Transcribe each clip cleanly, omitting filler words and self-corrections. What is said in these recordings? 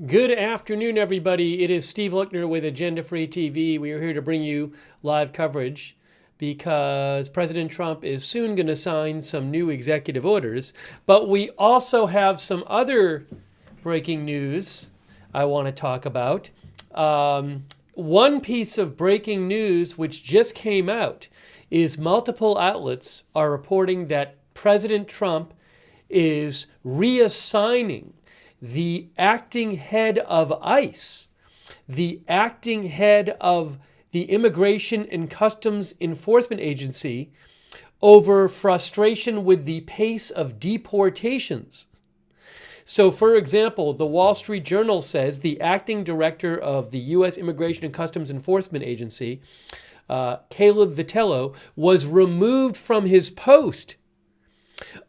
Good afternoon, everybody. It is Steve Lookner with Agenda Free TV. We are here to bring you live coverage because President Trump is soon going to sign some new executive orders. But we also have some other breaking news I want to talk about. One piece of breaking news which just came out is multiple outlets are reporting that President Trump is reassigning the acting head of ICE, the acting head of the Immigration and Customs Enforcement Agency, over frustration with the pace of deportations. So, for example, the Wall Street Journal says the acting director of the U.S. Immigration and Customs Enforcement Agency, Caleb Vitello, was removed from his post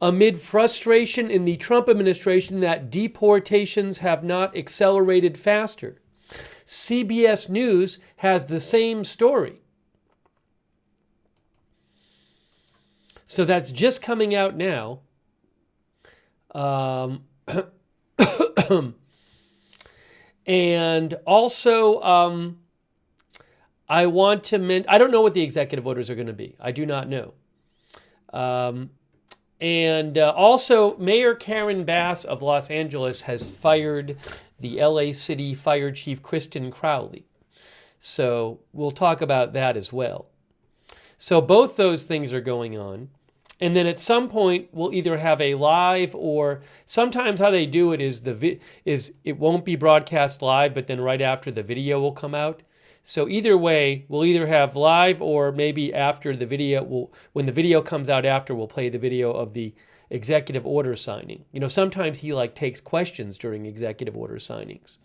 amid frustration in the Trump administration that deportations have not accelerated faster. CBS News has the same story. So that's just coming out now. And also, I want to mention, I don't know what the executive orders are going to be. I do not know. And also, Mayor Karen Bass of Los Angeles has fired the LA City Fire Chief Kristen Crowley. So we'll talk about that as well. So both those things are going on. And then at some point, we'll either have a live, or sometimes how they do it is it won't be broadcast live, but then right after the video will come out. So either way, we'll either have live, or maybe after the video, when the video comes out after, we'll play the video of the executive order signing. You know, sometimes he takes questions during executive order signings.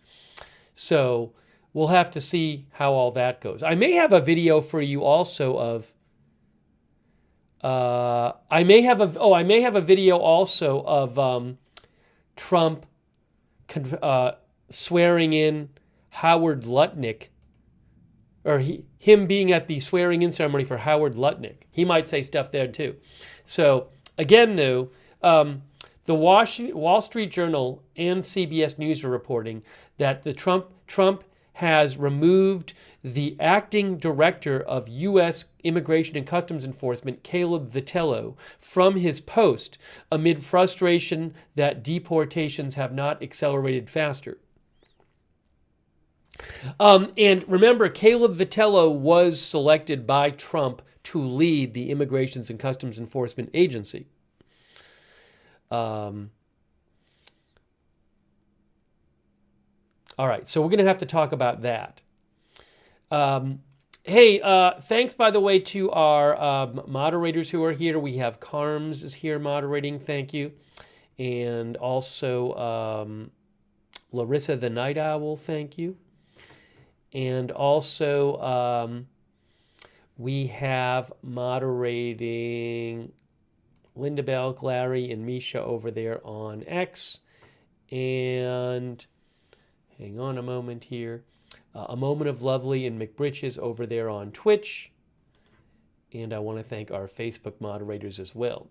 So we'll have to see how all that goes. I may have a video for you also of, I may have a video also of Trump swearing in Howard Lutnick, or him being at the swearing-in ceremony for Howard Lutnick. He might say stuff there too. So again, though, the Wall Street Journal and CBS News are reporting that Trump has removed the acting director of U.S. Immigration and Customs Enforcement, Caleb Vitello, from his post amid frustration that deportations have not accelerated faster. And remember, Caleb Vitello was selected by Trump to lead the Immigration and Customs Enforcement Agency. All right, so we're going to have to talk about that. Hey, thanks, by the way, to our moderators who are here. We have Carms is here moderating. Thank you. And also Larissa the Night Owl. Thank you. And also, we have moderating Linda Belk, Larry, and Misha over there on X. And hang on a moment here. A Moment of Lovely and McBritches over there on Twitch. And I want to thank our Facebook moderators as well.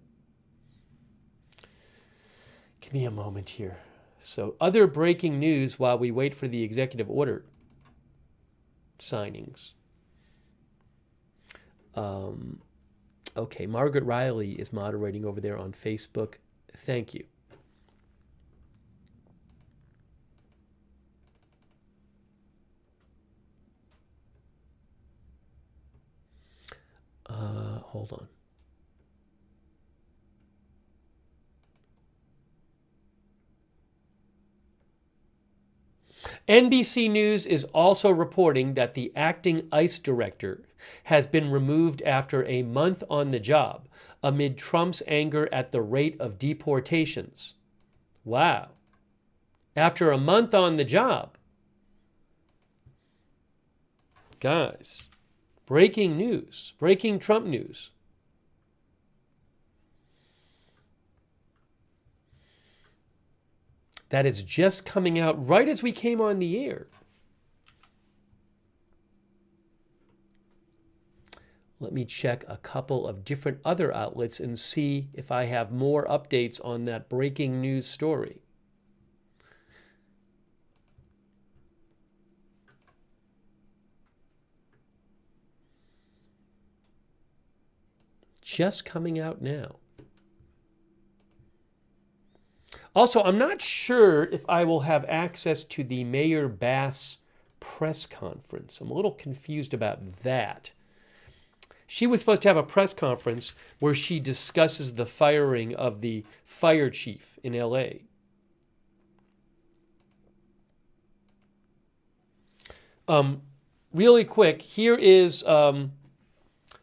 Give me a moment here. So, other breaking news while we wait for the executive order signings. Okay, Margaret Riley is moderating over there on Facebook. Thank you. Hold on. NBC News is also reporting that the acting ICE director has been removed after a month on the job amid Trump's anger at the rate of deportations. Wow. After a month on the job. Guys, breaking news, breaking Trump news. That is just coming out right as we came on the air. Let me check a couple of different other outlets and see if I have more updates on that breaking news story. just coming out now. Also, I'm not sure if I will have access to the Mayor Bass press conference. I'm a little confused about that. She was supposed to have a press conference where she discusses the firing of the fire chief in LA. Really quick, here is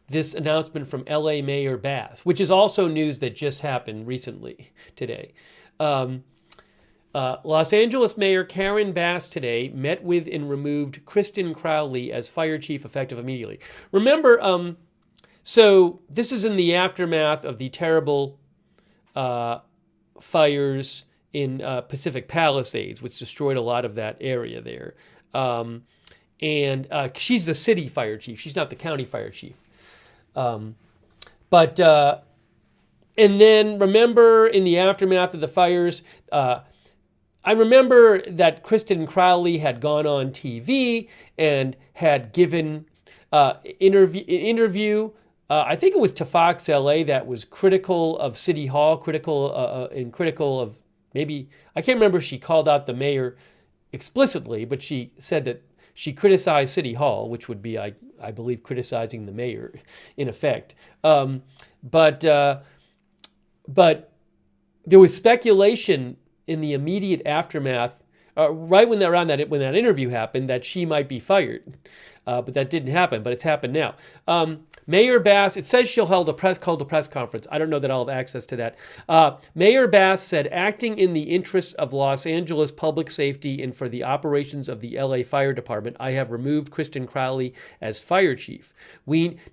this announcement from LA Mayor Bass, which is also news that just happened recently today. Los Angeles Mayor Karen Bass today met with and removed Kristen Crowley as fire chief effective immediately. Remember, so this is in the aftermath of the terrible fires in Pacific Palisades, which destroyed a lot of that area there. And she's the city fire chief. She's not the county fire chief. And then remember in the aftermath of the fires, I remember that Kristen Crowley had gone on TV and had given an interview. I think it was to Fox LA that was critical of City Hall, critical of maybe, I can't remember if she called out the mayor explicitly, but she said that she criticized City Hall, which would be, I believe, criticizing the mayor in effect. But there was speculation in the immediate aftermath, right when that interview happened, that she might be fired. But that didn't happen, but it's happened now. Mayor Bass, it says she'll called a press conference. I don't know that I'll have access to that. Mayor Bass said, acting in the interests of Los Angeles public safety and for the operations of the LA Fire Department, I have removed Kristen Crowley as fire chief.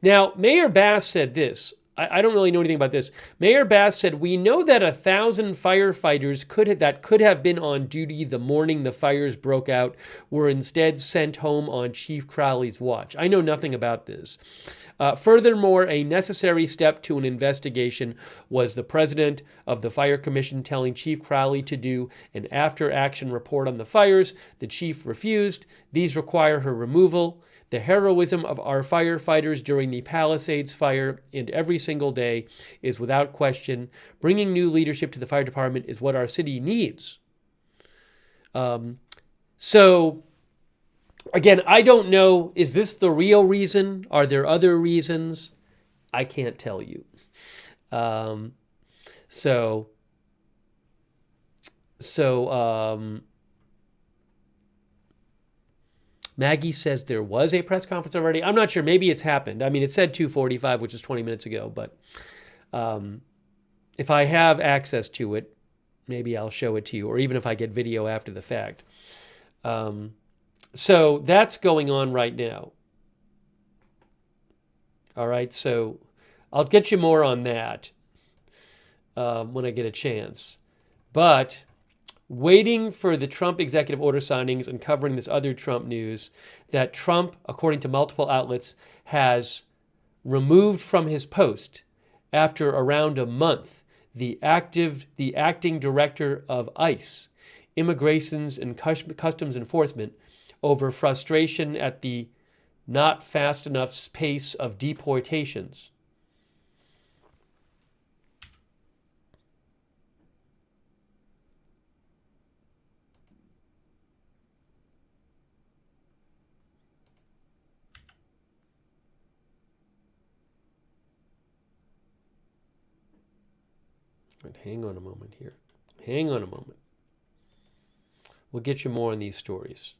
Now, Mayor Bass said this. I don't really know anything about this. Mayor Bass said, we know that 1,000 firefighters could have been on duty the morning the fires broke out were instead sent home on Chief Crowley's watch. I know nothing about this. Furthermore, a necessary step to an investigation was the president of the Fire Commission telling Chief Crowley to do an after-action report on the fires. The chief refused. These require her removal. The heroism of our firefighters during the Palisades fire and every single day is without question. Bringing new leadership to the fire department is what our city needs. So, again, I don't know, is this the real reason? Are there other reasons? I can't tell you. Maggie says there was a press conference already. I'm not sure. Maybe it's happened. I mean, it said 2:45, which is 20 minutes ago. But if I have access to it, maybe I'll show it to you. Or even if I get video after the fact. So that's going on right now. All right. So I'll get you more on that when I get a chance. But waiting for the Trump executive order signings and covering this other Trump news that Trump, according to multiple outlets, has removed from his post after around a month the acting director of ICE, Immigrations and Customs Enforcement, over frustration at the not fast enough pace of deportations. Hang on a moment here. Hang on a moment. We'll get you more on these stories.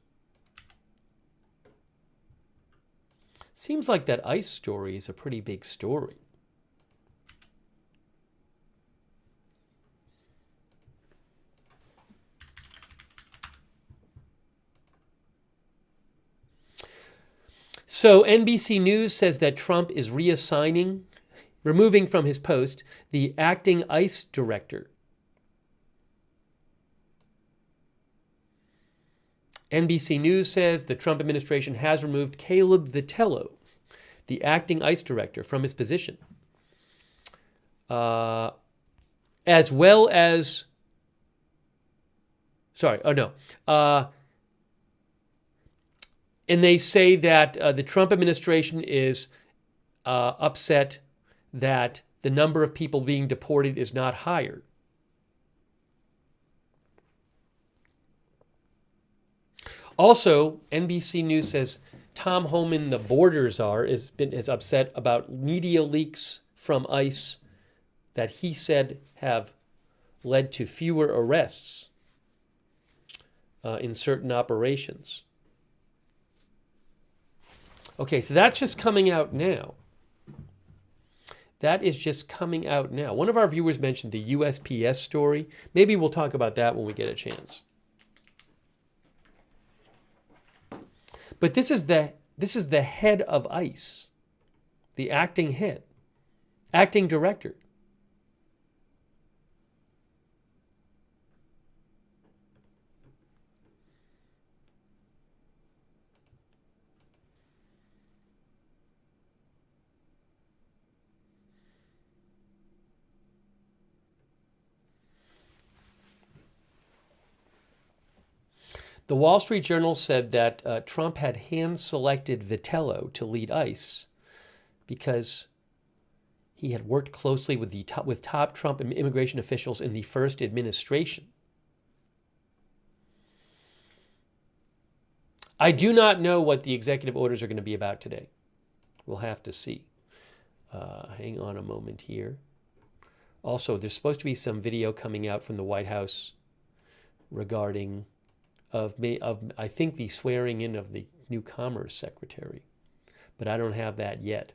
Seems like that ICE story is a pretty big story. So NBC News says that Trump is removing from his post the acting ICE director. NBC News says the Trump administration has removed Caleb Vitello, the acting ICE director, from his position, as well as, and they say that the Trump administration is upset that the number of people being deported is not higher. Also, NBC News says Tom Homan, the border czar, is upset about media leaks from ICE that he said have led to fewer arrests in certain operations. Okay, so that's just coming out now. That is just coming out now. One of our viewers mentioned the USPS story. Maybe we'll talk about that when we get a chance. But this is the head of ICE, the acting head, acting director. The Wall Street Journal said that Trump had hand-selected Vitello to lead ICE because he had worked closely with top Trump immigration officials in the first administration. I do not know what the executive orders are going to be about today. We'll have to see. Hang on a moment here. Also, there's supposed to be some video coming out from the White House regarding I think the swearing in of the new Commerce Secretary, but I don't have that yet.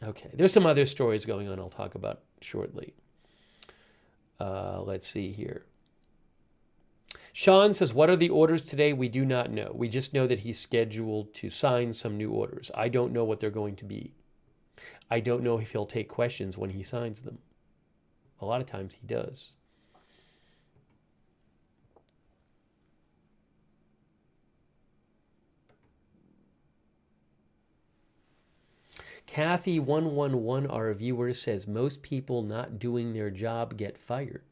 Okay, there's some other stories going on I'll talk about shortly. Let's see here. Sean says, what are the orders today? We do not know. We just know that he's scheduled to sign some new orders. I don't know what they're going to be. I don't know if he'll take questions when he signs them. A lot of times he does. Kathy111, our viewer, says most people not doing their job get fired.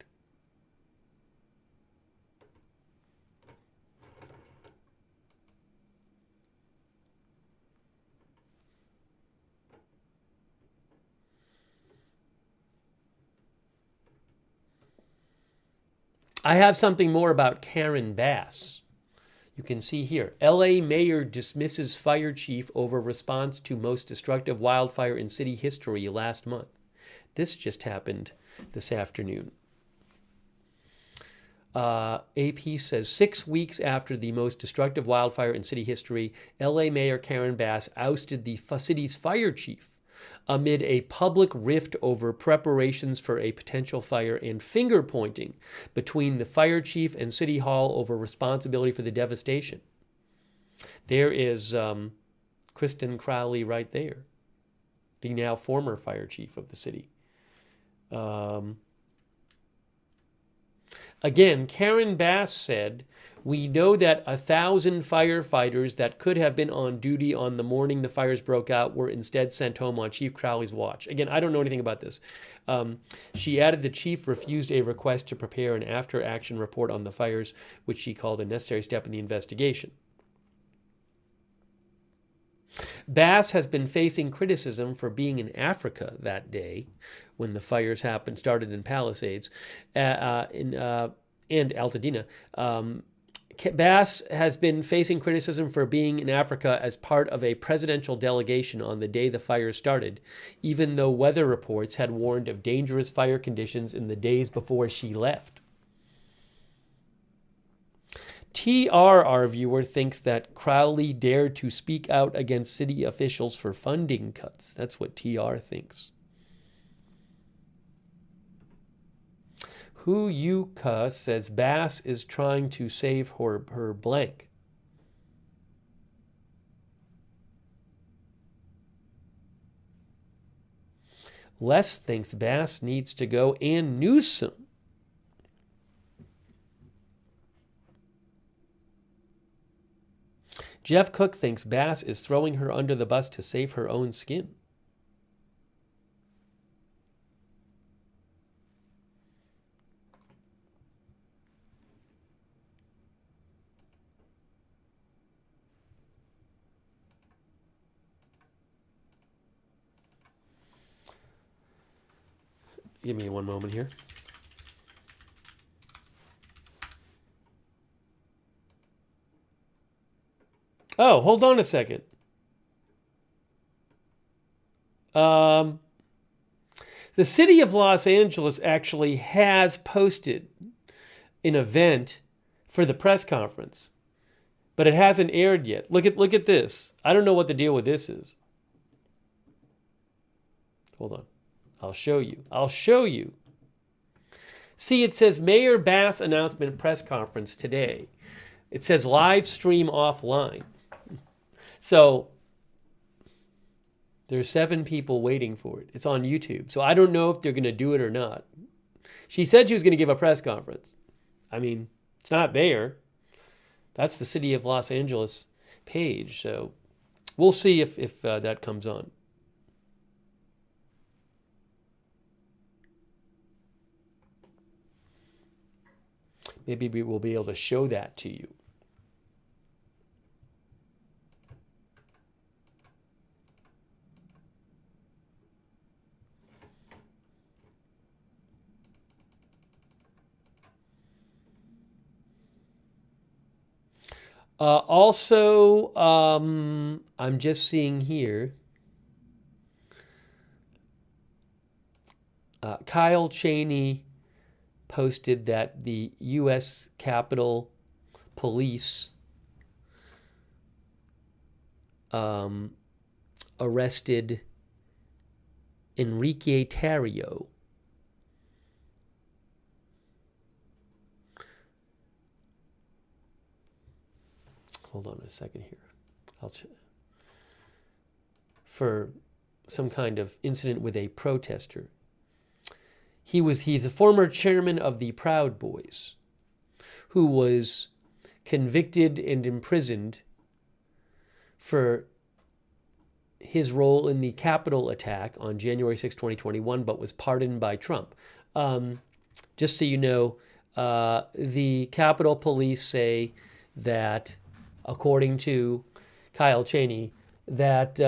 I have something more about Karen Bass. You can see here, LA mayor dismisses fire chief over response to most destructive wildfire in city history last month. This just happened this afternoon. AP says 6 weeks after the most destructive wildfire in city history, LA Mayor Karen Bass ousted the city's fire chief amid a public rift over preparations for a potential fire and finger pointing between the fire chief and City Hall over responsibility for the devastation. There is Kristen Crowley right there, the now former fire chief of the city. Again, Karen Bass said, we know that 1,000 firefighters that could have been on duty on the morning the fires broke out were instead sent home on Chief Crowley's watch. Again, I don't know anything about this. She added the chief refused a request to prepare an after-action report on the fires, which she called a necessary step in the investigation. Bass has been facing criticism for being in Africa that day when the fires started in Palisades and Altadena. Bass has been facing criticism for being in Africa as part of a presidential delegation on the day the fires started, even though weather reports had warned of dangerous fire conditions in the days before she left. TR, our viewer, thinks that Crowley dared to speak out against city officials for funding cuts. That's what TR thinks. Who You Cuss says Bass is trying to save her blank. Les thinks Bass needs to go and Newsom. Jeff Cook thinks Bass is throwing her under the bus to save her own skin. Give me one moment here. Oh, hold on a second. The city of Los Angeles actually has posted an event for the press conference, but it hasn't aired yet. Look at this. I don't know what the deal with this is. Hold on. I'll show you. I'll show you. See, it says Mayor Bass announcement press conference today. It says live stream offline. So there's 7 people waiting for it. It's on YouTube. So I don't know if they're going to do it or not. She said she was going to give a press conference. I mean, it's not there. That's the City of Los Angeles page. So we'll see if that comes on. Maybe we will be able to show that to you. Also, I'm just seeing here, Kyle Cheney posted that the U.S. Capitol Police arrested Enrique Tarrio. Hold on a second here. For some kind of incident with a protester. He's a former chairman of the Proud Boys, who was convicted and imprisoned for his role in the Capitol attack on January 6, 2021, but was pardoned by Trump. Just so you know, the Capitol Police say that, according to Kyle Cheney, that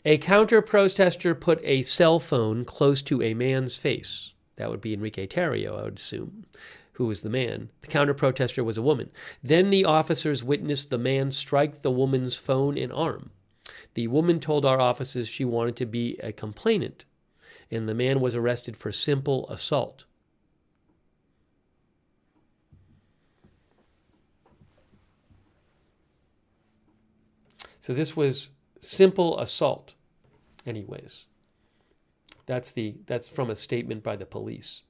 a counter-protester put a cell phone close to a man's face. That would be Enrique Tarrio, I would assume, who was the man. The counter-protester was a woman. Then the officers witnessed the man strike the woman's phone and arm. The woman told our officers she wanted to be a complainant, and the man was arrested for simple assault. So this was simple assault. Anyways, that's from a statement by the police.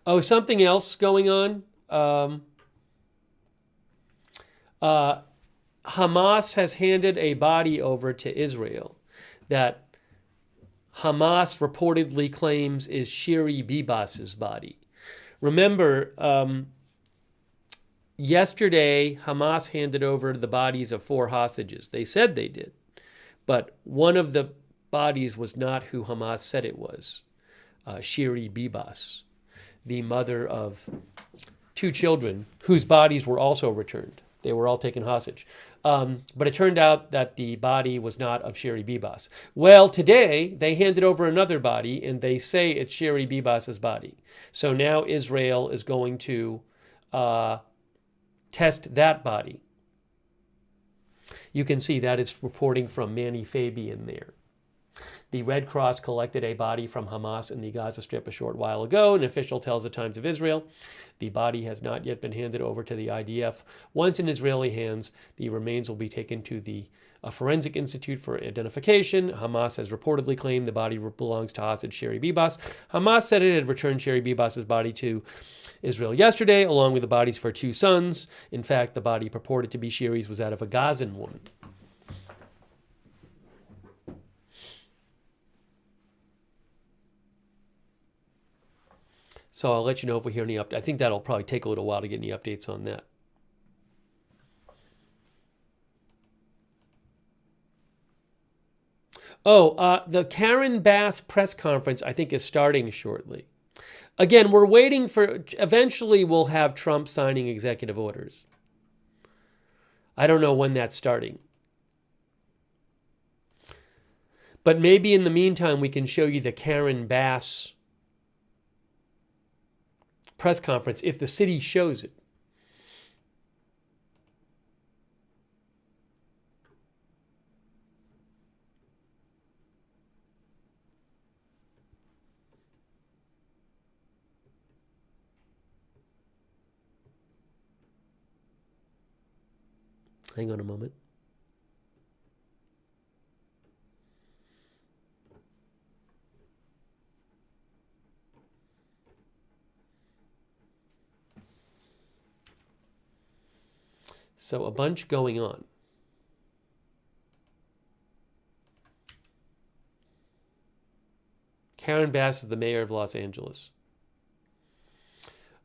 Oh, something else going on. Hamas has handed a body over to Israel that Hamas reportedly claims is Shiri Bibas's body. Remember, yesterday Hamas handed over the bodies of 4 hostages. They said they did, but one of the bodies was not who Hamas said it was. Shiri Bibas, the mother of 2 children whose bodies were also returned. They were all taken hostage. But it turned out that the body was not of Shiri Bibas. Well, today they handed over another body, and they say it's Shiri Bibas's body. So now Israel is going to test that body. You can see that is reporting from Manny Fabian there. The Red Cross collected a body from Hamas in the Gaza Strip a short while ago. An official tells the Times of Israel the body has not yet been handed over to the IDF. Once in Israeli hands, the remains will be taken to the Forensic Institute for identification. Hamas has reportedly claimed the body belongs to hostage Shiri Bibas. Hamas said it had returned Shiri Bibas's body to Israel yesterday, along with the bodies for 2 sons. In fact, the body purported to be Shiri's was that of a Gazan woman. So I'll let you know if we hear any updates. I think that'll probably take a little while to get any updates on that. Oh, the Karen Bass press conference, I think, is starting shortly. Again, we're waiting for, eventually we'll have Trump signing executive orders. I don't know when that's starting. But maybe in the meantime, we can show you the Karen Bass press conference if the city shows it. Hang on a moment. So a bunch going on. Karen Bass is the mayor of Los Angeles.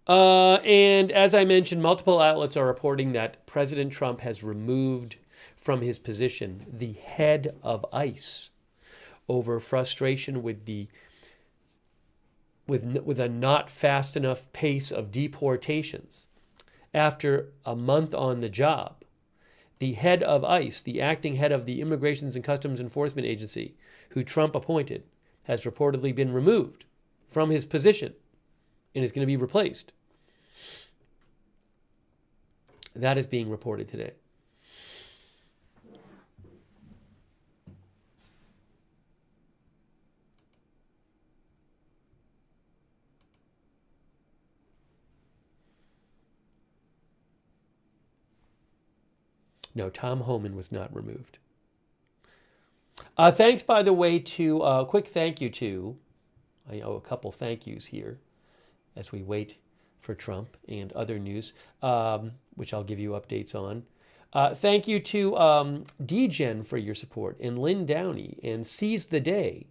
And as I mentioned, multiple outlets are reporting that President Trump has removed from his position the head of ICE over frustration with a not fast enough pace of deportations. After a month on the job, the head of ICE, the acting head of the Immigrations and Customs Enforcement Agency, who Trump appointed, has reportedly been removed from his position and is going to be replaced. That is being reported today. No, Tom Homan was not removed. Thanks, by the way, to a quick thank you to, I owe a couple thank yous here as we wait for Trump and other news, which I'll give you updates on. Thank you to DGen for your support, and Lynn Downey, and Seize the Day,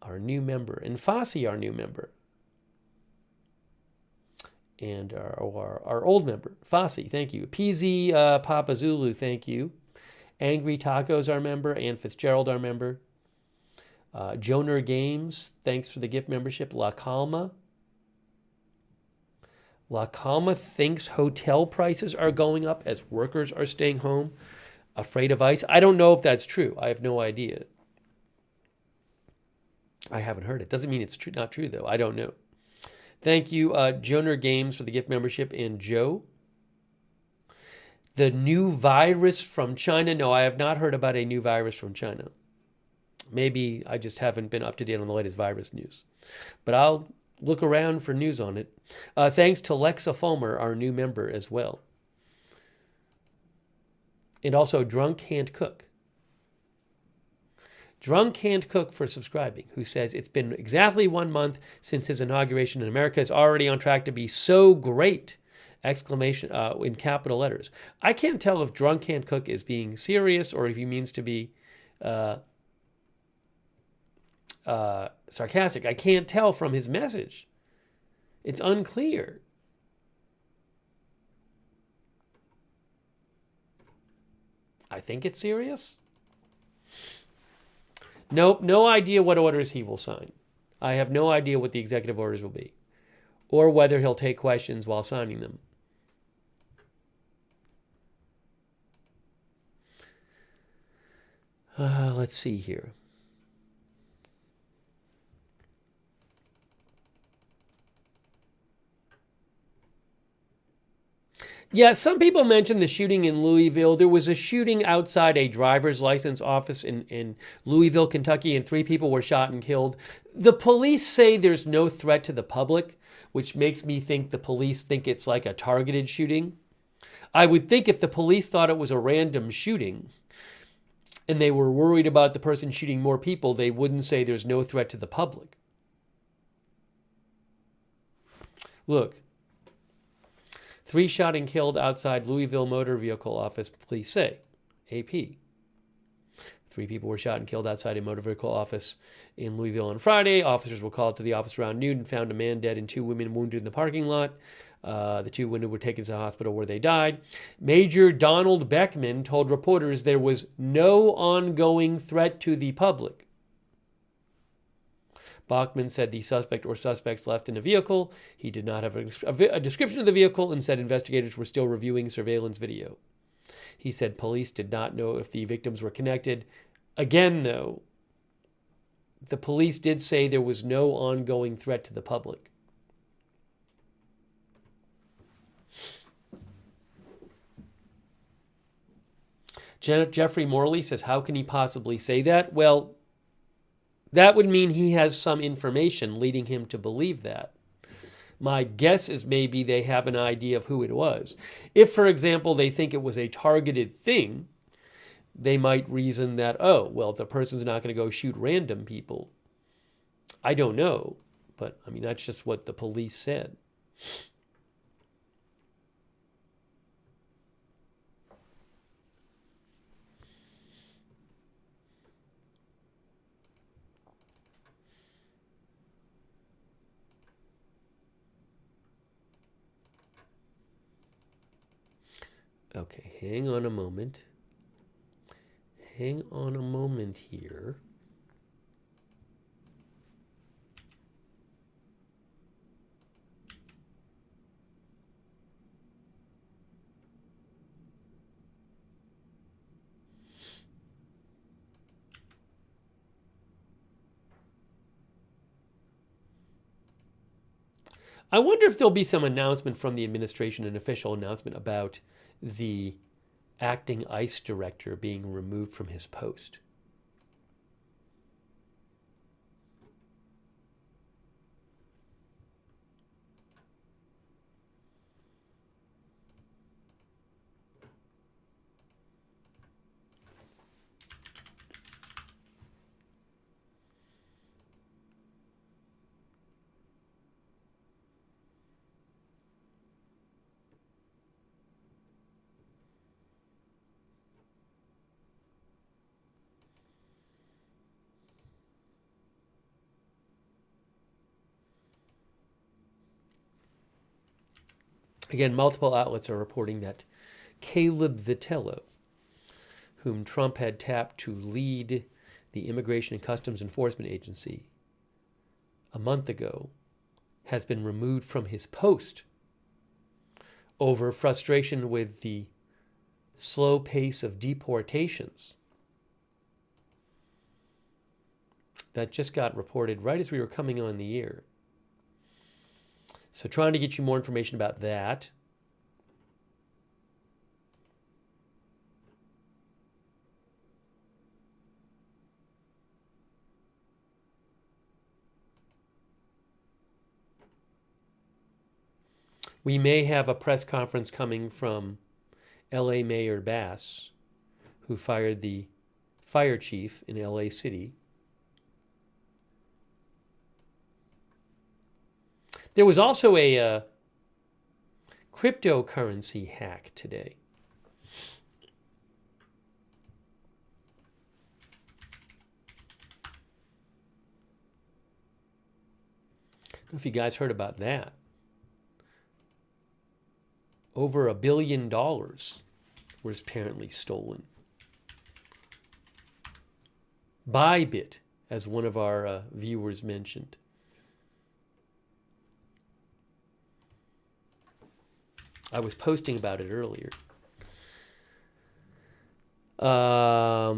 our new member, and Fossey, our new member, and our old member, Fossey, thank you. PZ Papa Zulu, thank you. Angry Tacos, our member. Ann Fitzgerald, our member. Joner Games, thanks for the gift membership. La Calma. La Calma thinks hotel prices are going up as workers are staying home, afraid of ICE. I don't know if that's true. I have no idea. I haven't heard it. Doesn't mean it's true, not true, though. I don't know. Thank you, Joner Games, for the gift membership, and Joe. The new virus from China. No, I have not heard about a new virus from China. Maybe I just haven't been up to date on the latest virus news. But I'll look around for news on it. Thanks to Lexa Fulmer, our new member as well. And also Drunk Can't Cook. Drunk Can't Cook for subscribing, who says it's been exactly 1 month since his inauguration, and America is already on track to be so great! Exclamation in capital letters. I can't tell if Drunk Can't Cook is being serious or if he means to be sarcastic. I can't tell from his message. It's unclear. I think it's serious. Nope, no idea what orders he will sign. I have no idea what the executive orders will be, or whether he'll take questions while signing them. Let's see here. Yeah, some people mentioned the shooting in Louisville. There was a shooting outside a driver's license office in Louisville, Kentucky, and 3 people were shot and killed. The police say there's no threat to the public, which makes me think the police think it's like a targeted shooting. I would think if the police thought it was a random shooting and they were worried about the person shooting more people, they wouldn't say there's no threat to the public. Look. 3 shot and killed outside Louisville motor vehicle office, police say. AP. 3 people were shot and killed outside a motor vehicle office in Louisville on Friday. Officers were called to the office around noon and found a man dead and 2 women wounded in the parking lot. The 2 wounded were taken to the hospital where they died. Major Donald Beckman told reporters there was no ongoing threat to the public. Bachmann said the suspect or suspects left in a vehicle. He did not have a description of the vehicle and said investigators were still reviewing surveillance video. He said police did not know if the victims were connected. Again, though, the police did say there was no ongoing threat to the public. Jeffrey Morley says, how can he possibly say that? Well, that would mean he has some information leading him to believe that. My guess is maybe they have an idea of who it was. If, for example, they think it was a targeted thing, they might reason that, oh, well, the person's not going to go shoot random people. I don't know, but I mean, that's just what the police said. Okay, hang on a moment. Hang on a moment here. I wonder if there'll be some announcement from the administration, an official announcement about the acting ICE director being removed from his post. Again, multiple outlets are reporting that Caleb Vitello, whom Trump had tapped to lead the Immigration and Customs Enforcement Agency a month ago, has been removed from his post over frustration with the slow pace of deportations. That just got reported right as we were coming on the air. So trying to get you more information about that. We may have a press conference coming from LA Mayor Bass, who fired the fire chief in LA City. There was also a cryptocurrency hack today. I don't know if you guys heard about that. Over $1 billion was apparently stolen. Bybit, as one of our viewers mentioned. I was posting about it earlier. Yeah,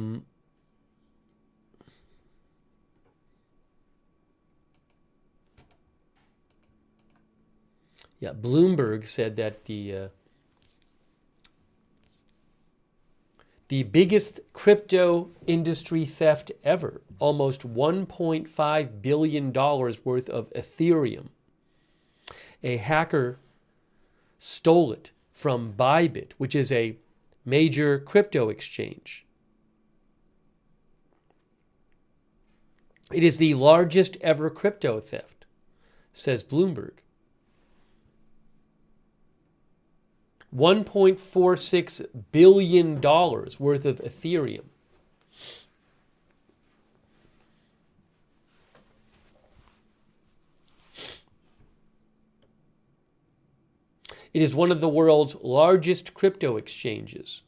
Bloomberg said that the biggest crypto industry theft ever, almost $1.5 billion worth of Ethereum. A hacker stole it from Bybit, which is a major crypto exchange. It is the largest ever crypto theft, says Bloomberg. $1.46 billion worth of Ethereum. It is one of the world's largest crypto exchanges.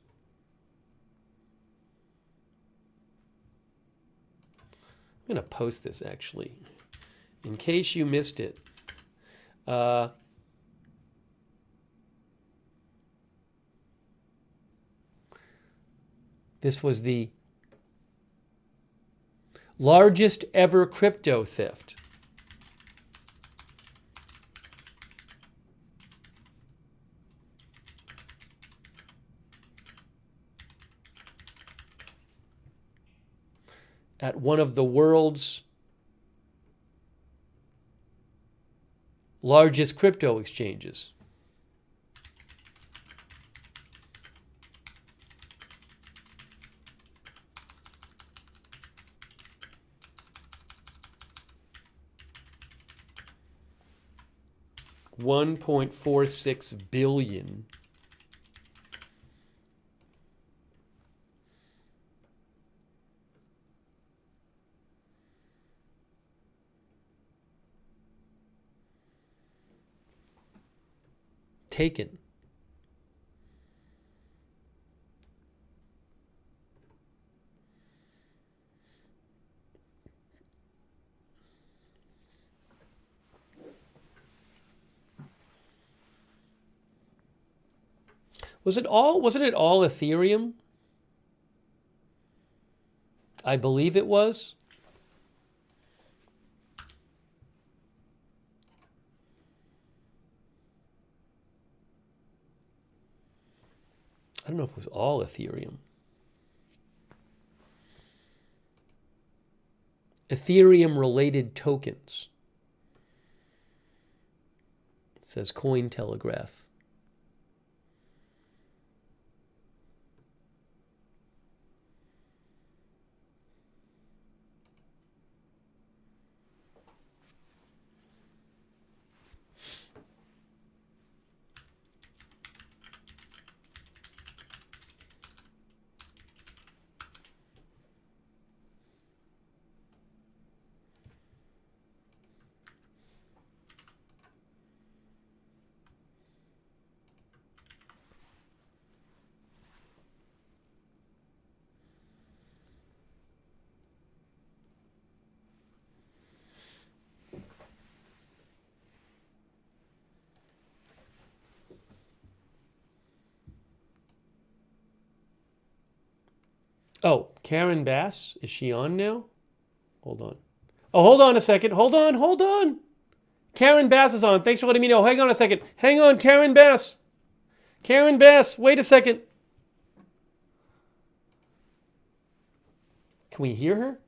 I'm going to post this actually. in case you missed it, this was the largest ever crypto theft. At one of the world's largest crypto exchanges. $1.46 billion. Taken. Wasn't it all Ethereum? I believe it was. I don't know if it was all Ethereum. Ethereum-related tokens. It says Cointelegraph. Oh, Karen Bass, is she on now? Hold on. Oh, hold on a second. Hold on. Karen Bass is on. Thanks for letting me know. Hang on a second. Hang on, Karen Bass. Karen Bass, wait a second. Can we hear her?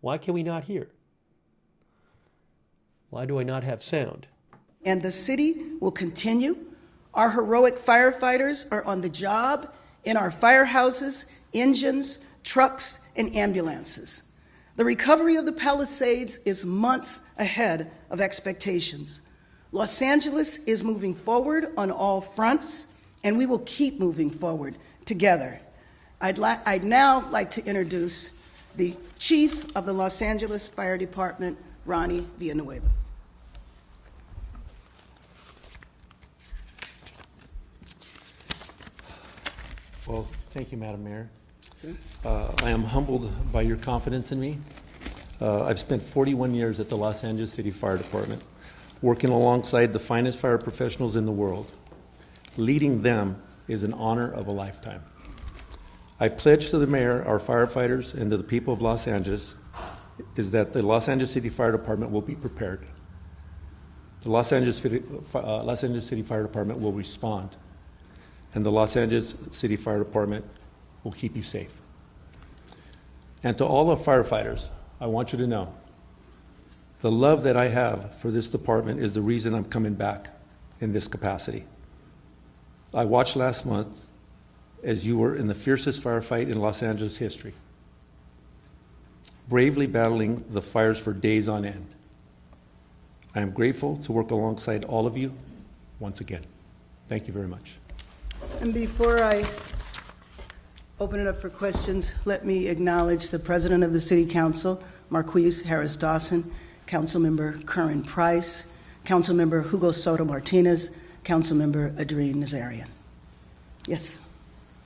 Why can we not hear? Why do I not have sound? And the city will continue. Our heroic firefighters are on the job in our firehouses, engines, trucks, and ambulances. The recovery of the Palisades is months ahead of expectations. Los Angeles is moving forward on all fronts, and we will keep moving forward together. I'd now like to introduce the Chief of the Los Angeles Fire Department, Ronnie Villanueva. Well, thank you, Madam Mayor. I am humbled by your confidence in me. I've spent 41 years at the Los Angeles City Fire Department, working alongside the finest fire professionals in the world. Leading them is an honor of a lifetime. I pledge to the mayor, our firefighters, and to the people of Los Angeles is that the Los Angeles City Fire Department will be prepared. The Los Angeles City Fire Department will respond, and the Los Angeles City Fire Department will keep you safe. And to all of firefighters, I want you to know the love that I have for this department is the reason I'm coming back in this capacity. I watched last month as you were in the fiercest firefight in Los Angeles history, bravely battling the fires for days on end. I am grateful to work alongside all of you once again. Thank you very much. And before I open it up for questions, let me acknowledge the President of the City Council, Marquise Harris Dawson, Councilmember Curran Price, Councilmember Hugo Soto Martinez, Councilmember Adrien Nazarian. Yes.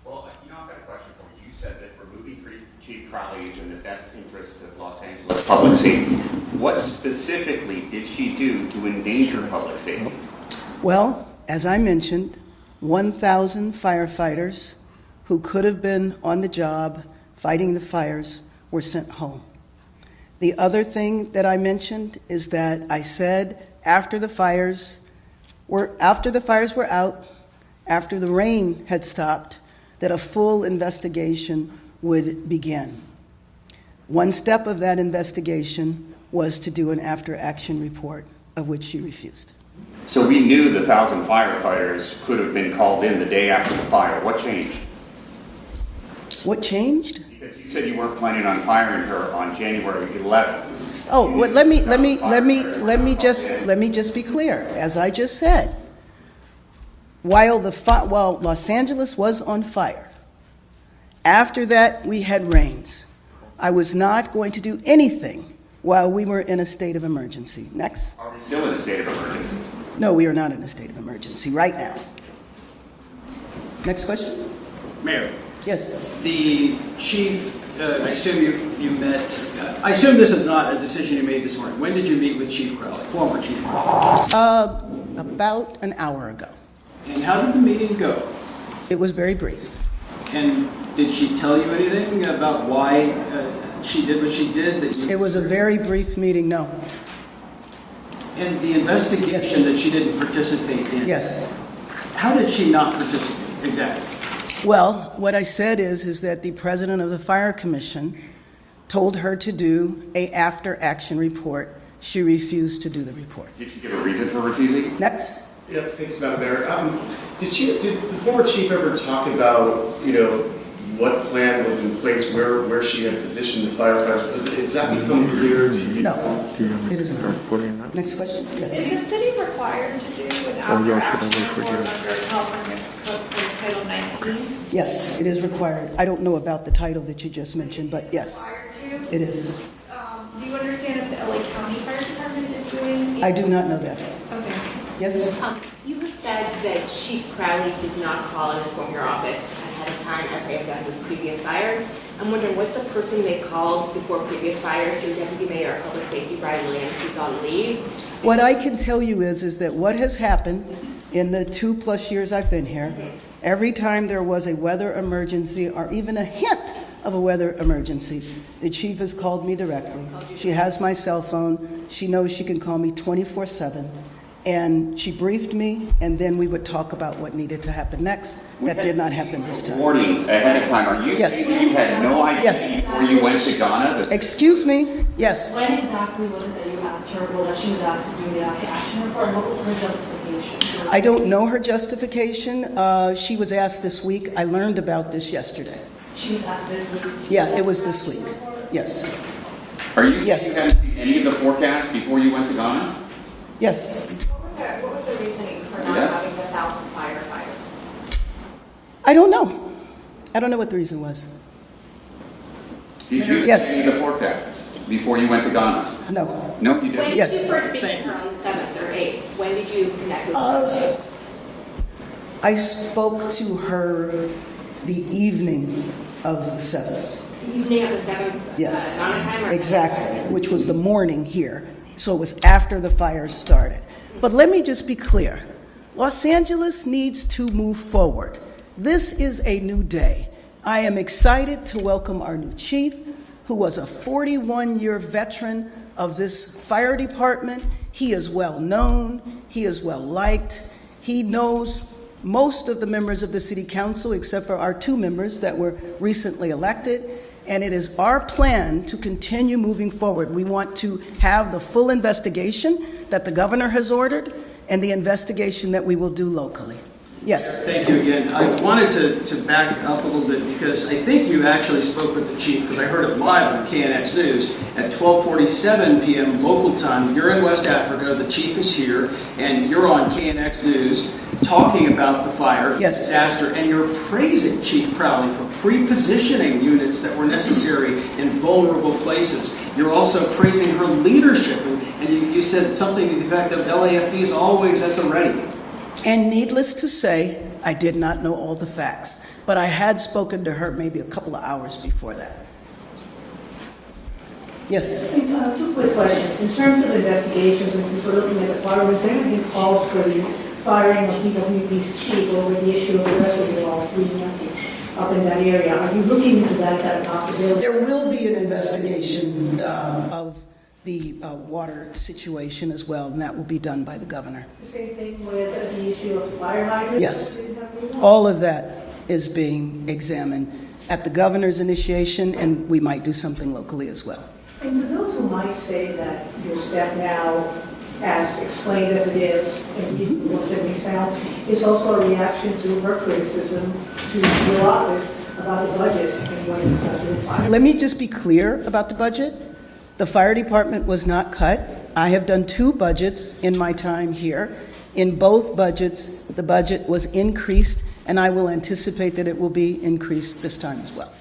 Well, I've got a question for you. You said that removing Chief Crowley is in the best interest of Los Angeles public safety. What specifically did she do to endanger public safety? Well, as I mentioned, 1,000 firefighters who could have been on the job fighting the fires were sent home. The other thing that I mentioned is that I said after the fires were out, after the rain had stopped, that a full investigation would begin. One step of that investigation was to do an after-action report, of which she refused. So we knew the 1,000 firefighters could have been called in the day after the fire. What changed? What changed? Because you said you weren't planning on firing her on January 11th. Oh, well, let me just be clear. As I just said, while Los Angeles was on fire, after that we had rains. I was not going to do anything while we were in a state of emergency. Next. Are we still in a state of emergency? No, we are not in a state of emergency right now. Next question. Mayor. Yes. The chief, I assume you met, I assume this is not a decision you made this morning. When did you meet with Chief Crowley, former Chief Crowley? About an hour ago. And how did the meeting go? It was very brief. And did she tell you anything about why she did what she did? It was a very brief meeting, no. And the investigation that she didn't participate in? Yes. How did she not participate exactly? Well, what I said is that the president of the Fire Commission told her to do a after-action report. She refused to do the report. Did she give a reason for refusing? Next. Yes, thanks, Madam Mayor. Did the former chief ever talk about, what plan was in place, where she had positioned the firefighters? Has that become clear to you? No, it is not. Next question. Yes. Is the city required to do an after-action report under California Code Title 19? Yes, it is required. I don't know about the title that you just mentioned, but yes, it is. Do you understand if the LA County Fire Department is doing? I do not know that. Okay. Yes? You have said that Chief Crowley does not call and inform your office ahead of time as they have done with previous fires. I'm wondering, what's the person they called before previous fires? Your Deputy Mayor of Public Safety, Brian Williams, who's on leave. What I can tell you is that what has happened in the 2+ years I've been here, every time there was a weather emergency or even a hint of a weather emergency, the chief has called me directly. She has my cell phone. She knows she can call me 24/7. And she briefed me, and then we would talk about what needed to happen next. That did not happen this time. Warnings ahead of time. Are you saying you had no idea before you went to Ghana? Excuse me? Yes. When exactly was it that you asked her, well, that she was asked to do the after-action report, and what was her justification? I don't know her justification. She was asked this week. I learned about this yesterday. She was asked this week? Yeah, it was this week. Yes. Are you saying you hadn't seen any of the forecasts before you went to Ghana? Yes. What was the reasoning for not having the 1,000 firefighters? I don't know. I don't know what the reason was. Did you see any of the forecasts before you went to Ghana? No. No, you didn't? When did Yes. you first speak to her on the 7th or 8th? When did you connect with her? I spoke to her the evening of the 7th. The evening of the 7th? Yes. Ghana time? Or Exactly, which was the morning here. So it was after the fires started. But let me just be clear. Los Angeles needs to move forward. This is a new day. I am excited to welcome our new chief, who was a 41-year veteran of this fire department. He is well known. He is well liked. He knows most of the members of the city council, except for our 2 members that were recently elected. And it is our plan to continue moving forward. We want to have the full investigation that the governor has ordered and the investigation that we will do locally. Yes. Thank you again. I wanted to back up a little bit because I think you actually spoke with the chief, because I heard it live on KNX News at 12:47 p.m. local time. You're in West Africa, the chief is here, and you're on KNX News talking about the fire disaster, and you're praising Chief Crowley for pre-positioning units that were necessary in vulnerable places. You're also praising her leadership, and you said something to the effect of LAFD is always at the ready. And needless to say, I did not know all the facts, but I had spoken to her maybe a couple of hours before that. Yes. Two quick questions. In terms of investigations, and since we're looking at the firearms, anything calls for the firing of DWP's chief over the issue of the rest of the laws leading up in that area. Are you looking into that? Is that a possibility? There will be an investigation of the water situation as well, and that will be done by the governor. The same thing with the issue of the fire hydrants? Yes. All of that is being examined at the governor's initiation, and we might do something locally as well. And to those who might say that your step now, as explained as it is, and reasonable as it may sound, is also a reaction to her criticism to your office about the budget and what it's doing. Fire. Let me just be clear about the budget. The fire department was not cut. I have done 2 budgets in my time here. In both budgets, the budget was increased, and I will anticipate that it will be increased this time as well.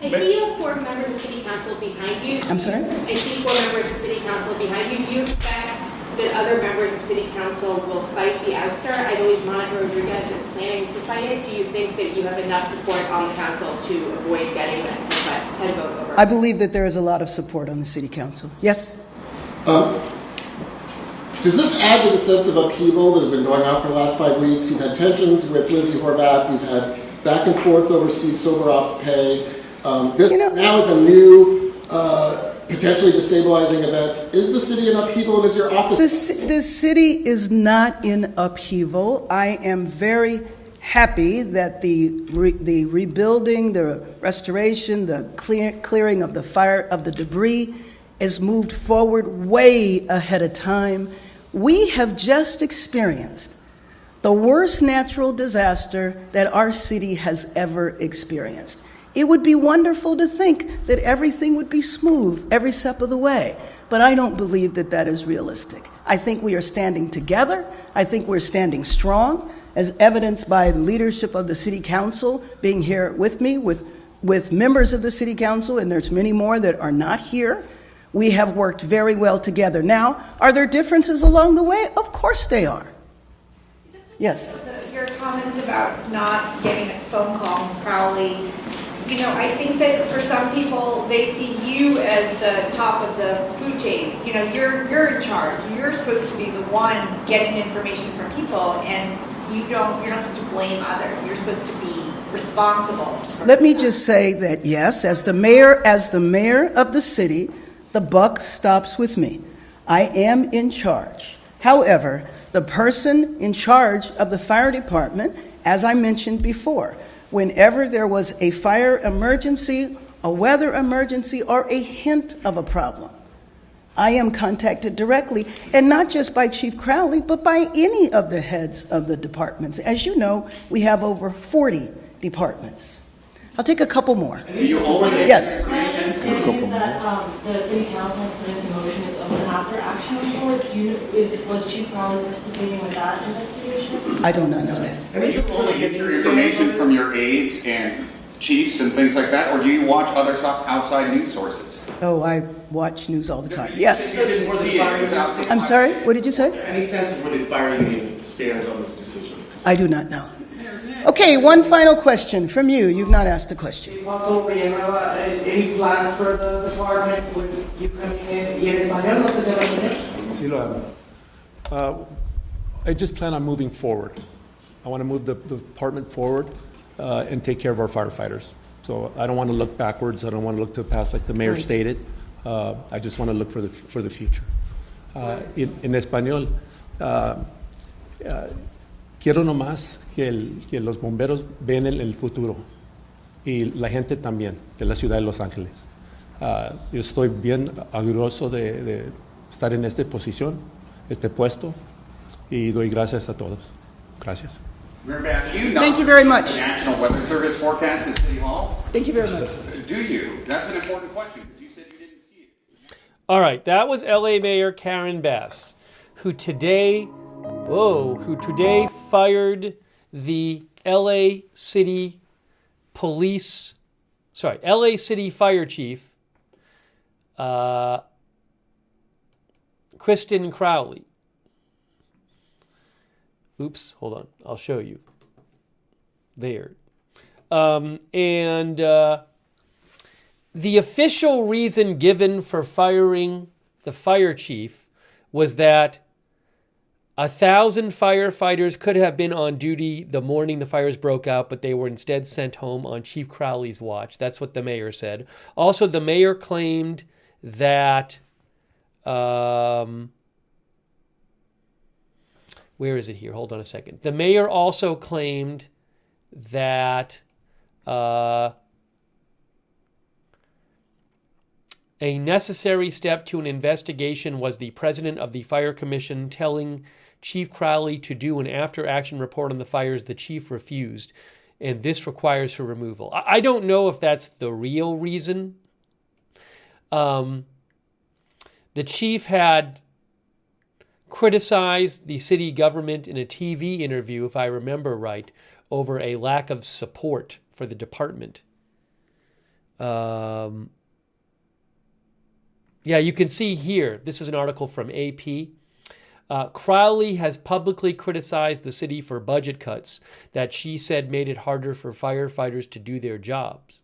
I see you have 4 members of City Council behind you. I'm sorry? I see 4 members of City Council behind you. Do you expect that other members of City Council will fight the ouster? I believe Monica Rodriguez is planning to fight it. Do you think that you have enough support on the council to avoid getting that head vote over? I believe that there is a lot of support on the city council. Yes? Does this add to the sense of upheaval that has been going on for the last 5 weeks? You've had tensions with Lindsay Horvath. You've had back and forth over Steve Soberoff's pay. This now is a new, potentially destabilizing event. Is the city in upheaval, and is your office? The city is not in upheaval. I am very happy that the rebuilding, the restoration, the clearing of the fire, of the debris is moved forward way ahead of time. We have just experienced the worst natural disaster that our city has ever experienced. It would be wonderful to think that everything would be smooth every step of the way, but I don't believe that that is realistic. I think we are standing together. I think we're standing strong, as evidenced by the leadership of the City Council being here with me, with members of the City Council, and there's many more that are not here. We have worked very well together. Now, are there differences along the way? Of course they are. Yes. Your comments about not getting a phone call from Crowley, I think that for some people, they see you as the top of the food chain. You're in charge. You're supposed to be the one getting information from people, and you're not supposed to blame others. You're supposed to be responsible. Let me just say that yes, as the mayor of the city, the buck stops with me. I am in charge. However, the person in charge of the fire department, as I mentioned before, whenever there was a fire emergency, a weather emergency, or a hint of a problem, I am contacted directly, and not just by Chief Crowley, but by any of the heads of the departments. As you know, we have over 40 departments. I'll take a couple more. Yes. My understanding is that the city council has put into motion an after action report. Was Chief Crowley participating with that investigation? I do not know that. Do you only get your information from your aides and chiefs and things like that, or do you watch other outside news sources? Oh, I watch news all the time. Yes. I'm I'm sorry, what did you say? Any sense of where the fire union stands on this decision? I do not know. Okay, one final question from you. You've not asked a question. Any plans for the department? Would you come in y en español? No sé si habla español. Sí lo hago. I just plan on moving forward. I want to move the department forward and take care of our firefighters. So I don't want to look backwards. I don't want to look to the past like the mayor stated. I just want to look for the future. En español, quiero nomás que los bomberos ven el futuro y la gente también de la ciudad de Los Ángeles. Yo estoy bien orgulloso de estar en esta posición, este puesto, y doy gracias a todos. Gracias. Thank you very much. National Weather Service forecast at City Hall? Thank you very much. Do you? That's an important question because you said you didn't see it. All right, that was LA Mayor Karen Bass, who today fired the LA City Fire Chief, Kristen Crowley. Oops, hold on. I'll show you. There. the official reason given for firing the fire chief was that 1,000 firefighters could have been on duty the morning the fires broke out, but they were instead sent home on Chief Crowley's watch. That's what the mayor said. Also, the mayor claimed that, where is it here? Hold on a second. The mayor also claimed that a necessary step to an investigation was the president of the fire commission telling Chief Crowley to do an after-action report on the fires. The chief refused, and this requires her removal. I don't know if that's the real reason. The chief had criticized the city government in a TV interview, if I remember right, over a lack of support for the department. Yeah, you can see here, this is an article from AP. Crowley has publicly criticized the city for budget cuts that she said made it harder for firefighters to do their jobs.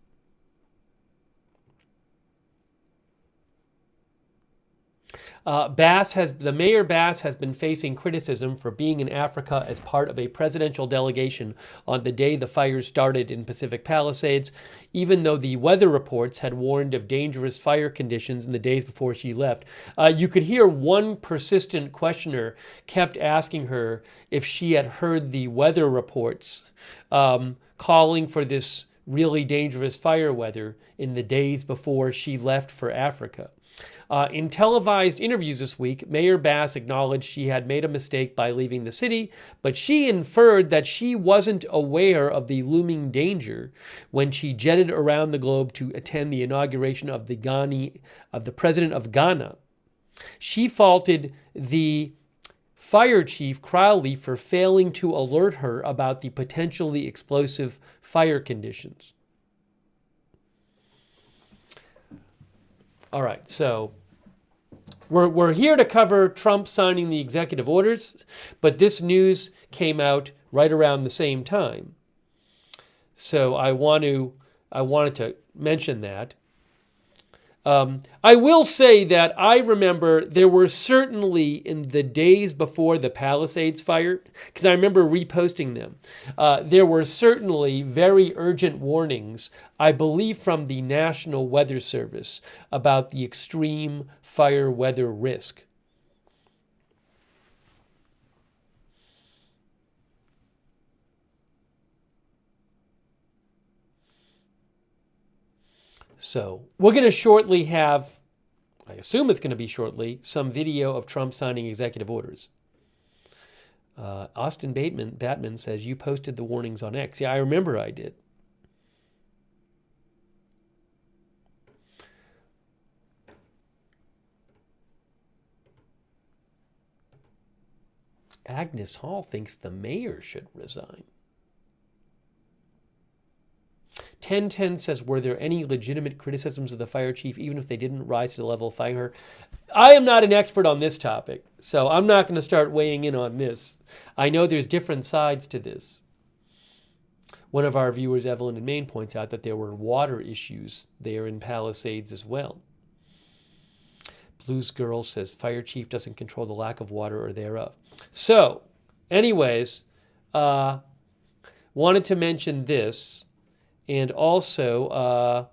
Mayor Bass has been facing criticism for being in Africa as part of a presidential delegation on the day the fires started in Pacific Palisades, even though the weather reports had warned of dangerous fire conditions in the days before she left. You could hear one persistent questioner kept asking her if she had heard the weather reports calling for this really dangerous fire weather in the days before she left for Africa. In televised interviews this week, Mayor Bass acknowledged she had made a mistake by leaving the city, but she inferred that she wasn't aware of the looming danger when she jetted around the globe to attend the inauguration of the president of Ghana. She faulted the fire chief, Crowley, for failing to alert her about the potentially explosive fire conditions. All right, so we're here to cover Trump signing the executive orders, but this news came out right around the same time. So I wanted to mention that. I will say that I remember there were certainly in the days before the Palisades fire, because I remember reposting them, there were certainly very urgent warnings, I believe from the National Weather Service, about the extreme fire weather risk. So we're going to shortly have, I assume it's going to be shortly, some video of Trump signing executive orders. Austin Batman says, you posted the warnings on X. Yeah, I remember I did. Agnes Hall thinks the mayor should resign. 1010 says, were there any legitimate criticisms of the fire chief, even if they didn't rise to the level of firing her? I am not an expert on this topic, so I'm not going to start weighing in on this. I know there's different sides to this. One of our viewers, Evelyn in Maine, points out that there were water issues there in Palisades as well. Blues Girl says, fire chief doesn't control the lack of water or thereof. So, anyways, wanted to mention this. And also,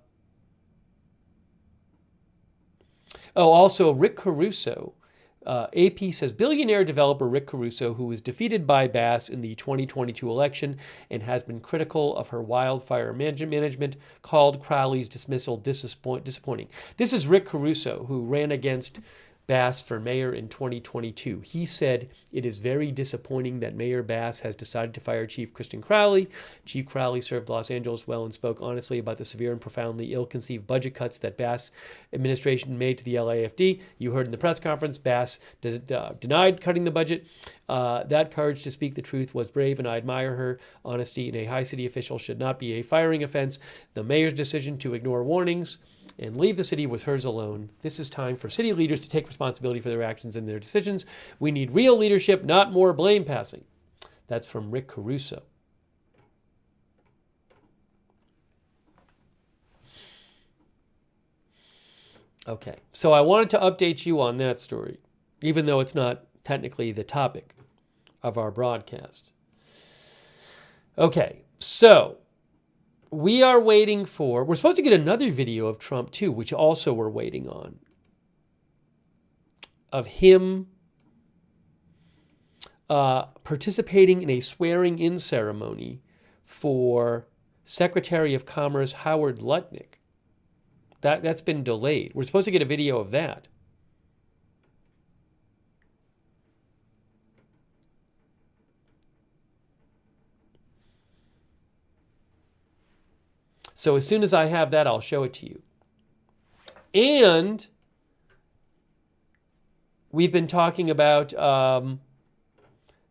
also Rick Caruso. AP says, billionaire developer Rick Caruso, who was defeated by Bass in the 2022 election and has been critical of her wildfire management, called Crowley's dismissal disappointing. This is Rick Caruso, who ran against Bass for mayor in 2022. He said, it is very disappointing that Mayor Bass has decided to fire Chief Kristen Crowley. Chief Crowley served Los Angeles well and spoke honestly about the severe and profoundly ill-conceived budget cuts that Bass administration made to the LAFD. You heard in the press conference, Bass denied cutting the budget. That courage to speak the truth was brave, and I admire her. Honesty in a high city official should not be a firing offense. The mayor's decision to ignore warnings and leave the city was hers alone. This is time for city leaders to take responsibility for their actions and their decisions. We need real leadership, not more blame passing. That's from Rick Caruso. Okay, so I wanted to update you on that story, even though it's not technically the topic of our broadcast. Okay, so we are waiting for, we're supposed to get another video of Trump too, which also we're waiting on, of him participating in a swearing-in ceremony for Secretary of Commerce Howard Lutnick. That's been delayed. We're supposed to get a video of that. So as soon as I have that, I'll show it to you. And we've been talking about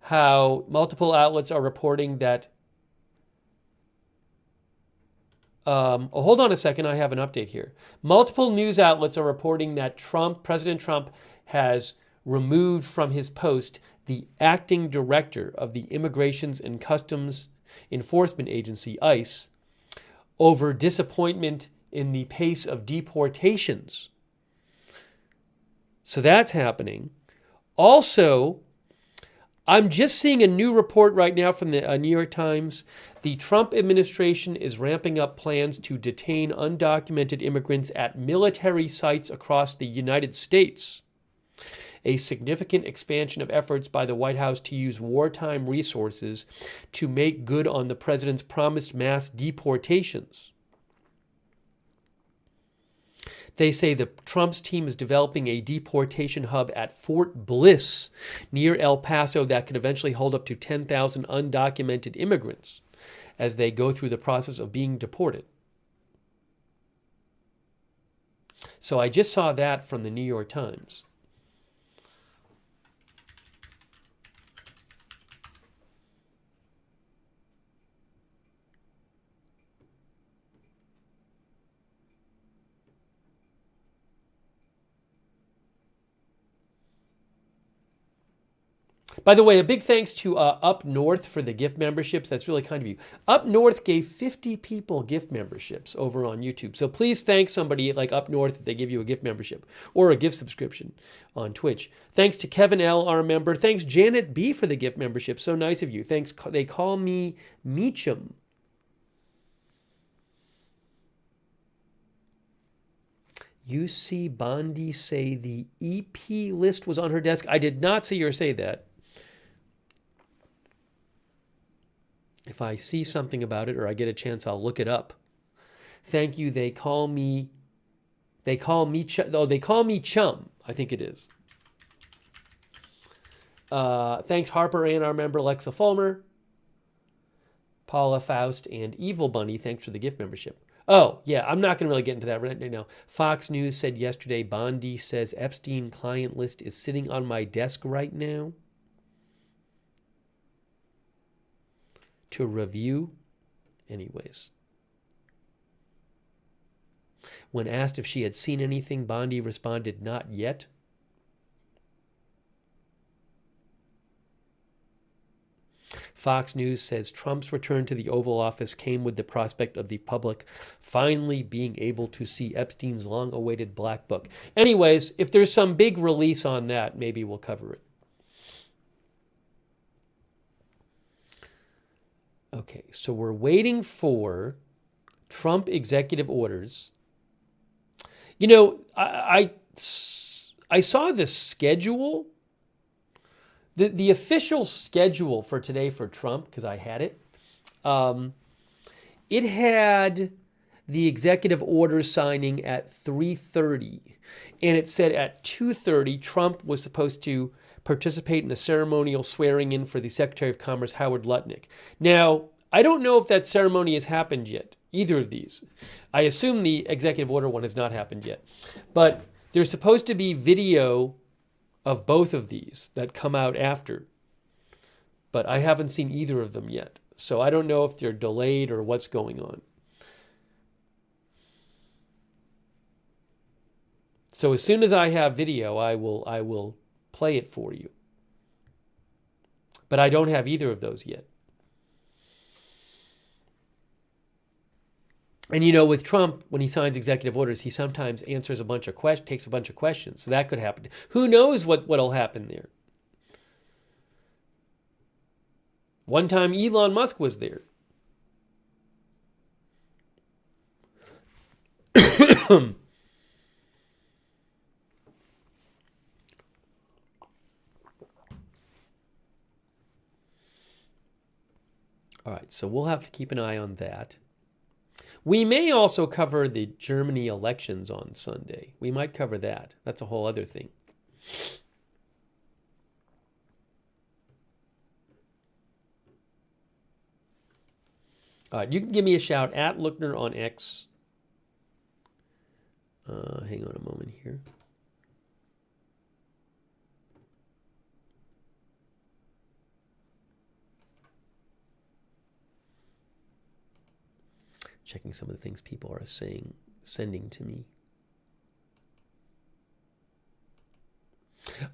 how multiple outlets are reporting that hold on a second, I have an update here. Multiple news outlets are reporting that President Trump has removed from his post the acting director of the Immigrations and Customs Enforcement Agency, ICE, over disappointment in the pace of deportations. So that's happening. Also, I'm just seeing a new report right now from the New York Times. The Trump administration is ramping up plans to detain undocumented immigrants at military sites across the United States. A significant expansion of efforts by the White House to use wartime resources to make good on the president's promised mass deportations. They say the Trump's team is developing a deportation hub at Fort Bliss near El Paso that could eventually hold up to 10,000 undocumented immigrants as they go through the process of being deported. So I just saw that from the New York Times. By the way, a big thanks to Up North for the gift memberships. That's really kind of you. Up North gave 50 people gift memberships over on YouTube. So please thank somebody like Up North if they give you a gift membership or a gift subscription on Twitch. Thanks to Kevin L., our member. Thanks Janet B. for the gift membership. So nice of you. Thanks. They call me Meacham. You see Bondi say the EP list was on her desk. I did not see her say that. If I see something about it or I get a chance, I'll look it up. Thank you. They call me Chum. I think it is. Thanks Harper and our member Lexa Fulmer, Paula Faust, and Evil Bunny. Thanks for the gift membership. Oh, yeah, I'm not going to really get into that right now. Fox News said yesterday, Bondi says Epstein client list is sitting on my desk right now to review. Anyways. When asked if she had seen anything, Bondi responded, not yet. Fox News says Trump's return to the Oval Office came with the prospect of the public finally being able to see Epstein's long-awaited black book. Anyways, if there's some big release on that, maybe we'll cover it. Okay, so we're waiting for Trump executive orders. You know, I saw the schedule. The official schedule for today for Trump, because I had it, it had the executive order signing at 3:30. And it said at 2:30, Trump was supposed to participate in a ceremonial swearing in for the Secretary of Commerce, Howard Lutnick. Now, I don't know if that ceremony has happened yet, either of these. I assume the executive order one has not happened yet. But there's supposed to be video of both of these that come out after. But I haven't seen either of them yet. So I don't know if they're delayed or what's going on. So as soon as I have video, I will play it for you. But I don't have either of those yet. And you know, with Trump, when he signs executive orders, he sometimes answers a bunch of takes a bunch of questions. So that could happen. Who knows what'll happen there? One time Elon Musk was there. All right, so we'll have to keep an eye on that. We may also cover the Germany elections on Sunday. We might cover that. That's a whole other thing. All right, you can give me a shout at Lookner on X. Hang on a moment here. Checking some of the things people are sending to me.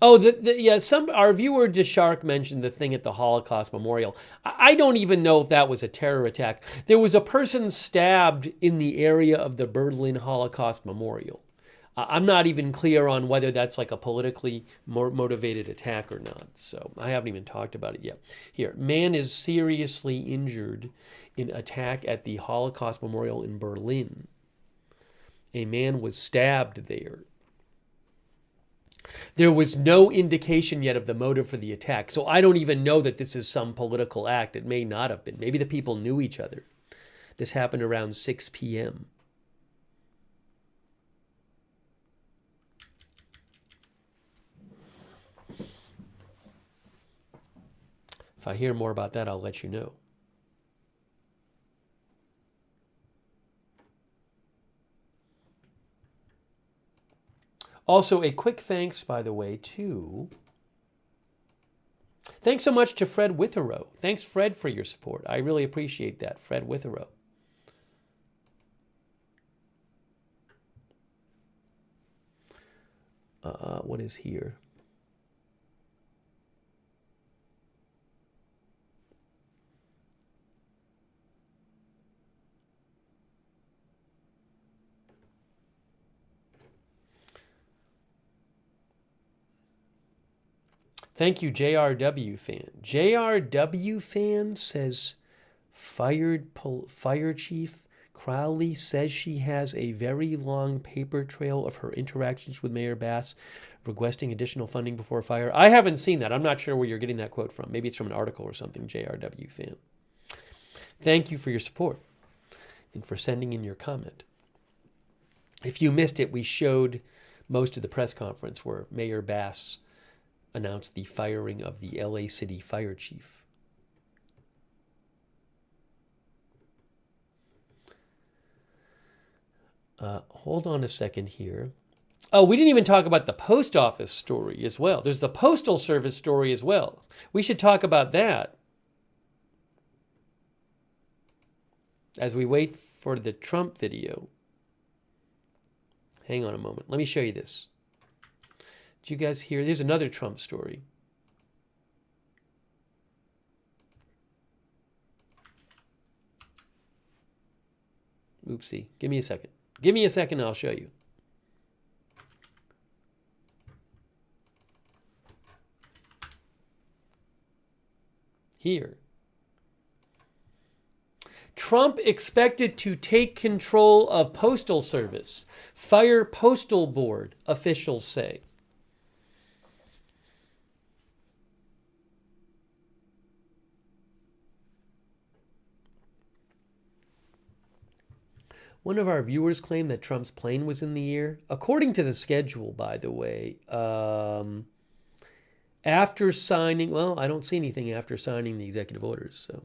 Oh, yeah. Our viewer Deshark mentioned the thing at the Holocaust Memorial. I don't even know if that was a terror attack. There was a person stabbed in the area of the Berlin Holocaust Memorial. I'm not even clear on whether that's like a politically motivated attack or not. So I haven't even talked about it yet. Here, man is seriously injured in attack at the Holocaust Memorial in Berlin. A man was stabbed there. There was no indication yet of the motive for the attack. So I don't even know that this is some political act. It may not have been. Maybe the people knew each other. This happened around 6 p.m. If I hear more about that, I'll let you know. Also, a quick thanks, by the way, to... Thanks so much to Fred Witherow. Thanks, Fred, for your support. I really appreciate that, Fred Witherow. What is here? Thank you, JRW fan. JRW fan says, Fire Chief Crowley says she has a very long paper trail of her interactions with Mayor Bass requesting additional funding before fire. I haven't seen that. I'm not sure where you're getting that quote from. Maybe it's from an article or something, JRW fan. Thank you for your support and for sending in your comment. If you missed it, we showed most of the press conference where Mayor Bass announced the firing of the LA City fire chief. Hold on a second here. Oh, we didn't even talk about the post office story as well. There's the Postal Service story as well. We should talk about that as we wait for the Trump video. Hang on a moment. Let me show you this. Did you guys hear? There's another Trump story. Oopsie. Give me a second. Give me a second and I'll show you. Here. Trump expected to take control of Postal Service. Fire Postal Board, officials say. One of our viewers claimed that Trump's plane was in the air. According to the schedule, by the way, after signing, well, I don't see anything after signing the executive orders, so.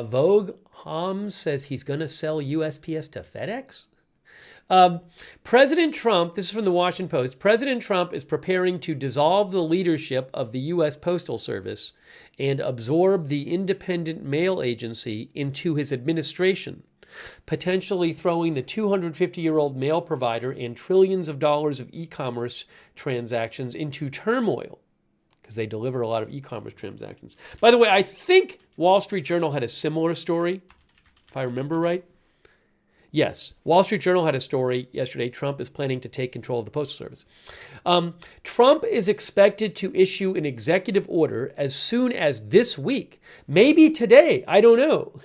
Vogue Homs says he's going to sell USPS to FedEx. President Trump, this is from the Washington Post, President Trump is preparing to dissolve the leadership of the U.S. Postal Service and absorb the independent mail agency into his administration, potentially throwing the 250-year-old mail provider and trillions of dollars of e-commerce transactions into turmoil. because they deliver a lot of e-commerce transactions. By the way, I think Wall Street Journal had a similar story, if I remember right. Yes, Wall Street Journal had a story yesterday. Trump is planning to take control of the Postal Service. Trump is expected to issue an executive order as soon as this week, maybe today, I don't know,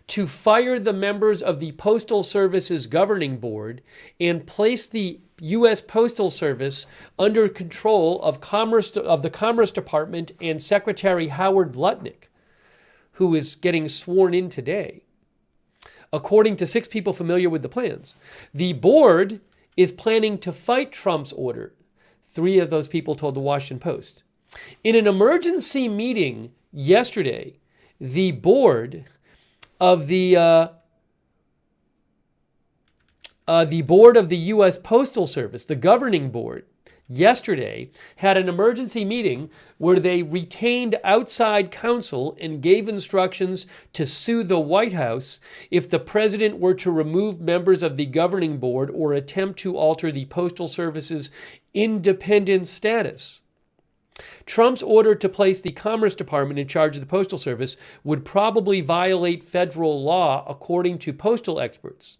to fire the members of the Postal Service's governing board and place the U.S. Postal Service under control of the Commerce Department and Secretary Howard Lutnick, who is getting sworn in today. According to 6 people familiar with the plans, the board is planning to fight Trump's order. 3 of those people told the Washington Post. In an emergency meeting yesterday, the board of the U.S. Postal Service, the governing board, yesterday had an emergency meeting where they retained outside counsel and gave instructions to sue the White House if the president were to remove members of the governing board or attempt to alter the Postal Service's independent status. Trump's order to place the Commerce Department in charge of the Postal Service would probably violate federal law, according to postal experts.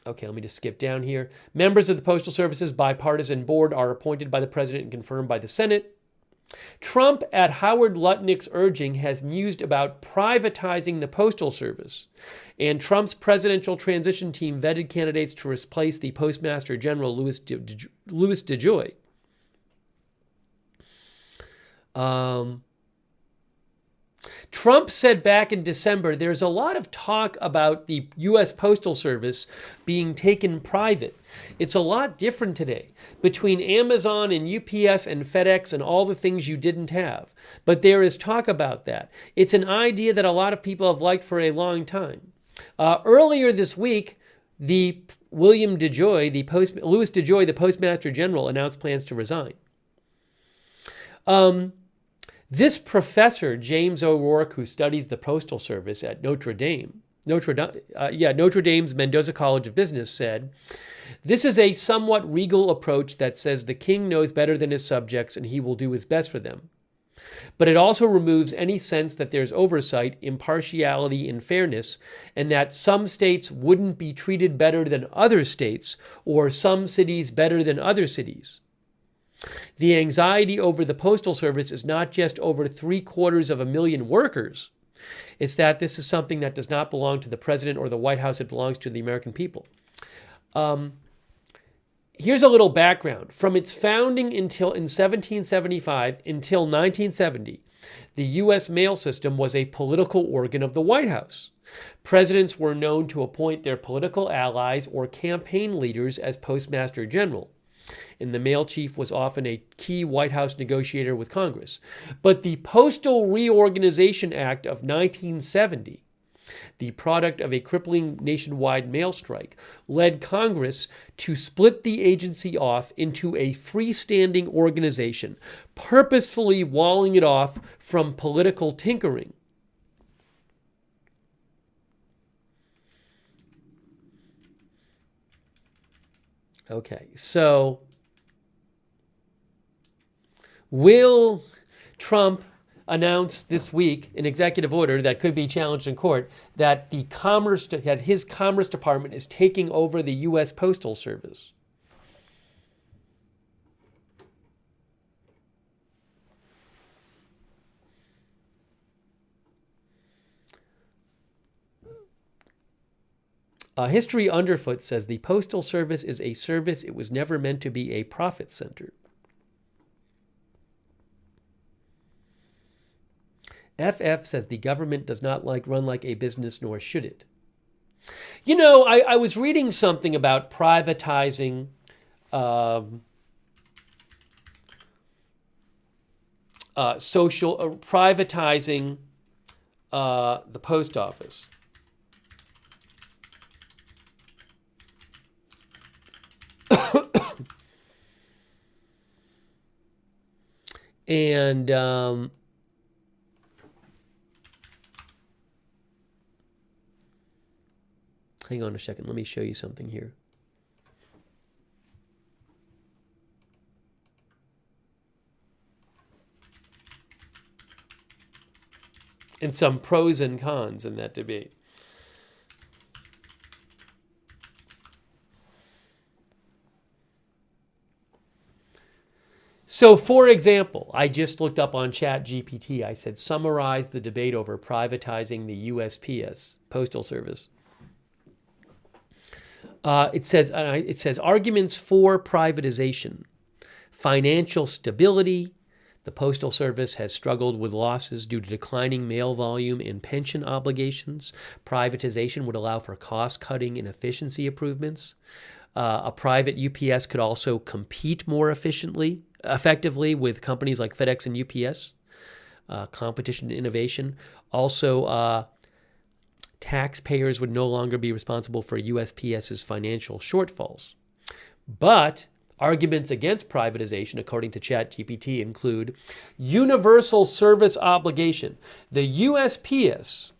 Okay, let me just skip down here. Members of the Postal Service's bipartisan board are appointed by the president and confirmed by the Senate. Trump, at Howard Lutnick's urging, has mused about privatizing the Postal Service, and Trump's presidential transition team vetted candidates to replace the Postmaster General Louis DeJoy. Trump said back in December, there's a lot of talk about the U.S. Postal Service being taken private. It's a lot different today between Amazon and UPS and FedEx and all the things you didn't have. But there is talk about that. It's an idea that a lot of people have liked for a long time. Earlier this week, Louis DeJoy, the Postmaster General, announced plans to resign. This professor, James O'Rourke, who studies the Postal Service at Notre Dame's Mendoza College of Business, said, "This is a somewhat regal approach that says the king knows better than his subjects and he will do his best for them. But it also removes any sense that there's oversight, impartiality, and fairness, and that some states wouldn't be treated better than other states or some cities better than other cities. The anxiety over the Postal Service is not just over 750,000 workers. It's that this is something that does not belong to the president or the White House. It belongs to the American people." Here's a little background. From its founding in 1775 until 1970, the U.S. mail system was a political organ of the White House. Presidents were known to appoint their political allies or campaign leaders as Postmaster General, and the mail chief was often a key White House negotiator with Congress. But the Postal Reorganization Act of 1970, the product of a crippling nationwide mail strike, led Congress to split the agency off into a freestanding organization, purposefully walling it off from political tinkering. Okay, so will Trump announce this week an executive order that could be challenged in court that his Commerce Department is taking over the U.S. Postal Service? History Underfoot says the Postal Service is a service. It was never meant to be a profit center. FF says the government does not run like a business, nor should it. You know, I was reading something about privatizing privatizing the post office. And hang on a second. Let me show you something here. and some pros and cons in that debate. So, for example, I just looked up on ChatGPT. I said, summarize the debate over privatizing the USPS, Postal Service. It says arguments for privatization, financial stability. The Postal Service has struggled with losses due to declining mail volume and pension obligations. Privatization would allow for cost-cutting and efficiency improvements. A private UPS could also compete more effectively with companies like FedEx and UPS. Competition and innovation. Also, taxpayers would no longer be responsible for USPS's financial shortfalls. But arguments against privatization, according to ChatGPT, include universal service obligation. The USPS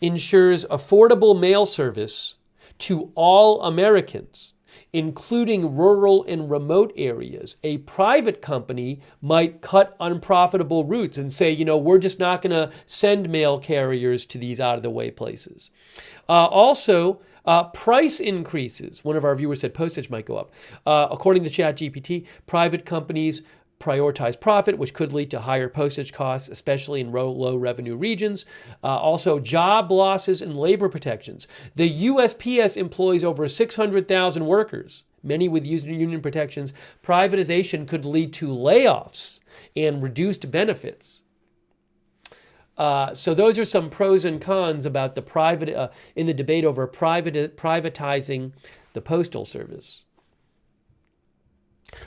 ensures affordable mail service to all Americans, including rural and remote areas. A private company might cut unprofitable routes and say, we're just not going to send mail carriers to these out-of-the-way places. Also, price increases. One of our viewers said postage might go up. According to ChatGPT, private companies prioritize profit, which could lead to higher postage costs, especially in low revenue regions. Also, job losses and labor protections. The USPS employs over 600,000 workers, many with union protections. Privatization could lead to layoffs and reduced benefits. So those are some pros and cons about the in the debate over privatizing the Postal Service.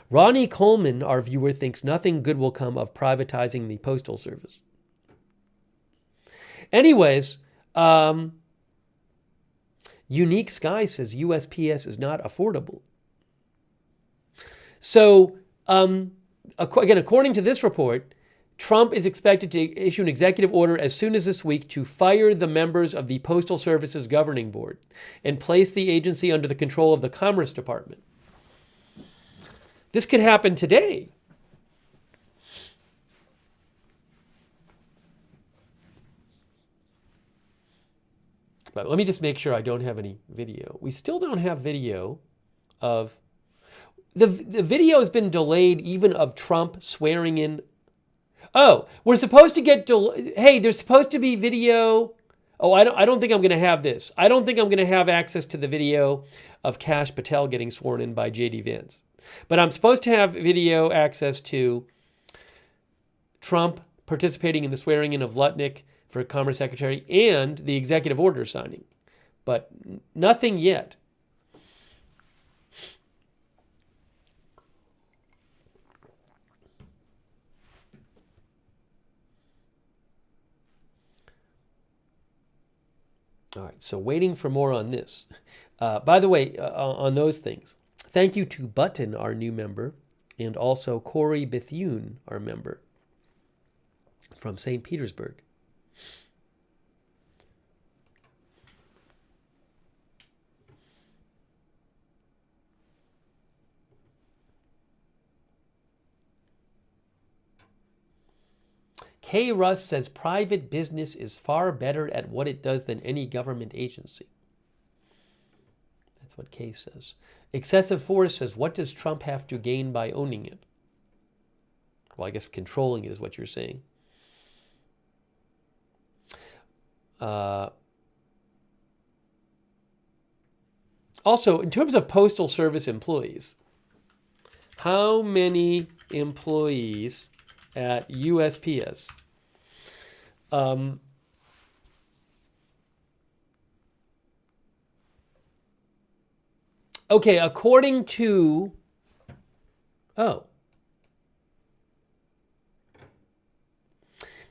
Ronnie Coleman, our viewer, thinks nothing good will come of privatizing the Postal Service. Anyways, Unique Sky says USPS is not affordable. So, again, according to this report, Trump is expected to issue an executive order as soon as this week to fire the members of the Postal Service's governing board and place the agency under the control of the Commerce Department. This could happen today. But let me just make sure I don't have any video. We still don't have video of... The video has been delayed even of Trump swearing in... Oh, we're supposed to get... Hey, there's supposed to be video... Oh, I don't think I'm going to have this. I don't think I'm going to have access to the video of Kash Patel getting sworn in by J.D. Vance. But I'm supposed to have video access to Trump participating in the swearing in of Lutnick for Commerce Secretary and the executive order signing. But nothing yet. All right, so waiting for more on this. By the way, on those things, thank you to Button, our new member, and also Corey Bethune, our member from St. Petersburg. Kay Russ says private business is far better at what it does than any government agency. That's what Kay says. Excessive Force says, what does Trump have to gain by owning it? Well, I guess controlling it is what you're saying. Also, in terms of Postal Service employees, how many employees at USPS okay, according to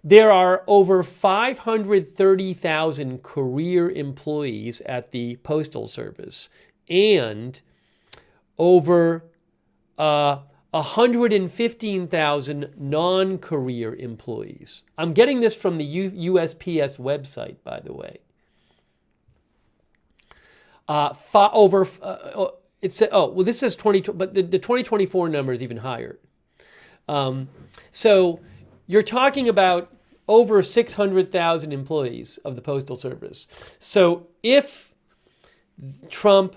there are over 530,000 career employees at the Postal Service and over 115,000 non-career employees. I'm getting this from the USPS website, by the way. This says 20, but the 2024 number is even higher. So you're talking about over 600,000 employees of the Postal Service. So if Trump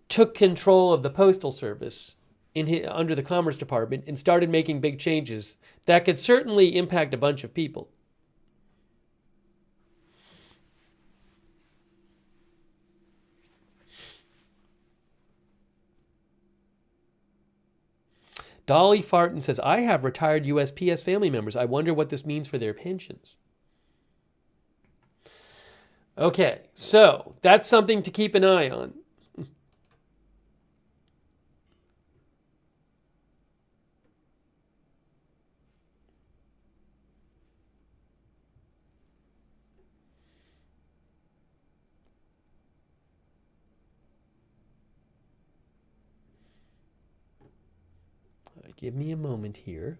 took control of the Postal Service under the Commerce Department and started making big changes, that could certainly impact a bunch of people. Dolly Farton says, I have retired USPS family members. I wonder what this means for their pensions. Okay, so that's something to keep an eye on. Give me a moment here.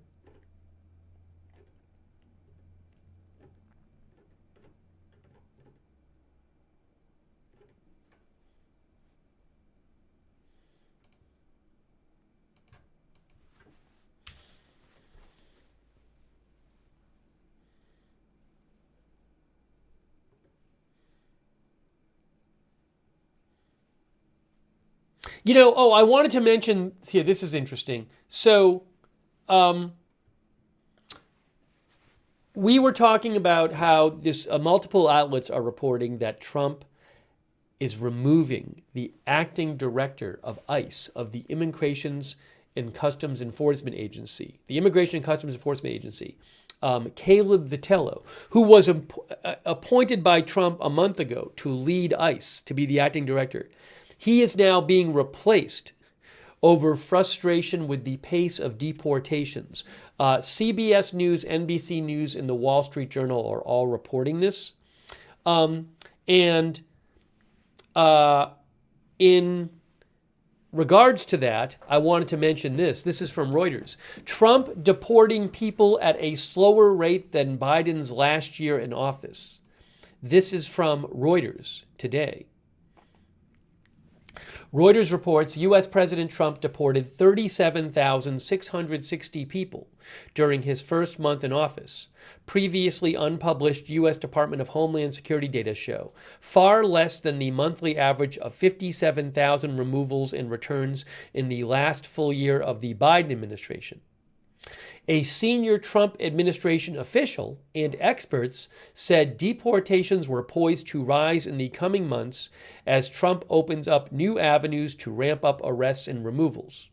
You know, I wanted to mention here, this is interesting. So, we were talking about how multiple outlets are reporting that Trump is removing the acting director of ICE, of the Immigration and Customs Enforcement Agency, Caleb Vitello, who was appointed by Trump a month ago to lead ICE, to be the acting director. He is now being replaced over frustration with the pace of deportations. CBS News, NBC News, and the Wall Street Journal are all reporting this. In regards to that, I wanted to mention this. This is from Reuters. Trump deporting people at a slower rate than Biden's last year in office. This is from Reuters today. Reuters reports U.S. President Trump deported 37,660 people during his first month in office. Previously unpublished U.S. Department of Homeland Security data show far less than the monthly average of 57,000 removals and returns in the last full year of the Biden administration. A senior Trump administration official and experts said deportations were poised to rise in the coming months as Trump opens up new avenues to ramp up arrests and removals.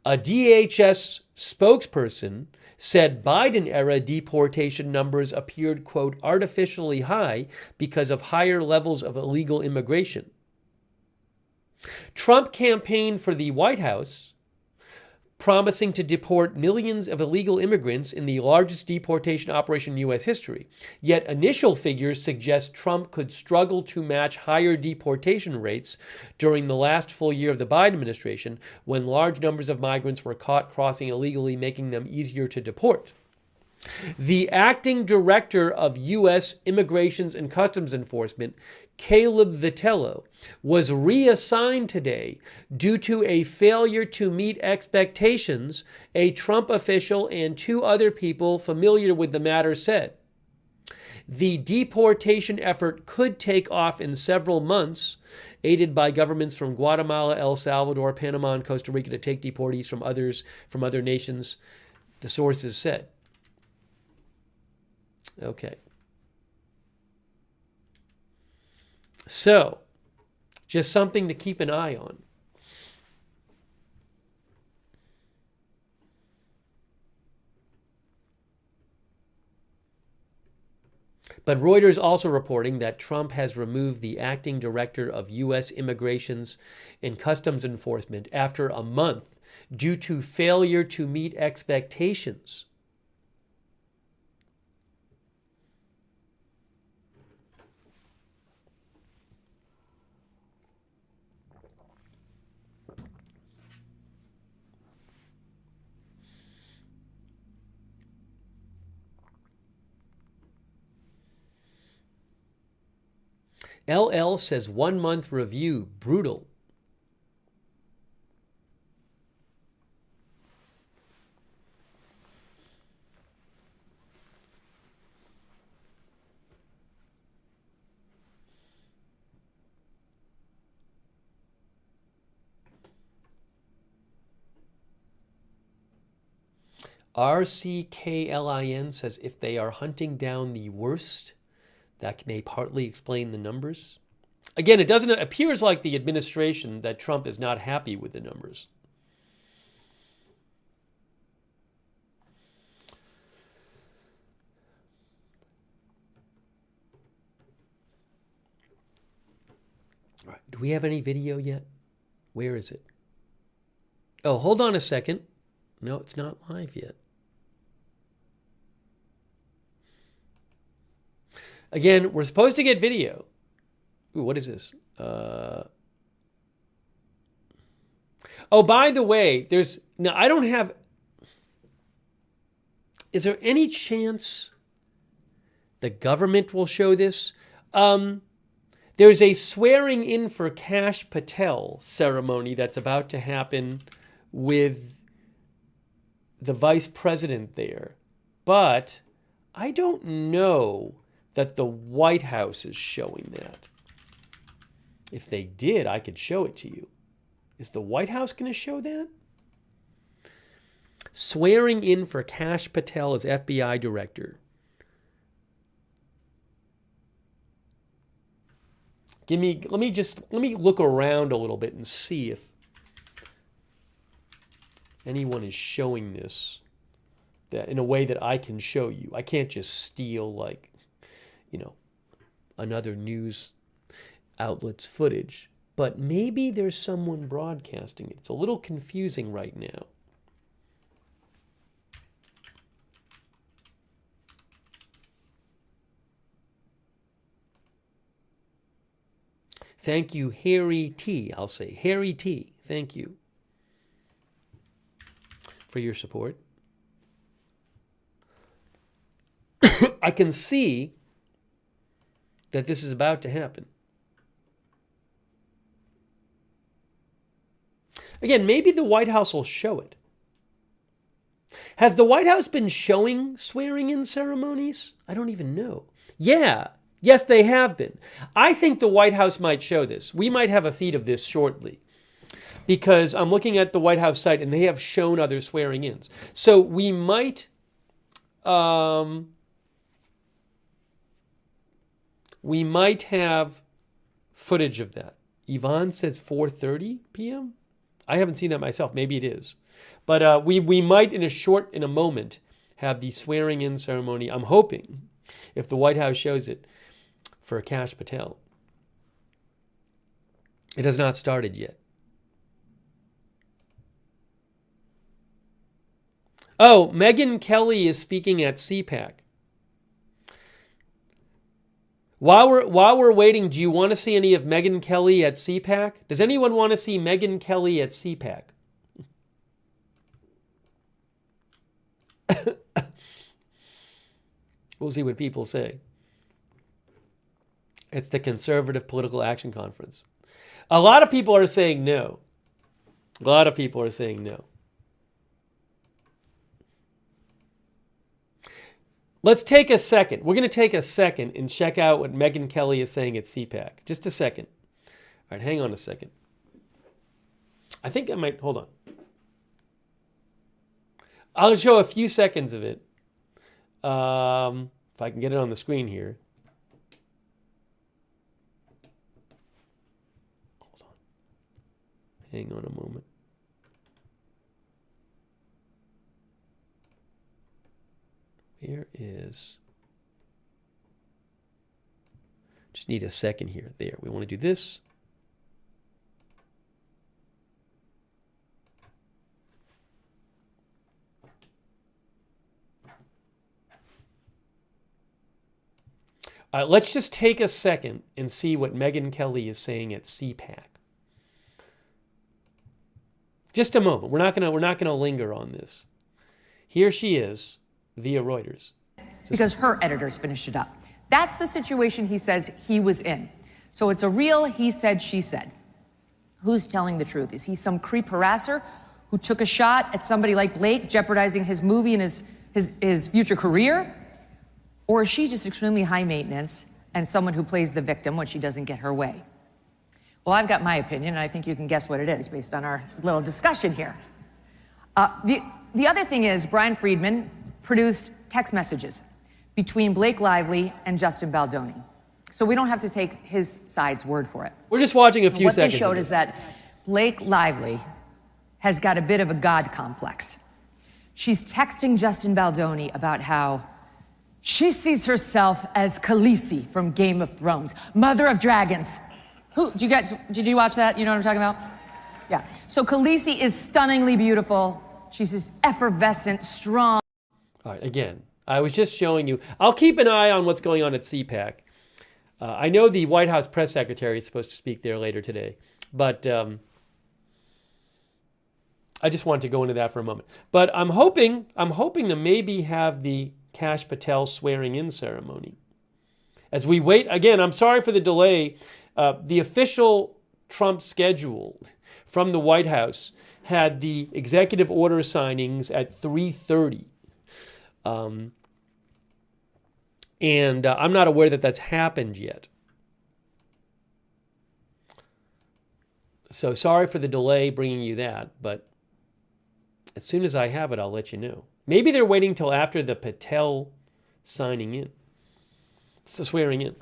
A DHS spokesperson said Biden-era deportation numbers appeared, quote, artificially high because of higher levels of illegal immigration. Trump campaigned for the White House, promising to deport millions of illegal immigrants in the largest deportation operation in U.S. history. Yet initial figures suggest Trump could struggle to match higher deportation rates during the last full year of the Biden administration, when large numbers of migrants were caught crossing illegally, making them easier to deport. The acting director of U.S. Immigration and Customs Enforcement, Caleb Vitello, was reassigned today due to a failure to meet expectations, a Trump official and two other people familiar with the matter said. The deportation effort could take off in several months, aided by governments from Guatemala, El Salvador, Panama, and Costa Rica to take deportees from other nations, the sources said. Okay. So, just something to keep an eye on. But Reuters also reporting that Trump has removed the acting director of U.S. Immigration and Customs Enforcement after a month due to failure to meet expectations. LL says 1 month review, brutal. RCKLIN says if they are hunting down the worst, that may partly explain the numbers. Again, it appears like the administration that Trump is not happy with the numbers. All right, do we have any video yet? Where is it? Oh, hold on a second. No, it's not live yet. Again, we're supposed to get video. Ooh, what is this? Oh, by the way, now I don't have, is there any chance the government will show this? There's a swearing in for Kash Patel ceremony that's about to happen with the vice president there. But I don't know that the White House is showing that. If they did, I could show it to you. Is the White House going to show that? Swearing in for Kash Patel as FBI director. Let me look around a little bit and see if anyone is showing this that in a way that I can show you. I can't just steal, like, another news outlet's footage. But maybe there's someone broadcasting it. It's a little confusing right now. Thank you, Harry T. I'll say Harry T. Thank you for your support. I can see that this is about to happen. Again, maybe the White House will show it. Has the White House been showing swearing-in ceremonies? I don't even know. Yeah. Yes, they have been. I think the White House might show this. We might have a feed of this shortly, because I'm looking at the White House site and they have shown other swearing-ins. So we might have footage of that. Yvonne says 4:30 p.m. I haven't seen that myself. Maybe it is. But we might in a moment have the swearing-in ceremony. I'm hoping, if the White House shows it, for Kash Patel. It has not started yet. Oh, Megyn Kelly is speaking at CPAC. While we're waiting, do you want to see any of Megyn Kelly at CPAC? Does anyone want to see Megyn Kelly at CPAC? We'll see what people say. It's the Conservative Political Action Conference. A lot of people are saying no. A lot of people are saying no. Let's take a second. We're going to take a second and check out what Megyn Kelly is saying at CPAC. Just a second. All right, hang on a second. I think I might, hold on. I'll show a few seconds of it. If I can get it on the screen here. Hold on. Hang on a moment. Where is... Just need a second here. There. We want to do this. Let's just take a second and see what Megyn Kelly is saying at CPAC. Just a moment. We're not gonna linger on this. Here she is via Reuters. Because her editors finished it up. That's the situation he says he was in. So it's a real he said, she said. Who's telling the truth? Is he some creep harasser who took a shot at somebody like Blake, jeopardizing his movie and his future career? Or is she just extremely high maintenance and someone who plays the victim when she doesn't get her way? Well, I've got my opinion, and I think you can guess what it is based on our little discussion here. The other thing is Brian Friedman produced text messages between Blake Lively and Justin Baldoni. So we don't have to take his side's word for it. We're just watching a few seconds. What they showed is that Blake Lively has got a bit of a God complex. She's texting Justin Baldoni about how she sees herself as Khaleesi from Game of Thrones, mother of dragons. Did you watch that? You know what I'm talking about? Yeah. So Khaleesi is stunningly beautiful. She's this effervescent, strong. All right, again, I was just showing you. I'll keep an eye on what's going on at CPAC. I know the White House press secretary is supposed to speak there later today, but I just wanted to go into that for a moment. But I'm hoping to maybe have the Kash Patel swearing-in ceremony. As we wait, again, I'm sorry for the delay. The official Trump schedule from the White House had the executive order signings at 3:30. And I'm not aware that that's happened yet. So sorry for the delay bringing you that, but as soon as I have it, I'll let you know. Maybe they're waiting till after the Patel signing in. It's the swearing in.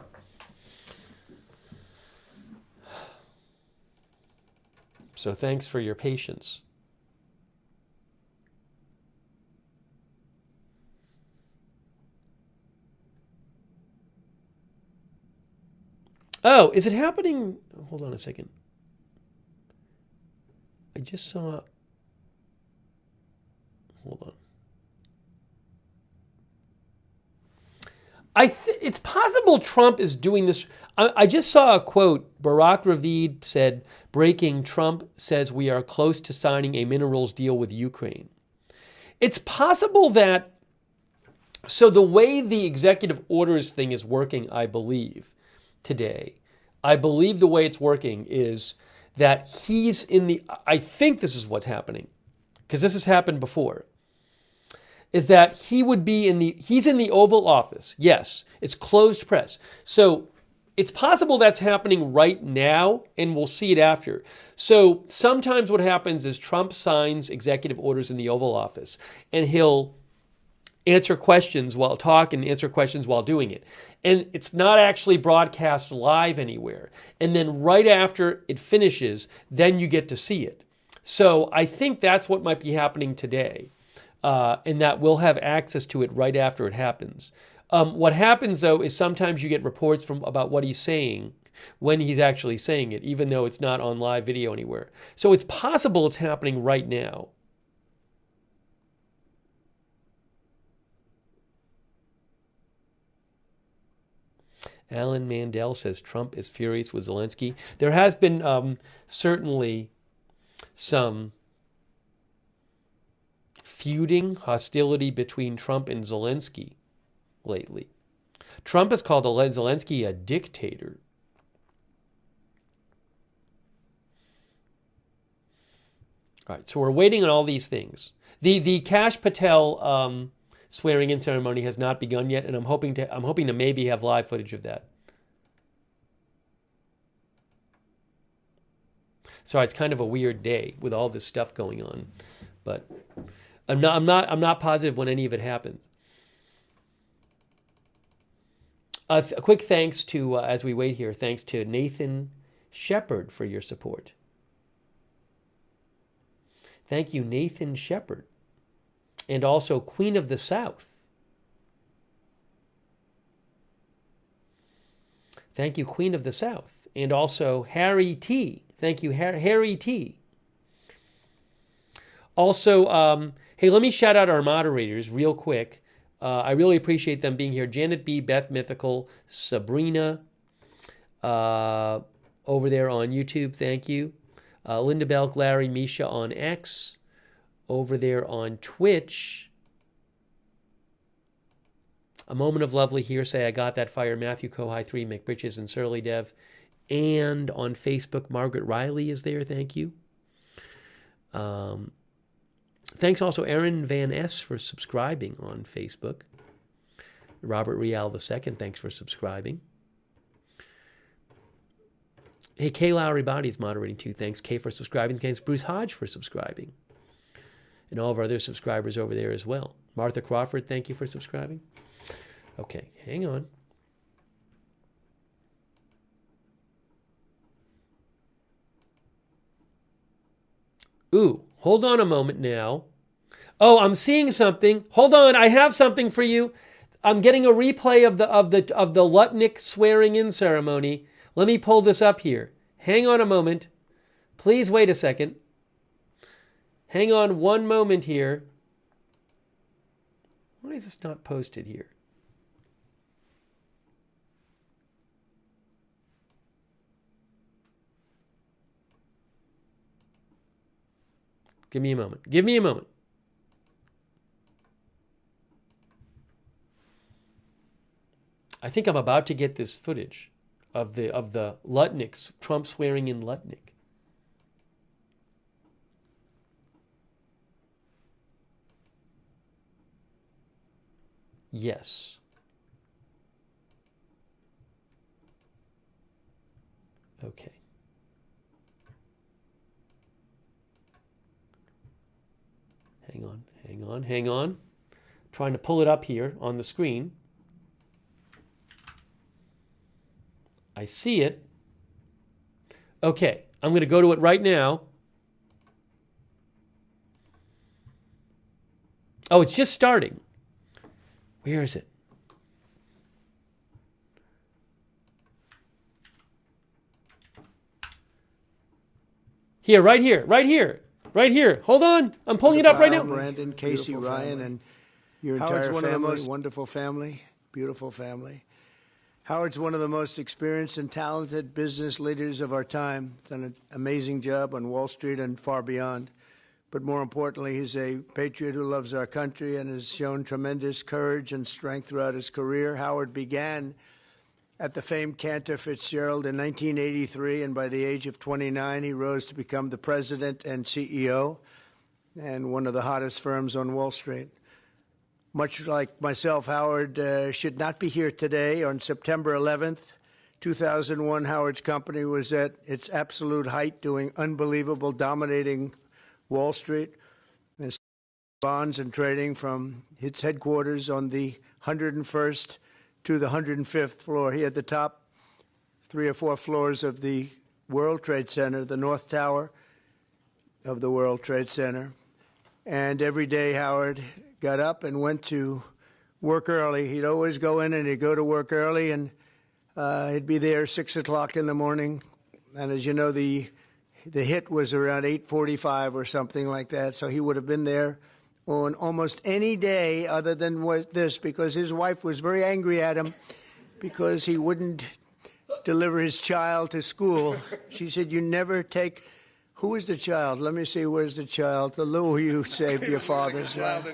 So thanks for your patience. Oh, is it happening? Hold on a second. I just saw. Hold on. It's possible Trump is doing this. I just saw a quote. Barack Ravid said, breaking, Trump says we are close to signing a minerals deal with Ukraine. It's possible that, so the way the executive orders thing is working, I believe, today, I believe the way it's working is that he's in the, I think this is what's happening, because this has happened before, is that he would be he's in the Oval Office. Yes, it's closed press. So it's possible that's happening right now, and we'll see it after. So sometimes what happens is Trump signs executive orders in the Oval Office, and he'll answer questions while talking, answer questions while doing it. And it's not actually broadcast live anywhere. And then right after it finishes, then you get to see it. So I think that's what might be happening today. And that we'll have access to it right after it happens. What happens, though, is sometimes you get reports about what he's saying when he's actually saying it, even though it's not on live video anywhere. So it's possible it's happening right now. Alan Mandel says Trump is furious with Zelensky. There has been certainly some feuding, hostility between Trump and Zelensky lately. Trump has called Zelensky a dictator. All right, so we're waiting on all these things. The Kash Patel swearing-in ceremony has not begun yet, and I'm hoping to maybe have live footage of that. Sorry, it's kind of a weird day with all this stuff going on, but I'm not positive when any of it happens. A quick thanks to, as we wait here, thanks to Nathan Shepard for your support. Thank you, Nathan Shepard. And also Queen of the South. Thank you, Queen of the South. And also Harry T. Thank you, Harry T. Also, hey, let me shout out our moderators real quick. I really appreciate them being here. Janet B., Beth Mythical, Sabrina, over there on YouTube, thank you. Linda Belk, Larry, Misha on X, over there on Twitch. A Moment of Lovely Hearsay, I Got That Fire, Matthew Kohai 3, McBritches, and Surly Dev. And on Facebook, Margaret Riley is there, thank you. Thanks also Aaron Van S. for subscribing on Facebook. Robert Rial II, thanks for subscribing. Hey, Kay Lowry Body's moderating too. Thanks, Kay, for subscribing. Thanks, Bruce Hodge, for subscribing. and all of our other subscribers over there as well. Martha Crawford, thank you for subscribing. Okay, hang on. Ooh, hold on a moment now. Oh, I'm seeing something. Hold on, I have something for you. I'm getting a replay of the Lutnick swearing-in ceremony. Let me pull this up here. Hang on a moment. Please wait a second. Hang on one moment here. Why is this not posted here? Give me a moment. Give me a moment. I think I'm about to get this footage of the Lutnicks, Trump swearing in Lutnick. Yes. Okay. Hang on, hang on, hang on. Trying to pull it up here on the screen. I see it. Okay, I'm going to go to it right now. Oh, it's just starting. Where is it? Here, right here, right here, right here. Hold on. I'm pulling it up right now. Brandon, Casey, Ryan, and your entire family. Wonderful family, beautiful family. Howard's one of the most experienced and talented business leaders of our time. Done an amazing job on Wall Street and far beyond. But more importantly, he's a patriot who loves our country and has shown tremendous courage and strength throughout his career. Howard began at the famed Cantor Fitzgerald in 1983, and by the age of 29, he rose to become the president and CEO and one of the hottest firms on Wall Street. Much like myself, Howard should not be here today. On September 11th, 2001, Howard's company was at its absolute height, doing unbelievable, dominating Wall Street, and bonds and trading from its headquarters on the 101st to the 105th floor. He had the top 3 or 4 floors of the World Trade Center, the North Tower of the World Trade Center. And every day, Howard got up and went to work early. He'd always go in and he'd go to work early, and he'd be there 6 o'clock in the morning. And as you know, the hit was around 8:45 or something like that. So he would have been there on almost any day other than this, because his wife was very angry at him because he wouldn't deliver his child to school. She said, "You never take..." Who is the child? Let me see, where's the child? The Lou, you saved your father's life.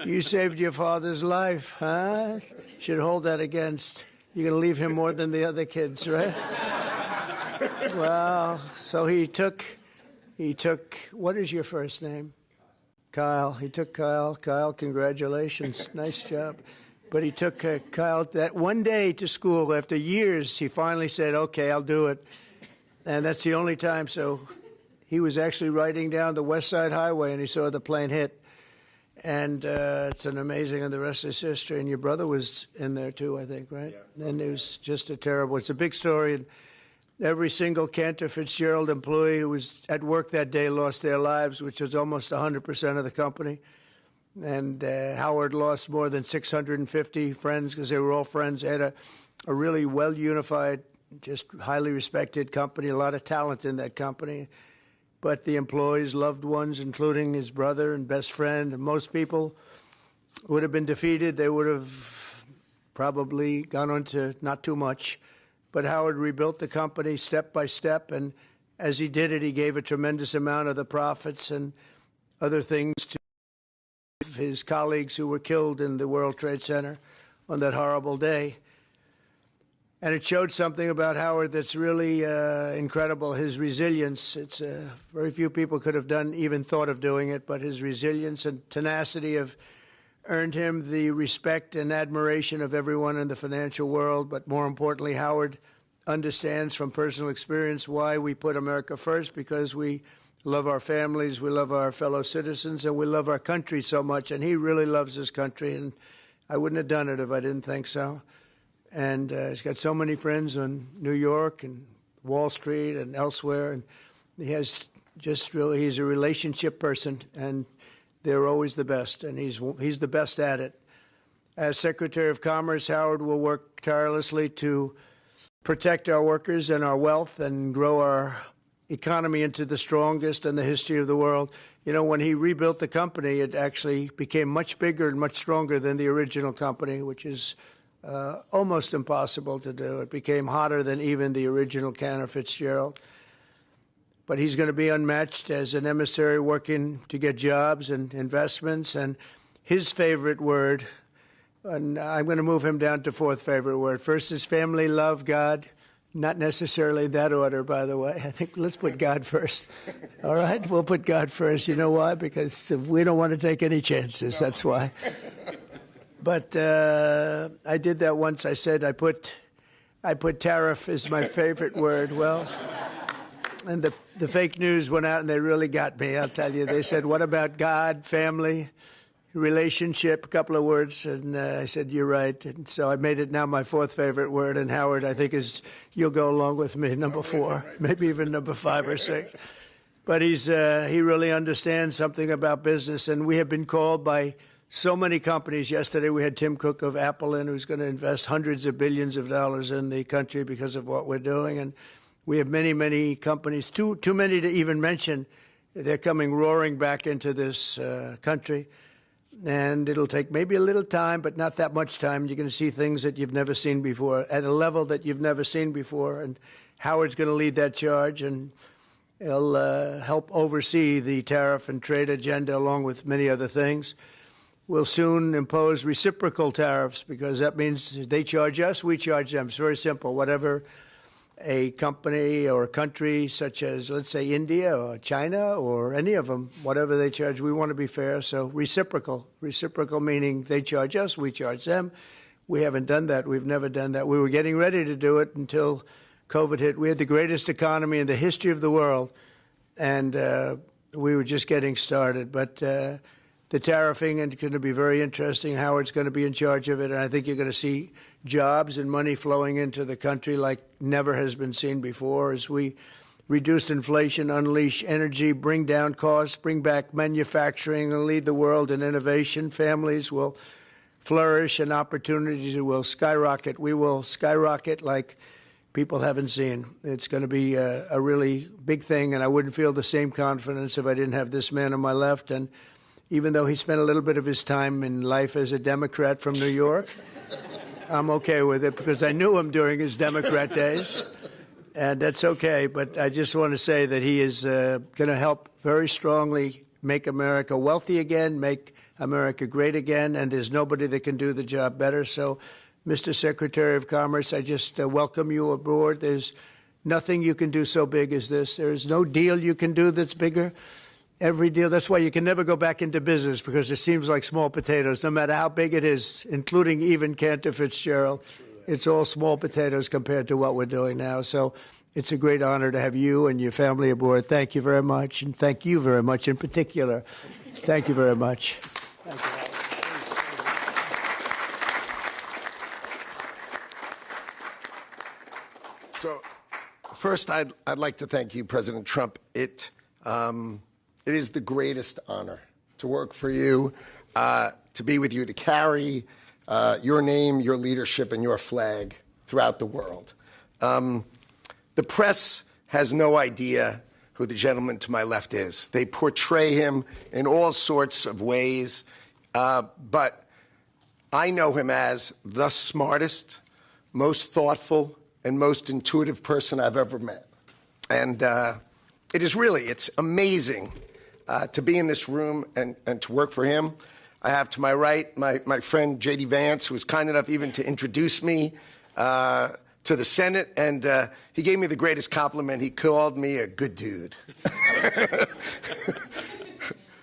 You saved your father's life, huh? Should hold that against. You're going to leave him more than the other kids, right? Well, so he took, what is your first name? Kyle. He took Kyle. Kyle, congratulations. Nice job. But he took Kyle that one day to school. After years, he finally said, okay, I'll do it. And that's the only time. So he was actually riding down the West Side Highway, and he saw the plane hit. And it's an amazing, and the rest is history. And your brother was in there too, I think, right? Yeah. And it was just it's a big story. And every single Cantor Fitzgerald employee who was at work that day lost their lives, which was almost 100% of the company. And Howard lost more than 650 friends because they were all friends. They had a really well-unified, just highly respected company, a lot of talent in that company. But the employees, loved ones, including his brother and best friend, and most people would have been defeated. They would have probably gone on to not too much. But Howard rebuilt the company step by step, and as he did it, he gave a tremendous amount of the profits and other things to his colleagues who were killed in the World Trade Center on that horrible day. And it showed something about Howard that's really incredible, his resilience. It's very few people could have even thought of doing it, but his resilience and tenacity have earned him the respect and admiration of everyone in the financial world. But more importantly, Howard understands from personal experience why we put America first, because we love our families, we love our fellow citizens, and we love our country so much. And he really loves his country, and I wouldn't have done it if I didn't think so. And he's got so many friends in New York and Wall Street and elsewhere, and he has just really, he's a relationship person, and they're always the best, and he's the best at it. As Secretary of Commerce, Howard will work tirelessly to protect our workers and our wealth and grow our economy into the strongest in the history of the world. You know, when he rebuilt the company, it actually became much bigger and much stronger than the original company, which is almost impossible to do. It became hotter than even the original Cantor Fitzgerald. But he's going to be unmatched as an emissary working to get jobs and investments. And his favorite word, and I'm going to move him down to fourth favorite word. First is family, love, God. Not necessarily that order, by the way. I think let's put God first. All right? We'll put God first. You know why? Because we don't want to take any chances. That's why. But I did that once. I said I put tariff as my favorite word. Well, and the fake news went out and they really got me, I'll tell you. They said, what about God, family, relationship, a couple of words, and I said, you're right. And so I made it now my fourth favorite word, and Howard, I think, you'll go along with me, number 4, maybe even number 5 or 6. But he really understands something about business, and we have been called by so many companies. Yesterday we had Tim Cook of Apple in, who's going to invest hundreds of billions of dollars in the country because of what we're doing, and we have many, many companies, too many to even mention. They're coming roaring back into this country. And it'll take maybe a little time, but not that much time. You're going to see things that you've never seen before at a level that you've never seen before. And Howard's going to lead that charge, and he'll help oversee the tariff and trade agenda along with many other things. We'll soon impose reciprocal tariffs because that means they charge us, we charge them. It's very simple. Whatever a company or a country such as, let's say, India or China or any of them, whatever they charge, we want to be fair. So reciprocal. Reciprocal meaning they charge us, we charge them. We haven't done that. We've never done that. We were getting ready to do it until COVID hit. We had the greatest economy in the history of the world, and we were just getting started. But the tariffing is going to be very interesting. Howard's going to be in charge of it, and I think you're going to see jobs and money flowing into the country like never has been seen before as we reduce inflation, unleash energy, bring down costs, bring back manufacturing, and lead the world in innovation. Families will flourish and opportunities will skyrocket. We will skyrocket like people haven't seen. It's going to be a really big thing, and I wouldn't feel the same confidence if I didn't have this man on my left. And even though he spent a little bit of his time in life as a Democrat from New York, I'm okay with it because I knew him during his Democrat days, and that's okay. But I just want to say that he is going to help very strongly make America wealthy again, make America great again, and there's nobody that can do the job better. So, Mr. Secretary of Commerce, I just welcome you aboard. There's nothing you can do so big as this. There's no deal you can do that's bigger. Every deal. That's why you can never go back into business because it seems like small potatoes, no matter how big it is, including even Cantor Fitzgerald. It's all small potatoes compared to what we're doing now. So it's a great honor to have you and your family aboard. Thank you very much, and thank you very much in particular. Thank you very much. Thank you. So, first, I'd like to thank you, President Trump. It is the greatest honor to work for you, to be with you, to carry your name, your leadership, and your flag throughout the world. The press has no idea who the gentleman to my left is. They portray him in all sorts of ways, but I know him as the smartest, most thoughtful, and most intuitive person I've ever met. And it's amazing to be in this room and to work for him. I have to my right my friend J.D. Vance, who was kind enough even to introduce me to the Senate, and he gave me the greatest compliment. He called me a good dude.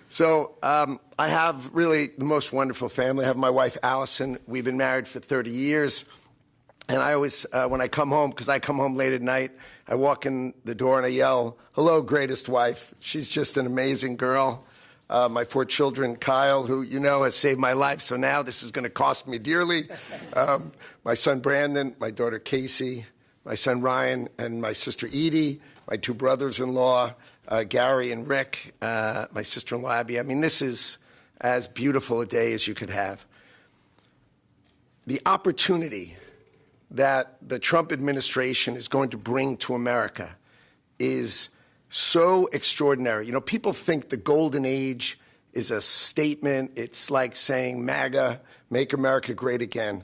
So I have really the most wonderful family. I have my wife, Allison. We've been married for 30 years. And I always, when I come home, because I come home late at night, I walk in the door and I yell, "Hello, greatest wife." She's just an amazing girl. My 4 children, Kyle, who you know has saved my life, so now this is going to cost me dearly. My son Brandon, my daughter Casey, my son Ryan, and my sister Edie, my 2 brothers-in-law, Gary and Rick, my sister-in-law Abby. I mean, this is as beautiful a day as you could have. The opportunity that the Trump administration is going to bring to America is so extraordinary. You know, people think the golden age is a statement. It's like saying MAGA, make America great again.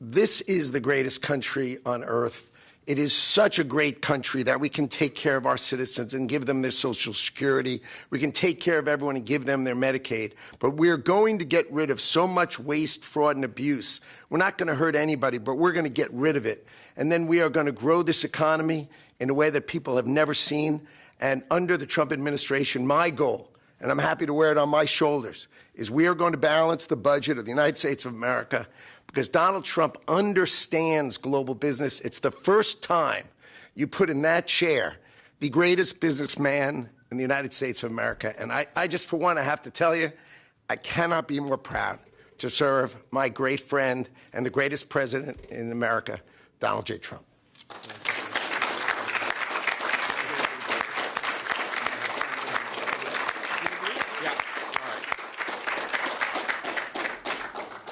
This is the greatest country on earth. It is such a great country that we can take care of our citizens and give them their Social Security. We can take care of everyone and give them their Medicaid. But we're going to get rid of so much waste, fraud, and abuse. We're not going to hurt anybody, but we're going to get rid of it. And then we are going to grow this economy in a way that people have never seen. And under the Trump administration, my goal, and I'm happy to wear it on my shoulders, is we are going to balance the budget of the United States of America because Donald Trump understands global business. It's the first time you put in that chair the greatest businessman in the United States of America. And I just, for one, I have to tell you, I cannot be more proud to serve my great friend and the greatest president in America, Donald J. Trump.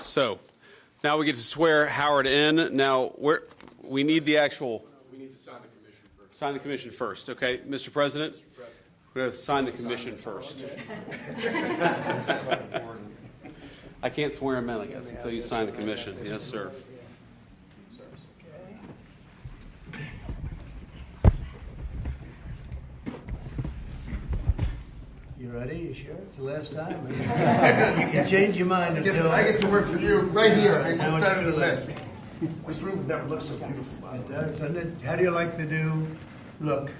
So now we get to swear Howard in. Now we need the actual. We need to sign the commission first. Sign the commission first, okay, Mr. President. We're going to sign the commission first. I can't swear him in, I guess, until you sign the commission. Yes, sir. You ready? You sure? It's the last time. You can change your mind until... I get to work for you right here. It's better than this. This room never looks so beautiful. It does. And how do you like the new look?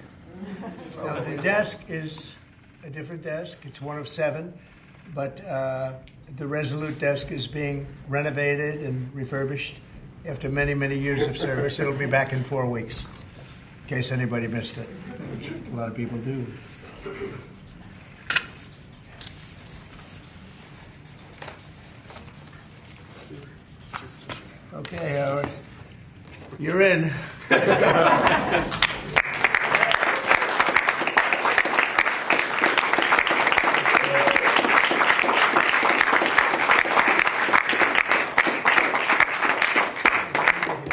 Now, the desk is a different desk. It's one of 7. But the Resolute desk is being renovated and refurbished after many, many years of service. It'll be back in 4 weeks, in case anybody missed it, which a lot of people do. Okay, Howard. You're in.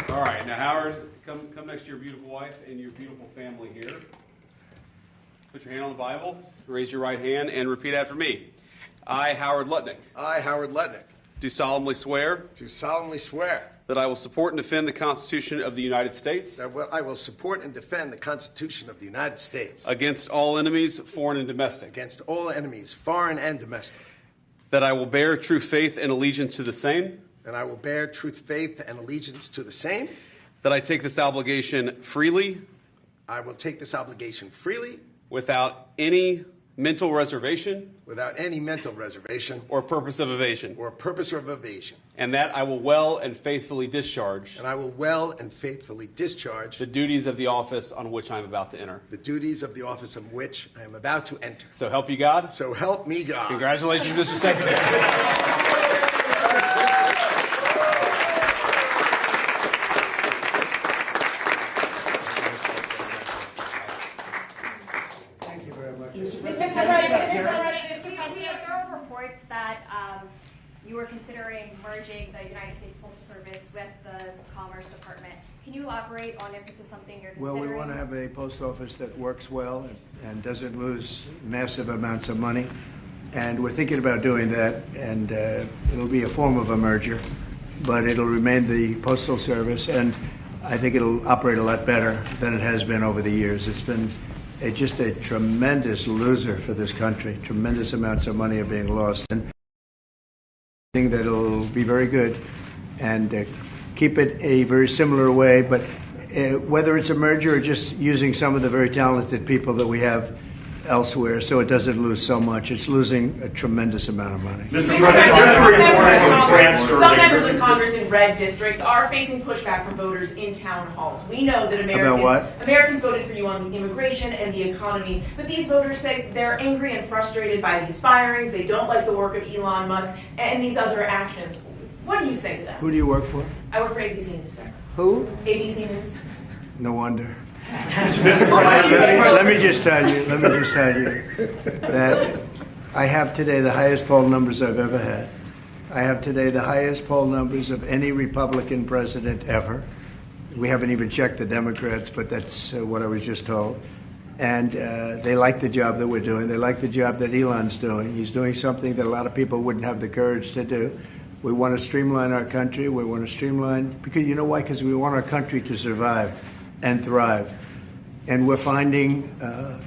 All right, now Howard, come next to your beautiful wife and your beautiful family here. Put your hand on the Bible, raise your right hand, and repeat after me. I, Howard Lutnick. I, Howard Lutnick. Do solemnly swear. Do solemnly swear. That I will support and defend the Constitution of the United States. That I will support and defend the Constitution of the United States. Against all enemies, foreign and domestic. Against all enemies, foreign and domestic. That I will bear true faith and allegiance to the same. And I will bear true faith and allegiance to the same. That I take this obligation freely. I will take this obligation freely. Without any mental reservation. Without any mental reservation. Or purpose of evasion. Or purpose of evasion. And that I will well and faithfully discharge. And I will well and faithfully discharge. The duties of the office on which I am about to enter. The duties of the office on which I am about to enter. So help you God. So help me God. Congratulations, Mr. Secretary. That you were considering merging the United States Postal Service with the Commerce Department. Can you elaborate on if this is something you're considering? Well, we want to have a post office that works well and doesn't lose massive amounts of money. And we're thinking about doing that, and it'll be a form of a merger, but it'll remain the Postal Service, and I think it'll operate a lot better than it has been over the years. It's been just a tremendous loser for this country. Tremendous amounts of money are being lost. And I think that it'll be very good and keep it a very similar way. But whether it's a merger or just using some of the very talented people that we have elsewhere, so it doesn't lose so much. It's losing a tremendous amount of money. Some members of Congress in red districts are facing pushback from voters in town halls. We know that Americans voted for you on the immigration and the economy, but these voters say they're angry and frustrated by these firings. They don't like the work of Elon Musk and these other actions. What do you say to them? Who do you work for? I work for ABC News, sir. Who? ABC News. No wonder. Let me just tell you that I have today the highest poll numbers I've ever had. I have today the highest poll numbers of any Republican president ever. We haven't even checked the Democrats, but that's what I was just told. And they like the job that we're doing. They like the job that Elon's doing. He's doing something that a lot of people wouldn't have the courage to do. We want to streamline our country. We want to streamline, because you know why? Because we want our country to survive and thrive. And we're finding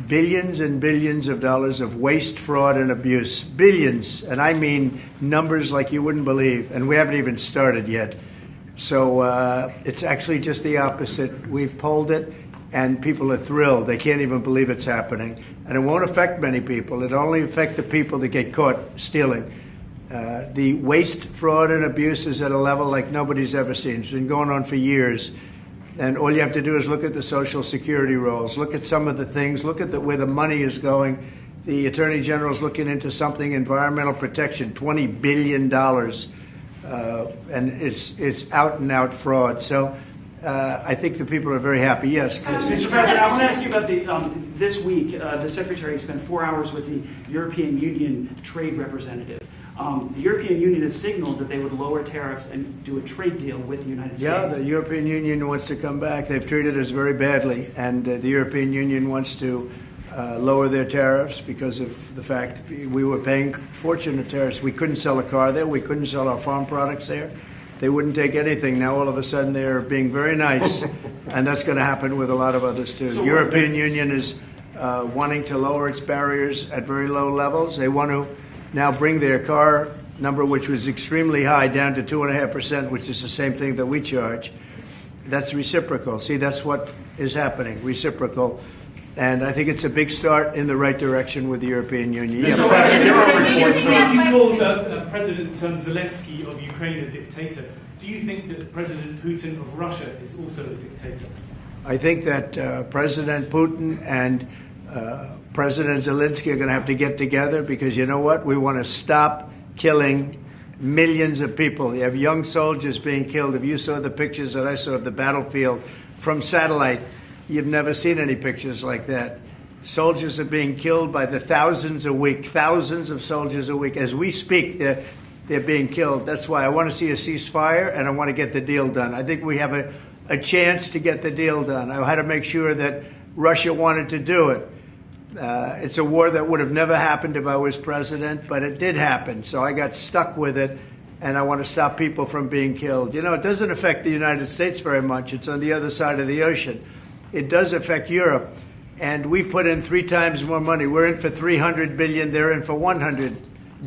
billions and billions of dollars of waste, fraud, and abuse. Billions, and I mean numbers like you wouldn't believe. And we haven't even started yet. So it's actually just the opposite. We've polled it, and people are thrilled. They can't even believe it's happening. And it won't affect many people. It'll only affect the people that get caught stealing. The waste, fraud, and abuse is at a level like nobody's ever seen. It's been going on for years. And all you have to do is look at the Social Security rolls, look at some of the things, look at where the money is going. The Attorney General's looking into something, environmental protection, $20 billion. And it's out-and-out fraud. So I think the people are very happy. Yes, please. Mr. President, I want to ask you about this week, the Secretary spent 4 hours with the European Union trade representative. The European Union has signaled that they would lower tariffs and do a trade deal with the United States. Yeah, the European Union wants to come back. They've treated us very badly, and the European Union wants to lower their tariffs because of the fact we were paying a fortune of tariffs. We couldn't sell a car there. We couldn't sell our farm products there. They wouldn't take anything. Now all of a sudden they're being very nice, and that's going to happen with a lot of others too. The European Union is wanting to lower its barriers at very low levels. They want to now bring their car number, which was extremely high, down to 2.5%, which is the same thing that we charge. That's reciprocal. See, that's what is happening, reciprocal. And I think it's a big start in the right direction with the European Union. You called President Zelensky of Ukraine a dictator. Do you think that President Putin of Russia is also a dictator? I think that President Putin and President Zelensky are going to have to get together, because you know what? We want to stop killing millions of people. You have young soldiers being killed. If you saw the pictures that I saw of the battlefield from satellite, you've never seen any pictures like that. Soldiers are being killed by the thousands a week, thousands of soldiers a week. As we speak, they're being killed. That's why I want to see a ceasefire, and I want to get the deal done. I think we have a chance to get the deal done. I had to make sure that Russia wanted to do it. It's a war that would have never happened if I was president, but it did happen. So I got stuck with it, and I want to stop people from being killed. You know, it doesn't affect the United States very much. It's on the other side of the ocean. It does affect Europe, and we've put in 3 times more money. We're in for $300 billion. They're in for $100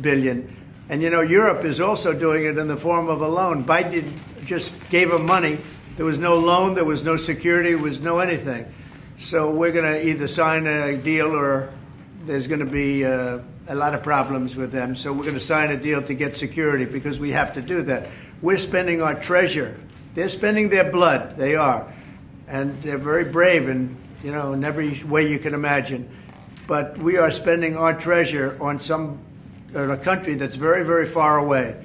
billion. And, you know, Europe is also doing it in the form of a loan. Biden just gave them money. There was no loan. There was no security. There was no anything. So we're going to either sign a deal, or there's going to be a lot of problems with them. So we're going to sign a deal to get security, because we have to do that. We're spending our treasure. They're spending their blood. They are. And they're very brave in every way you can imagine. But we are spending our treasure on a country that's very, very far away.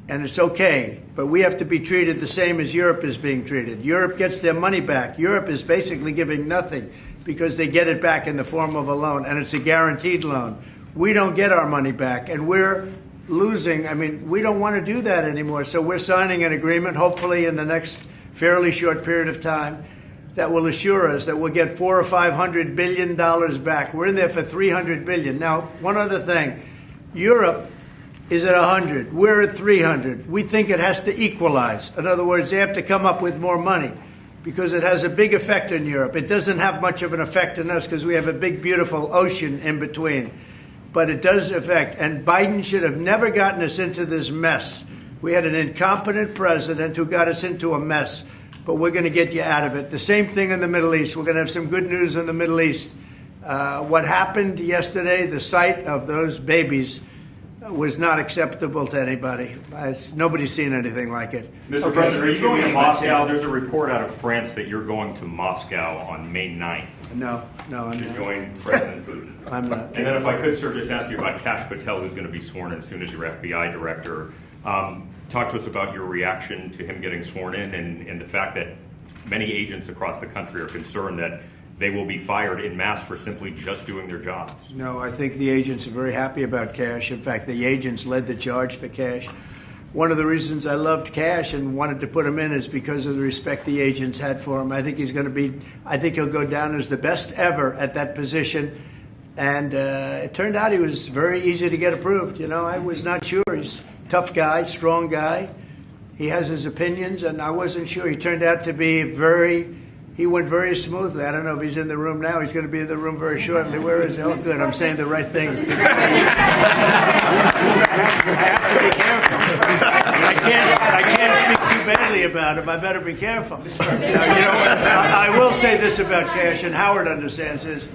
And it's okay, but we have to be treated the same as Europe is being treated. Europe gets their money back. Europe is basically giving nothing, because they get it back in the form of a loan, and it's a guaranteed loan. We don't get our money back, and we're losing. I mean, we don't want to do that anymore. So we're signing an agreement, hopefully in the next fairly short period of time, that will assure us that we'll get $400 or $500 billion back. We're in there for $300 billion. Now, one other thing. Europe is at 100. We're at 300. We think it has to equalize. In other words, they have to come up with more money, because it has a big effect in Europe. It doesn't have much of an effect on us, because we have a big, beautiful ocean in between. But it does affect. And Biden should have never gotten us into this mess. We had an incompetent president who got us into a mess. But we're going to get you out of it. The same thing in the Middle East. We're going to have some good news in the Middle East. What happened yesterday, the sight of those babies was not acceptable to anybody. Nobody's seen anything like it. Mr. President, are you going to Moscow? There's a report out of France that you're going to Moscow on May 9th. No, I'm to not. join President Putin. I'm not. And then if I could, sir, just ask you about Kash Patel, who's going to be sworn in soon as your FBI director. Talk to us about your reaction to him getting sworn in and the fact that many agents across the country are concerned that they will be fired en masse for simply just doing their jobs. No, I think the agents are very happy about Kash. In fact, the agents led the charge for Kash. One of the reasons I loved Kash and wanted to put him in is because of the respect the agents had for him. I think he'll go down as the best ever at that position. And it turned out he was very easy to get approved. I was not sure. He's a tough guy, strong guy. He has his opinions, and I wasn't sure. He turned out to be he went very smoothly. I don't know if he's in the room now. He's going to be in the room very shortly. Where is he? Oh, good. I'm saying the right thing. I can't speak too badly about him. I better be careful. I will say this about Kash, and Howard understands this.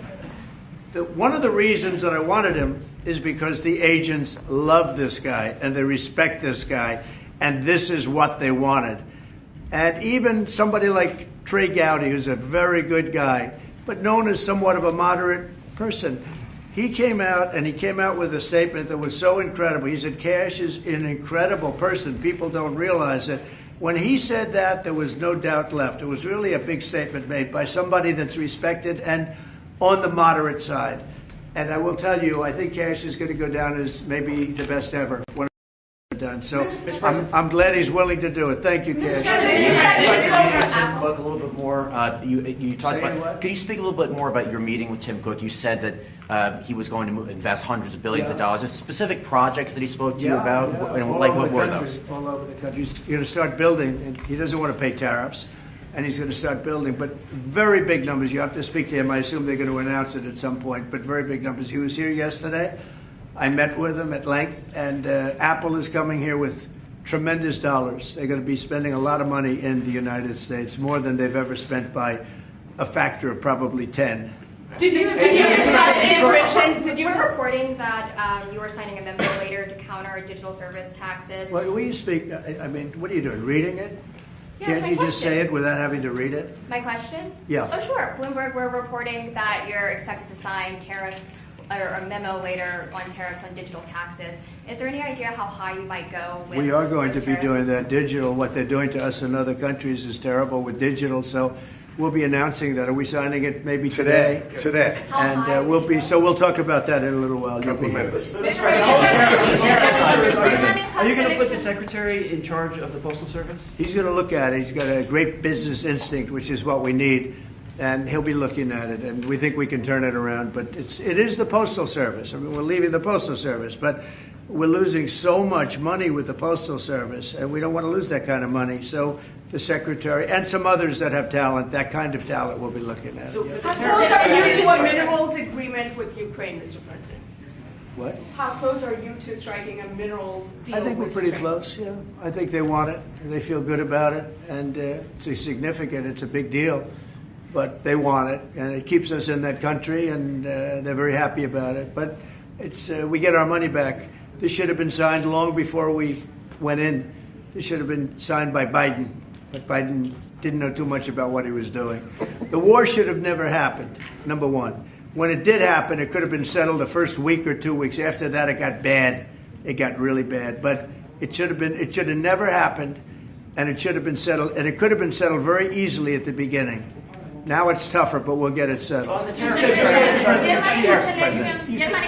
One of the reasons that I wanted him is because the agents love this guy, and they respect this guy, and this is what they wanted. And even somebody like Trey Gowdy, who's a very good guy, but known as somewhat of a moderate person, he came out with a statement that was so incredible. He said, Kash is an incredible person. People don't realize it. When he said that, there was no doubt left. It was really a big statement made by somebody that's respected and on the moderate side. And I will tell you, I think Kash is going to go down as maybe the best ever. Done. So I'm glad he's willing to do it. Thank you, Kash. Tim Cook a little bit more. You talked about. What? Could you speak a little bit more about your meeting with Tim Cook? You said that he was going to invest hundreds of billions of dollars. There's specific projects that he spoke to you about. And what were those? All over the country. He's going to start building, and he doesn't want to pay tariffs, and he's going to start building. But very big numbers. You have to speak to him. I assume they're going to announce it at some point. But very big numbers. He was here yesterday. I met with him at length, and Apple is coming here with tremendous dollars. They're going to be spending a lot of money in the United States, more than they've ever spent by a factor of probably 10. Did you reporting that you were signing a memo later to counter digital service taxes? Well, will you speak? I mean, what are you doing, reading it? Yeah, Can't you just say it without having to read it? My question? Yeah. Oh, sure. Bloomberg, we're reporting that you're expected to sign tariffs or a memo later on tariffs on digital taxes. Is there any idea how high you might go with We are going to be tariffs? doing that. Digital, what they're doing to us in other countries is terrible with digital, so we'll be announcing that. Are we signing it maybe today? Today. And we'll talk about that in a little while. You'll be here. Are you going to put the secretary in charge of the Postal Service? He's going to look at it. He's got a great business instinct, which is what we need. And he'll be looking at it, and we think we can turn it around. But it is the Postal Service. I mean, we're leaving the Postal Service, but we're losing so much money with the Postal Service, and we don't want to lose that kind of money. So the Secretary and some others that have talent, that kind of talent, we'll be looking at. So how close are you to a minerals agreement with Ukraine, Mr. President? What? How close are you to striking a minerals deal? I think we're pretty close, yeah. I think they want it, and they feel good about it, and it's a big deal. But they want it, and it keeps us in that country, and they're very happy about it. But we get our money back. This should have been signed long before we went in. This should have been signed by Biden, but Biden didn't know too much about what he was doing. The war should have never happened, number one. When it did happen, it could have been settled the first week or 2 weeks. After that, it got bad. It got really bad. But it should have never happened, and it should have been settled, and it could have been settled very easily at the beginning. Now it's tougher, but we'll get it settled. Germany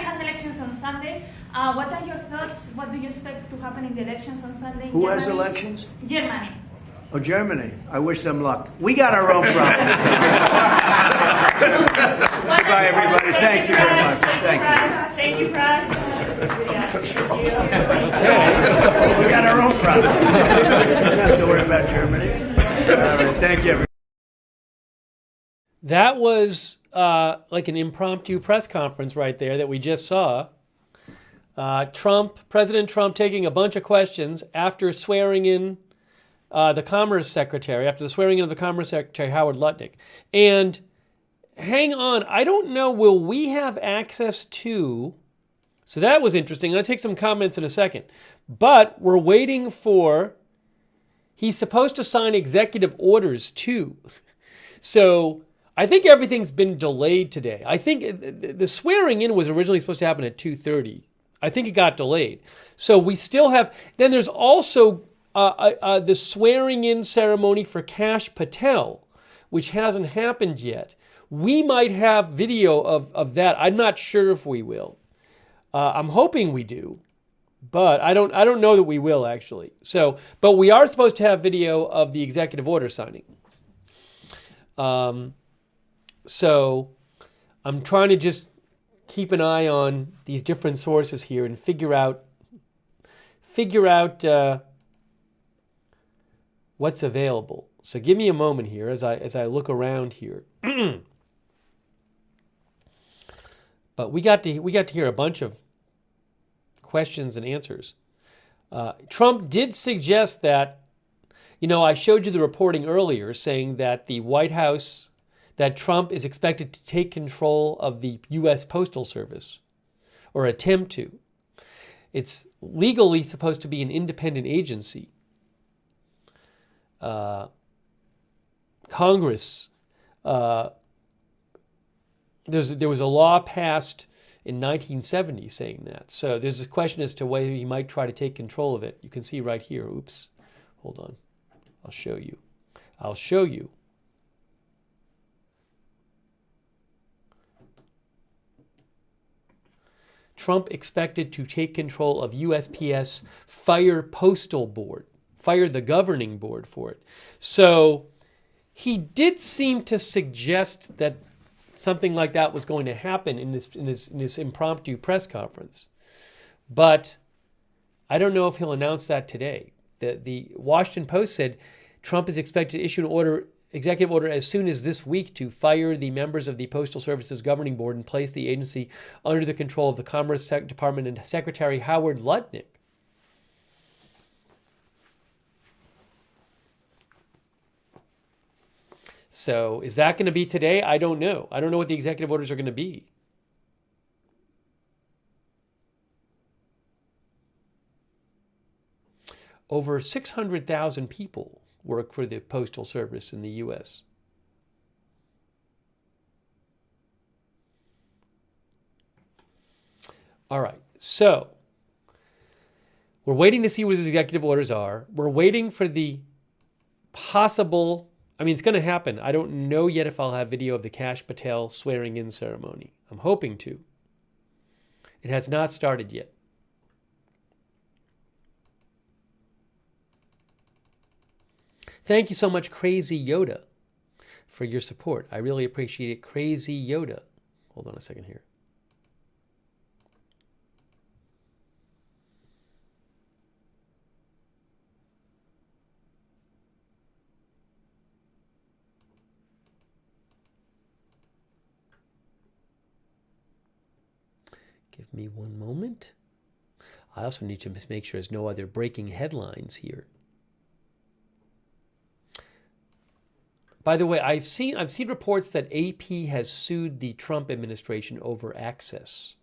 has elections on Sunday. What are your thoughts? What do you expect to happen in the elections on Sunday? Who has elections? Germany. Oh, Germany. I wish them luck. We got our own problems. Goodbye, everybody. Thank you very much. Thank you. Thank you, Press. We got our own problems. Don't have to worry about Germany. All right. Thank you, everybody. That was like an impromptu press conference right there that we just saw. President Trump taking a bunch of questions after swearing in the Commerce Secretary, after the swearing in of the Commerce Secretary, Howard Lutnick. And hang on. I don't know. Will we have access to... So that was interesting. I'm going to take some comments in a second. But we're waiting for... He's supposed to sign executive orders too. So I think everything's been delayed today. I think the swearing in was originally supposed to happen at 2:30. I think it got delayed. So we still have... Then there's also the swearing in ceremony for Kash Patel, which hasn't happened yet. We might have video of that. I'm not sure if we will. I'm hoping we do, but I don't know that we will actually. So, but we are supposed to have video of the executive order signing. So I'm trying to just keep an eye on these different sources here and figure out what's available. So give me a moment here as I look around here. But we got to hear a bunch of questions and answers. Trump did suggest that, I showed you the reporting earlier saying that the White House, that Trump is expected to take control of the U.S. Postal Service, or attempt to. It's legally supposed to be an independent agency. Congress, there was a law passed in 1970 saying that. So there's a question as to whether he might try to take control of it. You can see right here. Oops. Hold on. I'll show you. Trump expected to take control of USPS fire the governing board for it. So he did seem to suggest that something like that was going to happen in this impromptu press conference. But I don't know if he'll announce that today. The Washington Post said Trump is expected to issue an executive order as soon as this week to fire the members of the Postal Service's governing board and place the agency under the control of the Commerce Department and Secretary Howard Lutnick. So is that going to be today? I don't know. I don't know what the executive orders are going to be. Over 600,000 people work for the Postal Service in the U.S. All right, so we're waiting to see what his executive orders are. We're waiting for the possible... it's going to happen. I don't know yet if I'll have video of the Kash Patel swearing-in ceremony. I'm hoping to. It has not started yet. Thank you so much, Crazy Yoda, for your support. I really appreciate it, Crazy Yoda. Hold on a second here. Give me one moment. I also need to make sure there's no other breaking headlines here. By the way, I've seen reports that AP has sued the Trump administration over access.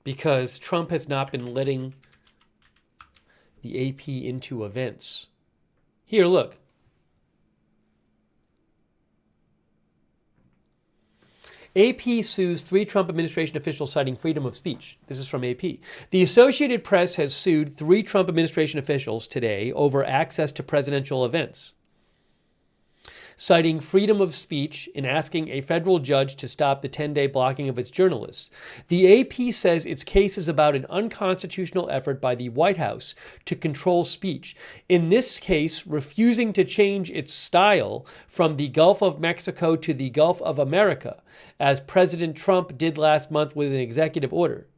Because Trump has not been letting the AP into events. Here, look. AP sues 3 Trump administration officials citing freedom of speech. This is from AP. The Associated Press has sued 3 Trump administration officials today over access to presidential events, citing freedom of speech in asking a federal judge to stop the 10-day blocking of its journalists. The AP says its case is about an unconstitutional effort by the White House to control speech, in this case refusing to change its style from the Gulf of Mexico to the Gulf of America, as President Trump did last month with an executive order.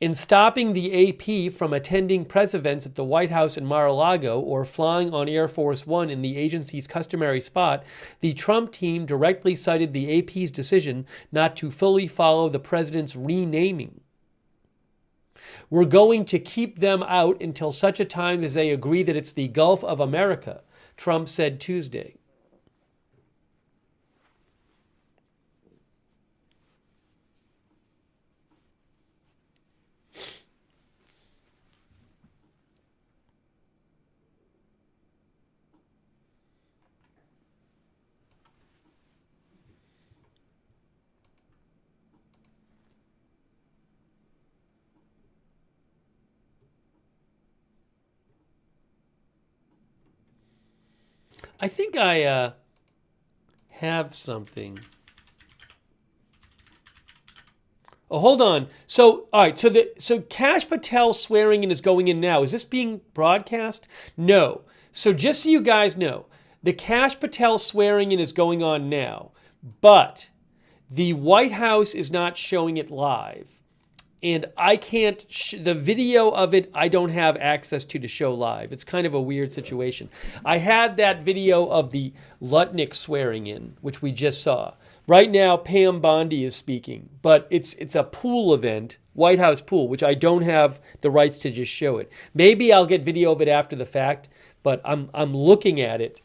In stopping the AP from attending press events at the White House in Mar-a-Lago or flying on Air Force One in the agency's customary spot, the Trump team directly cited the AP's decision not to fully follow the president's renaming. We're going to keep them out until such a time as they agree that it's the Gulf of America, Trump said Tuesday. I think I have something. Oh, hold on. So, all right. So Kash Patel's swearing in is going in now. Is this being broadcast? No. So just so you guys know, the Kash Patel swearing in is going on now, but the White House is not showing it live. And I can't, the video of it, I don't have access to show live. It's kind of a weird situation. I had that video of the Lutnick swearing in, which we just saw. Right now, Pam Bondi is speaking, but it's a pool event, White House pool, which I don't have the rights to just show it. Maybe I'll get video of it after the fact, but I'm looking at it,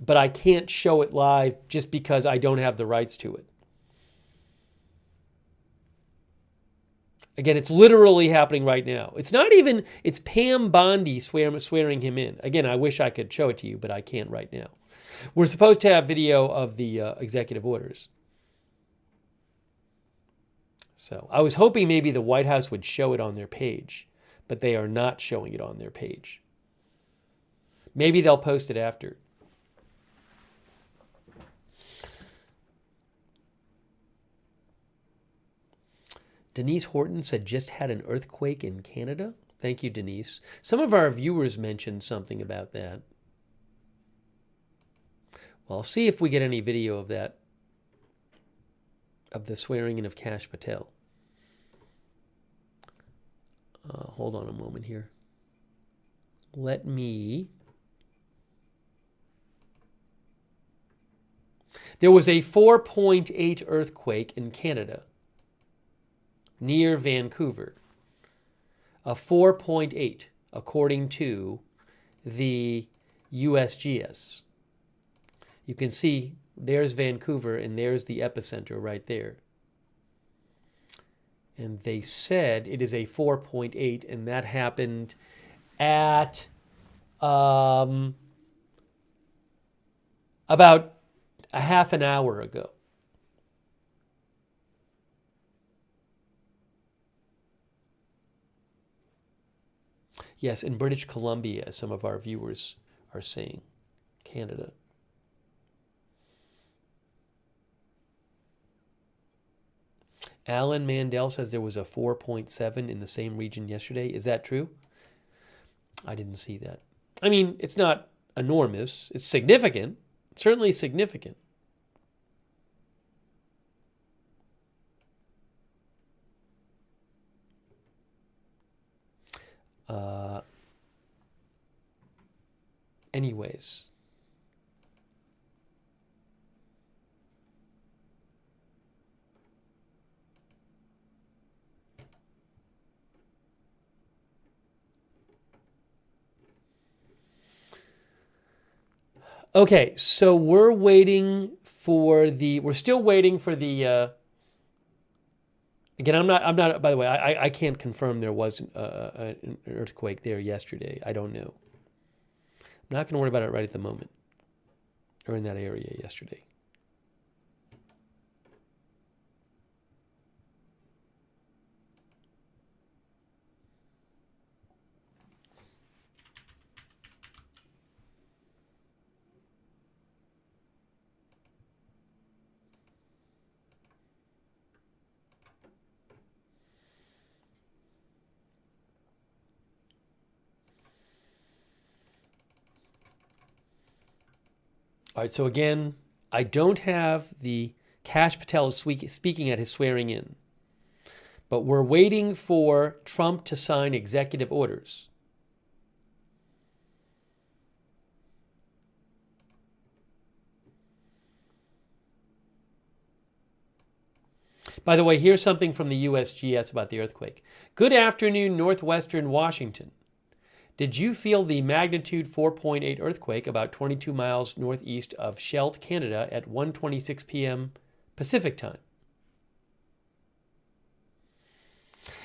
but I can't show it live just because I don't have the rights to it. Again, it's literally happening right now. It's not even, it's Pam Bondi swearing him in. Again, I wish I could show it to you, but I can't right now. We're supposed to have video of the executive orders. So I was hoping maybe the White House would show it on their page, but they are not showing it on their page. Maybe they'll post it after. Denise Horton said just had an earthquake in Canada. Thank you, Denise. Some of our viewers mentioned something about that. Well, I'll see if we get any video of that, of the swearing in of Kash Patel. Hold on a moment here. Let me... There was a 4.8 earthquake in Canada, near Vancouver. A 4.8, according to the USGS. You can see there's Vancouver and there's the epicenter right there. And they said it is a 4.8, and that happened at about a half an hour ago. Yes, in British Columbia, as some of our viewers are saying, Canada. Alan Mandel says there was a 4.7 in the same region yesterday. Is that true? I didn't see that. I mean, it's not enormous. It's significant. Certainly significant. Anyways. Okay, so we're waiting for the, we're still waiting for the, again, I'm not, by the way, I can't confirm there was an earthquake there yesterday. I don't know. I'm not going to worry about it right at the moment, or in that area yesterday. All right, so again, I don't have the Kash Patel speaking at his swearing in, but we're waiting for Trump to sign executive orders. By the way, here's something from the USGS about the earthquake. Good afternoon, northwestern Washington. Did you feel the magnitude 4.8 earthquake about 22 miles northeast of Shelt, Canada at 1:26 p.m. Pacific time?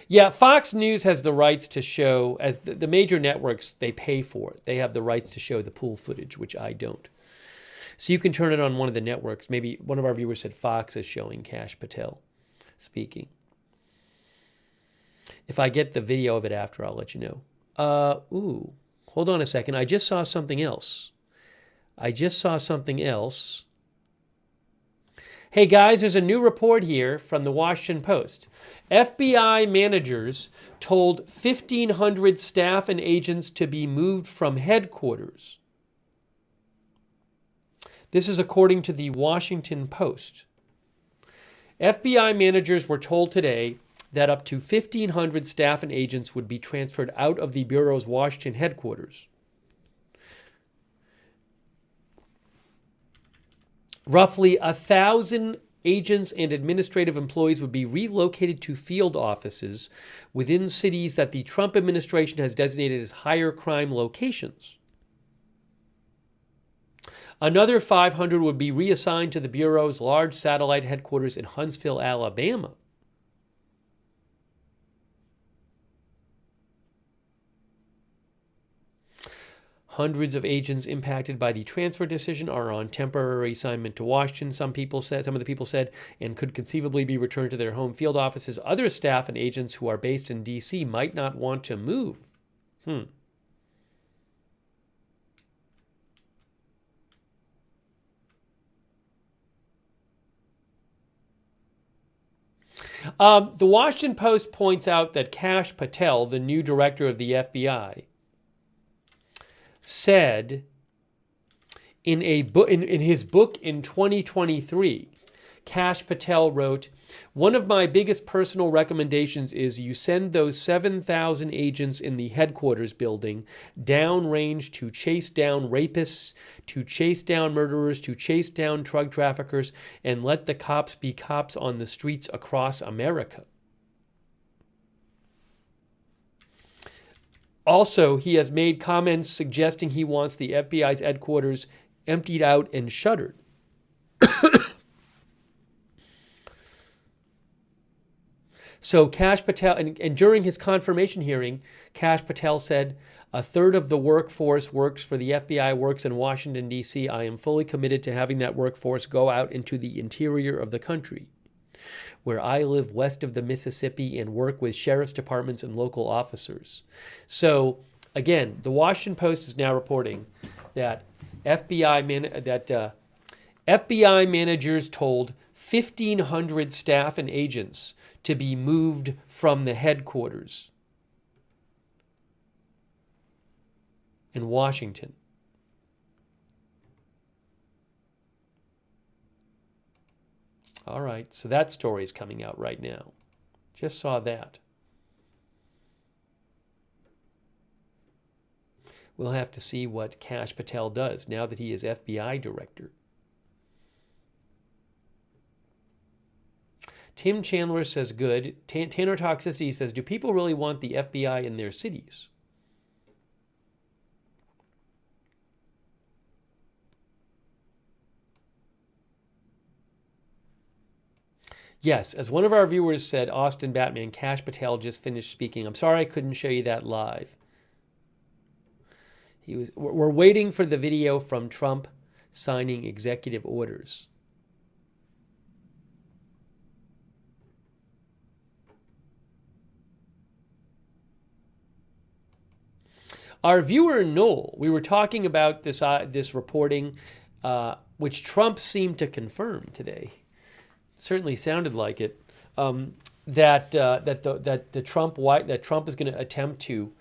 Yeah, Fox News has the rights to show, as the major networks, they pay for it. They have the rights to show the pool footage, which I don't. So you can turn it on one of the networks. Maybe one of our viewers said Fox is showing Kash Patel speaking. If I get the video of it after, I'll let you know. Hold on a second. I just saw something else. Hey guys, there's a new report here from the Washington Post. FBI managers told 1,500 staff and agents to be moved from headquarters. This is according to the Washington Post. FBI managers were told today that up to 1,500 staff and agents would be transferred out of the Bureau's Washington headquarters. Roughly 1,000 agents and administrative employees would be relocated to field offices within cities that the Trump administration has designated as higher crime locations. Another 500 would be reassigned to the Bureau's large satellite headquarters in Huntsville, Alabama. Hundreds of agents impacted by the transfer decision are on temporary assignment to Washington, some of the people said, and could conceivably be returned to their home field offices. Other staff and agents who are based in D.C. might not want to move. The Washington Post points out that Kash Patel, the new director of the FBI, said in his book in 2023, Kash Patel wrote, "One of my biggest personal recommendations is you send those 7,000 agents in the headquarters building downrange to chase down rapists, to chase down murderers, to chase down drug traffickers, and let the cops be cops on the streets across America." Also, he has made comments suggesting he wants the FBI's headquarters emptied out and shuttered. So Kash Patel, and during his confirmation hearing, Kash Patel said, "A third of the workforce works for the FBI, works in Washington, D.C. I am fully committed to having that workforce go out into the interior of the country, where I live west of the Mississippi and work with sheriff's departments and local officers." So, again, the Washington Post is now reporting that FBI managers told 1,500 staff and agents to be moved from the headquarters in Washington. All right, so that story is coming out right now. Just saw that. We'll have to see what Kash Patel does now that he is FBI director. Tim Chandler says good. Tanner Toxicity says, do people really want the FBI in their cities? Yes, as one of our viewers said, Austin Batman, Kash Patel just finished speaking. I'm sorry I couldn't show you that live. We're waiting for the video from Trump signing executive orders. Our viewer Noel, we were talking about this reporting, which Trump seemed to confirm today. Certainly sounded like it. That Trump is going to attempt to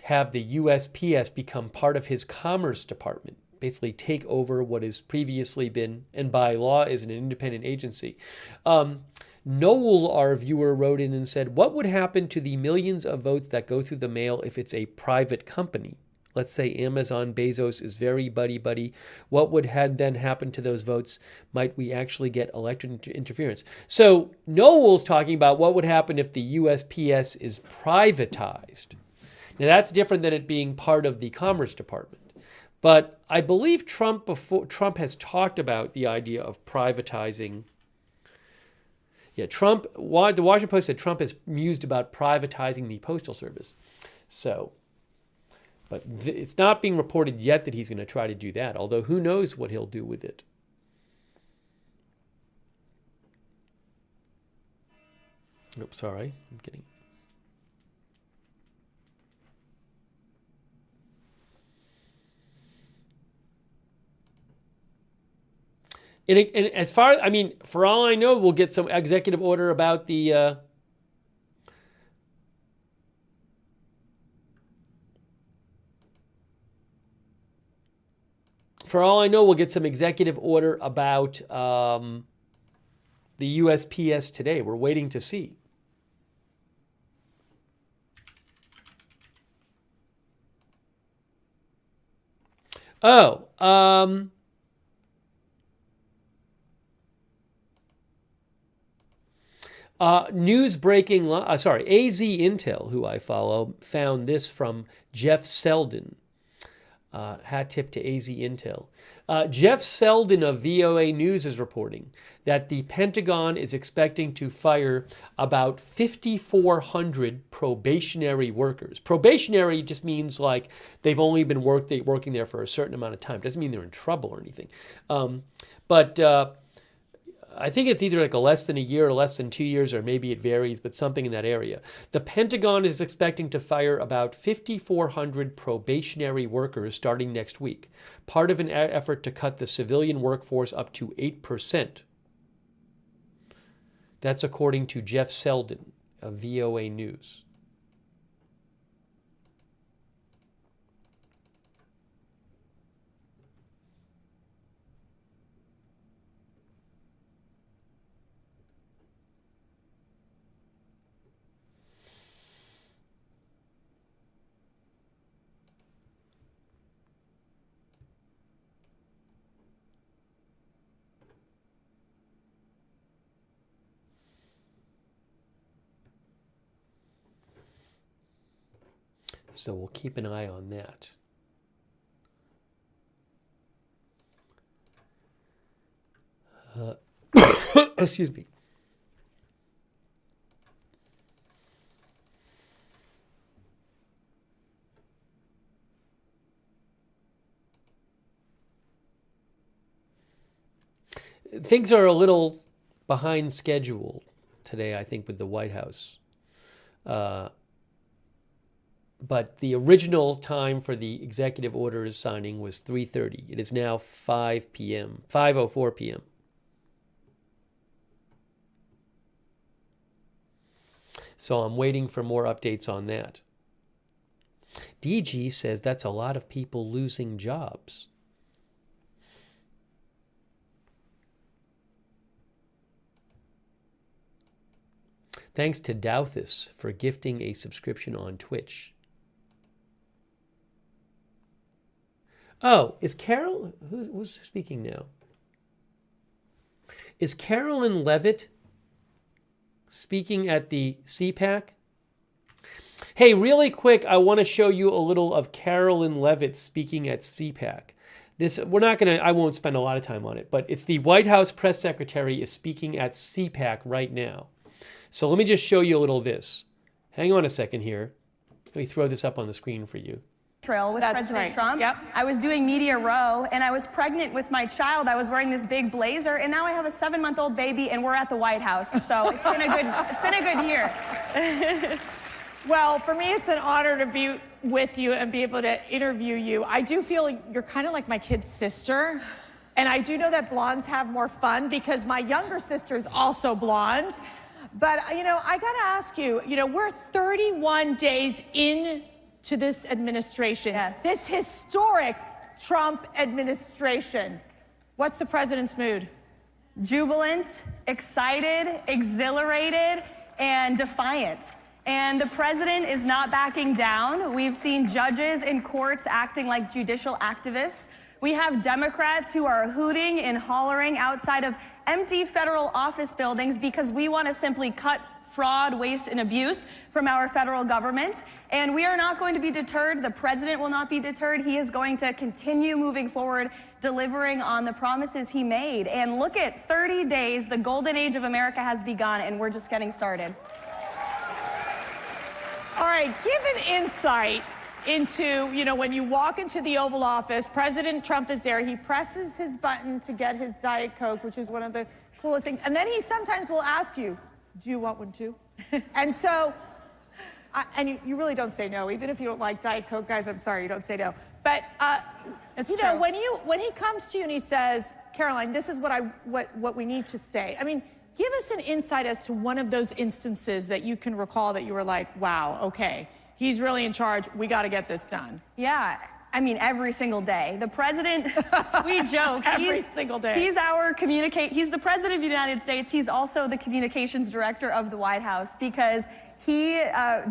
have the USPS become part of his Commerce Department, basically take over what has previously been, and by law is an independent agency. Noel, our viewer, wrote in and said, what would happen to the millions of votes that go through the mail if it's a private company, let's say Amazon Bezos is very buddy-buddy, what would then happen to those votes? Might we actually get election interference? So Noel's talking about what would happen if the USPS is privatized. Now that's different than it being part of the Commerce Department. But I believe Trump has talked about the idea of privatizing. Yeah, the Washington Post said Trump has mused about privatizing the Postal Service. So, but it's not being reported yet that he's going to try to do that, although who knows what he'll do with it. Oops, sorry, I'm kidding. And as far as, I mean, for all I know, we'll get some executive order about the for all I know, we'll get some executive order about the USPS today. We're waiting to see. Oh, news breaking, AZ Intel, who I follow, found this from Jeff Selden. Hat tip to AZ Intel. Jeff Selden of VOA News is reporting that the Pentagon is expecting to fire about 5,400 probationary workers. Probationary just means like they've only been working there for a certain amount of time. Doesn't mean they're in trouble or anything. But I think it's either like a less than a year or less than 2 years, or maybe it varies, but something in that area. The Pentagon is expecting to fire about 5,400 probationary workers starting next week, part of an effort to cut the civilian workforce up to 8%. That's according to Jeff Selden of VOA News. So we'll keep an eye on that. Excuse me. Things are a little behind schedule today, I think, with the White House. But the original time for the executive orders signing was 3:30. It is now 5 p.m., 5:04 p.m. So I'm waiting for more updates on that. DG says that's a lot of people losing jobs. Thanks to Douthis for gifting a subscription on Twitch. Oh, is Carol, who's speaking now? Is Carolyn Levitt speaking at the CPAC? Hey, really quick, I want to show you a little of Carolyn Levitt speaking at CPAC. I won't spend a lot of time on it, but it's the White House press secretary is speaking at CPAC right now. So let me just show you a little of this. Hang on a second here. Let me throw this up on the screen for you. With President Trump. Yep. I was doing Media Row, and I was pregnant with my child. I was wearing this big blazer, and now I have a 7-month-old baby, and we're at the White House. So it's been a good year. Well, for me, it's an honor to be with you and be able to interview you. I do feel like you're kind of like my kid's sister. And I do know that blondes have more fun because my younger sister is also blonde. But, I got to ask you, we're 31 days into this administration, this historic Trump administration. What's the president's mood? Jubilant, excited, exhilarated, and defiant. And the president is not backing down. We've seen judges in courts acting like judicial activists. We have Democrats who are hooting and hollering outside of empty federal office buildings because we want to simply cut fraud, waste, and abuse from our federal government. And we are not going to be deterred. The president will not be deterred. He is going to continue moving forward, delivering on the promises he made. And look at 30 days, the golden age of America has begun, and we're just getting started. All right, give an insight into, you know, when you walk into the Oval Office, President Trump is there. He presses his button to get his Diet Coke, which is one of the coolest things. And then he sometimes will ask you, do you want one too? And so, and you really don't say no. Even if you don't like Diet Coke, guys, I'm sorry, you don't say no. But, it's you true. know, when he comes to you and he says, Caroline, this is what we need to say. I mean, give us an insight as to one of those instances that you can recall that you were like, wow, okay, he's really in charge. We got to get this done. Yeah. I mean, every single day. The president, we joke. Every single day. He's the president of the United States. He's also the communications director of the White House because he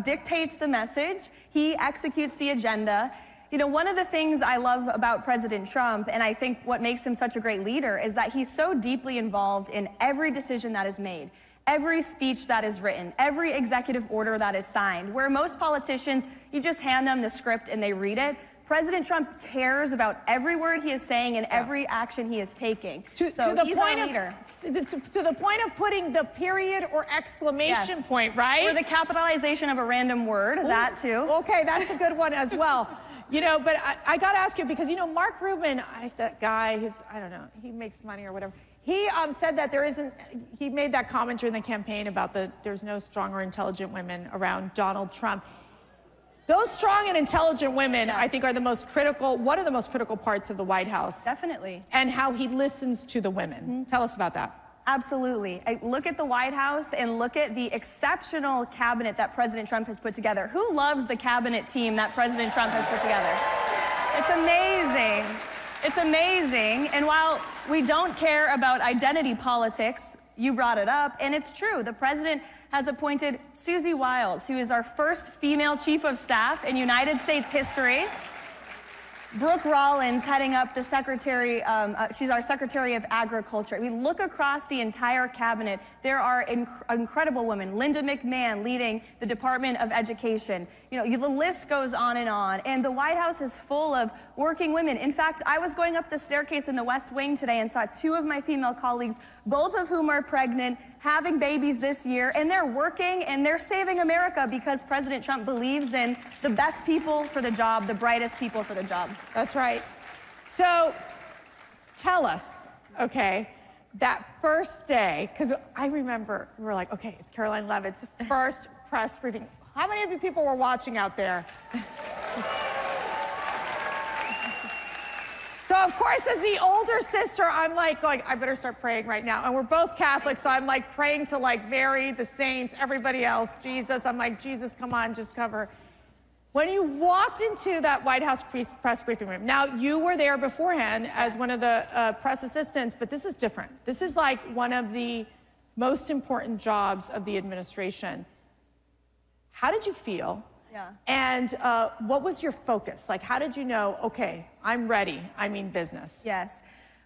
dictates the message. He executes the agenda. You know, one of the things I love about President Trump, and I think what makes him such a great leader, is that he's so deeply involved in every decision that is made, every speech that is written, every executive order that is signed. Where most politicians, you just hand them the script and they read it. President Trump cares about every word he is saying and every action he is taking. To the point of putting the period or exclamation point, right? Or the capitalization of a random word, that too. Okay, that's a good one as well. You know, but I got to ask you because, you know, Mark Rubin, that guy who's, I don't know, he makes money or whatever. He said that he made that comment during the campaign about there's no strong or intelligent women around Donald Trump. Those strong and intelligent women, I think, are one of the most critical parts of the White House. Definitely. And how he listens to the women. Tell us about that. Absolutely. Look at the White House and look at the exceptional cabinet that President Trump has put together. Who loves the cabinet team that President Trump has put together? It's amazing. It's amazing. And while we don't care about identity politics, you brought it up, and it's true. The president has appointed Susie Wiles, who is our first female chief of staff in United States history. Brooke Rollins heading up the secretary, she's our Secretary of Agriculture. I mean, look across the entire cabinet. There are incredible women. Linda McMahon leading the Department of Education. You know, the list goes on. And the White House is full of working women. In fact, I was going up the staircase in the West Wing today and saw two of my female colleagues, both of whom are pregnant, having babies this year, and they're working and they're saving America because President Trump believes in the best people for the job, the brightest people for the job. That's right. So tell us, okay, that first day, because I remember we were like, okay, it's Caroline Leavitt's first press briefing. How many of you people were watching out there? So, of course, as the older sister, I'm like going, I better start praying right now. And we're both Catholic, so I'm like praying to like Mary, the saints, everybody else, Jesus. I'm like, Jesus, come on, just cover. When you walked into that White House press briefing room, now you were there beforehand as one of the press assistants, but this is different. This is like one of the most important jobs of the administration. How did you feel? Yeah. And what was your focus? Like, how did you know, okay, I'm ready, I mean business? Yes.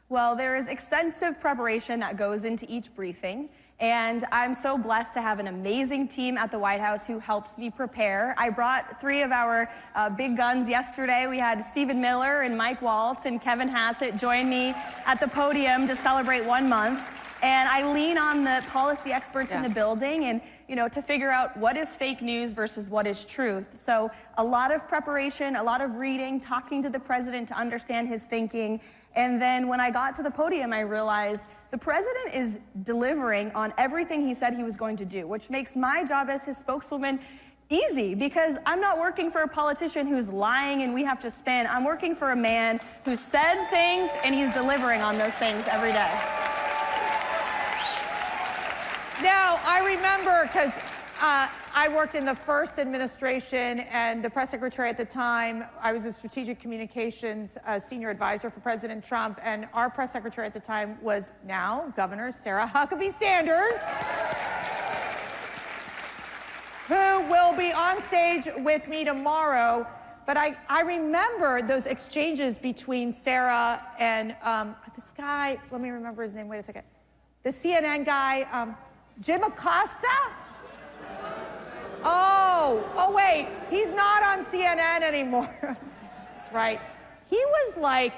Well, there is extensive preparation that goes into each briefing. And I'm so blessed to have an amazing team at the White House who helps me prepare. I brought three of our big guns yesterday. We had Stephen Miller and Mike Waltz and Kevin Hassett join me at the podium to celebrate 1 month. And I lean on the policy experts in the building and, you know, to figure out what is fake news versus what is truth. So a lot of preparation, a lot of reading, talking to the president to understand his thinking. And then when I got to the podium, I realized the president is delivering on everything he said he was going to do, which makes my job as his spokeswoman easy because I'm not working for a politician who's lying and we have to spin. I'm working for a man who said things and he's delivering on those things every day. Now, I remember, because I worked in the first administration, and the press secretary at the time, I was a strategic communications senior advisor for President Trump, and our press secretary at the time was now Governor Sarah Huckabee Sanders, who will be on stage with me tomorrow. But I remember those exchanges between Sarah and this guy. Let me remember his name. Wait a second. The CNN guy, Jim Acosta? Oh, wait. He's not on CNN anymore. That's right. He was like,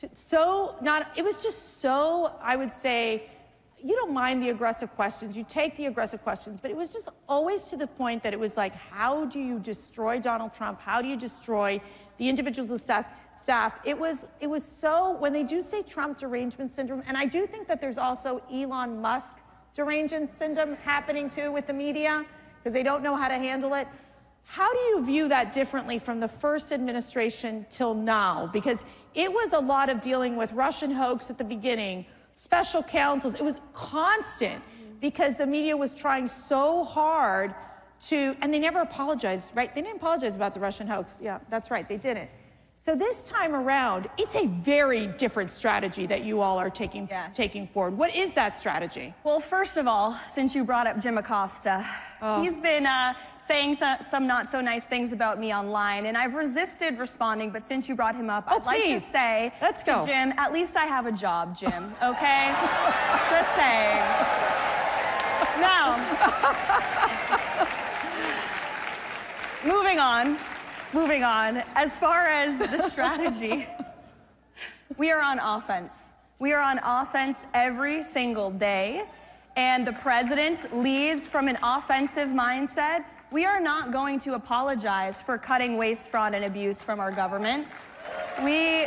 it was just so, I would say, you don't mind the aggressive questions. You take the aggressive questions. But it was just always to the point that it was like, how do you destroy Donald Trump? How do you destroy the individuals of staff? It was so, when they do say Trump derangement syndrome, and I do think that there's also Elon Musk derangement syndrome happening too with the media, because they don't know how to handle it. How do you view that differently from the first administration till now? Because it was a lot of dealing with Russian hoax at the beginning, special counsels. It was constant because the media was trying so hard to, and they never apologized, right? They didn't apologize about the Russian hoax. Yeah, that's right, they didn't. So this time around, it's a very different strategy that you all are taking forward. What is that strategy? Well, first of all, since you brought up Jim Acosta, he's been saying some not so nice things about me online, and I've resisted responding, but since you brought him up, I'd like to say to Jim, at least I have a job, Jim, okay? Just saying. Now, moving on, as far as the strategy, we are on offense. We are on offense every single day, and the president leads from an offensive mindset. We are not going to apologize for cutting waste, fraud, and abuse from our government. We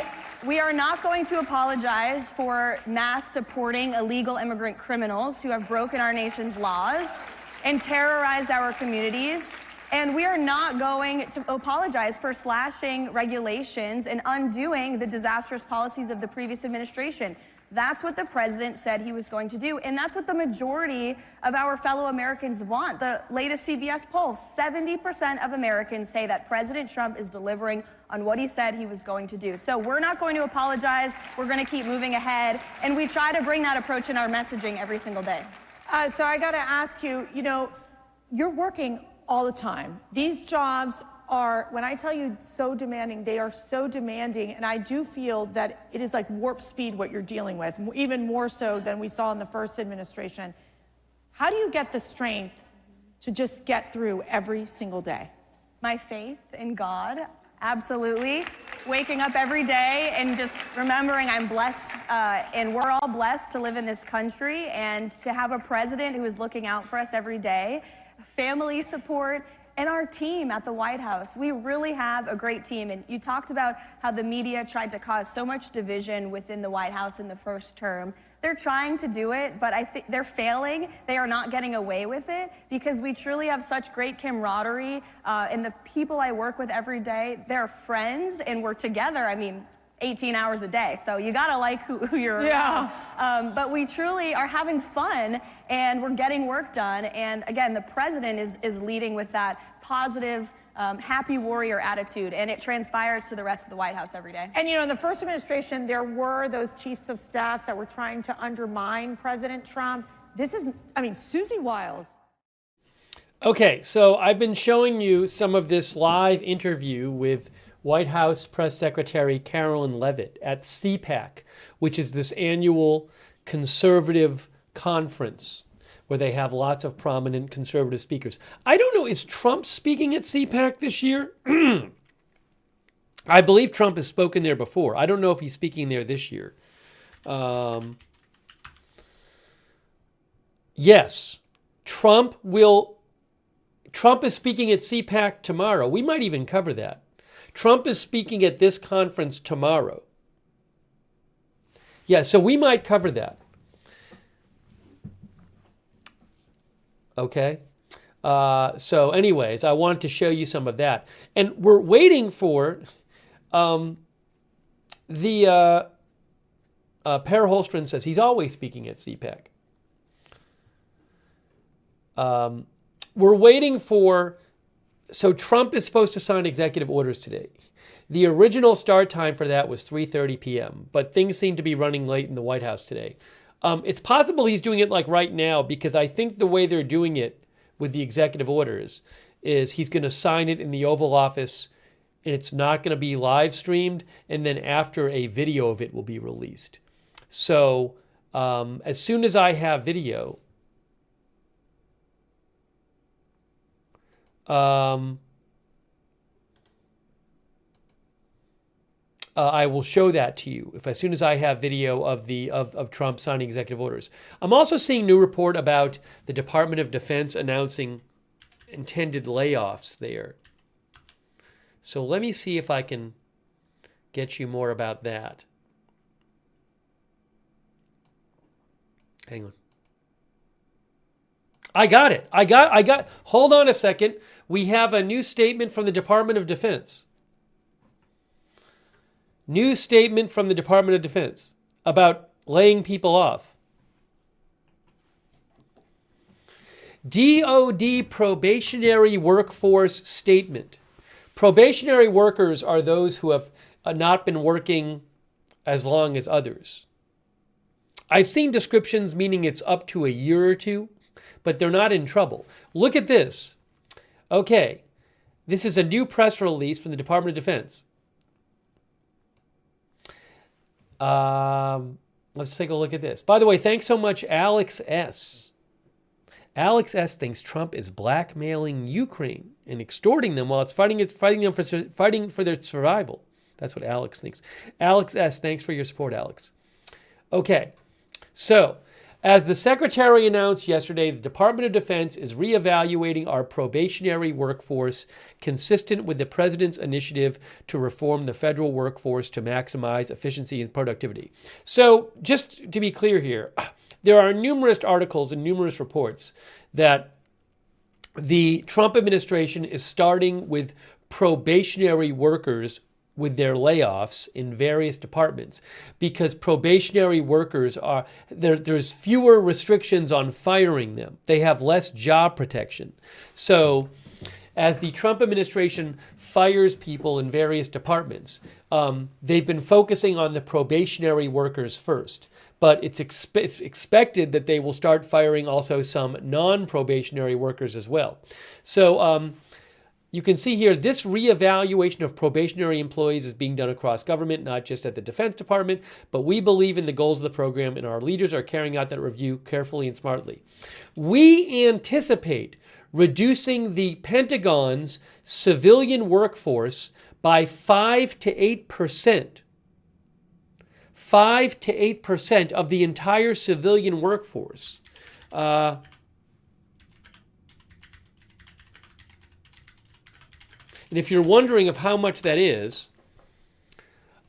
are not going to apologize for mass deporting illegal immigrant criminals who have broken our nation's laws and terrorized our communities. And we are not going to apologize for slashing regulations and undoing the disastrous policies of the previous administration. That's what the president said he was going to do, and that's what the majority of our fellow Americans want. The latest CBS poll, 70% of Americans say that President Trump is delivering on what he said he was going to do. So we're not going to apologize. We're going to keep moving ahead, and we try to bring that approach in our messaging every single day. So I got to ask you, you're working all the time. These jobs are, when I tell you so demanding, they are so demanding, and I do feel that it is like warp speed what you're dealing with, even more so than we saw in the first administration. How do you get the strength to just get through every single day? My faith in God, absolutely. Waking up every day and just remembering I'm blessed, and we're all blessed to live in this country and to have a president who is looking out for us every day. Family support, and our team at the White House. We really have a great team. And you talked about how the media tried to cause so much division within the White House in the first term. They're trying to do it, but I think they're failing. They are not getting away with it because we truly have such great camaraderie. And the people I work with every day, they're friends and we're together. I mean, 18 hours a day. So you gotta like who you're around. But we truly are having fun and we're getting work done. And again, the president is leading with that positive, happy warrior attitude. And it transpires to the rest of the White House every day. And in the first administration, there were those chiefs of staffs that were trying to undermine President Trump. This is, Susie Wiles. Okay, so I've been showing you some of this live interview with White House Press Secretary Carolyn Leavitt at CPAC, which is this annual conservative conference where they have lots of prominent conservative speakers. I don't know, is Trump speaking at CPAC this year? I believe Trump has spoken there before. I don't know if he's speaking there this year. Yes, Trump is speaking at CPAC tomorrow. We might even cover that. Trump is speaking at this conference tomorrow. Yeah, so we might cover that. Okay. So anyways, I wanted to show you some of that. And we're waiting for Per Holstrom says he's always speaking at CPAC. We're waiting for, so Trump is supposed to sign executive orders today. The original start time for that was 3:30 p.m., but things seem to be running late in the White House today. It's possible he's doing it like right now because I think the way they're doing it with the executive orders is he's going to sign it in the Oval Office, and it's not going to be live streamed, and then after a video of it will be released. So as soon as I have video, I will show that to you as soon as I have video of Trump signing executive orders. I'm also seeing new report about the Department of Defense announcing intended layoffs there. So let me see if I can get you more about that. Hang on. I got it. Hold on a second. We have a new statement from the Department of Defense. New statement from the Department of Defense about laying people off. DOD probationary workforce statement. Probationary workers are those who have not been working as long as others. I've seen descriptions meaning it's up to a year or two, but they're not in trouble. Look at this. Okay, this is a new press release from the Department of Defense. Let's take a look at this. By the way, thanks so much, Alex S. Alex S. thinks Trump is blackmailing Ukraine and extorting them while it's fighting for their survival. That's what Alex thinks. Alex S., thanks for your support, Alex. Okay, so as the Secretary announced yesterday, the Department of Defense is reevaluating our probationary workforce consistent with the President's initiative to reform the federal workforce to maximize efficiency and productivity. So just to be clear here, there are numerous articles and numerous reports that the Trump administration is starting with probationary workers with their layoffs in various departments because probationary workers are, there's fewer restrictions on firing them. They have less job protection. So as the Trump administration fires people in various departments, they've been focusing on the probationary workers first. But it's expected that they will start firing also some non-probationary workers as well. So you can see here, this reevaluation of probationary employees is being done across government, not just at the Defense Department, but we believe in the goals of the program, and our leaders are carrying out that review carefully and smartly. We anticipate reducing the Pentagon's civilian workforce by 5 to 8%. 5 to 8% of the entire civilian workforce. And if you're wondering of how much that is,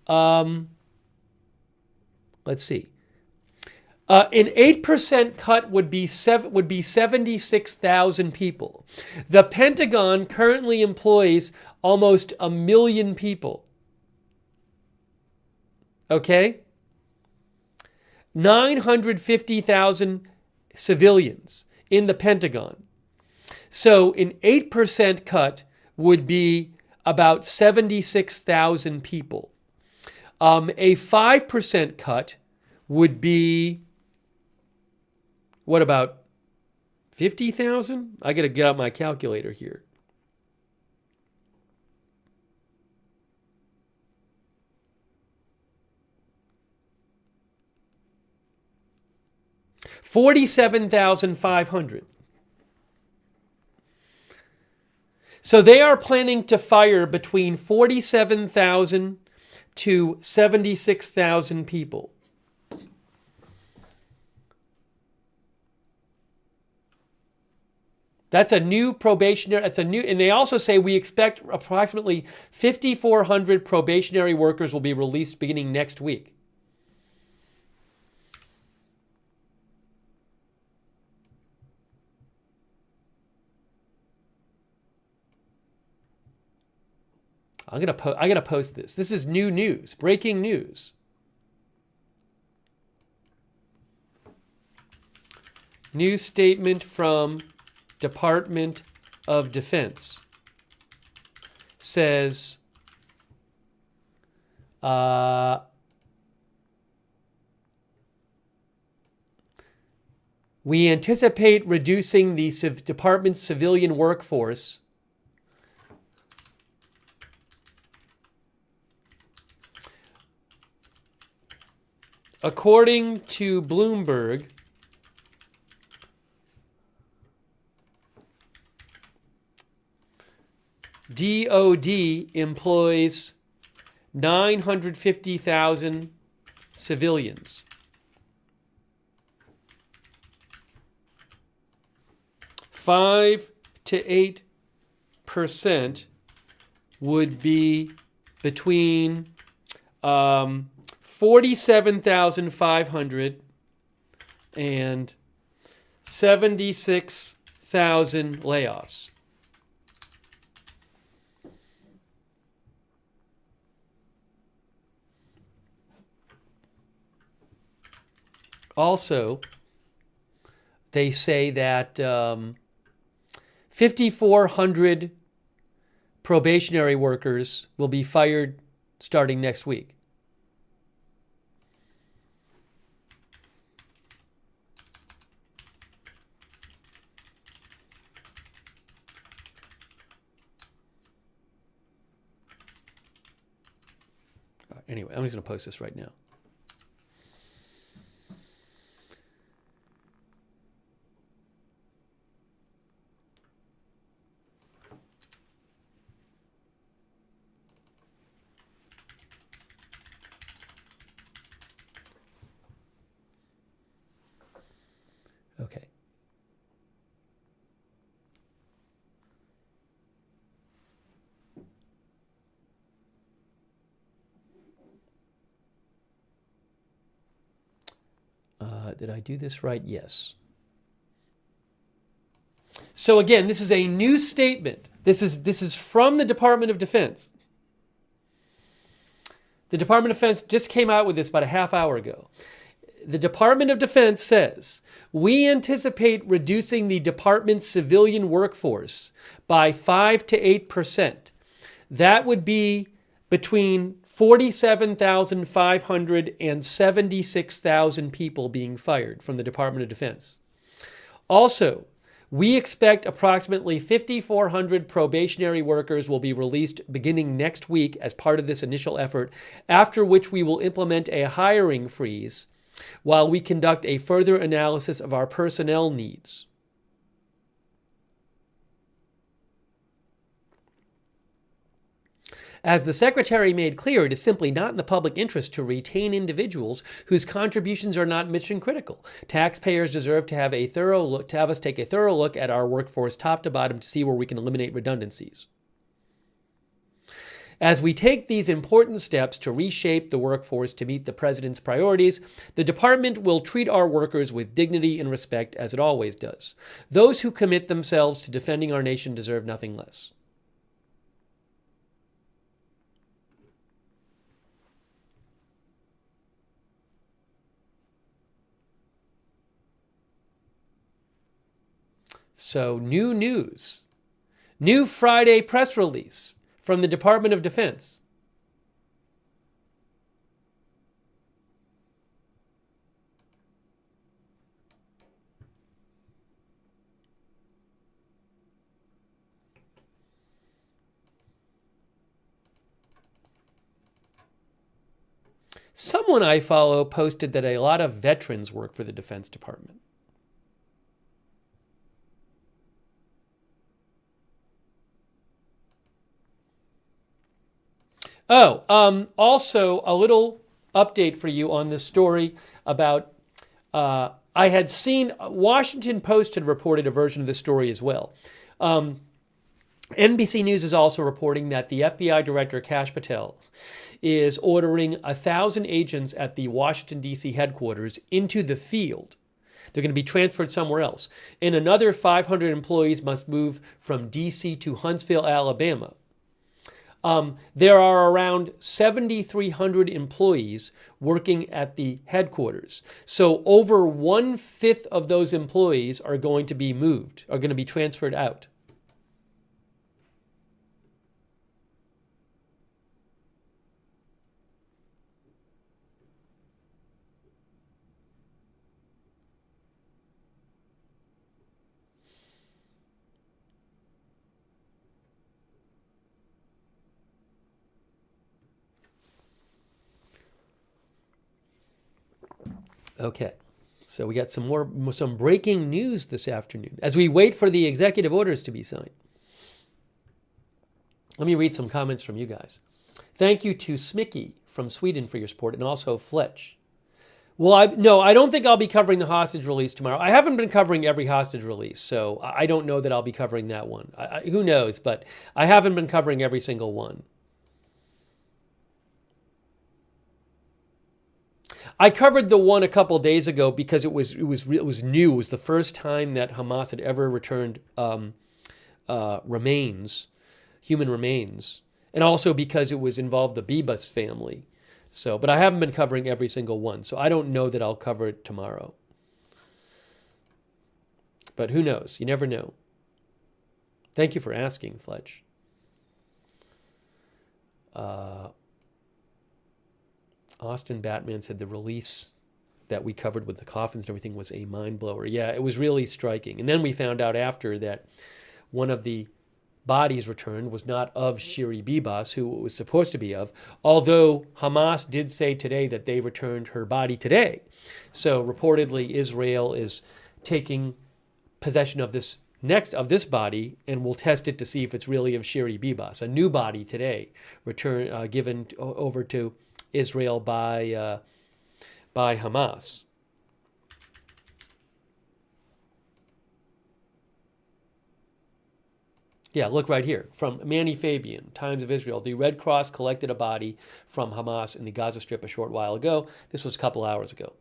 let's see. An 8% cut would be 76,000 people. The Pentagon currently employs almost 1 million people. Okay? 950,000 civilians in the Pentagon. So an 8% cut would be about 76,000 people. A 5% cut would be, what about 50,000? I got to get out my calculator here. $47,500. So they are planning to fire between 47,000 to 76,000 people. That's a new probationary, and they also say we expect approximately 5,400 probationary workers will be released beginning next week. I gotta post this. This is new news, breaking news. New statement from Department of Defense says we anticipate reducing the department's civilian workforce according to Bloomberg, DOD employs 950,000 civilians. 5 to 8% would be between 47,500 and 76,000 layoffs. Also, they say that 5,400 probationary workers will be fired starting next week. Anyway, I'm just going to post this right now. Okay. Did I do this right? Yes. So again, this is a new statement. This is from the Department of Defense. The Department of Defense just came out with this about a half hour ago. The Department of Defense says, we anticipate reducing the department's civilian workforce by 5 to 8%. That would be between 47,500 and 76,000 people being fired from the Department of Defense. Also, we expect approximately 5,400 probationary workers will be released beginning next week as part of this initial effort, after which we will implement a hiring freeze while we conduct a further analysis of our personnel needs. As the Secretary made clear, it is simply not in the public interest to retain individuals whose contributions are not mission critical. Taxpayers deserve to have us take a thorough look at our workforce top to bottom to see where we can eliminate redundancies. As we take these important steps to reshape the workforce to meet the President's priorities, the Department will treat our workers with dignity and respect, as it always does. Those who commit themselves to defending our nation deserve nothing less. So, new news. New Friday press release from the Department of Defense. Someone I follow posted that a lot of veterans work for the Defense Department. Also a little update for you on this story about, I had seen, Washington Post had reported a version of this story as well. NBC News is also reporting that the FBI Director Kash Patel is ordering 1,000 agents at the Washington, D.C. headquarters into the field. They're going to be transferred somewhere else. And another 500 employees must move from D.C. to Huntsville, Alabama. There are around 7,300 employees working at the headquarters. So over 1/5 of those employees are going to be moved, are going to be transferred out. Okay. So we got some breaking news this afternoon as we wait for the executive orders to be signed. Let me read some comments from you guys. Thank you to Smicky from Sweden for your support, and also Fletch. Well, I don't think I'll be covering the hostage release tomorrow. I haven't been covering every hostage release, so I don't know that I'll be covering that one. Who knows? But I haven't been covering every single one. I covered the one a couple days ago because it was new. It was the first time that Hamas had ever returned human remains, and also because it involved the Bibas family. So, but I haven't been covering every single one, so I don't know that I'll cover it tomorrow. But who knows? You never know. Thank you for asking, Fletch. Austin Batman said the release that we covered with the coffins and everything was a mind blower. Yeah, it was really striking. And then we found out after that one of the bodies returned was not of Shiri Bibas, who it was supposed to be of, although Hamas did say today that they returned her body today. So reportedly Israel is taking possession of this body and will test it to see if it's really of Shiri Bibas. A new body today given over to Israel by Hamas. Yeah, look right here. From Manny Fabian, Times of Israel. The Red Cross collected a body from Hamas in the Gaza Strip a short while ago. This was a couple hours ago.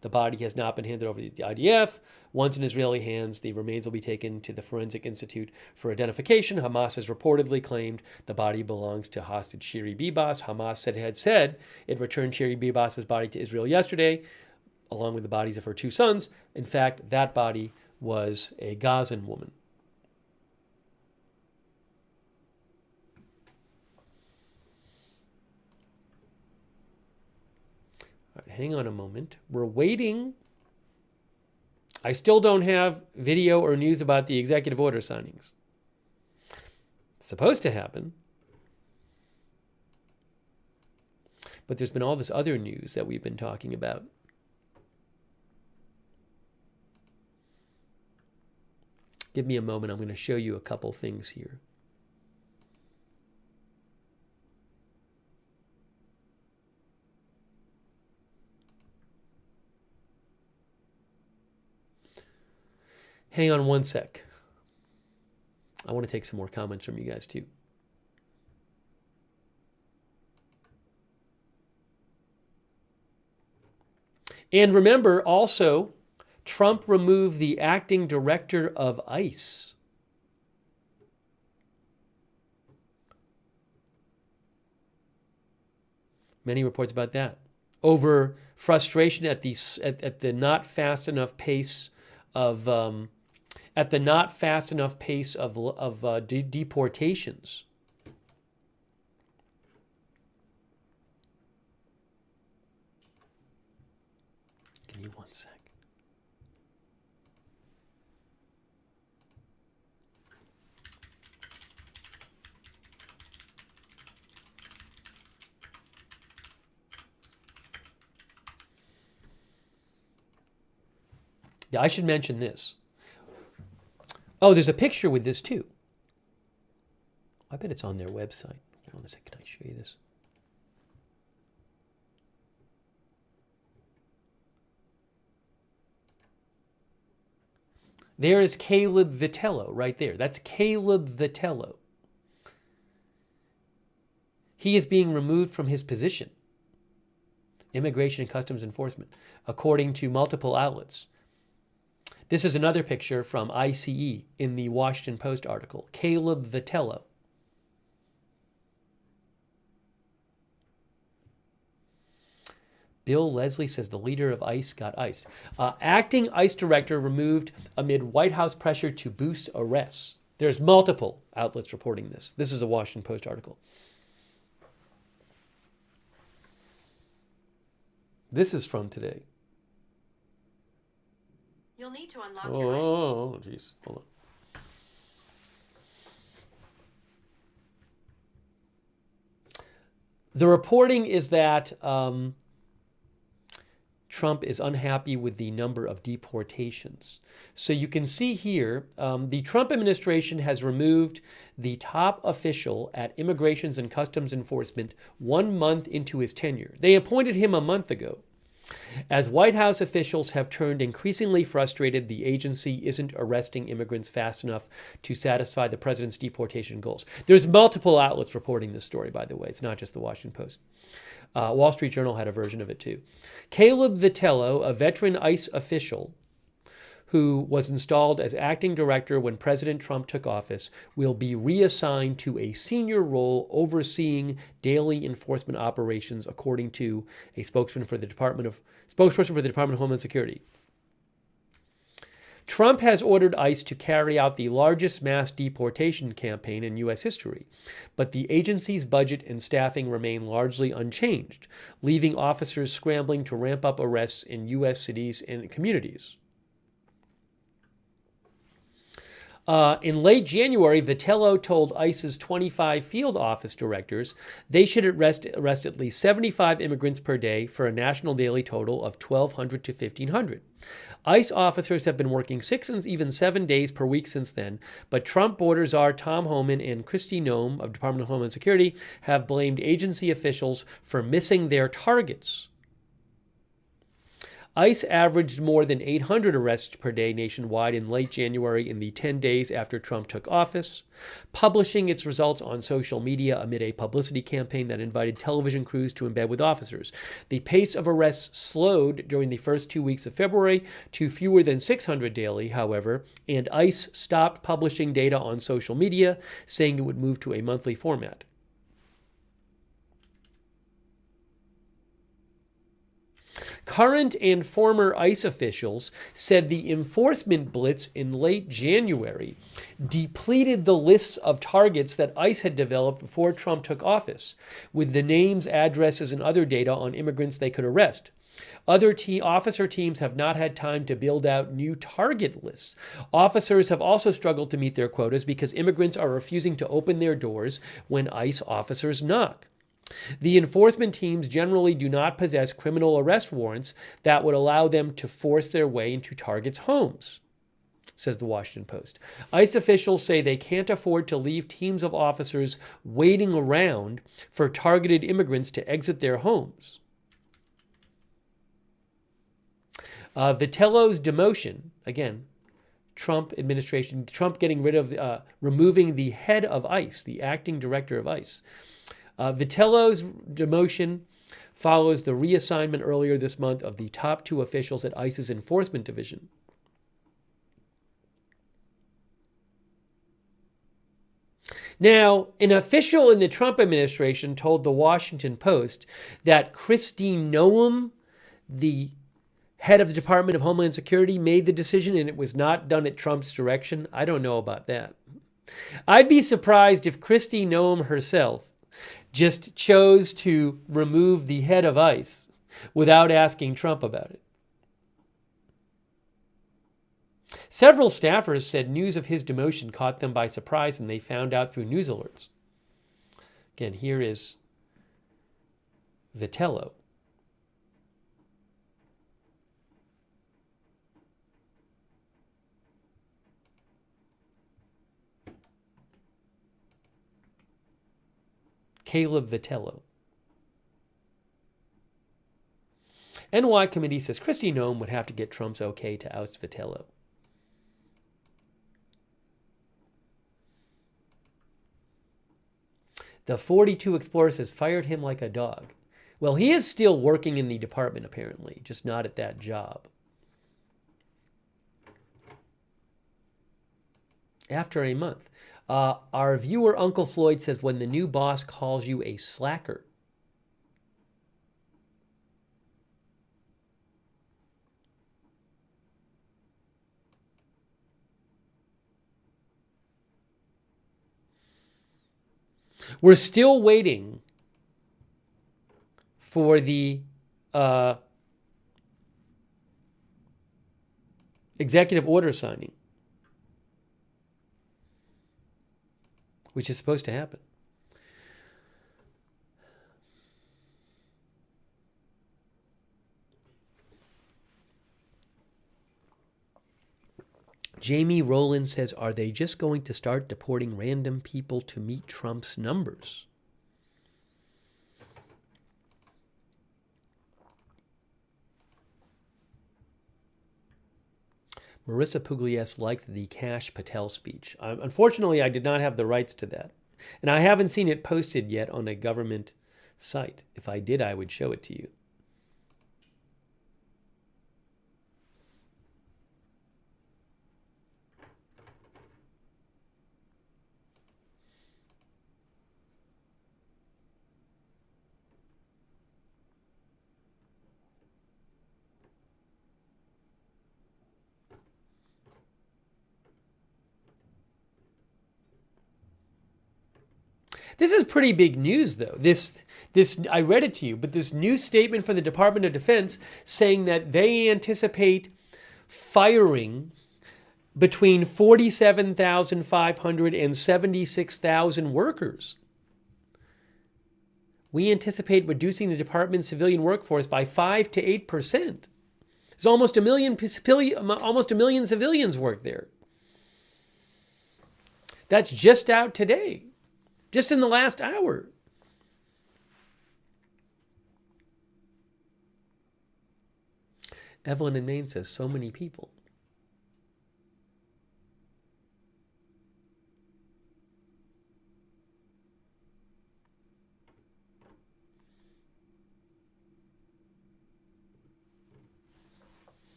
The body has not been handed over to the IDF. Once in Israeli hands, the remains will be taken to the Forensic Institute for identification. Hamas has reportedly claimed the body belongs to hostage Shiri Bibas. Hamas had said it returned Shiri Bibas' body to Israel yesterday, along with the bodies of her two sons. In fact, that body was a Gazan woman. All right, hang on a moment. We're waiting. I still don't have video or news about the executive order signings. It's supposed to happen. But there's been all this other news that we've been talking about. Give me a moment. I'm going to show you a couple things here. Hang on one sec. I want to take some more comments from you guys too. And remember also, Trump removed the acting director of ICE. Many reports about that. Over frustration at the not fast enough pace of deportations. Give me one sec. Yeah, I should mention this. Oh, there's a picture with this too. I bet it's on their website. Hold on a second, can I show you this? There is Caleb Vitello right there. That's Caleb Vitello. He is being removed from his position. Immigration and Customs Enforcement, according to multiple outlets. This is another picture from ICE in the Washington Post article. Caleb Vitello. Bill Leslie says the leader of ICE got iced. Acting ICE director removed amid White House pressure to boost arrests. There's multiple outlets reporting this. This is a Washington Post article. This is from today. You'll need to unlock your iPhone. Oh, jeez. Hold on. The reporting is that Trump is unhappy with the number of deportations. So you can see here, the Trump administration has removed the top official at Immigrations and Customs Enforcement 1 month into his tenure. They appointed him a month ago. As White House officials have turned increasingly frustrated, the agency isn't arresting immigrants fast enough to satisfy the president's deportation goals. There's multiple outlets reporting this story, by the way. It's not just the Washington Post. Wall Street Journal had a version of it too. Caleb Vitello, a veteran ICE official who was installed as acting director when President Trump took office, will be reassigned to a senior role overseeing daily enforcement operations, according to a spokesperson for the Department of Homeland Security. Trump has ordered ICE to carry out the largest mass deportation campaign in U.S. history, but the agency's budget and staffing remain largely unchanged, leaving officers scrambling to ramp up arrests in U.S. cities and communities. In late January, Vitello told ICE's 25 field office directors they should arrest at least 75 immigrants per day for a national daily total of 1,200 to 1,500. ICE officers have been working 6 and even 7 days per week since then, but Trump border czar Tom Homan and Kristi Noem of Department of Homeland Security have blamed agency officials for missing their targets. ICE averaged more than 800 arrests per day nationwide in late January in the 10 days after Trump took office, publishing its results on social media amid a publicity campaign that invited television crews to embed with officers. The pace of arrests slowed during the first 2 weeks of February to fewer than 600 daily, however, and ICE stopped publishing data on social media, saying it would move to a monthly format. Current and former ICE officials said the enforcement blitz in late January depleted the lists of targets that ICE had developed before Trump took office, with the names, addresses, and other data on immigrants they could arrest. Other officer teams have not had time to build out new target lists. Officers have also struggled to meet their quotas because immigrants are refusing to open their doors when ICE officers knock. The enforcement teams generally do not possess criminal arrest warrants that would allow them to force their way into targets' homes, says the Washington Post. ICE officials say they can't afford to leave teams of officers waiting around for targeted immigrants to exit their homes. Vitello's demotion, again, Trump administration, Trump getting rid of, removing the head of ICE, the acting director of ICE. Vitello's demotion follows the reassignment earlier this month of the top 2 officials at ICE's enforcement division. Now, an official in the Trump administration told the Washington Post that Kristi Noem, the head of the Department of Homeland Security, made the decision and it was not done at Trump's direction. I don't know about that. I'd be surprised if Kristi Noem herself just chose to remove the head of ICE without asking Trump about it. Several staffers said news of his demotion caught them by surprise and they found out through news alerts. Again, here is Vitello. Caleb Vitello. NY committee says Kristi Noem would have to get Trump's okay to oust Vitello. The 42 Explorer says fired him like a dog. Well, he is still working in the department, apparently, just not at that job. After a month. Our viewer, Uncle Floyd, says when the new boss calls you a slacker. We're still waiting for the executive order signing, which is supposed to happen. Jamie Rowland says, are they just going to start deporting random people to meet Trump's numbers? Marissa Pugliese liked the Kash Patel speech. Unfortunately, I did not have the rights to that. And I haven't seen it posted yet on a government site. If I did, I would show it to you. This is pretty big news, though. This I read it to you, but this new statement from the Department of Defense saying that they anticipate firing between 47,500 and 76,000 workers. We anticipate reducing the department's civilian workforce by 5 to 8%. There's almost a million civilians work there. That's just out today. Just in the last hour. Evelyn in Maine says, so many people.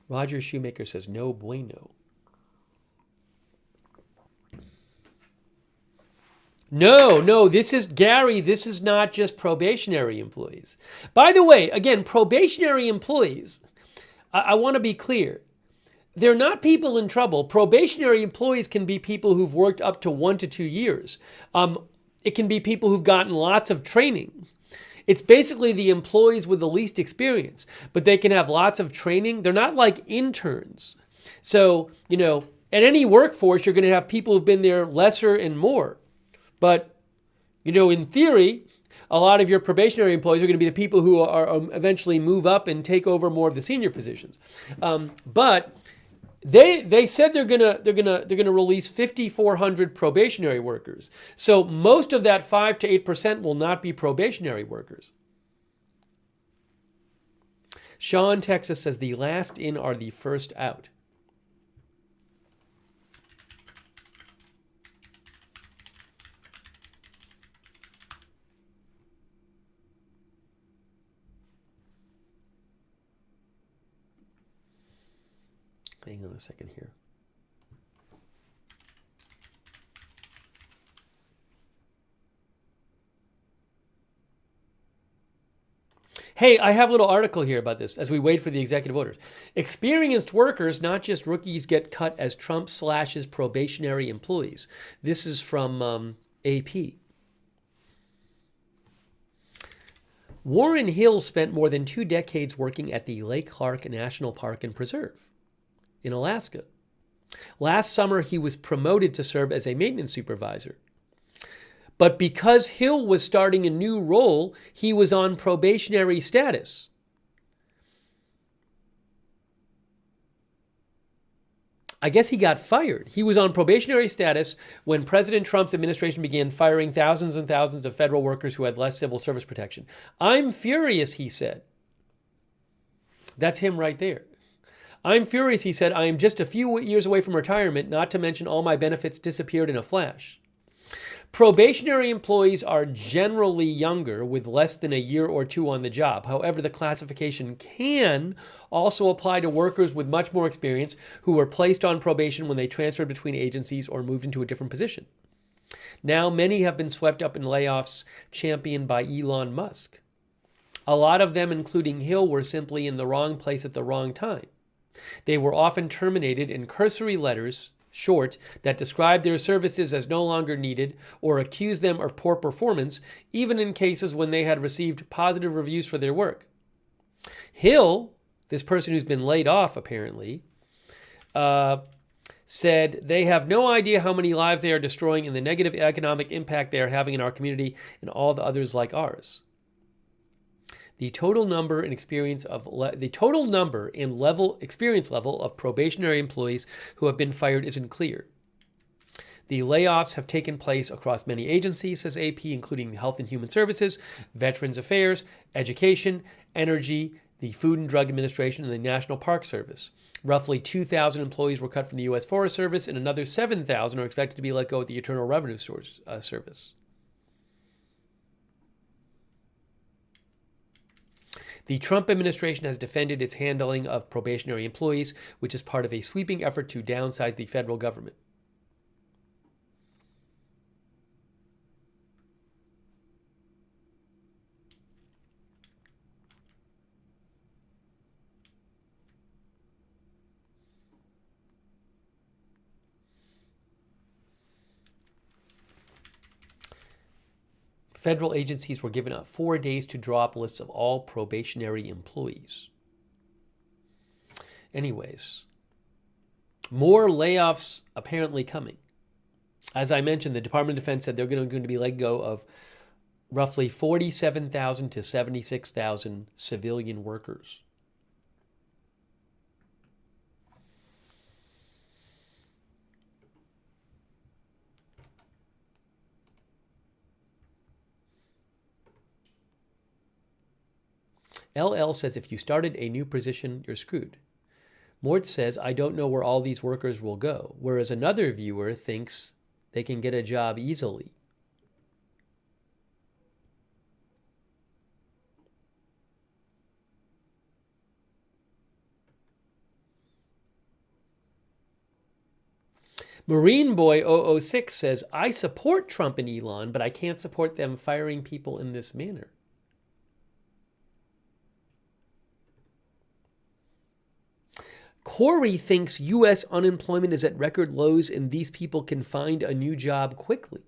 Roger Shoemaker says, no bueno. No, this is, Gary, this is not just probationary employees. By the way, again, probationary employees, I want to be clear. They're not people in trouble. Probationary employees can be people who've worked up to 1 to 2 years. It can be people who've gotten lots of training. It's basically the employees with the least experience, but they can have lots of training. They're not like interns. So, at any workforce, you're going to have people who've been there lesser and more. But, in theory, a lot of your probationary employees are going to be the people who are eventually move up and take over more of the senior positions. But they said they're gonna release 5,400 probationary workers. So most of that 5 to 8% will not be probationary workers. Sean, Texas says the last in are the first out. Hang on a second here. Hey, I have a little article here about this as we wait for the executive orders. Experienced workers, not just rookies, get cut as Trump slashes probationary employees. This is from AP. Warren Hill spent more than 2 decades working at the Lake Clark National Park and Preserve in Alaska. Last summer, he was promoted to serve as a maintenance supervisor. But because Hill was starting a new role, he was on probationary status. I guess he got fired. He was on probationary status when President Trump's administration began firing thousands and thousands of federal workers who had less civil service protection. I'm furious, he said. That's him right there. I'm furious, he said. I am just a few years away from retirement, not to mention all my benefits disappeared in a flash. Probationary employees are generally younger with less than a year or 2 on the job. However, the classification can also apply to workers with much more experience who were placed on probation when they transferred between agencies or moved into a different position. Now, many have been swept up in layoffs championed by Elon Musk. A lot of them, including Hill, were simply in the wrong place at the wrong time. They were often terminated in cursory letters, short, that described their services as no longer needed or accused them of poor performance, even in cases when they had received positive reviews for their work. Hill, this person who's been laid off apparently, said they have no idea how many lives they are destroying and the negative economic impact they are having in our community and all the others like ours. The total number and experience level of probationary employees who have been fired isn't clear. The layoffs have taken place across many agencies, says AP, including Health and Human Services, Veterans Affairs, Education, Energy, the Food and Drug Administration, and the National Park Service. Roughly 2,000 employees were cut from the U.S. Forest Service, and another 7,000 are expected to be let go at the Internal Revenue Service. The Trump administration has defended its handling of probationary employees, which is part of a sweeping effort to downsize the federal government. Federal agencies were given 4 days to draw up lists of all probationary employees. Anyways, more layoffs apparently coming. As I mentioned, the Department of Defense said they're going to be let go of roughly 47,000 to 76,000 civilian workers. LL says if you started a new position, you're screwed. Mort says, I don't know where all these workers will go, whereas another viewer thinks they can get a job easily. Marine Boy 006 says, I support Trump and Elon, but I can't support them firing people in this manner. Corey thinks U.S. unemployment is at record lows and these people can find a new job quickly.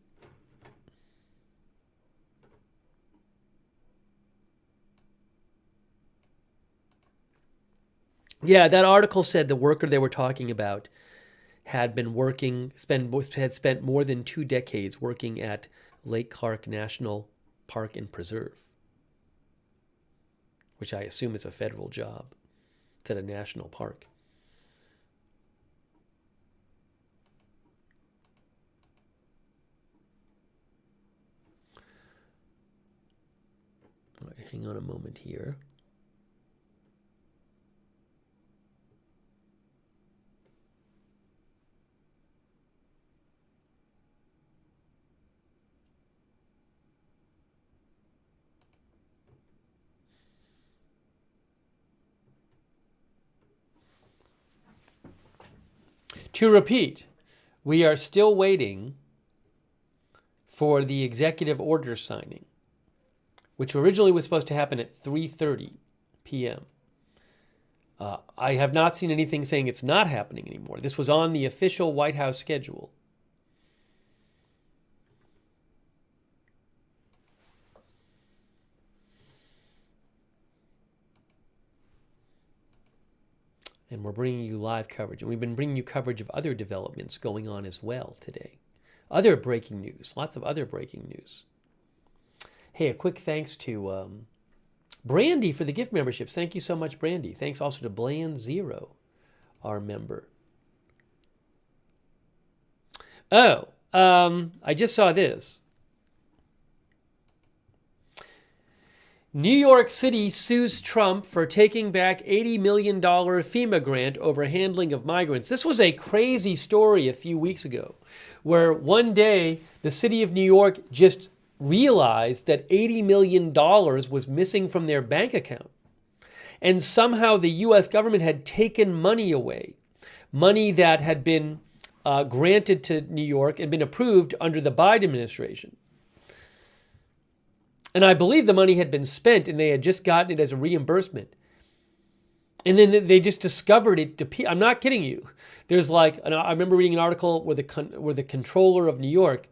Yeah, that article said the worker they were talking about had been working, had spent more than 2 decades working at Lake Clark National Park and Preserve, which I assume is a federal job. It's at a national park. All right, hang on a moment here. To repeat, we are still waiting for the executive order signing, which originally was supposed to happen at 3:30 p.m. I have not seen anything saying it's not happening anymore. This was on the official White House schedule. And we're bringing you live coverage. And we've been bringing you coverage of other developments going on as well today. Other breaking news. Lots of other breaking news. Hey, a quick thanks to Brandy for the gift memberships. Thank you so much, Brandy. Thanks also to Bland Zero, our member. Oh, I just saw this. New York City sues Trump for taking back $80 million FEMA grant over handling of migrants. This was a crazy story a few weeks ago, where one day the city of New York just realized that $80 million was missing from their bank account. And somehow the U.S. government had taken money away, money that had been granted to New York and been approved under the Biden administration. And I believe the money had been spent and they had just gotten it as a reimbursement. And then they just discovered it. I'm not kidding you. There's like, I remember reading an article where the controller of New York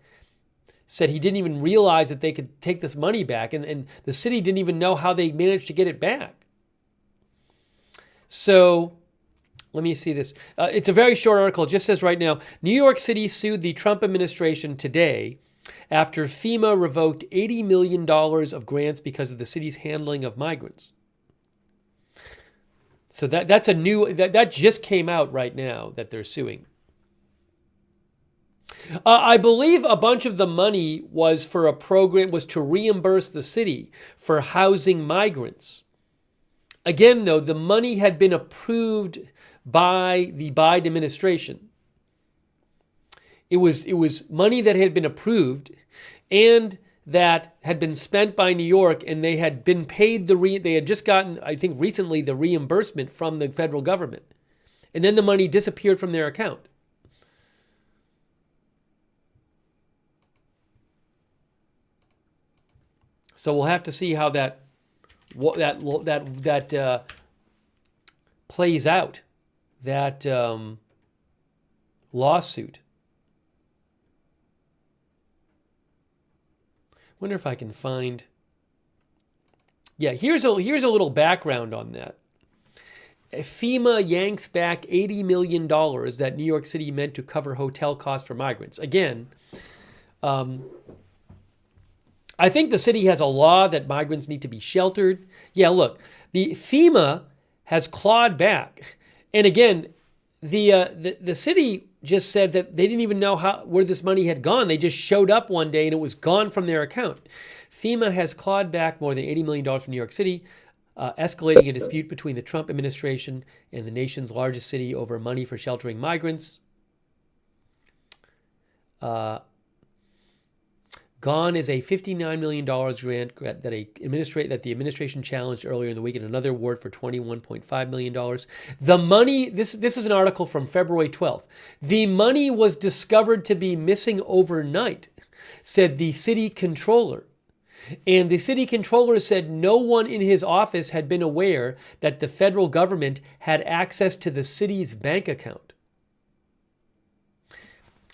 said he didn't even realize that they could take this money back. And the city didn't even know how they managed to get it back. So let me see this. It's a very short article. It just says right now, New York City sued the Trump administration today after FEMA revoked $80 million of grants because of the city's handling of migrants. So that's a new, that just came out right now that they're suing. I believe a bunch of the money was for a program, was to reimburse the city for housing migrants. Again, though, the money had been approved by the Biden administration. It was money that had been approved and that had been spent by New York, and they had been paid they had just gotten, I think recently, the reimbursement from the federal government. And then the money disappeared from their account. So we'll have to see how that plays out, that lawsuit. Wonder if I can find. Yeah, here's a little background on that. FEMA yanks back $80 million that New York City meant to cover hotel costs for migrants. Again, I think the city has a law that migrants need to be sheltered. Yeah, look, the FEMA has clawed back. And again, the city just said that they didn't even know where this money had gone. They just showed up one day and it was gone from their account. FEMA has clawed back more than $80 million from New York City, escalating a dispute between the Trump administration and the nation's largest city over money for sheltering migrants. Gone is a $59 million grant that the administration challenged earlier in the week, and another award for $21.5 million. The money, this is an article from February 12th. The money was discovered to be missing overnight, said the city controller. And the city controller said no one in his office had been aware that the federal government had access to the city's bank account.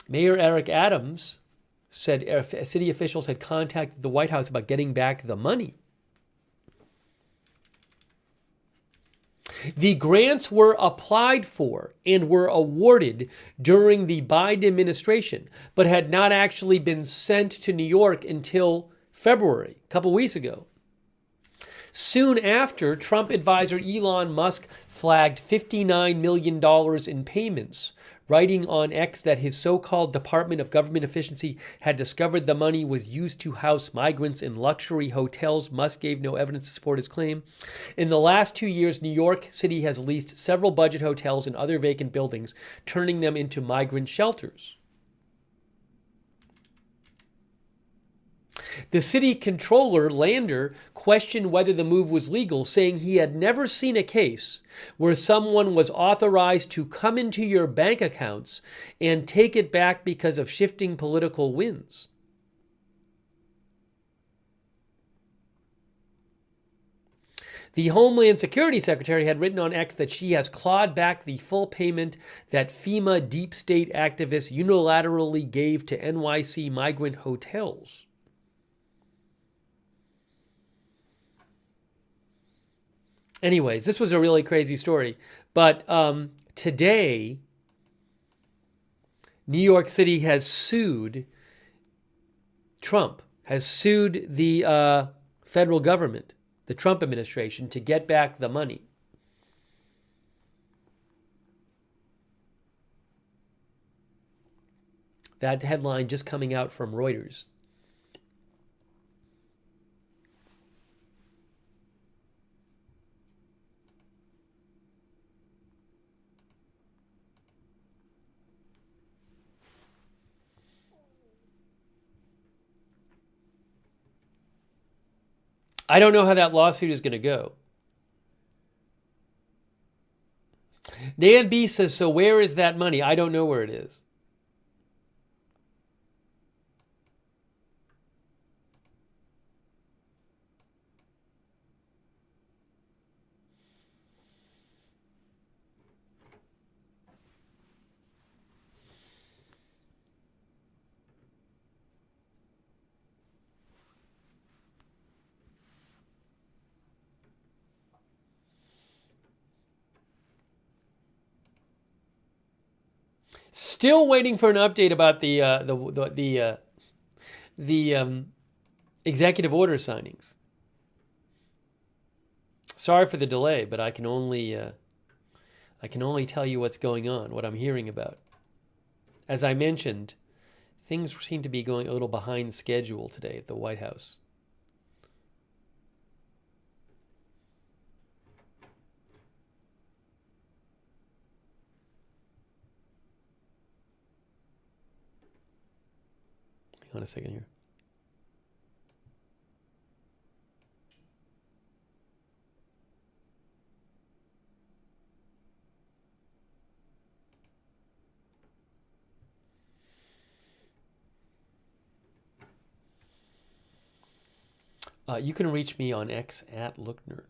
Mayor Eric Adams said city officials had contacted the White House about getting back the money. The grants were applied for and were awarded during the Biden administration, but had not actually been sent to New York until February, a couple weeks ago. Soon after, Trump advisor Elon Musk flagged $59 million in payments, writing on X that his so-called Department of Government Efficiency had discovered the money was used to house migrants in luxury hotels. Musk gave no evidence to support his claim. In the last 2 years, New York City has leased several budget hotels and other vacant buildings, turning them into migrant shelters. The city controller, Lander, questioned whether the move was legal, saying he had never seen a case where someone was authorized to come into your bank accounts and take it back because of shifting political winds. The Homeland Security Secretary had written on X that she has clawed back the full payment that FEMA deep state activists unilaterally gave to NYC migrant hotels. Anyways, this was a really crazy story. But today, New York City has sued Trump, has sued the federal government, the Trump administration, to get back the money. That headline just coming out from Reuters. I don't know how that lawsuit is going to go. Dan B says, so where is that money? I don't know where it is. Still waiting for an update about the the executive order signings. Sorry for the delay, but I can only tell you what's going on, what I'm hearing about. As I mentioned, things seem to be going a little behind schedule today at the White House. Hang on a second here. You can reach me on X at Lookner.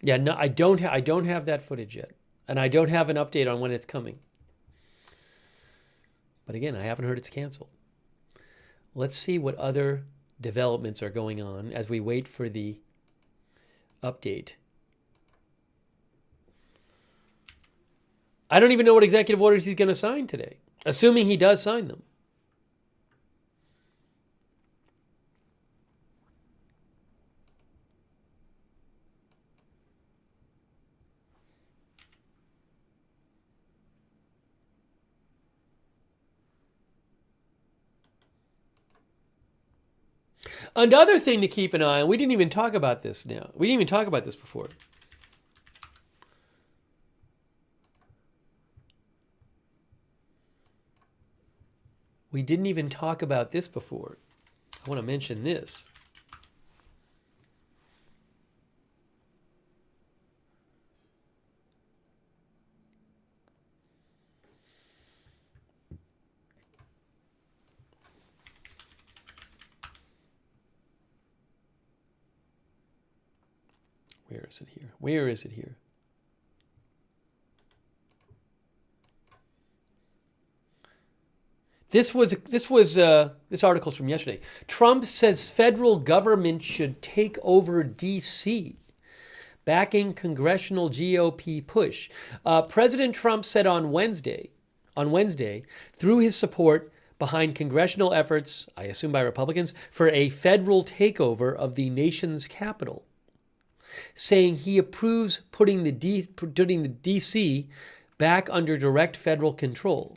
Yeah, no, I don't have that footage yet, and I don't have an update on when it's coming. But again, I haven't heard it's canceled. Let's see what other developments are going on as we wait for the update. I don't even know what executive orders he's going to sign today, assuming he does sign them. Another thing to keep an eye on, we didn't even talk about this now. We didn't even talk about this before. We didn't even talk about this before. I want to mention this. Where is it here? Where is it here? This article's from yesterday. Trump says federal government should take over D.C., backing congressional GOP push. President Trump said on Wednesday, through his support behind congressional efforts, I assume by Republicans, for a federal takeover of the nation's capital, saying he approves putting the D.C. back under direct federal control.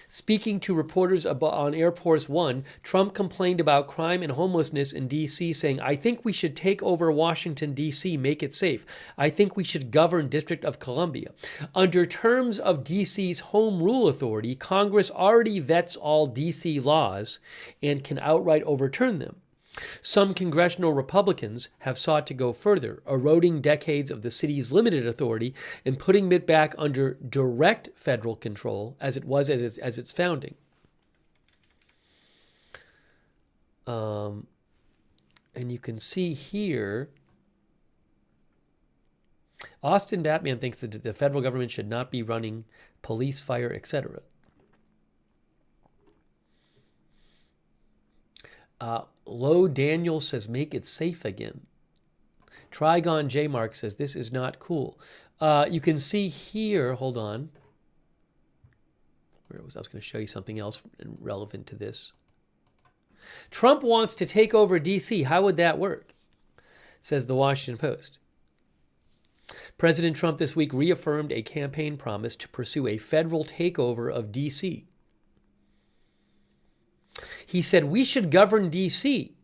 Speaking to reporters on Air Force One, Trump complained about crime and homelessness in D.C., saying, "I think we should take over Washington, D.C., make it safe. I think we should govern District of Columbia. Under terms of D.C.'s home rule authority, Congress already vets all D.C. laws and can outright overturn them. Some congressional Republicans have sought to go further, eroding decades of the city's limited authority and putting it back under direct federal control as it was as its founding." And you can see here, Austin Batman thinks that the federal government should not be running police, fire, etc. Low Daniel says, make it safe again. Trigon J. Mark says, this is not cool. You can see here, hold on. I was going to show you something else relevant to this. Trump wants to take over D.C. How would that work? Says the Washington Post. President Trump this week reaffirmed a campaign promise to pursue a federal takeover of D.C. He said, "We should govern D.C.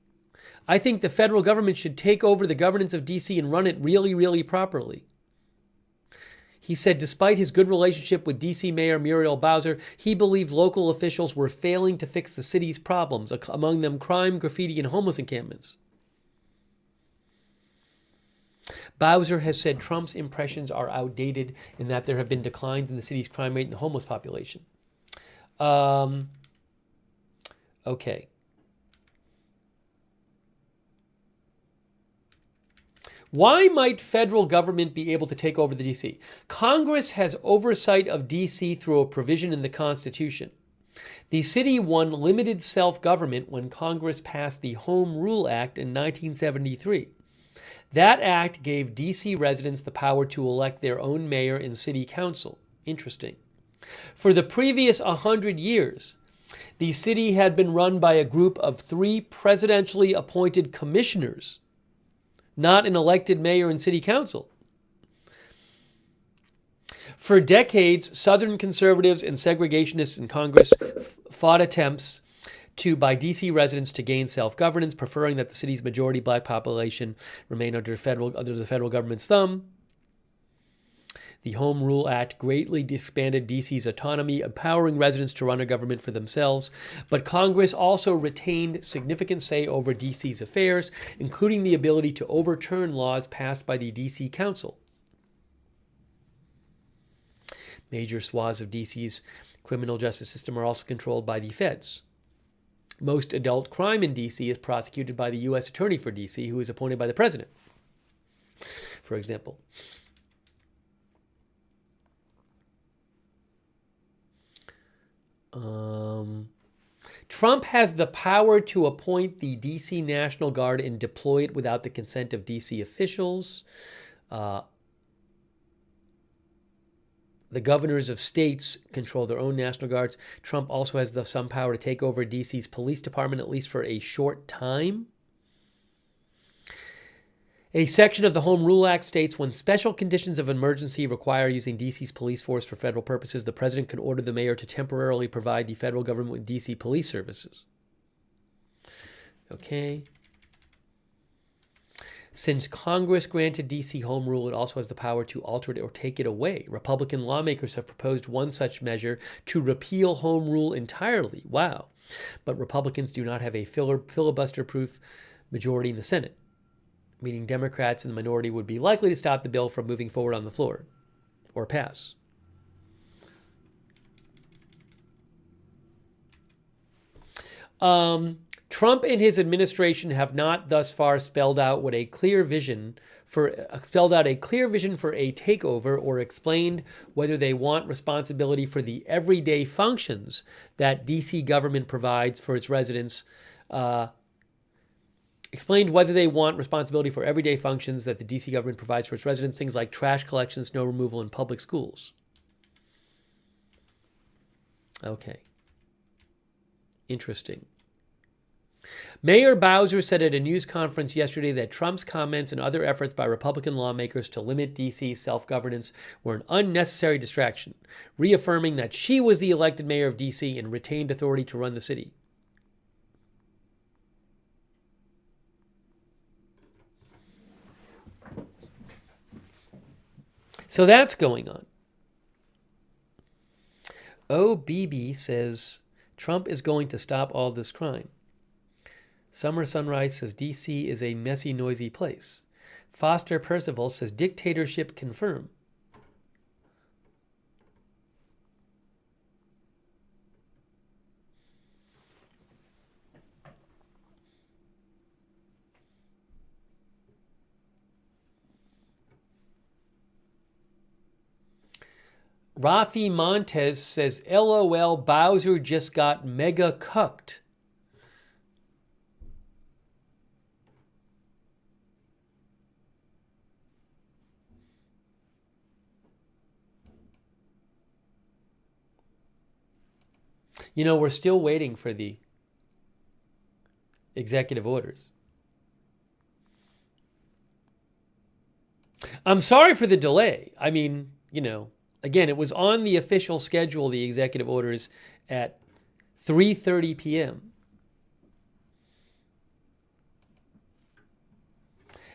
I think the federal government should take over the governance of D.C. and run it really, really properly." He said despite his good relationship with D.C. Mayor Muriel Bowser, he believed local officials were failing to fix the city's problems, among them crime, graffiti, and homeless encampments. Bowser has said Trump's impressions are outdated and that there have been declines in the city's crime rate and the homeless population. Okay. Why might federal government be able to take over the D.C.? Congress has oversight of D.C. through a provision in the Constitution. The city won limited self-government when Congress passed the Home Rule Act in 1973. That act gave D.C. residents the power to elect their own mayor and city council. Interesting. For the previous 100 years, the city had been run by a group of 3 presidentially appointed commissioners, not an elected mayor and city council. For decades, Southern conservatives and segregationists in Congress fought attempts by D.C. residents to gain self-governance, preferring that the city's majority black population remain under the federal government's thumb. The Home Rule Act greatly expanded D.C.'s autonomy, empowering residents to run a government for themselves, but Congress also retained significant say over D.C.'s affairs, including the ability to overturn laws passed by the D.C. Council. Major swaths of D.C.'s criminal justice system are also controlled by the feds. Most adult crime in D.C. is prosecuted by the U.S. Attorney for D.C., who is appointed by the president, for example. Trump has the power to appoint the D.C. National Guard and deploy it without the consent of D.C. officials. The governors of states control their own National Guards. Trump also has some power to take over D.C.'s police department, at least for a short time. A section of the Home Rule Act states when special conditions of emergency require using D.C.'s police force for federal purposes, the president can order the mayor to temporarily provide the federal government with D.C. police services. Okay. Since Congress granted D.C. Home Rule, it also has the power to alter it or take it away. Republican lawmakers have proposed one such measure to repeal Home Rule entirely. Wow. But Republicans do not have a filibuster-proof majority in the Senate, meaning Democrats in the minority would be likely to stop the bill from moving forward on the floor or pass. Trump and his administration have not thus far spelled out a clear vision for a takeover or explained whether they want responsibility for the everyday functions that D.C. government provides for its residents. Explained whether they want responsibility for everyday functions that the D.C. government provides for its residents, things like trash collection, snow removal, and public schools. Okay. Interesting. Mayor Bowser said at a news conference yesterday that Trump's comments and other efforts by Republican lawmakers to limit D.C.'s self-governance were an unnecessary distraction, reaffirming that she was the elected mayor of D.C. and retained authority to run the city. So that's going on. OBB says Trump is going to stop all this crime. Summer Sunrise says D.C. is a messy, noisy place. Foster Percival says dictatorship confirmed. Rafi Montez says, LOL, Bowser just got mega cucked. You know, we're still waiting for the executive orders. I'm sorry for the delay. I mean, you know, again, it was on the official schedule, the executive orders, at 3:30 p.m.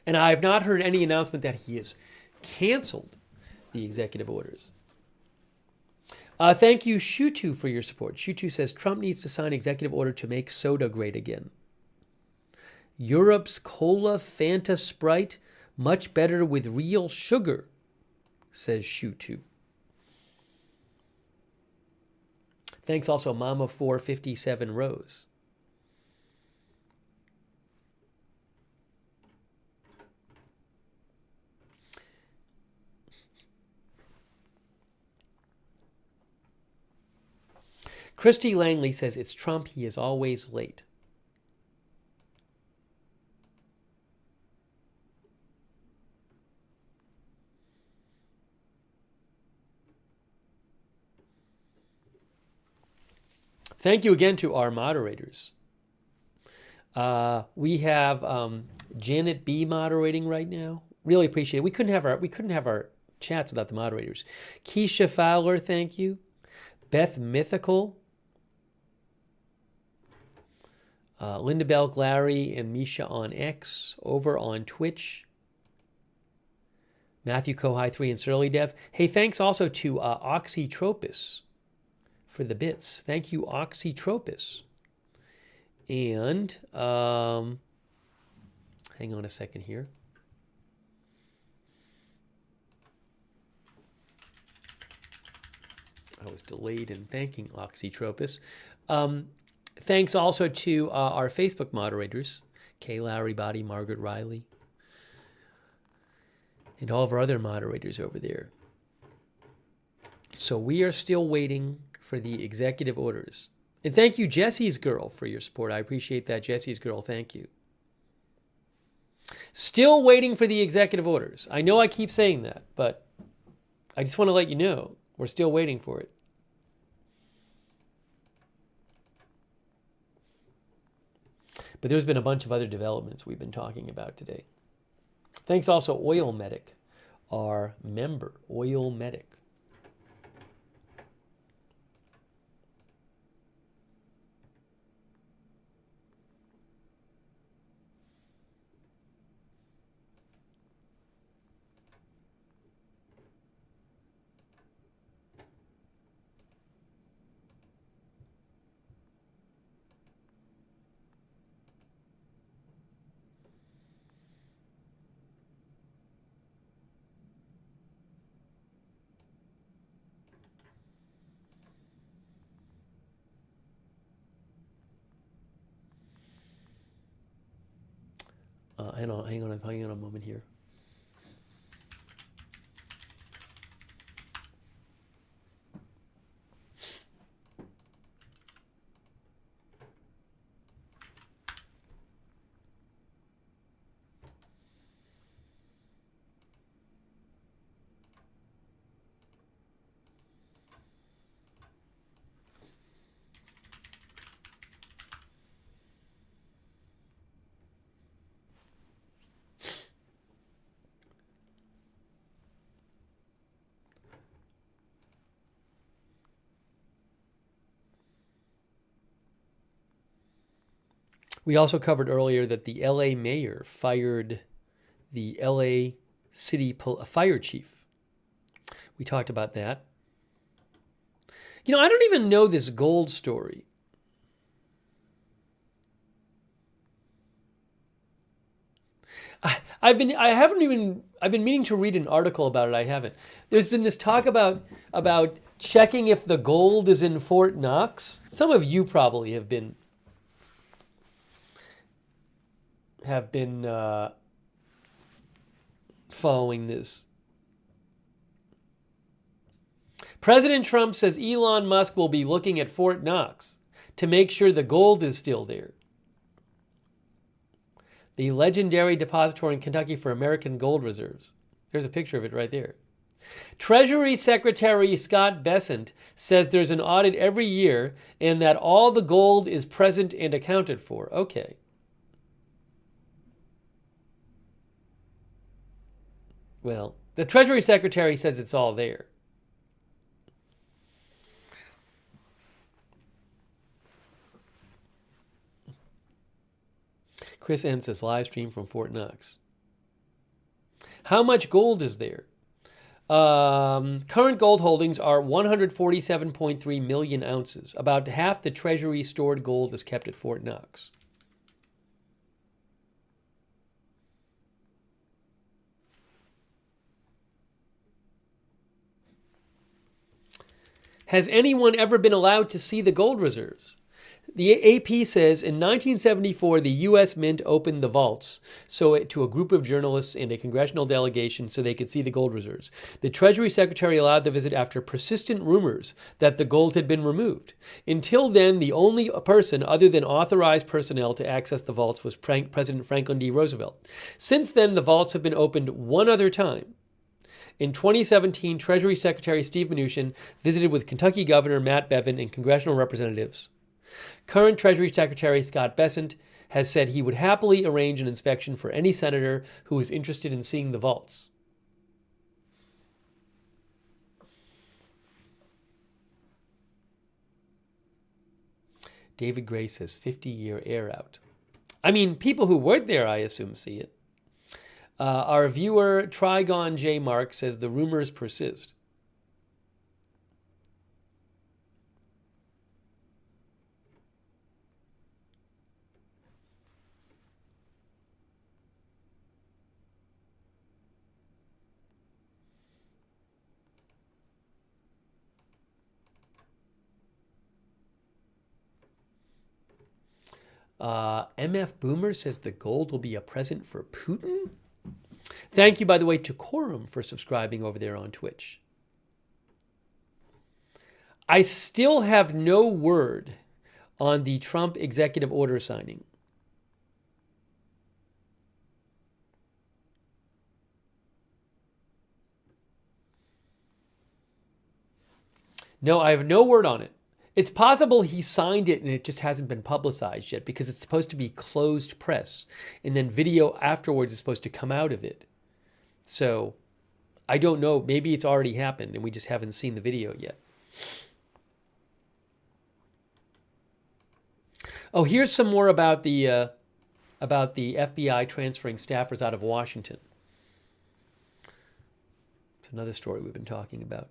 And I have not heard any announcement that he is canceled the executive orders. Thank you, Shutu, for your support. Shutu says Trump needs to sign executive order to make soda great again. Europe's cola, Fanta, Sprite, much better with real sugar, says Shutu. Thanks also, Mama 457 Rose. Christy Langley says, it's Trump, he is always late. Thank you again to our moderators. We have Janet B moderating right now. Really appreciate it. We couldn't have our chats without the moderators. Keisha Fowler, thank you. Beth Mythical. Linda Bell Glary and Misha on X over on Twitch. Matthew Kohai 3 and Surly Dev. Hey, thanks also to Oxytropis for the bits. Thank you, Oxytropis. And hang on a second here. I was delayed in thanking Oxytropis. Thanks also to our Facebook moderators, Kay Lowry Body, Margaret Riley, and all of our other moderators over there. So we are still waiting for the executive orders. And thank you, Jesse's Girl, for your support. I appreciate that, Jesse's Girl. Thank you. Still waiting for the executive orders. I know I keep saying that, but I just want to let you know we're still waiting for it. But there's been a bunch of other developments we've been talking about today. Thanks also Oil Medic, our member, Oil Medic. Hang on a moment here. We also covered earlier that the LA mayor fired the LA city fire chief. We talked about that. You know, I don't even know this gold story. I've been meaning to read an article about it. I haven't. There's been this talk about checking if the gold is in Fort Knox. Some of you probably have been following this. President Trump says Elon Musk will be looking at Fort Knox to make sure the gold is still there. The legendary depository in Kentucky for American gold reserves. There's a picture of it right there. Treasury Secretary Scott Bessent says there's an audit every year and that all the gold is present and accounted for. Okay. Well, the Treasury Secretary says it's all there. Chris Ensis, live stream from Fort Knox. How much gold is there? Current gold holdings are 147.3 million ounces. About half the Treasury stored gold is kept at Fort Knox. Has anyone ever been allowed to see the gold reserves? The AP says in 1974, the U.S. Mint opened the vaults to a group of journalists and a congressional delegation so they could see the gold reserves. The Treasury Secretary allowed the visit after persistent rumors that the gold had been removed. Until then, the only person other than authorized personnel to access the vaults was President Franklin D. Roosevelt. Since then, the vaults have been opened one other time. In 2017, Treasury Secretary Steve Mnuchin visited with Kentucky Governor Matt Bevin and congressional representatives. Current Treasury Secretary Scott Bessent has said he would happily arrange an inspection for any senator who is interested in seeing the vaults. David Gray says 50-year air out. I mean, people who work there, I assume, see it. Our viewer Trigon J. Mark says the rumors persist. MF Boomer says the gold will be a present for Putin. Thank you, by the way, to Quorum for subscribing over there on Twitch. I still have no word on the Trump executive order signing. No, I have no word on it. It's possible he signed it and it just hasn't been publicized yet because it's supposed to be closed press and then video afterwards is supposed to come out of it. So I don't know. Maybe it's already happened and we just haven't seen the video yet. Oh, here's some more about the FBI transferring staffers out of Washington. It's another story we've been talking about.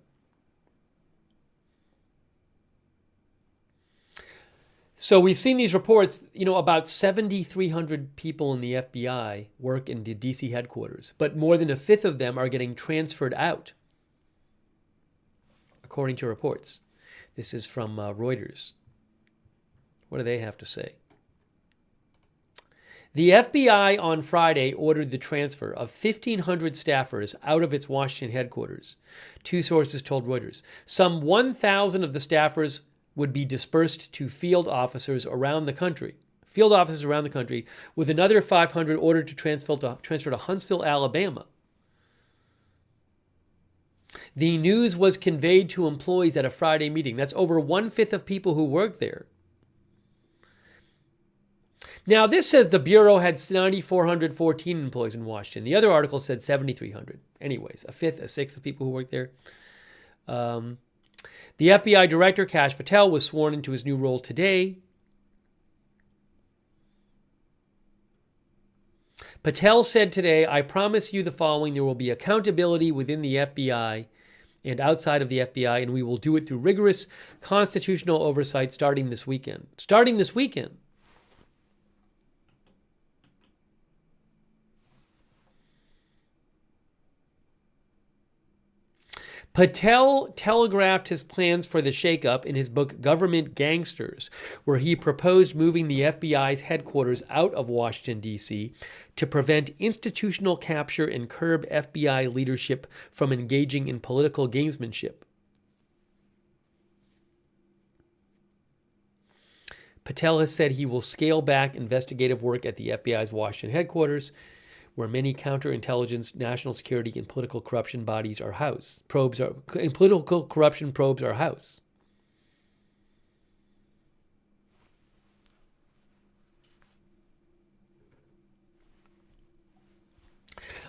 So we've seen these reports, about 7,300 people in the FBI work in the DC headquarters, but more than a fifth of them are getting transferred out, according to reports. This is from Reuters. What do they have to say? The FBI on Friday ordered the transfer of 1,500 staffers out of its Washington headquarters. Two sources told Reuters. Some 1,000 of the staffers would be dispersed to field officers around the country. With another 500 ordered to transfer to Huntsville, Alabama. The news was conveyed to employees at a Friday meeting. That's over 1/5 of people who work there. Now, this says the Bureau had 9,414 employees in Washington. The other article said 7,300. Anyways, a sixth of people who work there. The FBI Director, Kash Patel, was sworn into his new role today. Patel said today, I promise you the following, there will be accountability within the FBI and outside of the FBI, and we will do it through rigorous constitutional oversight starting this weekend. Starting this weekend. Patel telegraphed his plans for the shakeup in his book Government Gangsters, where he proposed moving the FBI's headquarters out of Washington, D.C. to prevent institutional capture and curb FBI leadership from engaging in political gamesmanship. Patel has said he will scale back investigative work at the FBI's Washington headquarters, where many counterintelligence, national security, and political corruption bodies are housed. Political corruption probes are housed.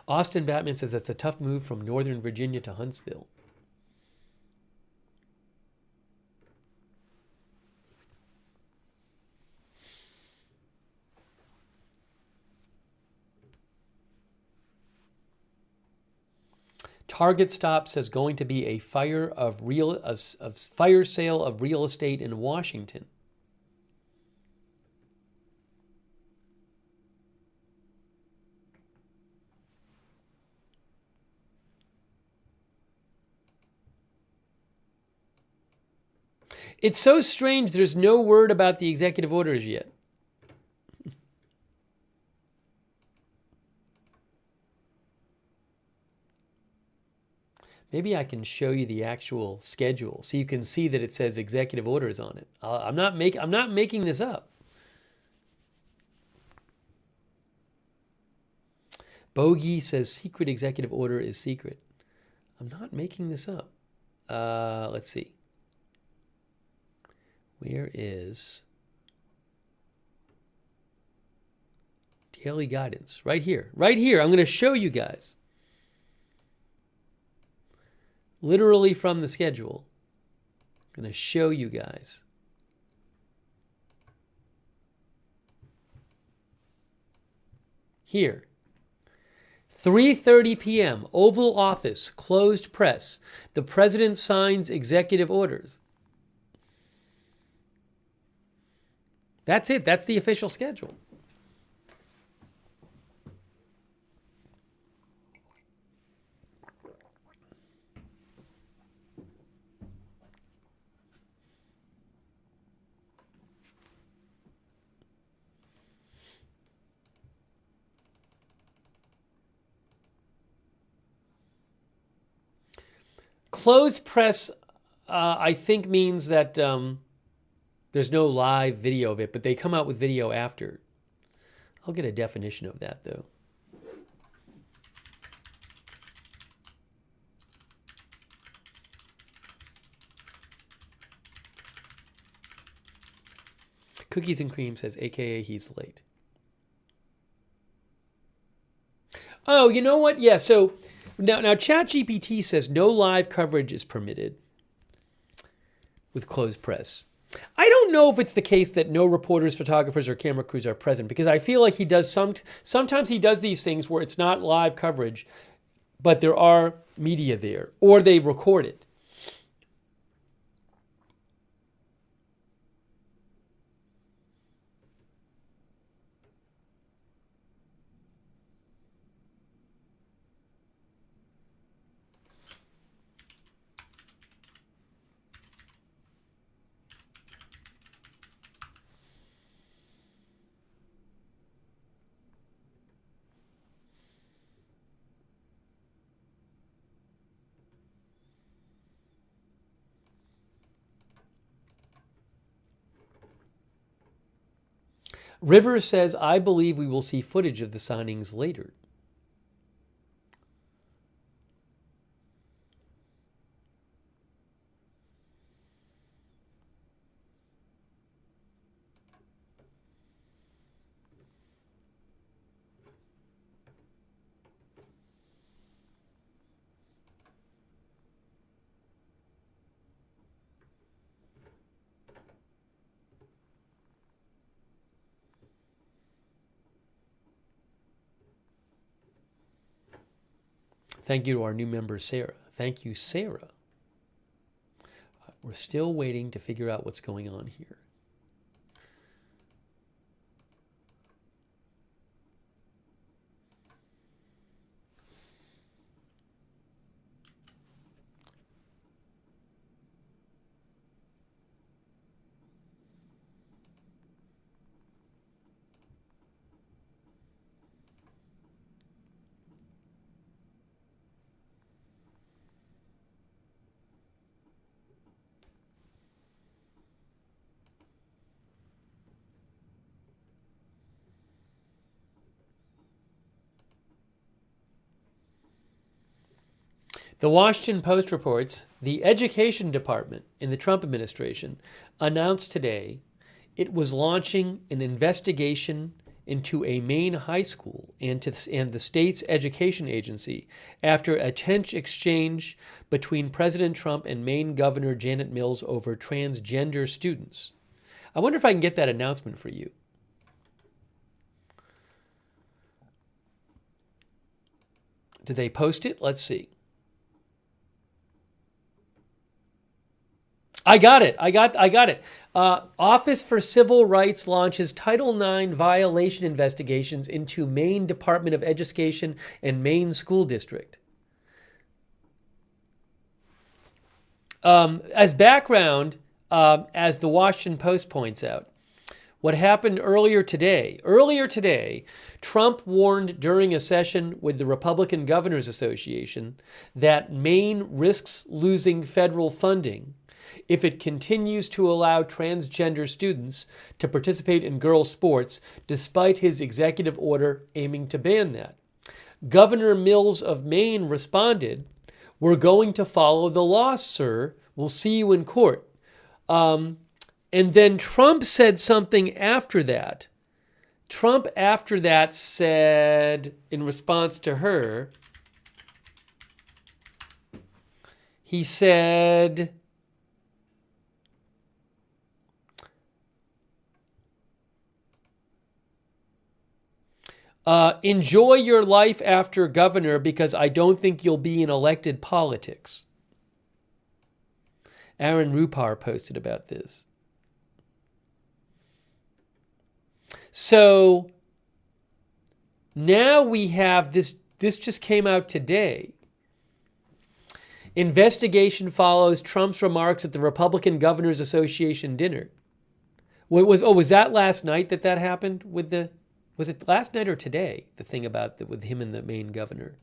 Austin Batman says that's a tough move from Northern Virginia to Huntsville. Target Stop says going to be a fire sale of real estate in Washington. It's so strange there's no word about the executive orders yet. Maybe I can show you the actual schedule so you can see that it says executive orders on it. I'm not making this up. Bogey says secret executive order is secret. I'm not making this up. Let's see. Where is daily guidance? Right here. Right here. I'm going to show you guys. Literally from the schedule. I'm going to show you guys. Here. 3:30 p.m. Oval Office, closed press. The president signs executive orders. That's it. That's the official schedule. Closed press, I think, means that there's no live video of it, but they come out with video after. I'll get a definition of that, though. Cookies and Cream says, AKA he's late. Oh, you know what? Yeah, so now ChatGPT says no live coverage is permitted with closed press. I don't know if it's the case that no reporters, photographers, or camera crews are present, because I feel like he does sometimes he does these things where it's not live coverage, but there are media there, or they record it. Rivers says, I believe we will see footage of the signings later. Thank you to our new member, Sarah. Thank you, Sarah. We're still waiting to figure out what's going on here. The Washington Post reports the Education Department in the Trump administration announced today it was launching an investigation into a Maine high school and the state's education agency after a tense exchange between President Trump and Maine Governor Janet Mills over transgender students. I wonder if I can get that announcement for you. Did they post it? Let's see. I got it. I got it. Office for Civil Rights launches Title IX violation investigations into Maine Department of Education and Maine School District. As background, as the Washington Post points out, what happened earlier today, Trump warned during a session with the Republican Governors Association that Maine risks losing federal funding if it continues to allow transgender students to participate in girls' sports, despite his executive order aiming to ban that. Governor Mills of Maine responded, "We're going to follow the law, sir. We'll see you in court." And then Trump said something after that. Trump after that said, in response to her, he said, enjoy your life after governor because I don't think you'll be in elected politics. Aaron Rupar posted about this. So now we have this just came out today. Investigation follows Trump's remarks at the Republican Governors Association dinner. Was that last night that happened with the, was it last night or today, the thing about with him and the Maine governor?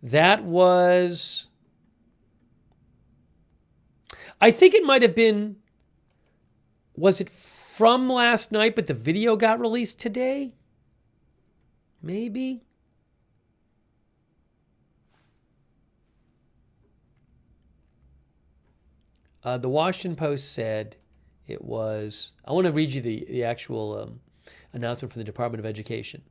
That was, I think it might have been, was it from last night, but the video got released today? Maybe? The Washington Post said it was, I want to read you the actual announcement from the Department of Education.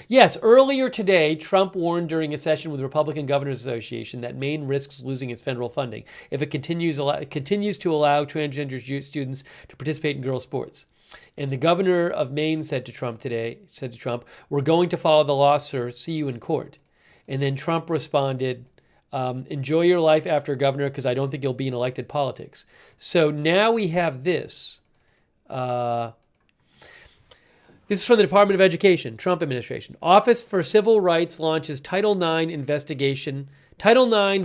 Yes, earlier today, Trump warned during a session with the Republican Governors Association that Maine risks losing its federal funding if it continues to allow transgender students to participate in girls' sports. And the governor of Maine said to Trump, "We're going to follow the law, sir. See you in court." And then Trump responded, "Enjoy your life after governor because I don't think you'll be in elected politics." So now we have this. This is from the Department of Education, Trump administration. Office for Civil Rights launches Title IX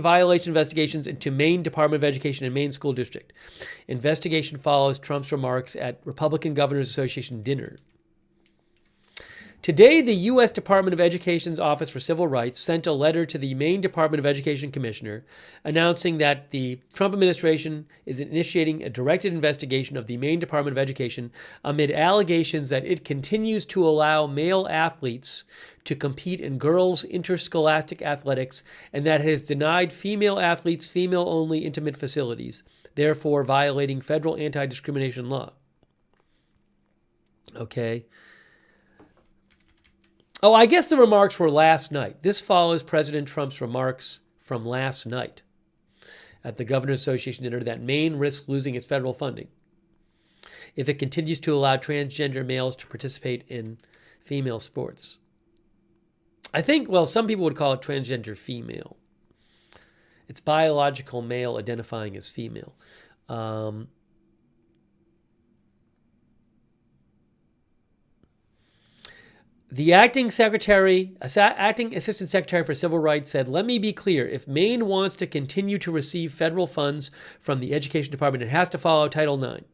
violation investigations into Maine Department of Education and Maine School District. Investigation follows Trump's remarks at Republican Governors Association dinner. Today, the U.S. Department of Education's Office for Civil Rights sent a letter to the Maine Department of Education Commissioner announcing that the Trump administration is initiating a directed investigation of the Maine Department of Education amid allegations that it continues to allow male athletes to compete in girls' interscholastic athletics and that it has denied female athletes female-only intimate facilities, therefore violating federal anti-discrimination law. Okay. Oh, I guess the remarks were last night. This follows President Trump's remarks from last night at the Governors Association dinner that Maine risks losing its federal funding if it continues to allow transgender males to participate in female sports. I think, well, some people would call it transgender female. It's biological male identifying as female. The acting assistant secretary for civil rights said, "Let me be clear. If Maine wants to continue to receive federal funds from the education department, it has to follow Title IX."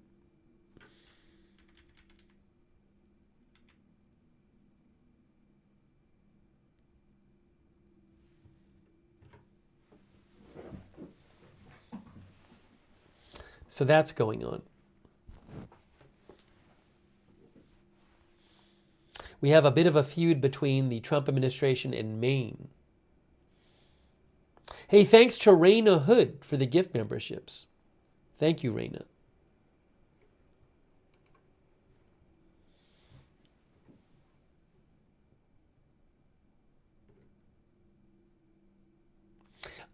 So that's going on. We have a bit of a feud between the Trump administration and Maine. Hey, thanks to Raina Hood for the gift memberships. Thank you, Raina.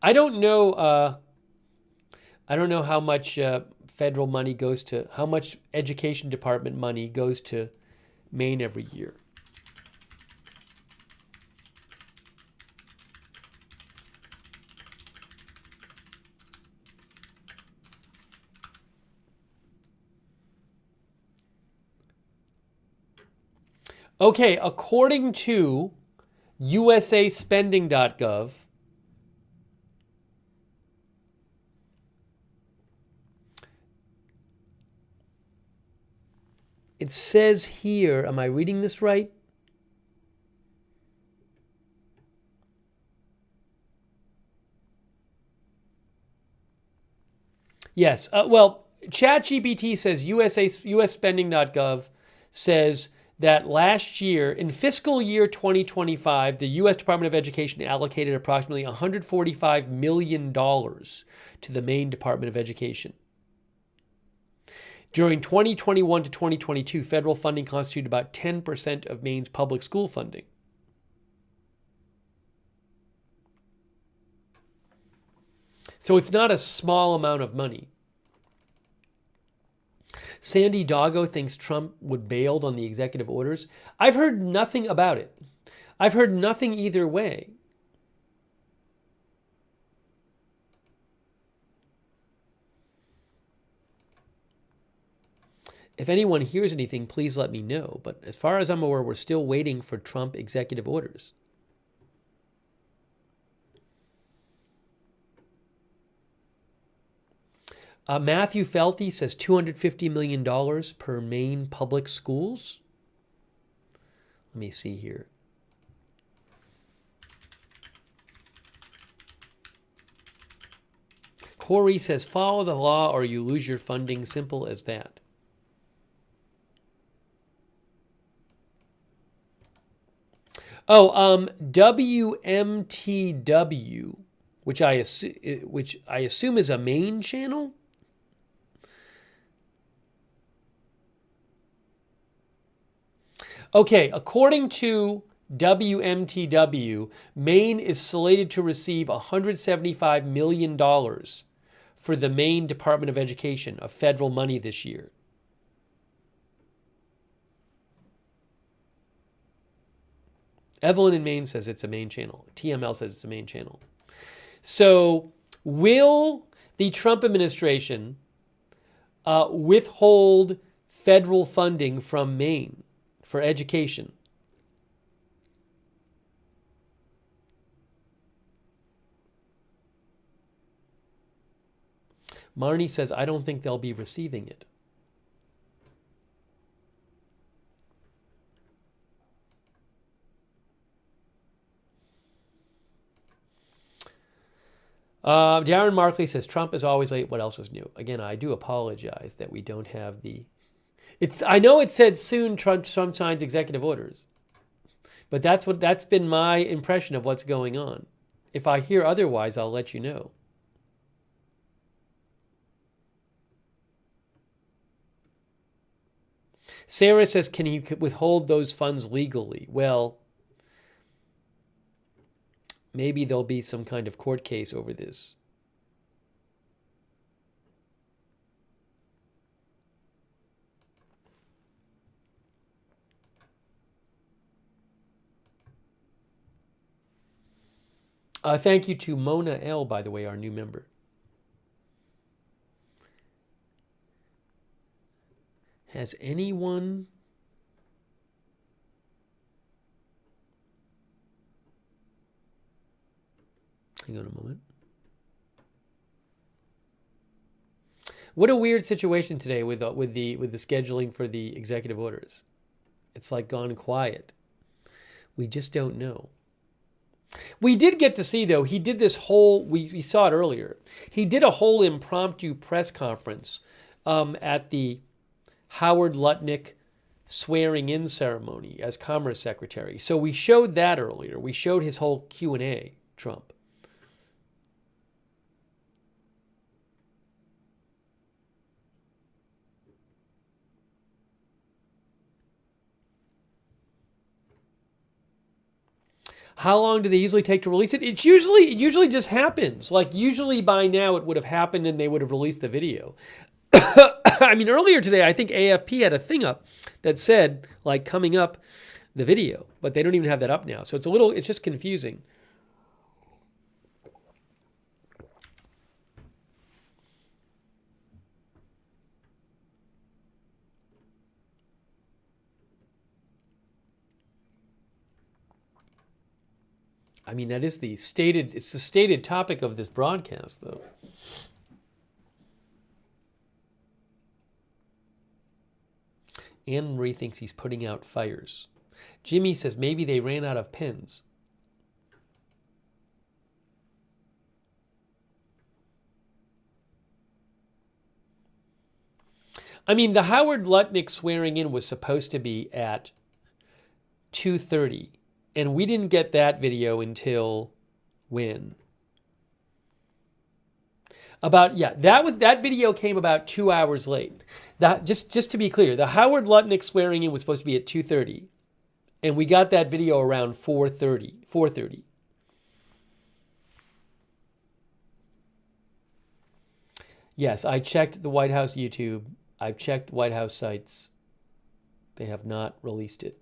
I don't know how much federal money goes to, how much education department money goes to Maine every year. Okay, according to usaspending.gov, it says here, am I reading this right? Yes. Well, ChatGPT says usaspending.gov says that last year, in fiscal year 2025, the U.S. Department of Education allocated approximately $145 million to the Maine Department of Education. During 2021 to 2022, federal funding constituted about 10% of Maine's public school funding. So it's not a small amount of money. Sandy Doggo thinks Trump would bail on the executive orders. I've heard nothing about it. I've heard nothing either way. If anyone hears anything, please let me know. But as far as I'm aware, we're still waiting for Trump executive orders. Matthew Felty says $250 million per Maine public schools. Let me see here. Corey says follow the law or you lose your funding. Simple as that. Oh, WMTW, which I assume is a Maine channel. Okay, according to WMTW, Maine is slated to receive $175 million for the Maine Department of Education of federal money this year. Evelyn in Maine says it's a Maine channel. TML says it's a Maine channel. So will the Trump administration withhold federal funding from Maine for education? Marnie says, I don't think they'll be receiving it. Darren Markley says, Trump is always late. What else was new? Again, I do apologize that we don't have the... I know it said soon Trump signs executive orders, but that's been my impression of what's going on. If I hear otherwise, I'll let you know. Sarah says, can he withhold those funds legally? Well, maybe there'll be some kind of court case over this. Thank you to Mona L, by the way, our new member. Has anyone... Hang on a moment. What a weird situation today with the scheduling for the executive orders. It's like gone quiet. We just don't know. We did get to see, though, he did this whole, we saw it earlier, he did a whole impromptu press conference at the Howard Lutnick swearing-in ceremony as Commerce Secretary. So we showed that earlier. We showed his whole Q&A, Trump. How long do they usually take to release it? It usually just happens. Like usually by now it would have happened and they would have released the video. I mean, earlier today, I think AFP had a thing up that said, like, coming up the video, but they don't even have that up now. So it's just confusing. I mean, it's the stated topic of this broadcast, though. Anne Marie thinks he's putting out fires. Jimmy says maybe they ran out of pens. I mean, the Howard Lutnick swearing in was supposed to be at 2:30, and we didn't get that video until when? That video came about 2 hours late. That just to be clear, the Howard Lutnick swearing in was supposed to be at 2:30, and we got that video around 4:30. Yes, I checked the White House YouTube. I've checked White House sites. They have not released it.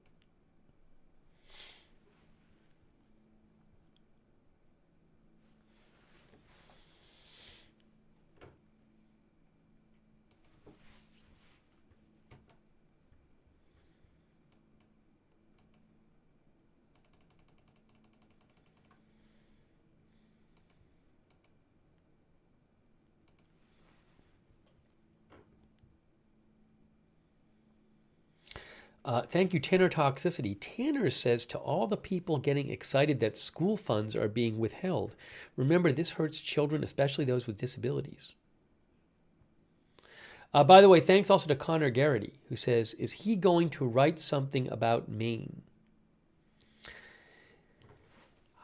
Thank you, Tanner Toxicity. Tanner says to all the people getting excited that school funds are being withheld, remember this hurts children, especially those with disabilities. By the way, thanks also to Connor Garrity, who says, is he going to write something about Maine?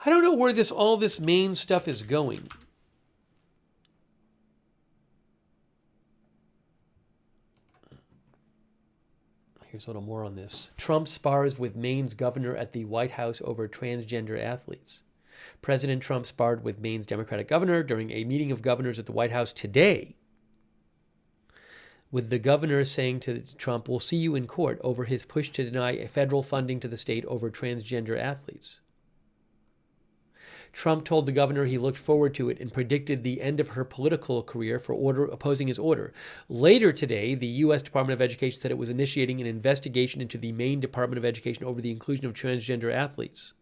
I don't know where all this Maine stuff is going. Here's a little more on this. Trump spars with Maine's governor at the White House over transgender athletes. President Trump sparred with Maine's Democratic governor during a meeting of governors at the White House today, with the governor saying to Trump, we'll see you in court over his push to deny federal funding to the state over transgender athletes. Trump told the governor he looked forward to it and predicted the end of her political career for opposing his order. Later today, the U.S. Department of Education said it was initiating an investigation into the Maine Department of Education over the inclusion of transgender athletes.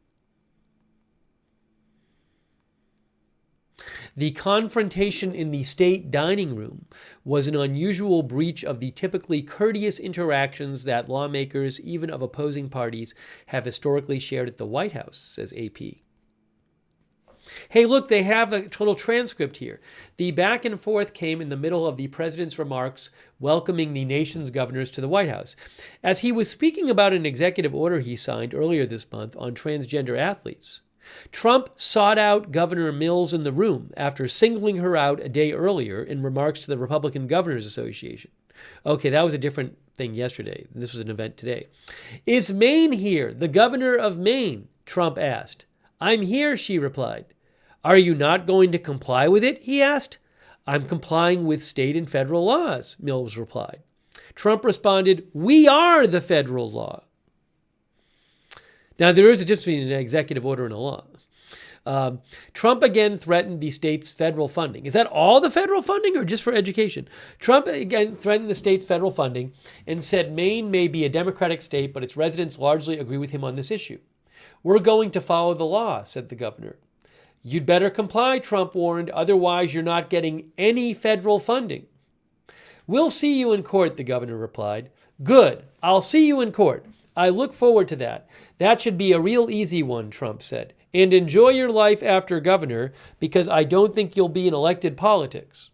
The confrontation in the state dining room was an unusual breach of the typically courteous interactions that lawmakers, even of opposing parties, have historically shared at the White House, says AP. Hey, look, they have a total transcript here. The back and forth came in the middle of the president's remarks welcoming the nation's governors to the White House. As he was speaking about an executive order he signed earlier this month on transgender athletes, Trump sought out Governor Mills in the room after singling her out a day earlier in remarks to the Republican Governors Association. Okay, that was a different thing yesterday. This was an event today. Is Maine here? The governor of Maine? Trump asked. I'm here, she replied. Are you not going to comply with it? He asked. I'm complying with state and federal laws, Mills replied. Trump responded, we are the federal law. Now, there is a difference between an executive order and a law. Trump again threatened the state's federal funding. Is that all the federal funding or just for education? Trump again threatened the state's federal funding and said Maine may be a Democratic state, but its residents largely agree with him on this issue. We're going to follow the law, said the governor. You'd better comply, Trump warned, otherwise you're not getting any federal funding. We'll see you in court, the governor replied. Good, I'll see you in court. I look forward to that. That should be a real easy one, Trump said. And enjoy your life after governor, because I don't think you'll be in elected politics.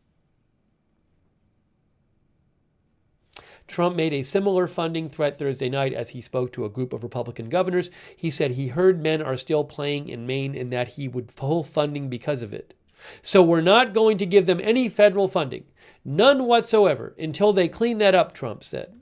Trump made a similar funding threat Thursday night as he spoke to a group of Republican governors. He said he heard men are still playing in Maine and that he would pull funding because of it. So we're not going to give them any federal funding, none whatsoever, until they clean that up, Trump said.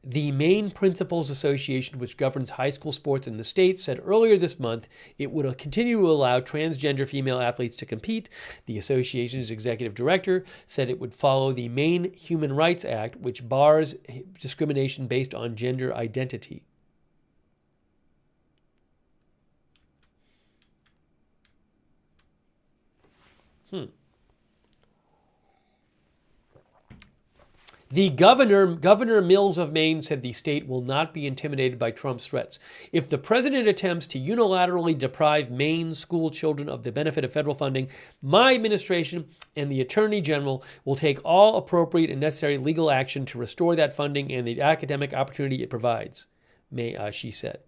The Maine Principals Association, which governs high school sports in the state, said earlier this month it would continue to allow transgender female athletes to compete. The association's executive director said it would follow the Maine Human Rights Act, which bars discrimination based on gender identity. The Governor Mills of Maine said the state will not be intimidated by Trump's threats. If the president attempts to unilaterally deprive Maine school children of the benefit of federal funding, my administration and the Attorney General will take all appropriate and necessary legal action to restore that funding and the academic opportunity it provides, she said.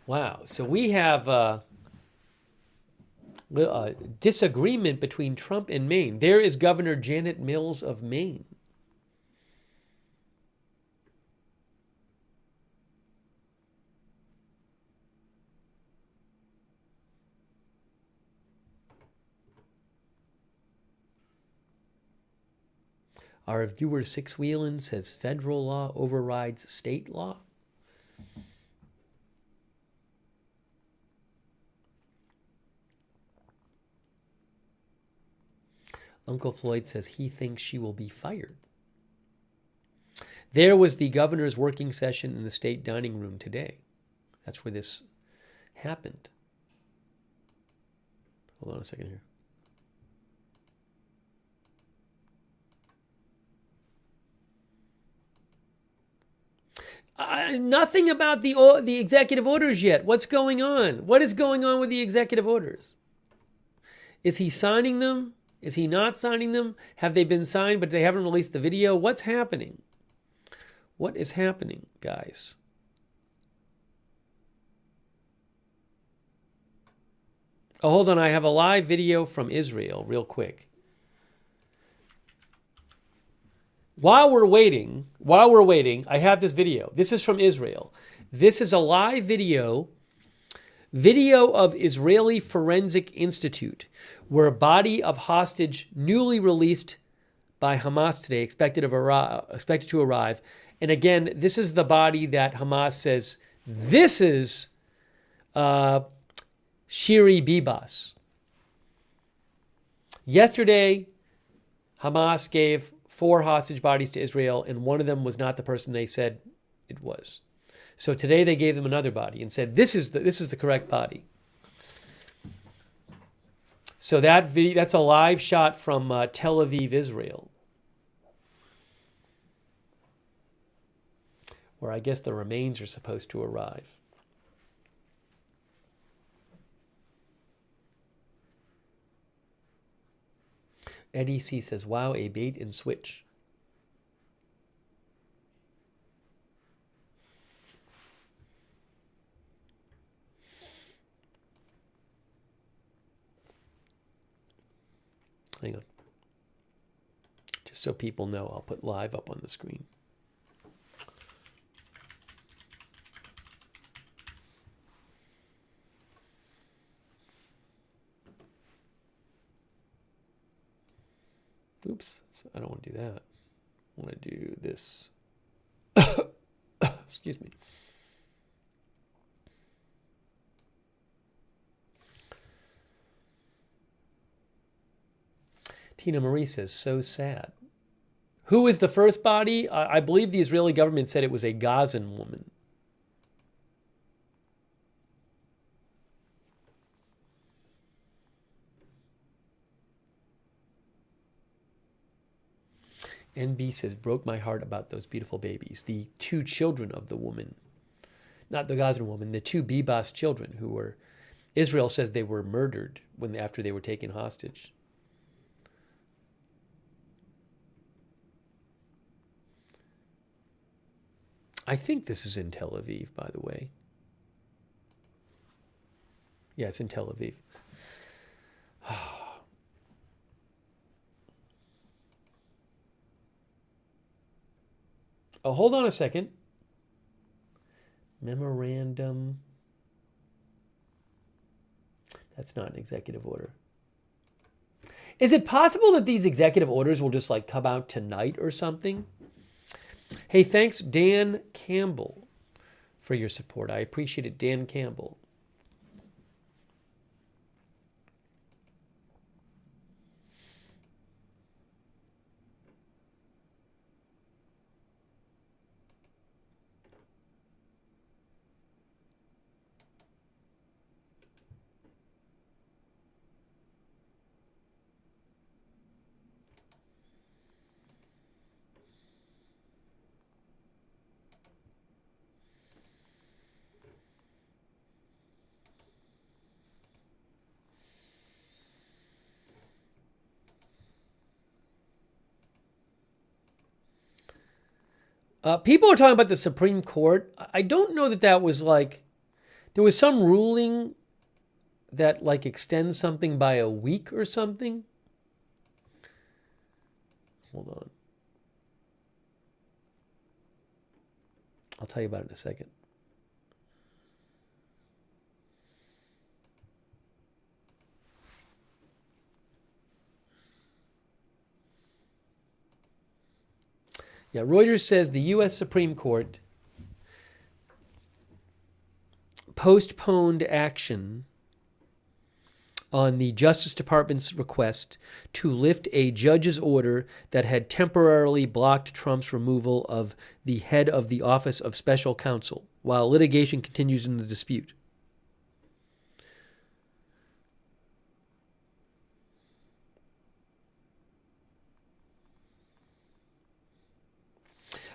Wow. So we have a disagreement between Trump and Maine. There is Governor Janet Mills of Maine. Our viewer Six Wheelin says federal law overrides state law. Uncle Floyd says he thinks she will be fired. There was the governor's working session in the state dining room today. That's where this happened. Hold on a second here. Nothing about the executive orders yet. What's going on? What is going on with the executive orders? Is he signing them? Is he not signing them? Have they been signed, but they haven't released the video? What's happening? What is happening, guys? Oh, hold on. I have a live video from Israel real quick. While we're waiting, I have this video. This is from Israel. This is a live video of Israeli Forensic Institute, where a body of hostage newly released by Hamas today expected to arrive. And again, this is the body that Hamas says, this is Shiri Bibas. Yesterday, Hamas gave 4 hostage bodies to Israel, and one of them was not the person they said it was. So today they gave them another body and said, this is the correct body. So that's a live shot from Tel Aviv, Israel, where I guess the remains are supposed to arrive. Eddie C. says, wow, a bait and switch. Hang on. Just so people know, I'll put live up on the screen. Oops, I don't want to do that. I want to do this. Excuse me. Tina Marie says, so sad. Who is the first body? I believe the Israeli government said it was a Gazan woman. NB says, broke my heart about those beautiful babies. The 2 children of the woman, not the Gazan woman, the 2 Bibas children who were, Israel says they were murdered after they were taken hostage. I think this is in Tel Aviv, by the way. Yeah, it's in Tel Aviv. Oh, hold on a second. Memorandum. That's not an executive order. Is it possible that these executive orders will just like come out tonight or something? Hey, thanks Dan Campbell for your support. I appreciate it, Dan Campbell. People are talking about the Supreme Court. I don't know that that was like, there was some ruling that like extends something by a week or something. Hold on. I'll tell you about it in a second. Yeah, Reuters says the U.S. Supreme Court postponed action on the Justice Department's request to lift a judge's order that had temporarily blocked Trump's removal of the head of the Office of Special Counsel while litigation continues in the dispute.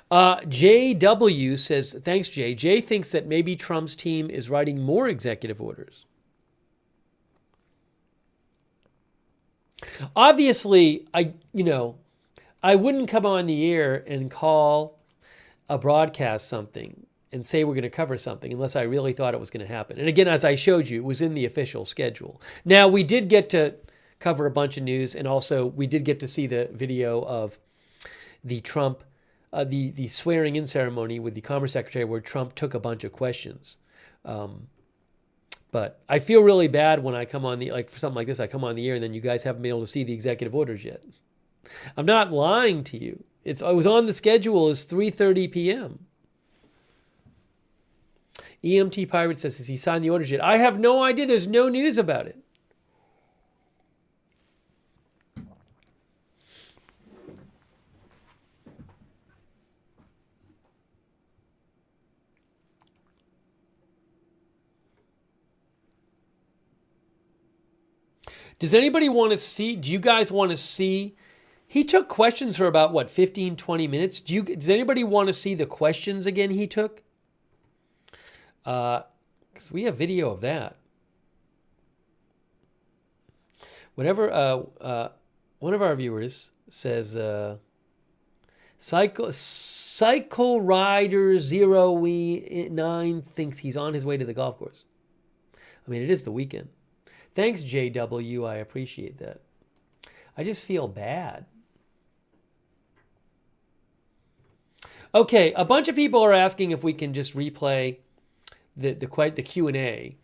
JW says, thanks, Jay. Jay thinks that maybe Trump's team is writing more executive orders. Obviously, I wouldn't come on the air and call a broadcast something and say we're going to cover something unless I really thought it was going to happen. And again, as I showed you, it was in the official schedule. Now, we did get to cover a bunch of news, and also we did get to see the video of the Trump the swearing-in ceremony with the Commerce Secretary where Trump took a bunch of questions. But I feel really bad when I come on for something like this, I come on the air and then you guys haven't been able to see the executive orders yet. I'm not lying to you. It was on the schedule as 3:30 p.m. EMT Pirate says, has he signed the orders yet? I have no idea. There's no news about it. Does anybody want to see? Do you guys want to see? He took questions for about, 15, 20 minutes. Does anybody want to see the questions again he took? Because we have video of that. Whenever one of our viewers says, Cycle Rider 0E9 thinks he's on his way to the golf course. I mean, it is the weekend. Thanks, JW. I appreciate that. I just feel bad. Okay, a bunch of people are asking if we can just replay the Q&A.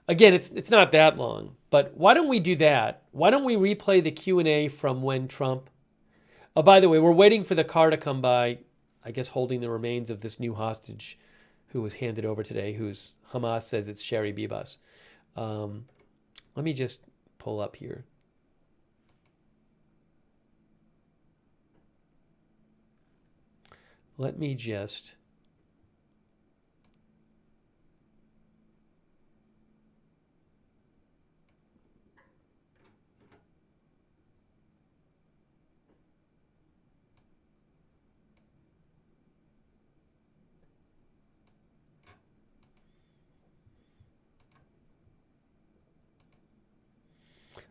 Again, it's not that long, but why don't we do that? Why don't we replay the Q&A from when Trump... Oh, by the way, we're waiting for the car to come by, I guess holding the remains of this new hostage who was handed over today, who's Hamas says it's Sherry Bibas. Let me just pull up here. Let me just...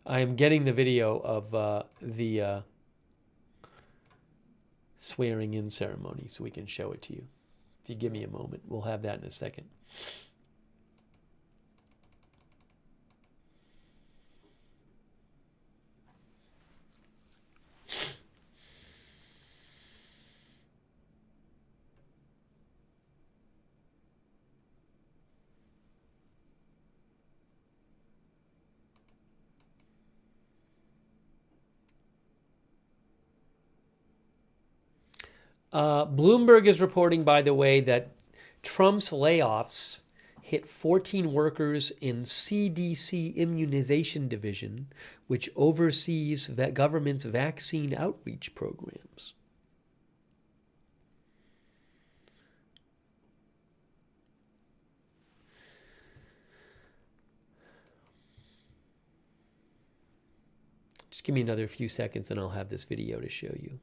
I am getting the video of the swearing-in ceremony so we can show it to you. If you give me a moment, we'll have that in a second. Bloomberg is reporting, by the way, that Trump's layoffs hit 14 workers in CDC Immunization Division, which oversees the government's vaccine outreach programs. Just give me another few seconds and I'll have this video to show you.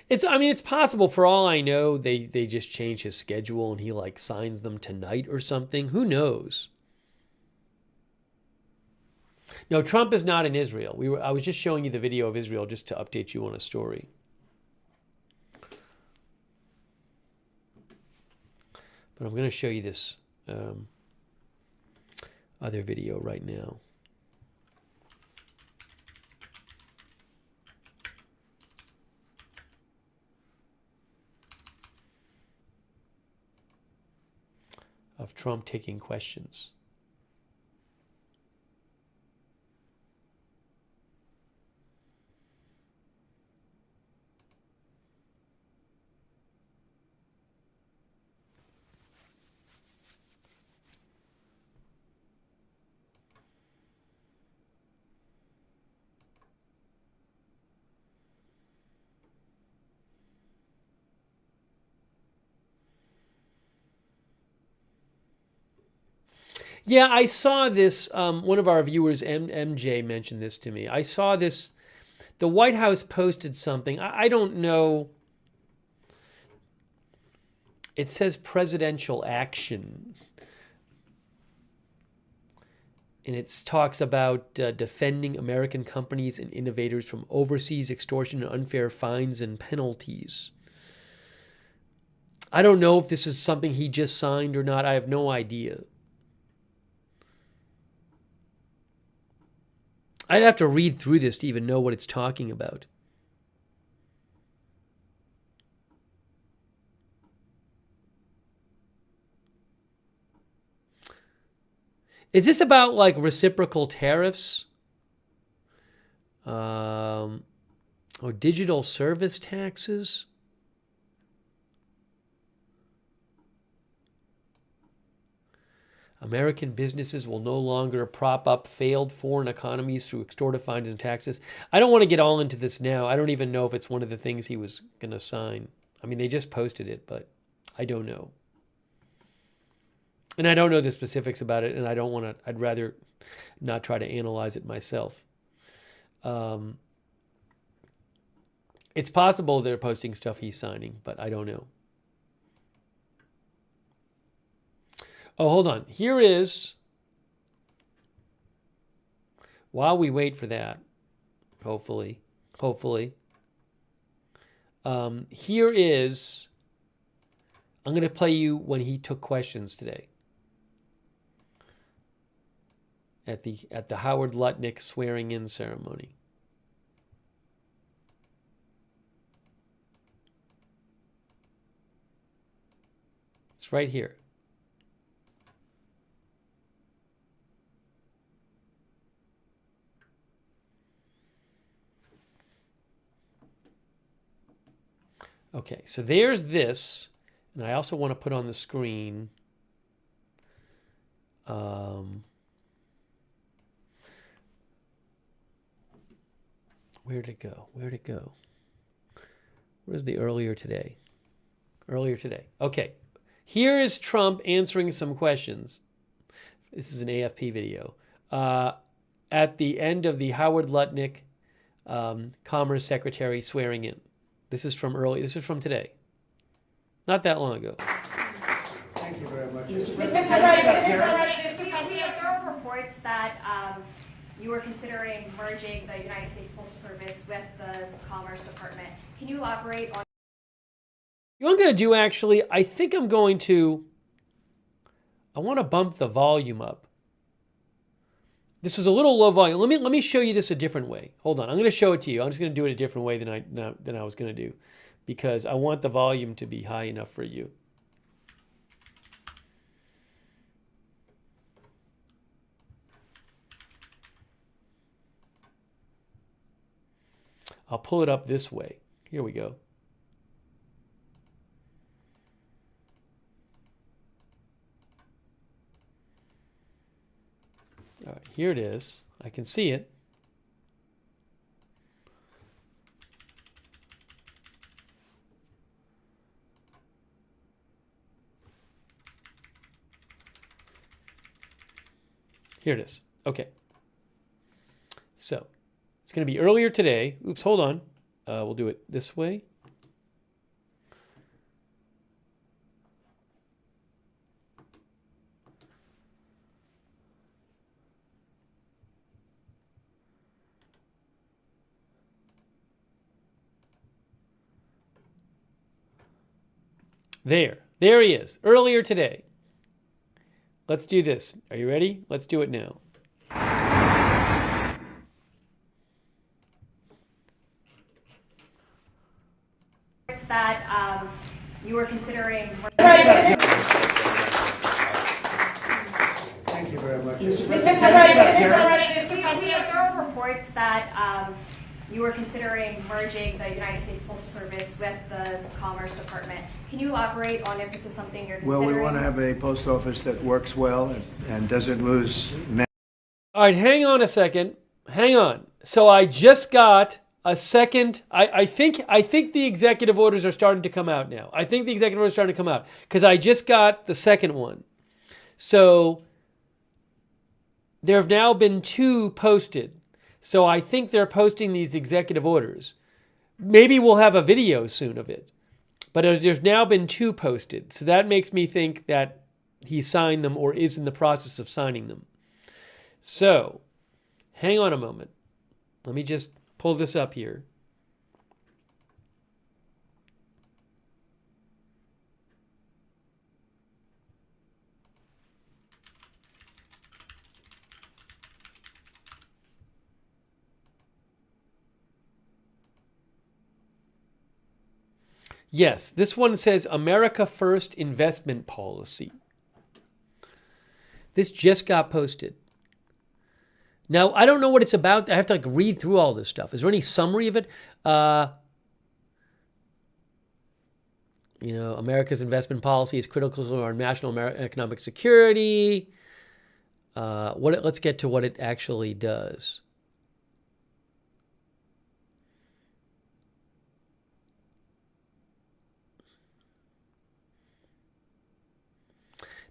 It's possible. For all I know, they just change his schedule and he like signs them tonight or something. Who knows? No, Trump is not in Israel. I was just showing you the video of Israel just to update you on a story. But I'm going to show you this other video right now. Of Trump taking questions. Yeah, I saw this. One of our viewers, MJ, mentioned this to me. I saw this. The White House posted something. I don't know. It says presidential action. And it talks about defending American companies and innovators from overseas extortion and unfair fines and penalties. I don't know if this is something he just signed or not. I have no idea. I'd have to read through this to even know what it's talking about. Is this about like reciprocal tariffs? Or digital service taxes? American businesses will no longer prop up failed foreign economies through extortive fines and taxes. I don't want to get all into this now. I don't even know if it's one of the things he was going to sign. I mean, they just posted it, but I don't know. And I don't know the specifics about it, and I don't want to, I'd rather not try to analyze it myself. It's possible they're posting stuff he's signing, but I don't know. Oh, hold on. Here is, while we wait for that, hopefully, here is, I'm going to play you when he took questions today at the Howard Lutnick swearing-in ceremony. It's right here. Okay, so there's this, and I also want to put on the screen where'd it go? Where'd it go? Where's the earlier today? Earlier today. Okay, here is Trump answering some questions. This is an AFP video. At the end of the Howard Lutnick Commerce Secretary swearing in. This is from today. Not that long ago. Thank you very much. Mr. President, there are reports that you were considering merging the United States Postal Service with the Commerce Department. Can you elaborate on? You know what I'm going to do, actually? I think I want to bump the volume up. This was a little low volume. Let me show you this a different way. Hold on. I'm going to show it to you. I'm just going to do it a different way than I was going to do, because I want the volume to be high enough for you. I'll pull it up this way. Here we go. All right, here it is. I can see it. Here it is. Okay. So it's going to be earlier today. Oops, hold on. We'll do it this way. There he is, earlier today. Let's do this. Are you ready? Let's do it now. That you were considering. Thank you very much. Mr. President, there are reports that you were considering merging the United States Postal Service with the Commerce Department. Can you elaborate on if this is something you're considering? Well, we want to have a post office that works well and doesn't lose men. All right, hang on a second. Hang on. So I just got a second. I think the executive orders are starting to come out now. I think the executive orders are starting to come out because I just got the second one. So there have now been 2 posted. So I think they're posting these executive orders. Maybe we'll have a video soon of it. But there's now been 2 posted. So that makes me think that he signed them or is in the process of signing them. So hang on a moment. Let me just pull this up here. Yes, this one says America First Investment Policy. This just got posted. Now, I don't know what it's about. I have to read through all this stuff. Is there any summary of it? America's investment policy is critical to our national economic security. Let's get to what it actually does.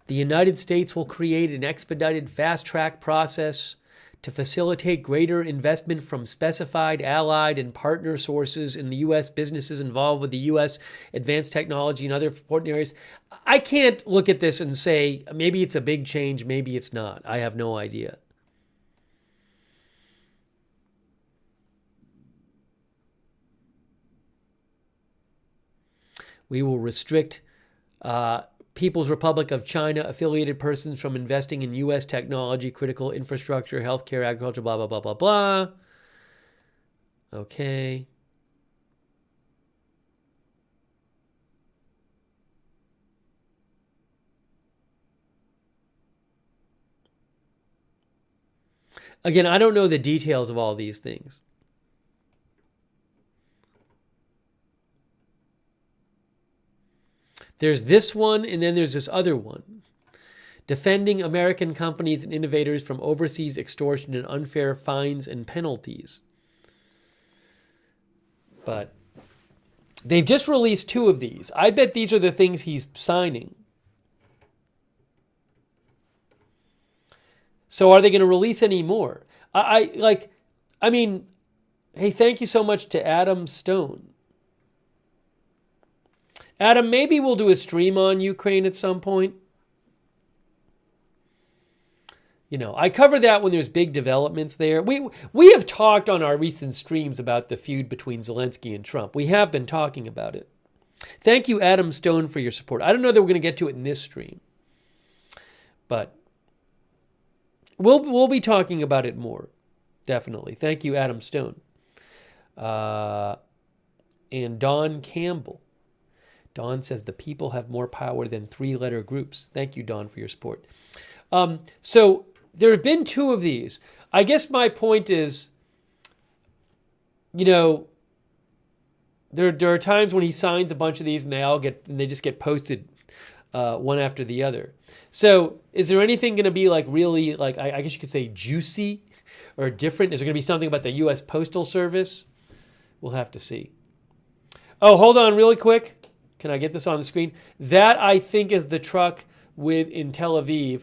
The United States will create an expedited fast-track process to facilitate greater investment from specified, allied, and partner sources in the U.S. businesses involved with the U.S. advanced technology and other important areas. I can't look at this and say, maybe it's a big change, maybe it's not. I have no idea. We will restrict People's Republic of China affiliated persons from investing in U.S. technology, critical infrastructure, healthcare, agriculture, blah, blah, blah, blah, blah. Okay. Again, I don't know the details of all these things. There's this one, and then there's this other one. Defending American companies and innovators from overseas extortion and unfair fines and penalties. But they've just released 2 of these. I bet these are the things he's signing. So are they going to release any more? Hey, thank you so much to Adam Stone. Adam, maybe we'll do a stream on Ukraine at some point. I cover that when there's big developments there. We have talked on our recent streams about the feud between Zelensky and Trump. We have been talking about it. Thank you, Adam Stone, for your support. I don't know that we're going to get to it in this stream, but we'll be talking about it more, definitely. Thank you, Adam Stone. And Don Campbell. Don says the people have more power than 3-letter groups. Thank you, Don, for your support. So there have been 2 of these. I guess my point is, there are times when he signs a bunch of these and they just get posted one after the other. So is there anything going to be like really, like, I guess you could say juicy or different? Is there going to be something about the U.S. Postal Service? We'll have to see. Oh, hold on really quick. Can I get this on the screen? That, I think, is the truck in Tel Aviv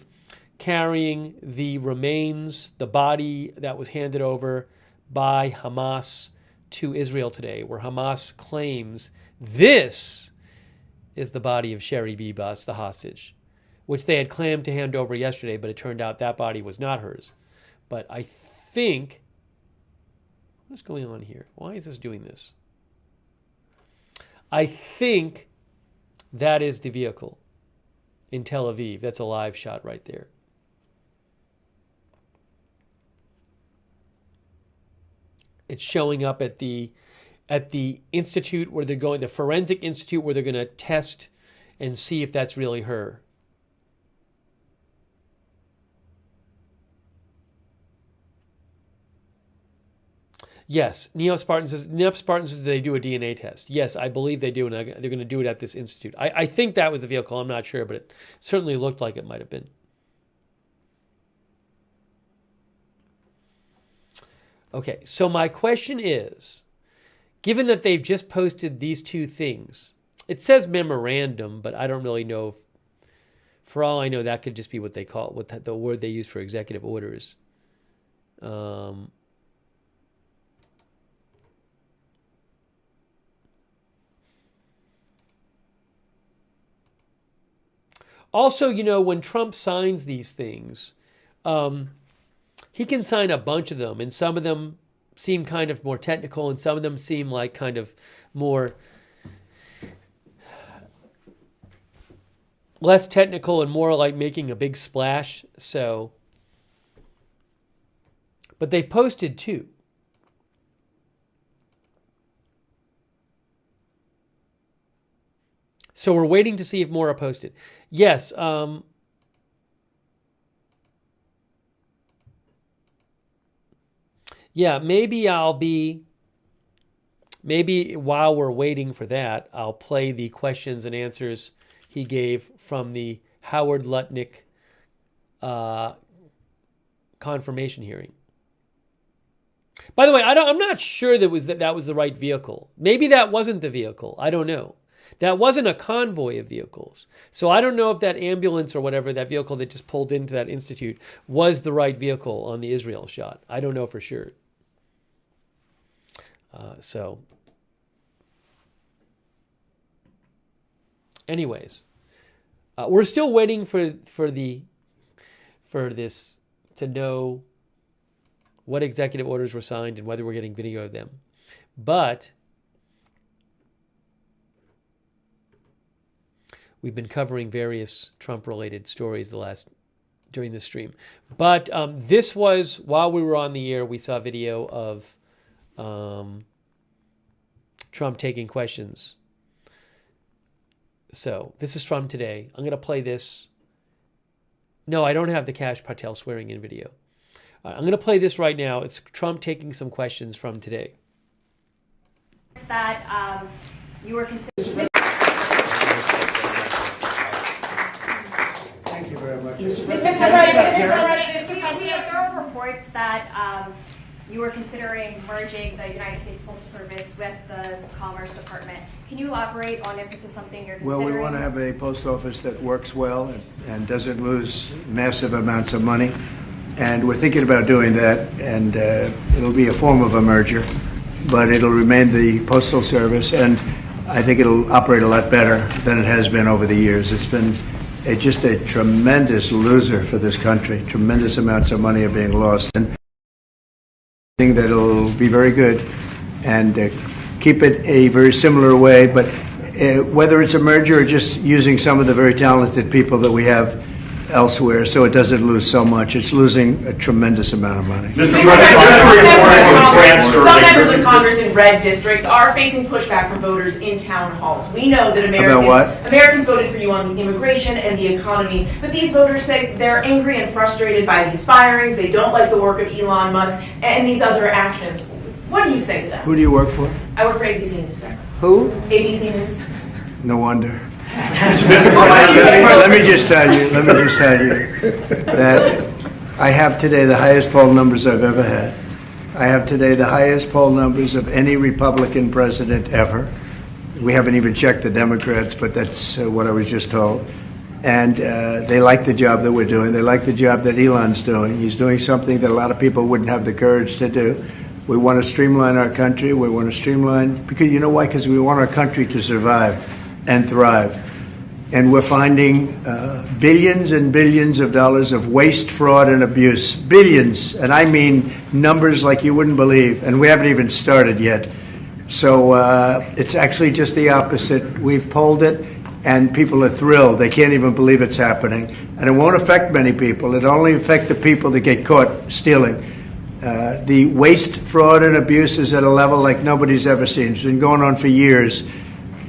carrying the remains, the body that was handed over by Hamas to Israel today, where Hamas claims this is the body of Sherry Bibas, the hostage, which they had claimed to hand over yesterday, but it turned out that body was not hers. But I think, what's going on here? Why is this doing this? I think that is the vehicle in Tel Aviv. That's a live shot right there. It's showing up at the institute where they're going, the forensic institute where they're going to test and see if that's really her. Yes, Neo-Spartan says they do a DNA test. Yes, I believe they do, and they're going to do it at this institute. I think that was the vehicle. I'm not sure, but it certainly looked like it might have been. Okay, so my question is, given that they've just posted these two things, it says memorandum, but I don't really know if, for all I know, that could just be what they call it, what the word they use for executive orders. Also, you know, when Trump signs these things, he can sign a bunch of them, and some of them seem kind of more technical, and some of them seem like kind of more less technical and more like making a big splash. So, but they've posted two. So we're waiting to see if more are posted. Yes. Yeah, maybe while we're waiting for that, I'll play the questions and answers he gave from the Howard Lutnick confirmation hearing. By the way, I'm not sure that was the right vehicle. Maybe that wasn't the vehicle. I don't know. That wasn't a convoy of vehicles. So I don't know if that ambulance or whatever, that vehicle that just pulled into that institute, was the right vehicle on the Israel shot. I don't know for sure. Anyways, we're still waiting for this to know what executive orders were signed and whether we're getting video of them. But we've been covering various Trump-related stories during this stream. But this was, while we were on the air, we saw video of Trump taking questions. So this is from today. I'm going to play this. No, I don't have the Kash Patel swearing in video. I'm going to play this right now. It's Trump taking some questions from today. That you were considering. Thank you very much. Mr. President, there are reports that you were considering merging the United States Postal Service with the Commerce Department. Can you elaborate on if this is something you're considering? Well, we want to have a post office that works well and doesn't lose massive amounts of money. And we're thinking about doing that, and it'll be a form of a merger, but it'll remain the Postal Service, and I think it'll operate a lot better than it has been over the years. It's been just a tremendous loser for this country. Tremendous amounts of money are being lost. And I think that it'll be very good and keep it a very similar way, but whether it's a merger or just using some of the very talented people that we have elsewhere so it doesn't lose so much. It's losing a tremendous amount of money. Some members of Congress in red districts are facing pushback from voters in town halls. We know that Americans voted for you on the immigration and the economy, but these voters say they're angry and frustrated by these firings. They don't like the work of Elon Musk and these other actions. What do you say to that? Who do you work for? I work for ABC News, sir. Who? ABC News. No wonder. Let me just tell you that I have today the highest poll numbers I've ever had. I have today the highest poll numbers of any Republican president ever. We haven't even checked the Democrats, but that's what I was just told. And they like the job that we're doing. They like the job that Elon's doing. He's doing something that a lot of people wouldn't have the courage to do. We want to streamline our country. We want to streamline, because you know why? Because we want our country to survive and thrive. And we're finding billions and billions of dollars of waste, fraud, and abuse. Billions, and I mean numbers like you wouldn't believe. And we haven't even started yet. So it's actually just the opposite. We've polled it, and people are thrilled. They can't even believe it's happening. And it won't affect many people. It'll only affect the people that get caught stealing. The waste, fraud, and abuse is at a level like nobody's ever seen. It's been going on for years.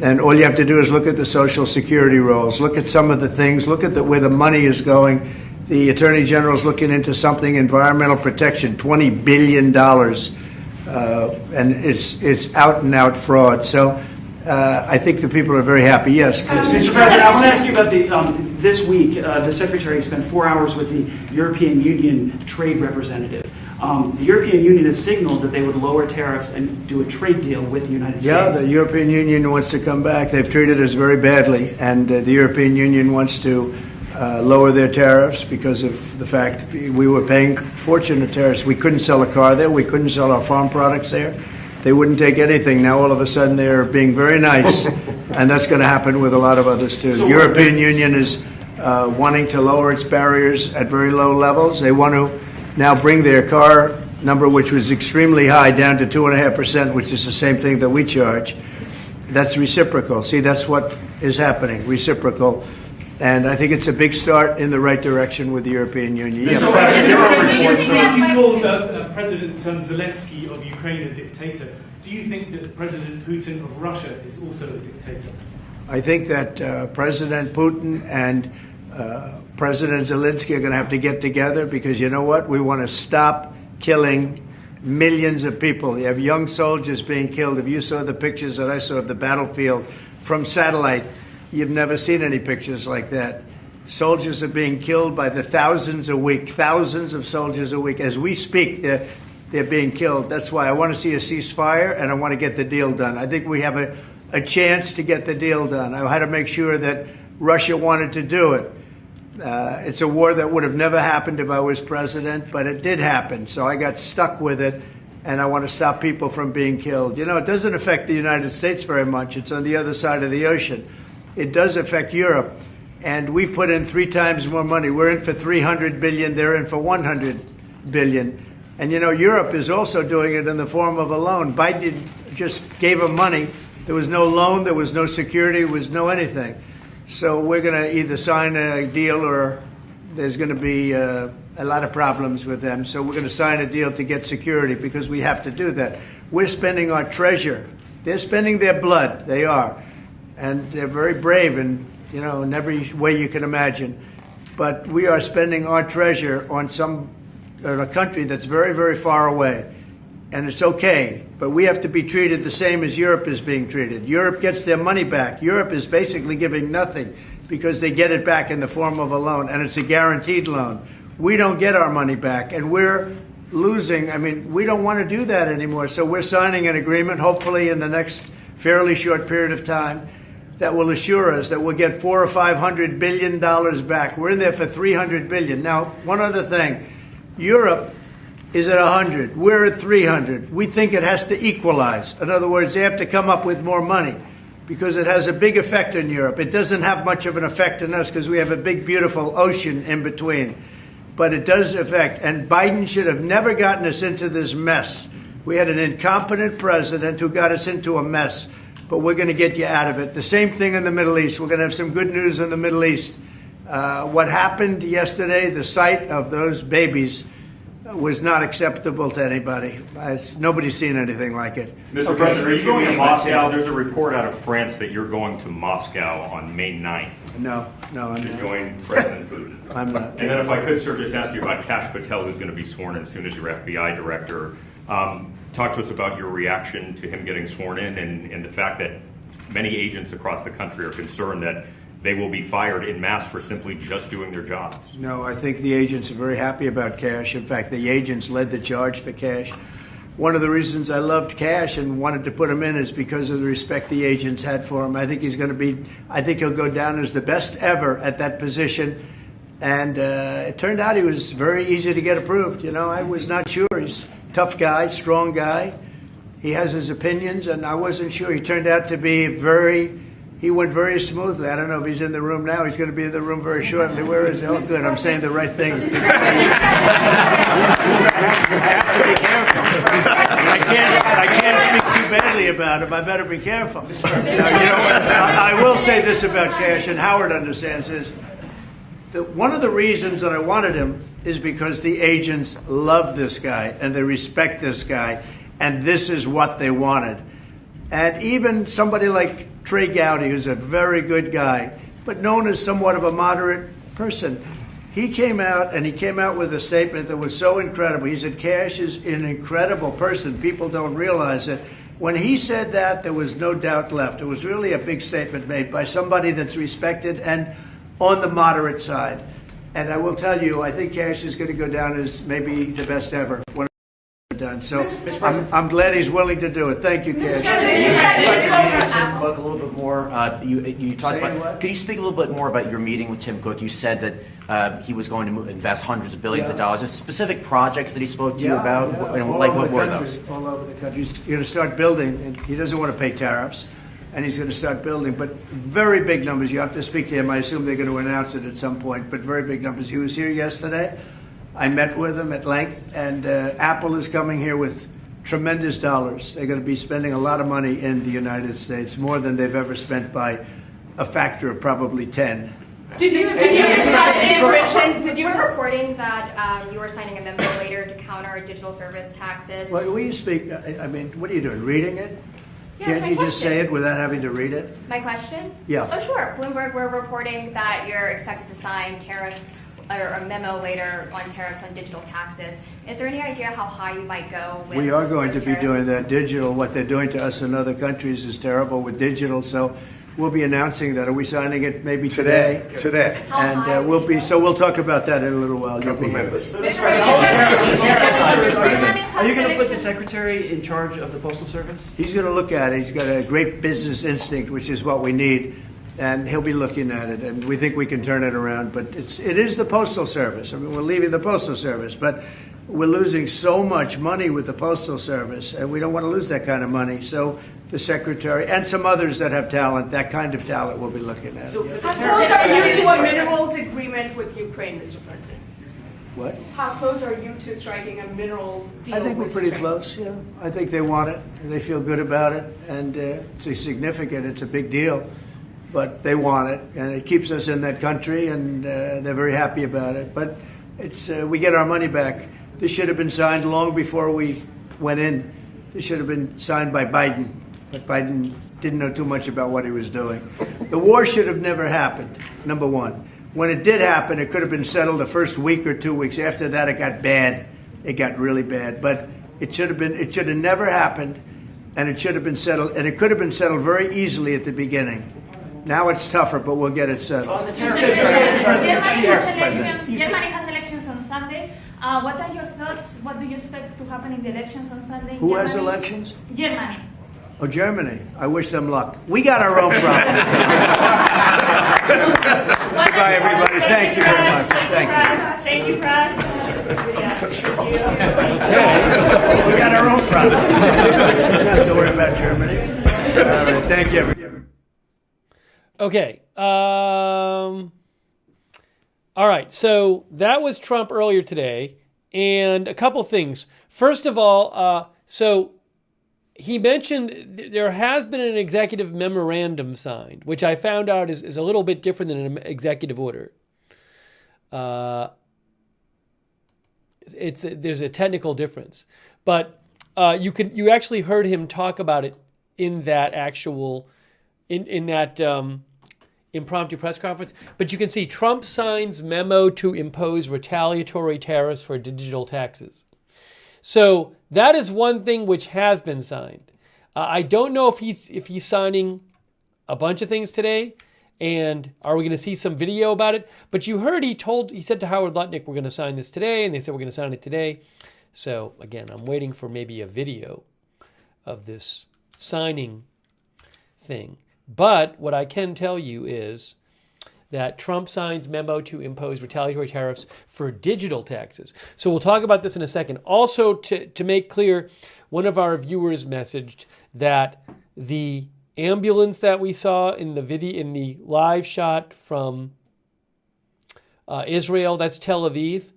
And all you have to do is look at the Social Security rolls, look at some of the things, look at where the money is going. The Attorney General's looking into something, environmental protection, $20 billion. And it's out and out fraud. So I think the people are very happy. Yes, please. Mr. President, I want to ask you about this week, the Secretary spent 4 hours with the European Union trade representative. The European Union has signaled that they would lower tariffs and do a trade deal with the United States. Yeah, the European Union wants to come back. They've treated us very badly, and the European Union wants to lower their tariffs because of the fact we were paying a fortune of tariffs. We couldn't sell a car there. We couldn't sell our farm products there. They wouldn't take anything. Now all of a sudden they're being very nice, and that's going to happen with a lot of others too. The European Union is wanting to lower its barriers at very low levels. They want to now bring their car number, which was extremely high, down to 2.5%, which is the same thing that we charge. That's reciprocal. See, that's what is happening, reciprocal. And I think it's a big start in the right direction with the European Union. You called President Zelensky of Ukraine a dictator. Do you think that President Putin of Russia is also a dictator? I think that President Putin and President Zelensky are going to have to get together, because you know what? We want to stop killing millions of people. You have young soldiers being killed. If you saw the pictures that I saw of the battlefield from satellite, you've never seen any pictures like that. Soldiers are being killed by the thousands a week, thousands of soldiers a week. As we speak, they're being killed. That's why I want to see a ceasefire, and I want to get the deal done. I think we have a chance to get the deal done. I had to make sure that Russia wanted to do it. It's a war that would have never happened if I was president, but it did happen. So I got stuck with it, and I want to stop people from being killed. You know, it doesn't affect the United States very much. It's on the other side of the ocean. It does affect Europe, and we've put in 3 times more money. We're in for $300 billion. They're in for $100 billion. And, you know, Europe is also doing it in the form of a loan. Biden just gave them money. There was no loan. There was no security. There was no anything. So we're going to either sign a deal, or there's going to be a lot of problems with them. So we're going to sign a deal to get security, because we have to do that. We're spending our treasure. They're spending their blood. They are. And they're very brave in every way you can imagine. But we are spending our treasure on a country that's very, very far away. And it's okay, but we have to be treated the same as Europe is being treated. Europe gets their money back. Europe is basically giving nothing, because they get it back in the form of a loan, and it's a guaranteed loan. We don't get our money back, and we're losing. I mean, we don't want to do that anymore. So we're signing an agreement, hopefully in the next fairly short period of time, that will assure us that we'll get $400 or $500 billion back. We're in there for $300 billion. Now, one other thing. Europe is at 100. We're at 300. We think it has to equalize. In other words, they have to come up with more money, because it has a big effect in Europe. It doesn't have much of an effect on us, because we have a big, beautiful ocean in between. But it does affect. And Biden should have never gotten us into this mess. We had an incompetent president who got us into a mess. But we're going to get you out of it. The same thing in the Middle East. We're going to have some good news in the Middle East. What happened yesterday, the sight of those babies, was not acceptable to anybody. Nobody's seen anything like it. Mr. President, are you going to Moscow? There's a report out of France that you're going to Moscow on May 9th. No, I'm not. To join President Putin. I'm not. And then if I could, sir, just ask you about Kash Patel, who's going to be sworn in soon as your FBI director. talk to us about your reaction to him getting sworn in and the fact that many agents across the country are concerned that they will be fired en masse for simply just doing their jobs. No, I think the agents are very happy about Cash. In fact, the agents led the charge for Cash. One of the reasons I loved Cash and wanted to put him in is because of the respect the agents had for him. I think he'll go down as the best ever at that position. And it turned out he was very easy to get approved. You know, I was not sure. He's a tough guy, strong guy. He has his opinions, and I wasn't sure. He turned out to be he went very smoothly. I don't know if he's in the room now. He's going to be in the room very shortly. Where is he? Oh, good. I'm saying the right thing. I can't speak too badly about him. I better be careful. I will say this about Cash, and Howard understands this. One of the reasons that I wanted him is because the agents love this guy, and they respect this guy, and this is what they wanted. And even somebody like Trey Gowdy, who's a very good guy, but known as somewhat of a moderate person, he came out with a statement that was so incredible. He said, Cash is an incredible person. People don't realize it. When he said that, there was no doubt left. It was really a big statement made by somebody that's respected and on the moderate side. And I will tell you, I think Cash is going to go down as maybe the best ever. Done. So I'm glad he's willing to do it. Thank you, Cash. Tim Cook, a little bit more. You talked about. Could you speak a little bit more about your meeting with Tim Cook? You said that he was going to invest hundreds of billions of dollars. There's specific projects that he spoke to you about. What were those? All over the country. He's going to start building, and he doesn't want to pay tariffs, and he's going to start building. But very big numbers. You have to speak to him. I assume they're going to announce it at some point. But very big numbers. He was here yesterday. I met with him at length, and Apple is coming here with tremendous dollars. They're going to be spending a lot of money in the United States, more than they've ever spent by a factor of probably 10. Did you reporting that you were signing a memo later to counter digital service taxes? Well, will you speak? I mean, what are you doing, reading it? Yeah, Can't you just say it without having to read it? My question? Yeah. Oh, sure. Bloomberg, we're reporting that you're expected to sign tariffs or a memo later on tariffs on digital taxes. Is there any idea how high you might go with We are going to be tariffs? doing that. Digital, what they're doing to us in other countries is terrible with digital, so we'll be announcing that. Are we signing it maybe today? Today. And we'll talk about that in a little while. Couple minutes. Are you going to put the secretary in charge of the Postal Service? He's going to look at it. He's got a great business instinct, which is what we need. And he'll be looking at it, and we think we can turn it around. But it is the Postal Service. I mean, we're leaving the Postal Service, but we're losing so much money with the Postal Service, and we don't want to lose that kind of money. So the Secretary and some others that have talent, that kind of talent, we'll be looking at. So how close are you to a minerals agreement with Ukraine, Mr. President? What? How close are you to striking a minerals deal? I think we're pretty Ukraine? close, yeah. I think they want it, and they feel good about it, and it's significant. It's a big deal. But they want it, and it keeps us in that country, and they're very happy about it. But we get our money back. This should have been signed long before we went in. This should have been signed by Biden, but Biden didn't know too much about what he was doing. The war should have never happened, number one. When it did happen, it could have been settled the first week or 2 weeks. After that, it got bad. It got really bad. But it should have never happened, and it should have been settled, and it could have been settled very easily at the beginning. Now it's tougher, but we'll get it settled. Germany has elections on Sunday. What are your thoughts? What do you expect to happen in the elections on Sunday? Who has elections? Germany. Oh, Germany. I wish them luck. We got our own problems. Goodbye, everybody. Thank you very much. Thank you. Thank you, Press. We got our own problems. Don't worry about Germany. All right. Thank you, everybody. Okay. All right. So that was Trump earlier today. And a couple things. First of all, so he mentioned there has been an executive memorandum signed, which I found out is a little bit different than an executive order. There's a technical difference. But you actually heard him talk about it in that actual... In that impromptu press conference. But you can see Trump signs memo to impose retaliatory tariffs for digital taxes. So that is one thing which has been signed. I don't know if he's signing a bunch of things today, and are we going to see some video about it? But you heard he said to Howard Lutnick, we're going to sign this today, and they said we're going to sign it today. So again, I'm waiting for maybe a video of this signing thing. But what I can tell you is that Trump signs memo to impose retaliatory tariffs for digital taxes. So we'll talk about this in a second. Also, to make clear, one of our viewers messaged that the ambulance that we saw in the video, in the live shot from Israel, that's Tel Aviv,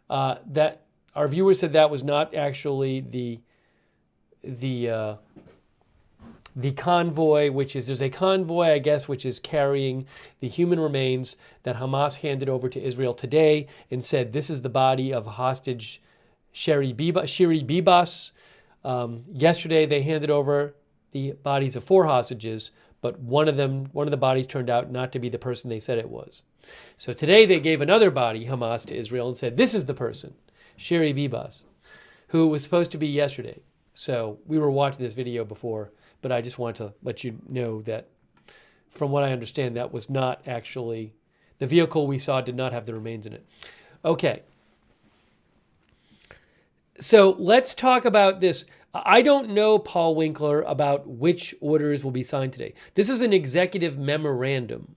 that our viewer said that was not actually the convoy, there's a convoy, I guess, which is carrying the human remains that Hamas handed over to Israel today and said this is the body of hostage Shiri Bibas. Yesterday they handed over the bodies of 4 hostages, but one of the bodies turned out not to be the person they said it was. So today they gave another body, Hamas, to Israel and said, this is the person, Shiri Bibas, who was supposed to be yesterday. So we were watching this video before, but I just want to let you know that from what I understand, that was not actually, the vehicle we saw did not have the remains in it. Okay. So let's talk about this. I don't know, Paul Winkler, about which orders will be signed today. This is an executive memorandum,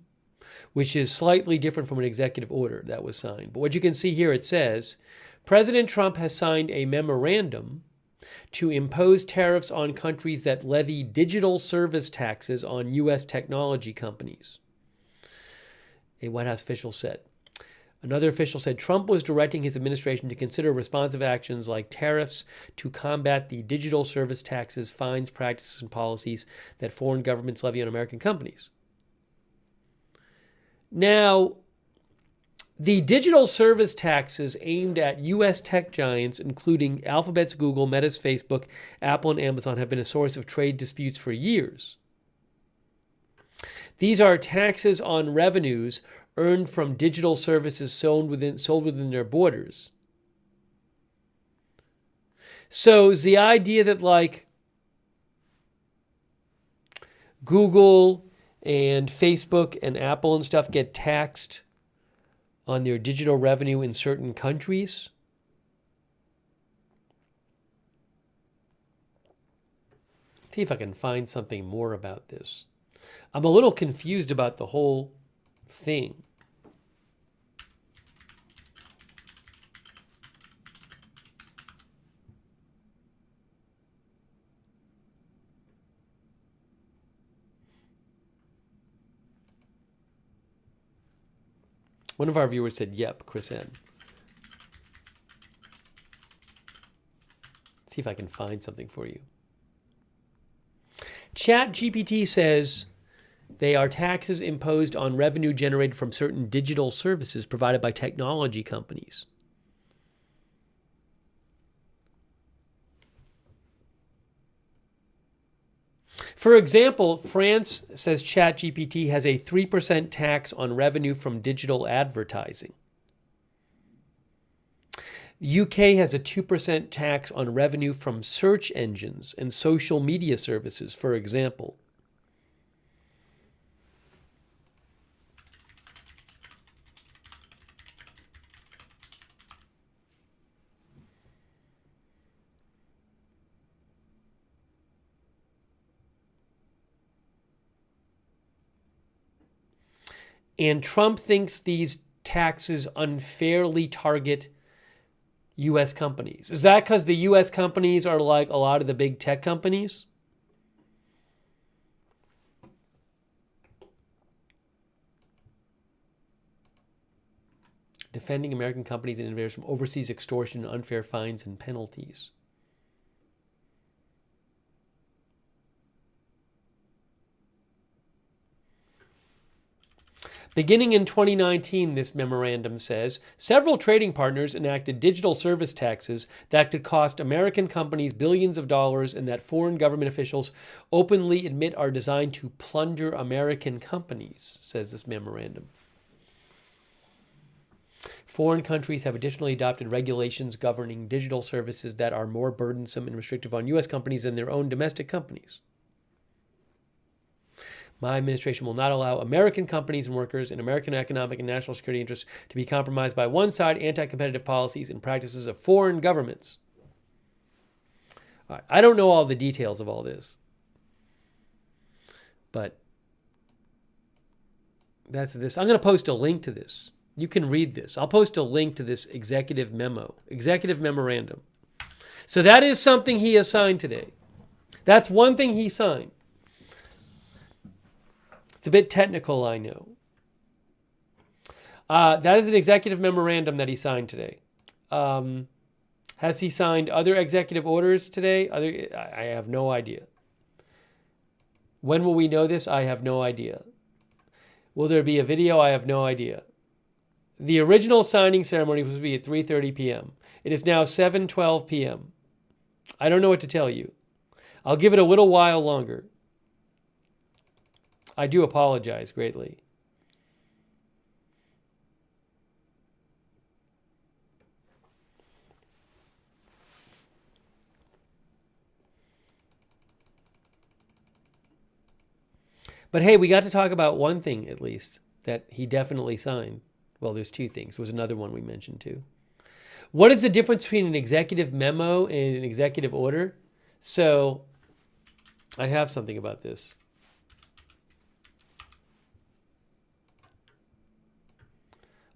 which is slightly different from an executive order that was signed. But what you can see here, it says, President Trump has signed a memorandum to impose tariffs on countries that levy digital service taxes on U.S. technology companies, a White House official said. Another official said Trump was directing his administration to consider responsive actions like tariffs to combat the digital service taxes, fines, practices, and policies that foreign governments levy on American companies. Now, the digital service taxes aimed at U.S. tech giants, including Alphabet's Google, Meta's Facebook, Apple, and Amazon, have been a source of trade disputes for years. These are taxes on revenues earned from digital services sold within their borders. So the idea that like Google and Facebook and Apple and stuff get taxed on their digital revenue in certain countries. See if I can find something more about this. I'm a little confused about the whole thing. One of our viewers said, yep, Chris N. See if I can find something for you. ChatGPT says they are taxes imposed on revenue generated from certain digital services provided by technology companies. For example, France, says ChatGPT, has a 3% tax on revenue from digital advertising. The UK has a 2% tax on revenue from search engines and social media services, for example. And Trump thinks these taxes unfairly target U.S. companies. Is that because the U.S. companies are like a lot of the big tech companies? Defending American companies and innovators from overseas extortion, unfair fines, and penalties. Beginning in 2019, this memorandum says, several trading partners enacted digital service taxes that could cost American companies billions of dollars and that foreign government officials openly admit are designed to plunder American companies, says this memorandum. Foreign countries have additionally adopted regulations governing digital services that are more burdensome and restrictive on U.S. companies than their own domestic companies. My administration will not allow American companies and workers and American economic and national security interests to be compromised by one-side anti-competitive policies and practices of foreign governments. All right. I don't know all the details of all this, but that's this. I'm going to post a link to this. You can read this. I'll post a link to this executive memorandum. So that is something he has signed today. That's one thing he signed. It's a bit technical, I know. That is an executive memorandum that he signed today. Has he signed other executive orders today? I have no idea. When will we know this? I have no idea. Will there be a video? I have no idea. The original signing ceremony was supposed to be at 3:30 p.m. It is now 7:12 p.m. I don't know what to tell you. I'll give it a little while longer. I do apologize greatly. But hey, we got to talk about one thing at least that he definitely signed. Well, there's two things. There was another one we mentioned too. What is the difference between an executive memo and an executive order? So I have something about this.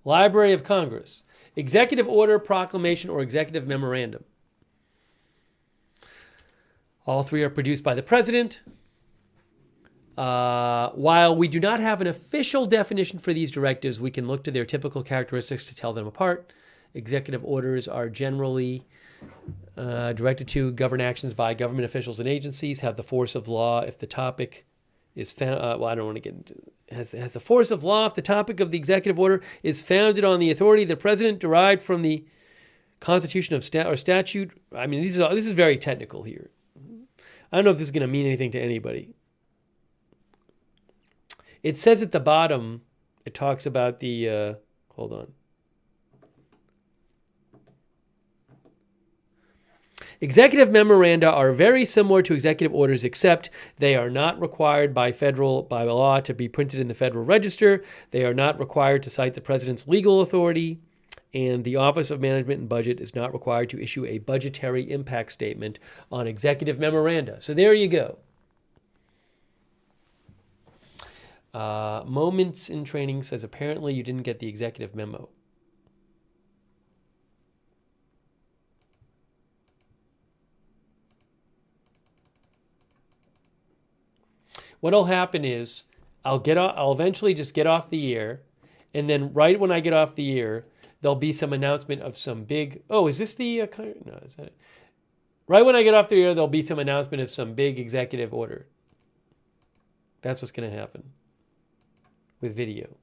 Library of Congress. Executive order, proclamation, or executive memorandum. All three are produced by the president. While we do not have an official definition for these directives, we can look to their typical characteristics to tell them apart. Executive orders are generally directed to govern actions by government officials and agencies, have the force of law if the topic is found. Well, I don't want to get into has the force of law if the topic of the executive order is founded on the authority of the president derived from the Constitution of statute. I mean, this is very technical here. I don't know if this is going to mean anything to anybody. It says at the bottom, it talks about the, hold on. Executive memoranda are very similar to executive orders, except they are not required by law to be printed in the Federal Register. They are not required to cite the president's legal authority. And the Office of Management and Budget is not required to issue a budgetary impact statement on executive memoranda. So there you go. Moments in Training says apparently you didn't get the executive memo. What'll happen is I'll eventually just get off the air, and then right when I get off the air, there'll be some announcement of some big. Oh, is this the? No, is that it? Right when I get off the air, there'll be some announcement of some big executive order. That's what's going to happen with video.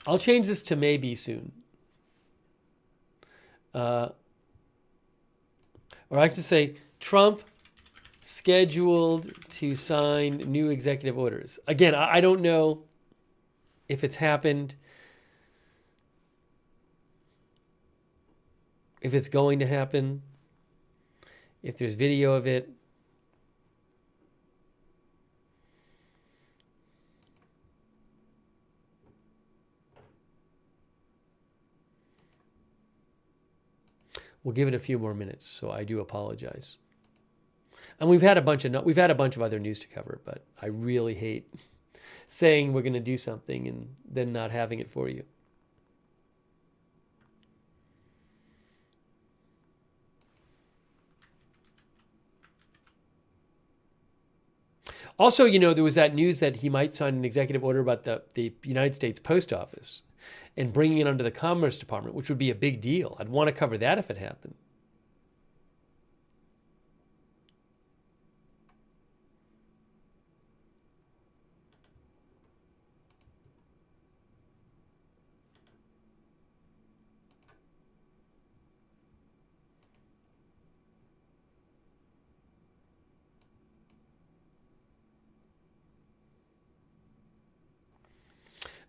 I'll change this to maybe soon. Or I could say Trump scheduled to sign new executive orders. Again, I don't know if it's happened, if it's going to happen, if there's video of it. We'll give it a few more minutes, so I do apologize. And we've had a bunch of other news to cover, but I really hate saying we're going to do something and then not having it for you. Also, you know, there was that news that he might sign an executive order about the United States Post Office and bringing it under the Commerce Department, which would be a big deal. I'd want to cover that if it happened.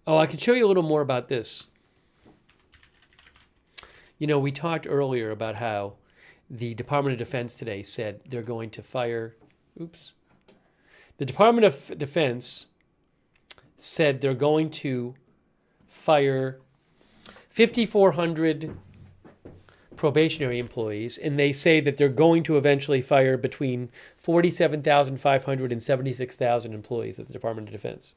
Oh, I can show you a little more about this. You know, we talked earlier about how the Department of Defense today said they're going to fire, the Department of Defense said they're going to fire 5,400 probationary employees, and they say that they're going to eventually fire between 47,500 and 76,000 employees at the Department of Defense.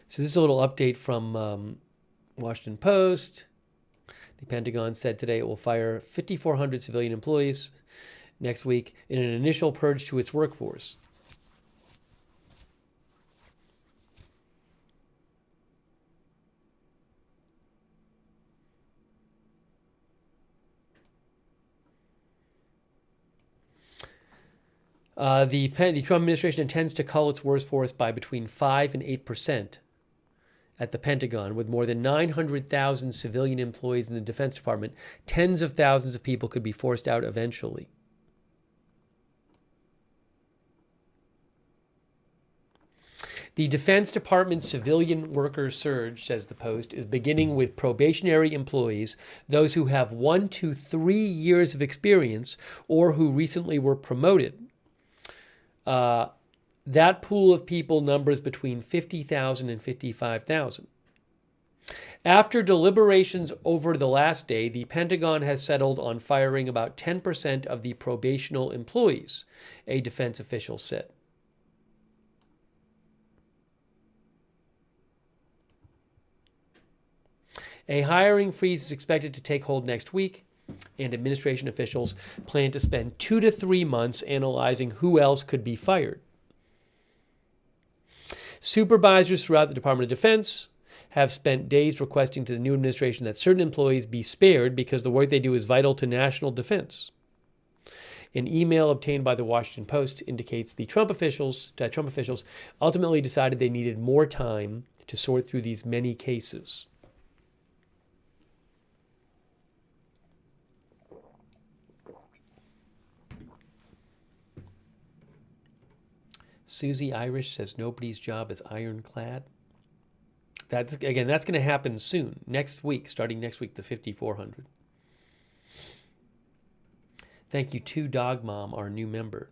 So this is a little update from Washington Post. The Pentagon said today it will fire 5,400 civilian employees next week in an initial purge to its workforce. The Trump administration intends to cull its workforce by between 5 and 8% at the Pentagon, with more than 900,000 civilian employees in the Defense Department. Tens of thousands of people could be forced out eventually. The Defense Department's civilian worker surge, says the Post, is beginning with probationary employees, those who have 1 to 3 years of experience or who recently were promoted. That pool of people numbers between 50,000 and 55,000. After deliberations over the last day, the Pentagon has settled on firing about 10% of the probational employees, a defense official said. A hiring freeze is expected to take hold next week, and administration officials plan to spend 2 to 3 months analyzing who else could be fired. Supervisors throughout the Department of Defense have spent days requesting to the new administration that certain employees be spared because the work they do is vital to national defense. An email obtained by the Washington Post indicates that Trump officials ultimately decided they needed more time to sort through these many cases. Susie Irish says nobody's job is ironclad. That's going to happen soon, next week, starting next week, the 5,400. Thank you to Dog Mom, our new member.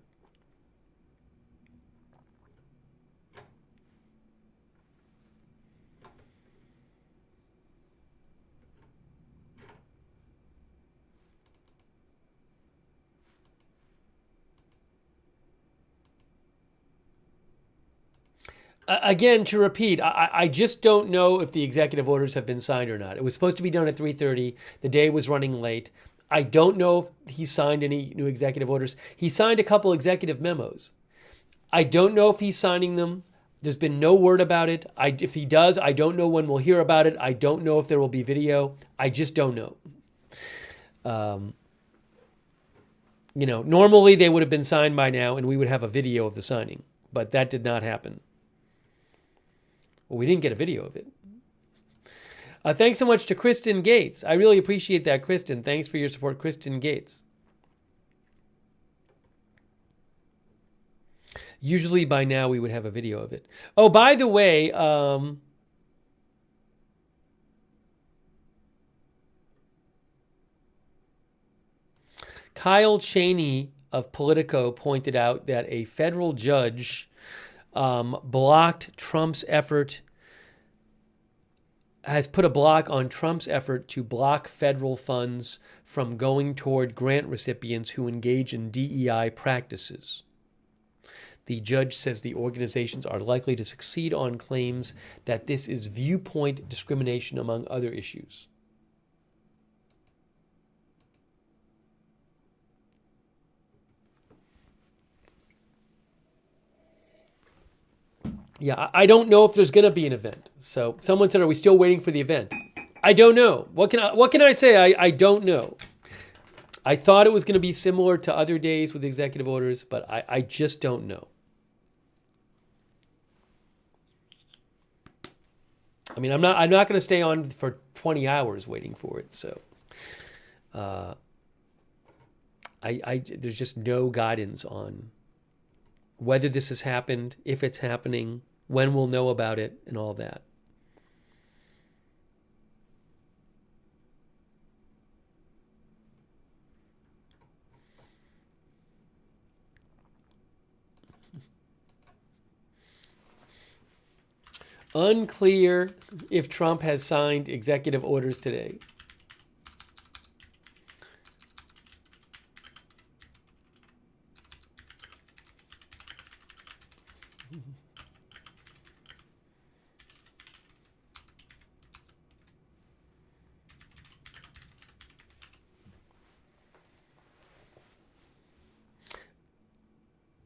Again, to repeat, I just don't know if the executive orders have been signed or not. It was supposed to be done at 3:30. The day was running late. I don't know if he signed any new executive orders. He signed a couple executive memos. I don't know if he's signing them. There's been no word about it. If he does, I don't know when we'll hear about it. I don't know if there will be video. I just don't know. Normally they would have been signed by now and we would have a video of the signing, but that did not happen. Well, we didn't get a video of it. Thanks so much to Kristen Gates. I really appreciate that, Kristen. Thanks for your support, Kristen Gates. Usually by now we would have a video of it. Oh, by the way, Kyle Cheney of Politico pointed out that a federal judge blocked Trump's effort, has put a block on Trump's effort to block federal funds from going toward grant recipients who engage in DEI practices. The judge says the organizations are likely to succeed on claims that this is viewpoint discrimination, among other issues. Yeah, I don't know if there's going to be an event. So someone said, are we still waiting for the event? I don't know. What can I say? I don't know. I thought it was going to be similar to other days with executive orders, but I just don't know. I mean, I'm not going to stay on for 20 hours waiting for it. So there's just no guidance on whether this has happened, if it's happening, when we'll know about it, and all that. Unclear if Trump has signed executive orders today.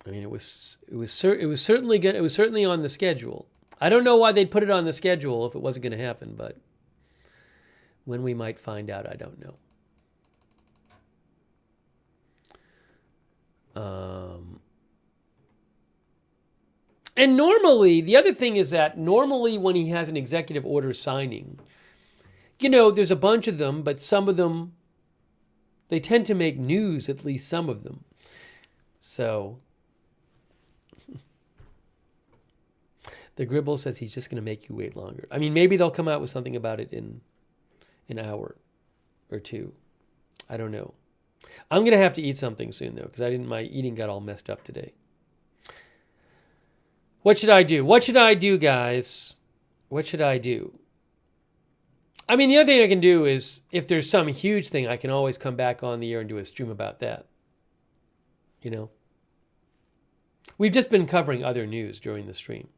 I mean, it was certainly on the schedule. I don't know why they'd put it on the schedule if it wasn't going to happen, but when we might find out, I don't know. And normally, the other thing is that normally when he has an executive order signing, you know, there's a bunch of them, but some of them, they tend to make news, at least some of them. So the Gribble says he's just going to make you wait longer. I mean, maybe they'll come out with something about it in an hour or two. I don't know. I'm going to have to eat something soon, though, because my eating got all messed up today. What should I do? What should I do, guys? What should I do? I mean, the other thing I can do is, if there's some huge thing, I can always come back on the air and do a stream about that. You know? We've just been covering other news during the stream.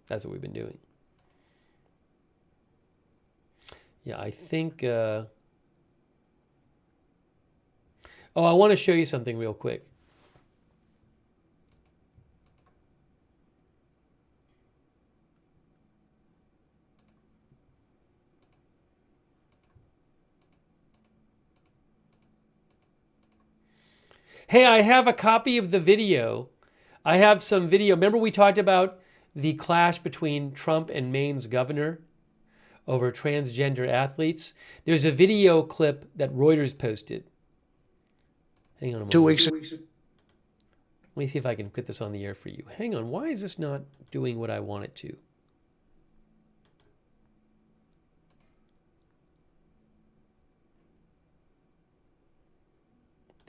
That's what we've been doing. Yeah, I think... Oh, I want to show you something real quick. Hey, I have a copy of the video. I have some video. Remember we talked about the clash between Trump and Maine's governor over transgender athletes? There's a video clip that Reuters posted. Hang on a moment. 2 weeks ago. Let me see if I can put this on the air for you. Hang on. Why is this not doing what I want it to?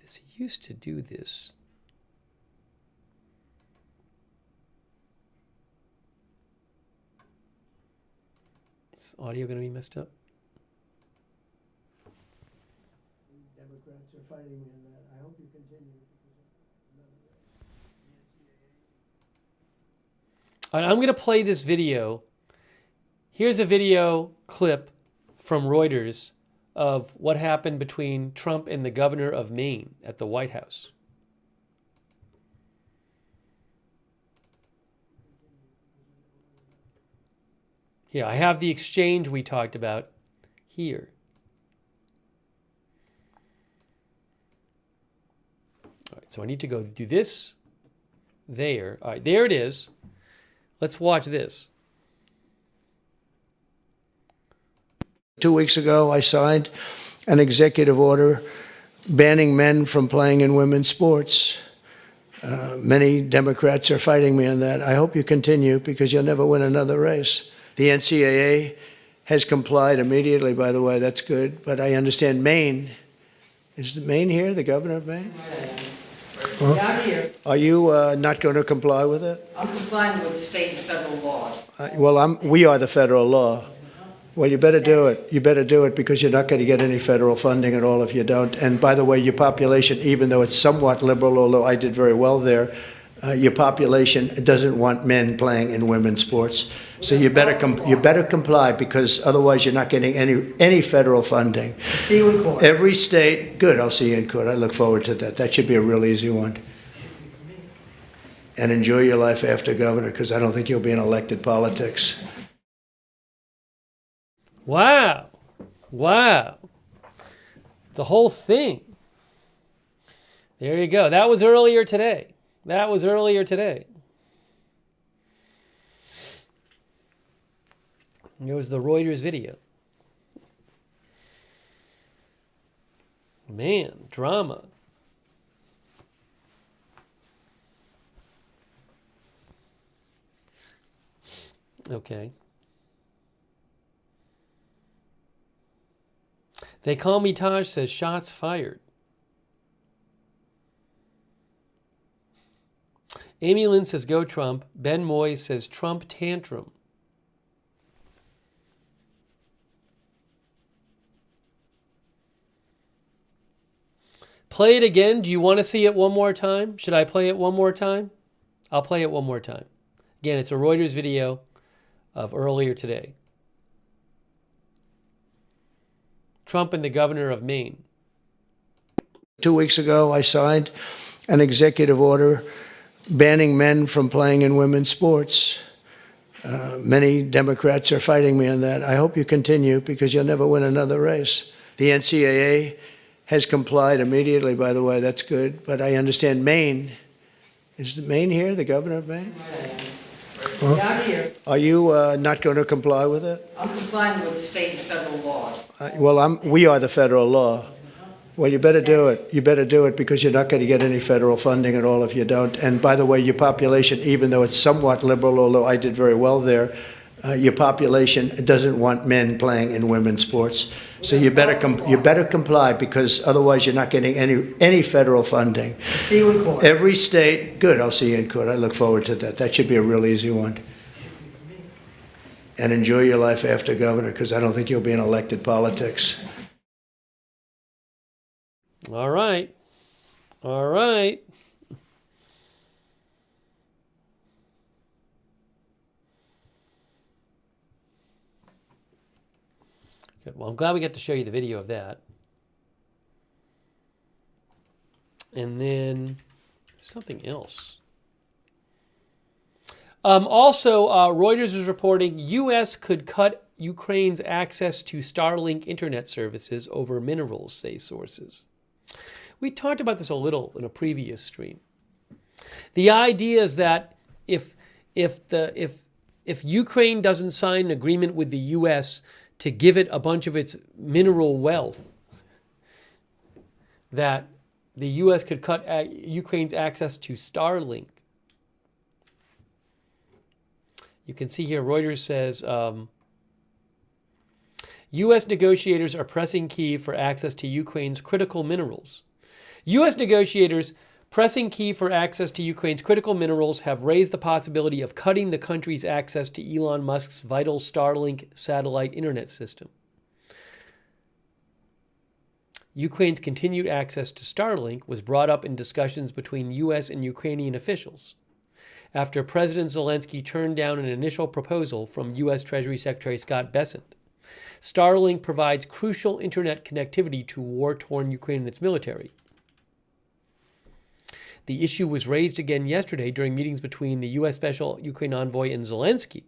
This used to do this. Is audio going to be messed up? Democrats are fighting me in that. I hope you continue. All right, I'm going to play this video. Here's a video clip from Reuters of what happened between Trump and the governor of Maine at the White House. Here, I have the exchange we talked about here. All right, so I need to go do this there. All right, there it is. Let's watch this. 2 weeks ago, I signed an executive order banning men from playing in women's sports. Many Democrats are fighting me on that. I hope you continue, because you'll never win another race. The NCAA has complied immediately, by the way. That's good. But I understand Maine. Is Maine here, the governor of Maine? Yeah, I'm here. Are you not going to comply with it? I'm complying with state and federal laws. Well, we are the federal law. Well, you better do it. You better do it, because you're not going to get any federal funding at all if you don't. And by the way, your population, even though it's somewhat liberal, although I did very well there, your population doesn't want men playing in women's sports. So you better comply, because otherwise you're not getting any federal funding. I'll see you in court. Every state, good. I'll see you in court. I look forward to that. That should be a real easy one. And enjoy your life after governor, because I don't think you'll be in elected politics. Wow. Wow. The whole thing. There you go. That was earlier today. That was earlier today. There was the Reuters video. Man, drama. Okay. They Call Me Taj says shots fired. Amy Lynn says go Trump. Ben Moy says Trump tantrum. Play it again. Do you want to see it one more time? Should I play it one more time? I'll play it one more time. Again, it's a Reuters video of earlier today. Trump and the governor of Maine. 2 weeks ago, I signed an executive order banning men from playing in women's sports. Many Democrats are fighting me on that. I hope you continue because you'll never win another race. The NCAA has complied immediately, by the way. That's good. But I understand Maine. Is Maine here, the governor of Maine? Yeah, I'm here. Are you not going to comply with it? I'm complying with state and federal laws. We are the federal law. Well, you better do it. You better do it because you're not going to get any federal funding at all if you don't. And by the way, your population, even though it's somewhat liberal, although I did very well there, your population doesn't want men playing in women's sports. So you better comply because otherwise you're not getting any federal funding. I'll see you in court. Every state, good. I'll see you in court. I look forward to that. That should be a real easy one. And enjoy your life after governor because I don't think you'll be in elected politics. All right. All right. Good. Well, I'm glad we got to show you the video of that. And then something else. Also, Reuters is reporting U.S. could cut Ukraine's access to Starlink internet services over minerals, say sources. We talked about this a little in a previous stream. The idea is that if Ukraine doesn't sign an agreement with the U.S. to give it a bunch of its mineral wealth, that the U.S. could cut Ukraine's access to Starlink. You can see here, Reuters says, U.S. negotiators are pressing Kyiv for access to Ukraine's critical minerals. U.S. negotiators pressing Kyiv for access to Ukraine's critical minerals have raised the possibility of cutting the country's access to Elon Musk's vital Starlink satellite internet system. Ukraine's continued access to Starlink was brought up in discussions between U.S. and Ukrainian officials after President Zelensky turned down an initial proposal from U.S. Treasury Secretary Scott Bessent. Starlink provides crucial internet connectivity to war-torn Ukraine and its military. The issue was raised again yesterday during meetings between the U.S. Special Ukraine Envoy and Zelensky.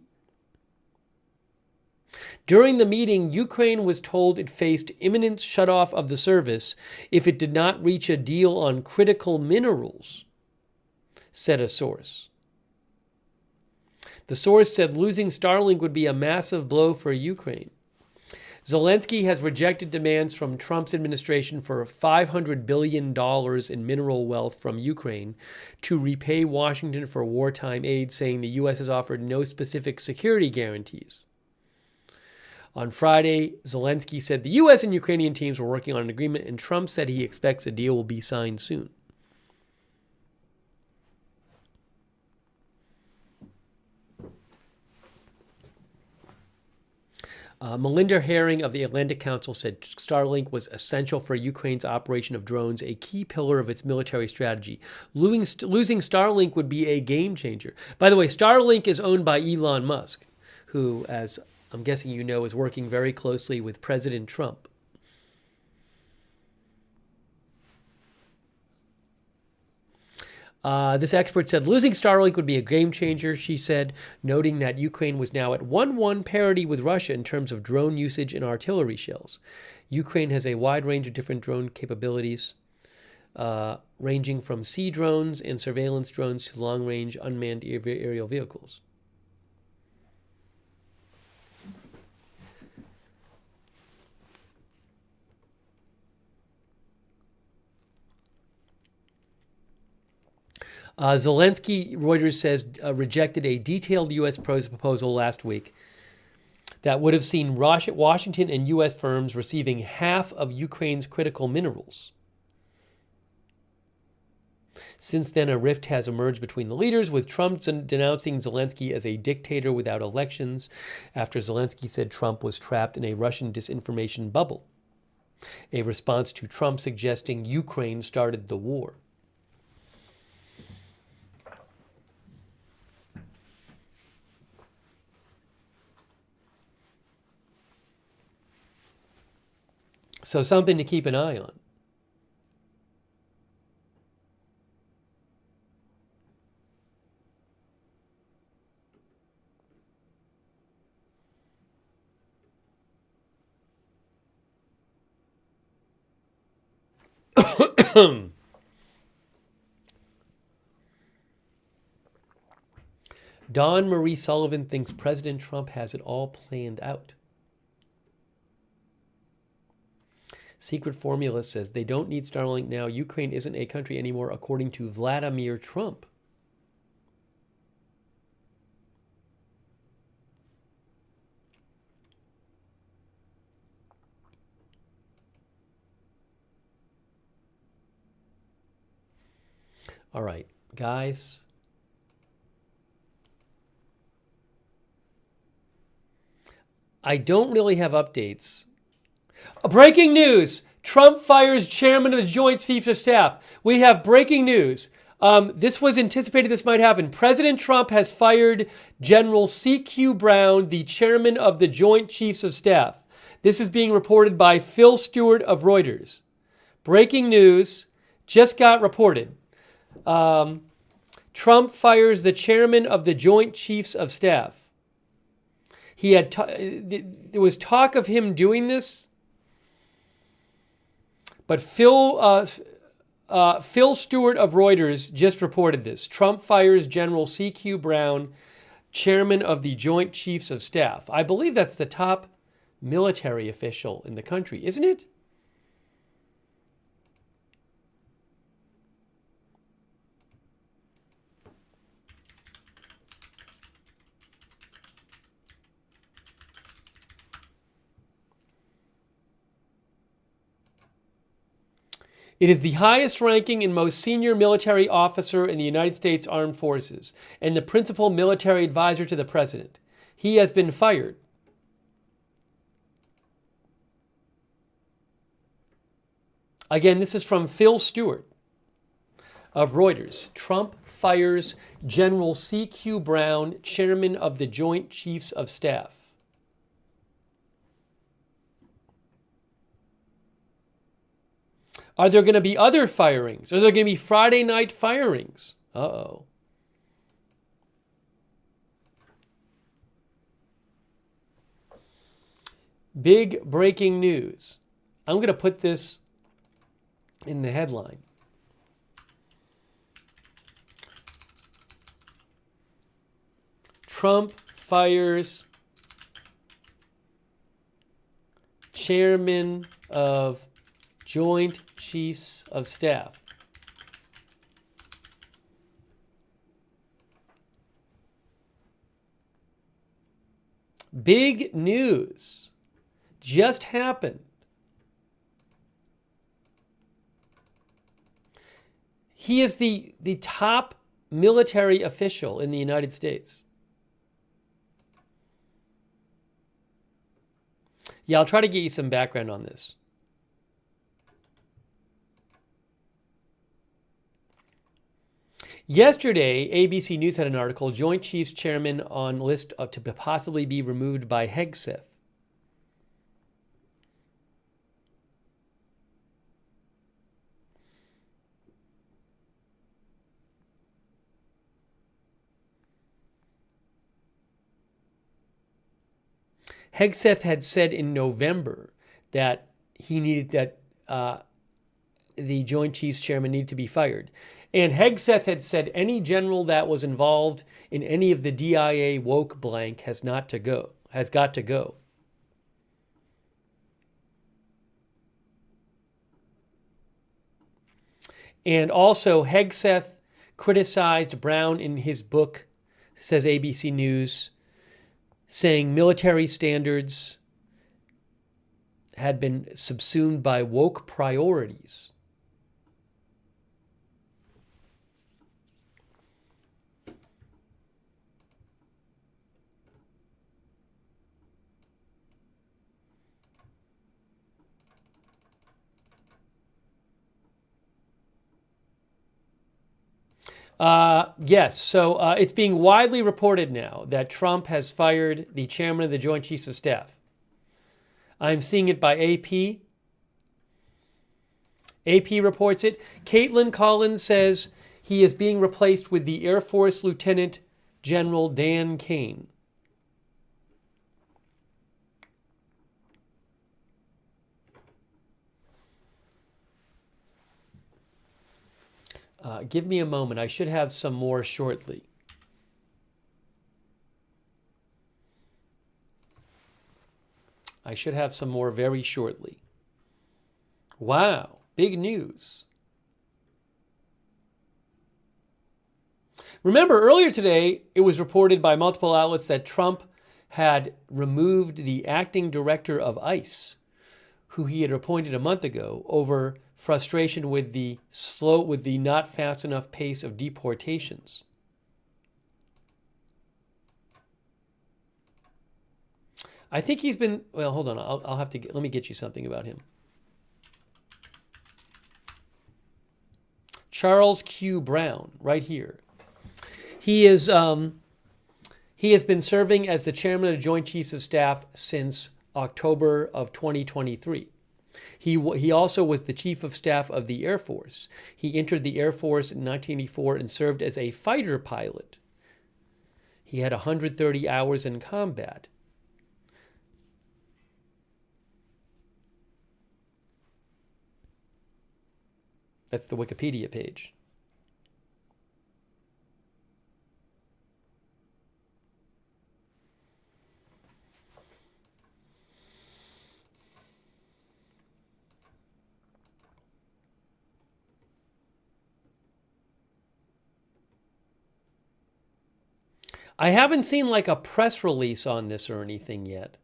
During the meeting, Ukraine was told it faced imminent shutoff of the service if it did not reach a deal on critical minerals, said a source. The source said losing Starlink would be a massive blow for Ukraine. Zelensky has rejected demands from Trump's administration for $500 billion in mineral wealth from Ukraine to repay Washington for wartime aid, saying the U.S. has offered no specific security guarantees. On Friday, Zelensky said the U.S. and Ukrainian teams were working on an agreement, and Trump said he expects a deal will be signed soon. Melinda Herring of the Atlantic Council said Starlink was essential for Ukraine's operation of drones, a key pillar of its military strategy. Losing Starlink would be a game changer. By the way, Starlink is owned by Elon Musk, who, as I'm guessing you know, is working very closely with President Trump. This expert said losing Starlink would be a game changer, she said, noting that Ukraine was now at 1-1 parity with Russia in terms of drone usage and artillery shells. Ukraine has a wide range of different drone capabilities, ranging from sea drones and surveillance drones to long-range unmanned aerial vehicles. Zelensky, Reuters says, rejected a detailed U.S. proposal last week that would have seen Washington and U.S. firms receiving half of Ukraine's critical minerals. Since then, a rift has emerged between the leaders, with Trump denouncing Zelensky as a dictator without elections, after Zelensky said Trump was trapped in a Russian disinformation bubble, a response to Trump suggesting Ukraine started the war. So something to keep an eye on. Dawn Marie Sullivan thinks President Trump has it all planned out. Secret Formula says they don't need Starlink now. Ukraine isn't a country anymore, according to Vladimir Trump. All right, guys. I don't really have updates. Breaking news! Trump fires chairman of the Joint Chiefs of Staff. We have breaking news. This was anticipated this might happen. President Trump has fired General C.Q. Brown, the chairman of the Joint Chiefs of Staff. This is being reported by Phil Stewart of Reuters. Breaking news just got reported. Trump fires the chairman of the Joint Chiefs of Staff. He had there was talk of him doing this, but Phil Stewart of Reuters just reported this. Trump fires General C.Q. Brown, chairman of the Joint Chiefs of Staff. I believe that's the top military official in the country, isn't it? It is the highest ranking and most senior military officer in the United States Armed Forces and the principal military advisor to the president. He has been fired. Again, this is from Phil Stewart of Reuters. Trump fires General C.Q. Brown, chairman of the Joint Chiefs of Staff. Are there going to be other firings? Are there going to be Friday night firings? Uh-oh. Big breaking news. I'm going to put this in the headline. Trump fires chairman of Joint Chiefs of Staff. Big news just happened. He is the top military official in the United States. Yeah, I'll try to get you some background on this. Yesterday, ABC News had an article, Joint Chiefs Chairman on list to possibly be removed by Hegseth. Hegseth had said in November that he needed the Joint Chiefs Chairman needed to be fired. And Hegseth had said any general that was involved in any of the DIA woke blank has got to go. And also Hegseth criticized Brown in his book, says ABC News, saying military standards had been subsumed by woke priorities. Yes, so it's being widely reported now that Trump has fired the chairman of the Joint Chiefs of Staff. I'm seeing it by AP. AP reports it. Caitlin Collins says he is being replaced with the Air Force Lieutenant General Dan Kane. Give me a moment. I should have some more shortly. I should have some more very shortly. Wow, big news. Remember, earlier today, it was reported by multiple outlets that Trump had removed the acting director of ICE, who he had appointed a month ago, over frustration with the not fast enough pace of deportations. I think he's been, well, hold on, I'll have to, let me get you something about him. Charles Q. Brown, right here. He has been serving as the chairman of the Joint Chiefs of Staff since October of 2023. He also was the chief of staff of the Air Force. He entered the Air Force in 1984 and served as a fighter pilot. He had 130 hours in combat. That's the Wikipedia page. I haven't seen like a press release on this or anything yet.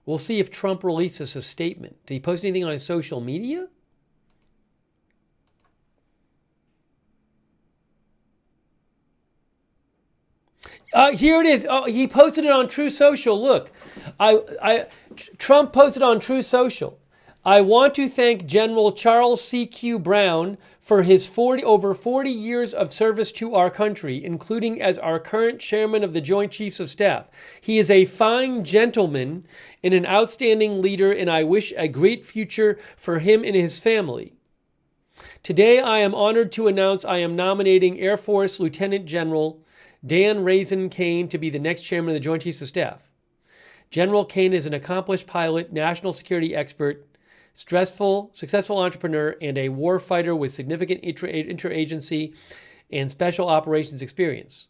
We'll see if Trump releases a statement. Did he post anything on his social media? Here it is. Oh, he posted it on True Social. Look, Trump posted on True Social. I want to thank General Charles C.Q. Brown for his over 40 years of service to our country, including as our current chairman of the Joint Chiefs of Staff. He is a fine gentleman and an outstanding leader, and I wish a great future for him and his family. Today, I am honored to announce I am nominating Air Force Lieutenant General Dan Raisin Kane to be the next chairman of the Joint Chiefs of Staff. General Kane is an accomplished pilot, national security expert, successful entrepreneur, and a war fighter with significant interagency and special operations experience.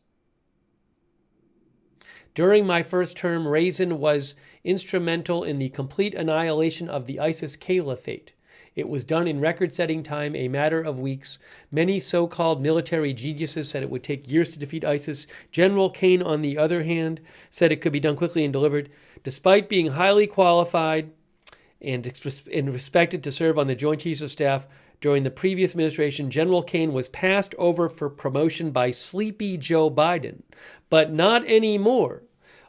During my first term, Raisin was instrumental in the complete annihilation of the ISIS caliphate. It was done in record-setting time, a matter of weeks. Many so-called military geniuses said it would take years to defeat ISIS. General Kane, on the other hand, said it could be done quickly and delivered. Despite being highly qualified and respected to serve on the Joint Chiefs of Staff during the previous administration, General Kane was passed over for promotion by sleepy Joe Biden, but not anymore.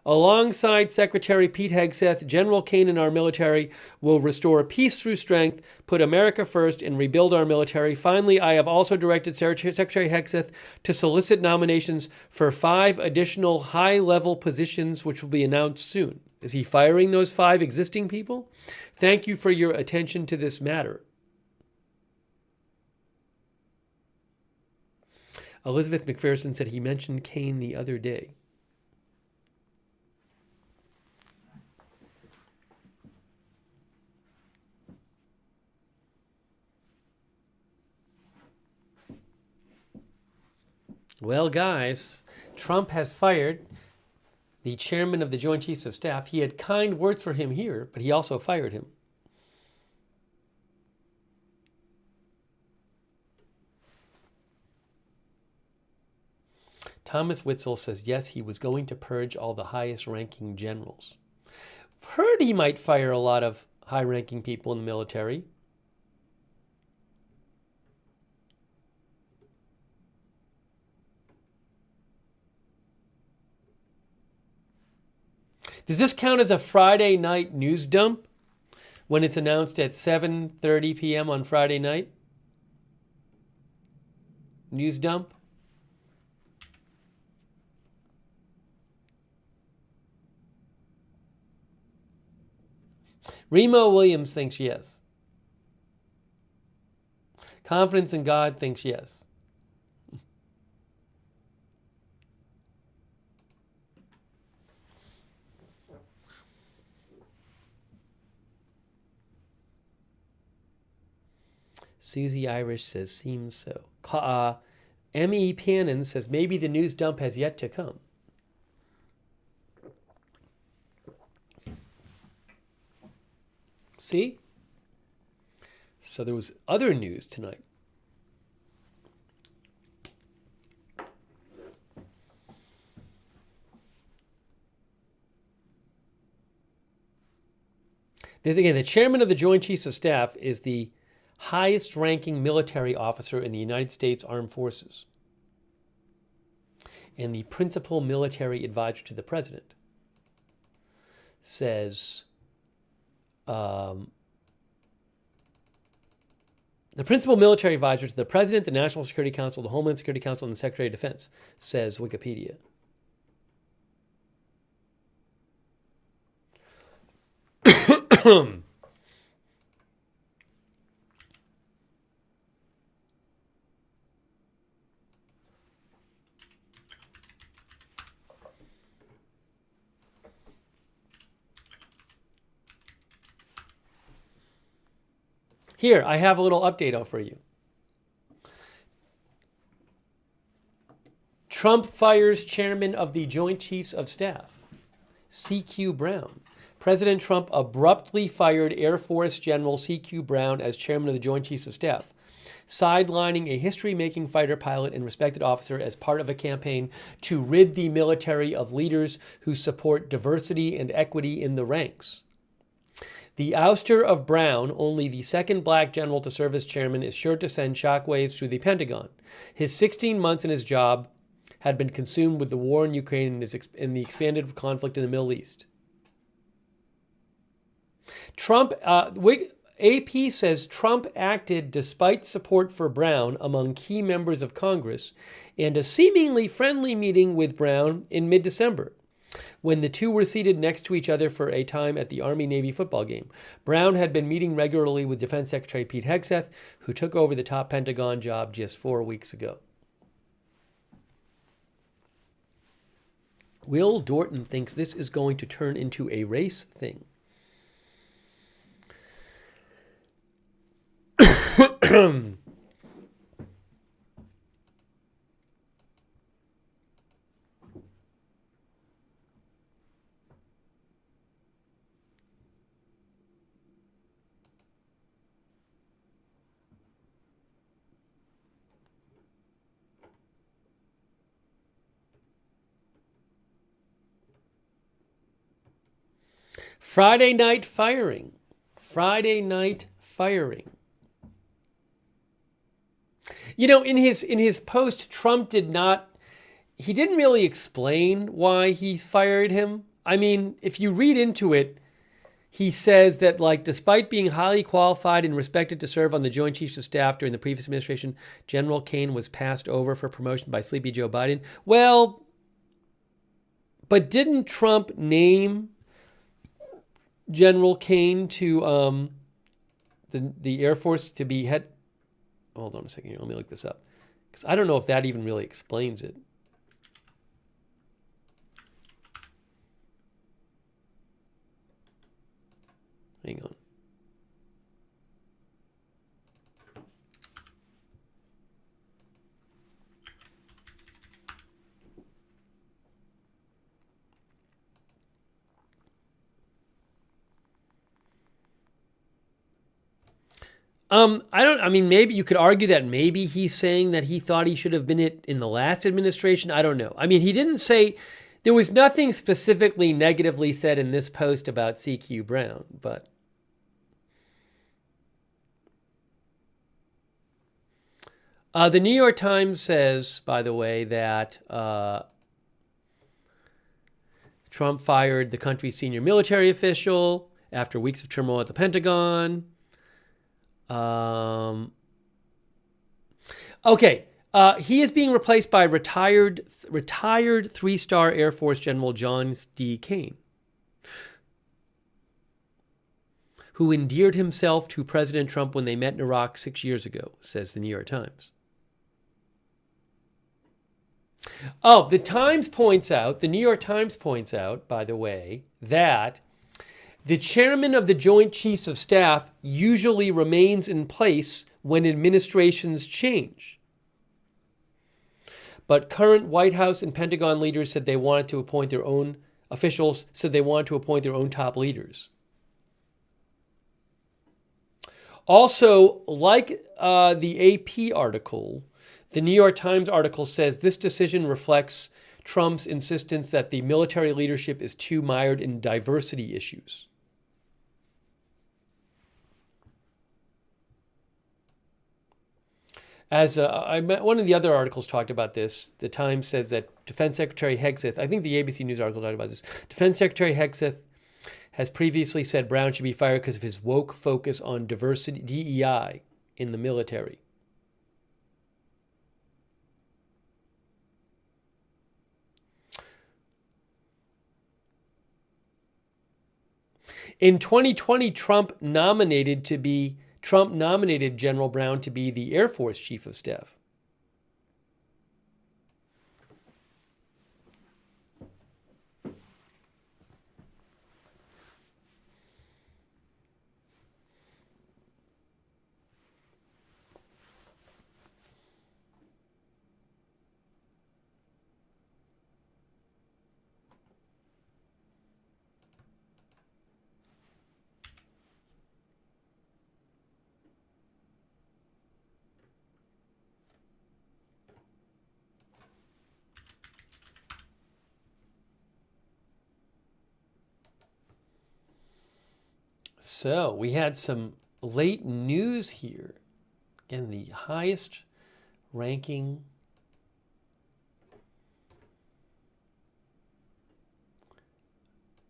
Alongside Secretary Pete Hegseth, General Kane and our military will restore peace through strength, put America first, and rebuild our military. Finally, I have also directed Secretary Hegseth to solicit nominations for 5 additional high-level positions, which will be announced soon. Is he firing those 5 existing people? Thank you for your attention to this matter. Elizabeth McPherson said he mentioned Kane the other day. Well, guys, Trump has fired the chairman of the Joint Chiefs of Staff. He had kind words for him here, but he also fired him. Thomas Witzel says, yes, he was going to purge all the highest-ranking generals. I've heard he might fire a lot of high-ranking people in the military. Does this count as a Friday night news dump when it's announced at 7:30 p.m. on Friday night? News dump? Remo Williams thinks yes. Confidence in God thinks yes. Susie Irish says, seems so. M.E. Pannon says, maybe the news dump has yet to come. See? So there was other news tonight. There's, again, the chairman of the Joint Chiefs of Staff is the highest ranking military officer in the United States Armed Forces and the principal military advisor to the president. Says, the principal military advisor to the president, the National Security Council, the Homeland Security Council, and the Secretary of Defense, says Wikipedia. Here, I have a little update out for you. Trump fires chairman of the Joint Chiefs of Staff, C.Q. Brown. President Trump abruptly fired Air Force General C.Q. Brown as chairman of the Joint Chiefs of Staff, sidelining a history-making fighter pilot and respected officer as part of a campaign to rid the military of leaders who support diversity and equity in the ranks. The ouster of Brown, only the second black general to serve as chairman, is sure to send shockwaves through the Pentagon. His 16 months in his job had been consumed with the war in Ukraine and the expanded conflict in the Middle East. AP says Trump acted despite support for Brown among key members of Congress and a seemingly friendly meeting with Brown in mid-December, when the two were seated next to each other for a time at the Army-Navy football game. Brown had been meeting regularly with Defense Secretary Pete Hegseth, who took over the top Pentagon job just 4 weeks ago. Will Dorton thinks this is going to turn into a race thing. Friday night firing. Friday night firing. You know, in his post, Trump didn't really explain why he fired him. I mean, if you read into it, he says that, like, despite being highly qualified and respected to serve on the Joint Chiefs of Staff during the previous administration, General Kane was passed over for promotion by sleepy Joe Biden. Well, but didn't Trump name General Kane to the Air Force to be head? Hold on a second here. Let me look this up, because I don't know if that even really explains it. Hang on. I mean, maybe you could argue that maybe he's saying that he thought he should have been it in the last administration. I don't know. I mean, he didn't say, there was nothing specifically negatively said in this post about CQ Brown, but. The New York Times says, by the way, that Trump fired the country's senior military official after weeks of turmoil at the Pentagon. He is being replaced by retired 3-star Air Force General John D. Cain, who endeared himself to President Trump when they met in Iraq 6 years ago, says the New York Times. Oh, the New York Times points out, by the way, that the chairman of the Joint Chiefs of Staff usually remains in place when administrations change. But current White House and Pentagon leaders said they wanted to appoint their own officials, said they wanted to appoint their own top leaders. Also, like the AP article, the New York Times article says this decision reflects Trump's insistence that the military leadership is too mired in diversity issues. As one of the other articles talked about this, the Times says that Defense Secretary Hegseth, I think the ABC News article talked about this, Defense Secretary Hegseth has previously said Brown should be fired because of his woke focus on diversity, DEI, in the military. In 2020, Trump nominated General Brown to be the Air Force Chief of Staff. So we had some late news here. Again, the highest ranking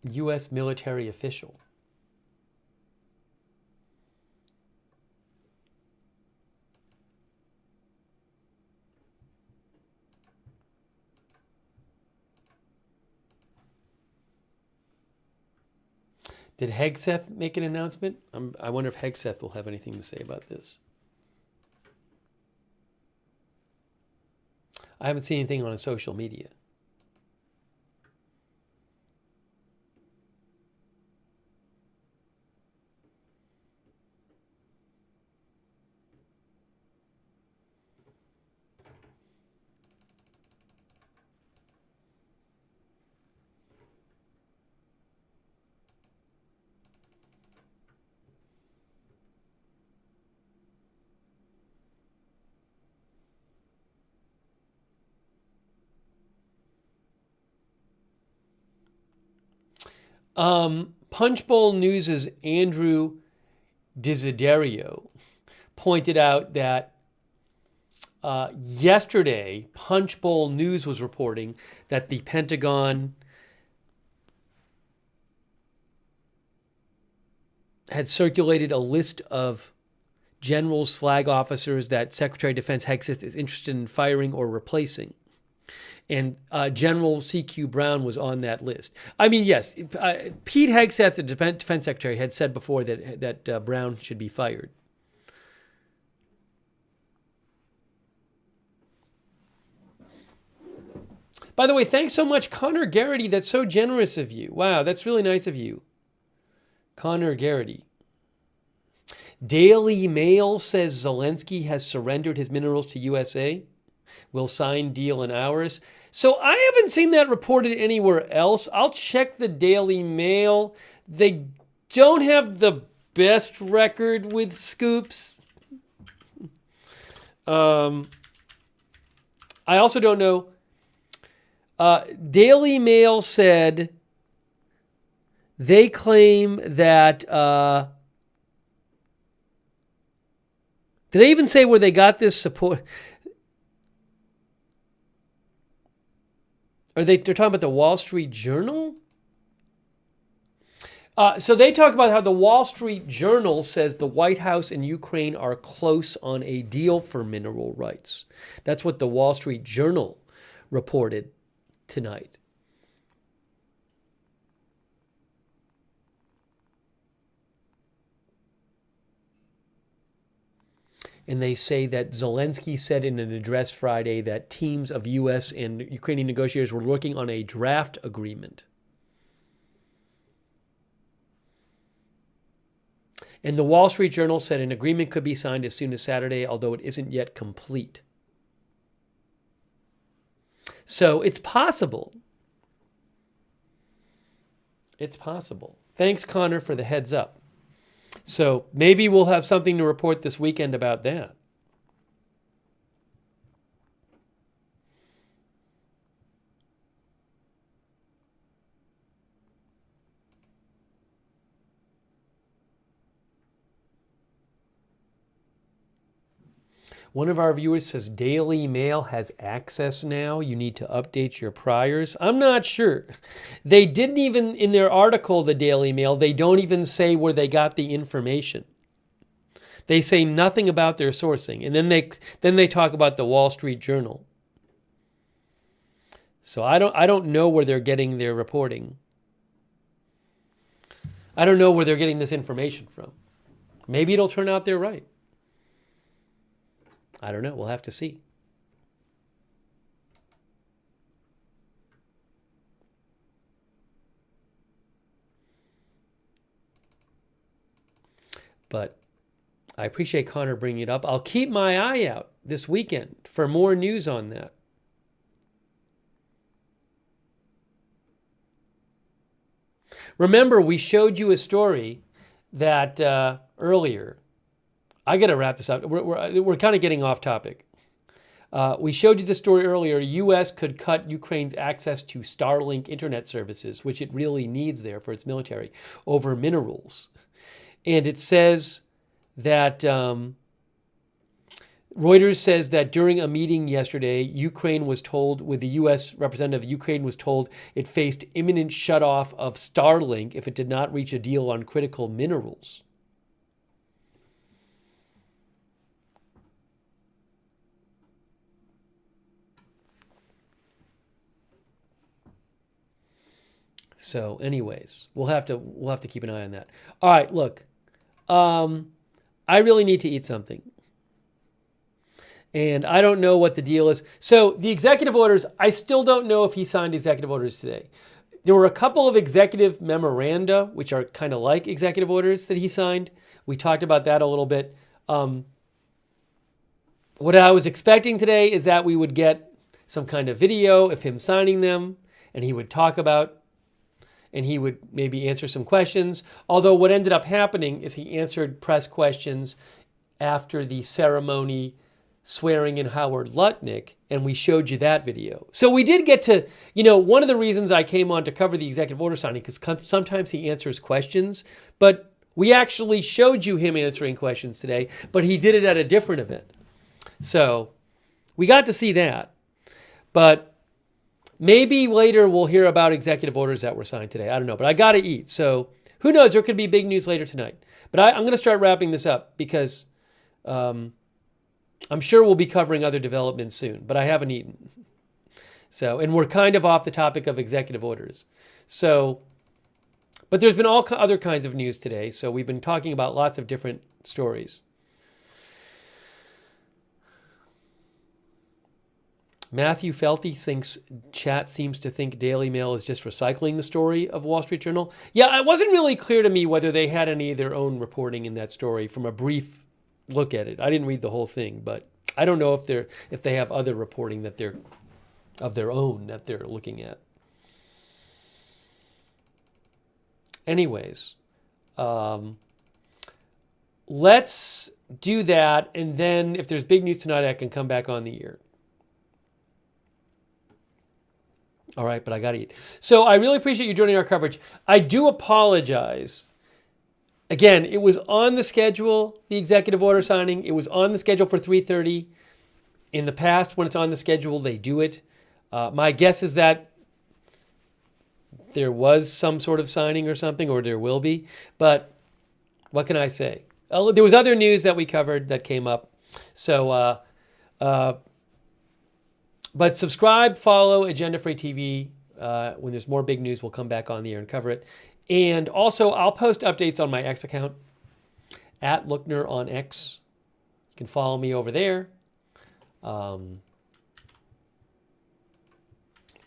U.S. military official. Did Hegseth make an announcement? I wonder if Hegseth will have anything to say about this. I haven't seen anything on his social media. Punchbowl News' Andrew Desiderio pointed out that yesterday, Punchbowl News was reporting that the Pentagon had circulated a list of generals, flag officers that Secretary of Defense Hegseth is interested in firing or replacing. And General CQ Brown was on that list. I mean, yes, Pete Hegseth, the Defense Secretary, had said before that Brown should be fired. By the way, thanks so much, Connor Garrity. That's so generous of you. Wow, that's really nice of you. Connor Garrity. Daily Mail says Zelensky has surrendered his minerals to USA. Will sign deal in hours. So I haven't seen that reported anywhere else. I'll check the Daily Mail. They don't have the best record with scoops. I also don't know. Daily Mail said they claim that. Did they even say where they got this support? They're talking about the Wall Street Journal? So they talk about how the Wall Street Journal says the White House and Ukraine are close on a deal for mineral rights. That's what the Wall Street Journal reported tonight. And they say that Zelensky said in an address Friday that teams of U.S. and Ukrainian negotiators were working on a draft agreement. And the Wall Street Journal said an agreement could be signed as soon as Saturday, although it isn't yet complete. So it's possible. It's possible. Thanks, Connor, for the heads up. So maybe we'll have something to report this weekend about that. One of our viewers says Daily Mail has access now. You need to update your priors. I'm not sure. They didn't even, in their article, the Daily Mail, they don't even say where they got the information. They say nothing about their sourcing. And then they talk about the Wall Street Journal. So I don't know where they're getting their reporting. I don't know where they're getting this information from. Maybe it'll turn out they're right. I don't know. We'll have to see. But I appreciate Connor bringing it up. I'll keep my eye out this weekend for more news on that. Remember, we showed you a story that earlier. I got to wrap this up. We're kind of getting off topic. We showed you the story earlier. U.S. could cut Ukraine's access to Starlink internet services, which it really needs there for its military, over minerals. And it says that Reuters says that during a meeting yesterday, Ukraine was told, with the U.S. representative, Ukraine was told it faced imminent shutoff of Starlink if it did not reach a deal on critical minerals. So anyways, we'll have to keep an eye on that. All right, look, I really need to eat something. And I don't know what the deal is. So the executive orders, I still don't know if he signed executive orders today. There were a couple of executive memoranda, which are kind of like executive orders that he signed. We talked about that a little bit. What I was expecting today is that we would get some kind of video of him signing them, and he would talk about, and he would maybe answer some questions. Although what ended up happening is he answered press questions after the ceremony swearing in Howard Lutnick, and we showed you that video. So we did get to, one of the reasons I came on to cover the executive order signing, because sometimes he answers questions, but we actually showed you him answering questions today, but he did it at a different event. So we got to see that. But maybe later we'll hear about executive orders that were signed today. I don't know, but I got to eat. So who knows? There could be big news later tonight. But I'm going to start wrapping this up because I'm sure we'll be covering other developments soon, but I haven't eaten. So, and we're kind of off the topic of executive orders. So, but there's been all other kinds of news today. So we've been talking about lots of different stories. Matthew Felty thinks chat seems to think Daily Mail is just recycling the story of Wall Street Journal. Yeah, it wasn't really clear to me whether they had any of their own reporting in that story from a brief look at it. I didn't read the whole thing, but I don't know if they have other reporting that they're of their own that they're looking at. Anyways, let's do that, and then if there's big news tonight, I can come back on the air. All right, but I got to eat. So I really appreciate you joining our coverage. I do apologize. Again, it was on the schedule, the executive order signing. It was on the schedule for 3:30. In the past, when it's on the schedule, they do it. My guess is that there was some sort of signing or something, or there will be. But what can I say? There was other news that we covered that came up. So, but subscribe, follow Agenda Free TV. When there's more big news, we'll come back on the air and cover it. And also, I'll post updates on my X account, @Lookner on X. You can follow me over there.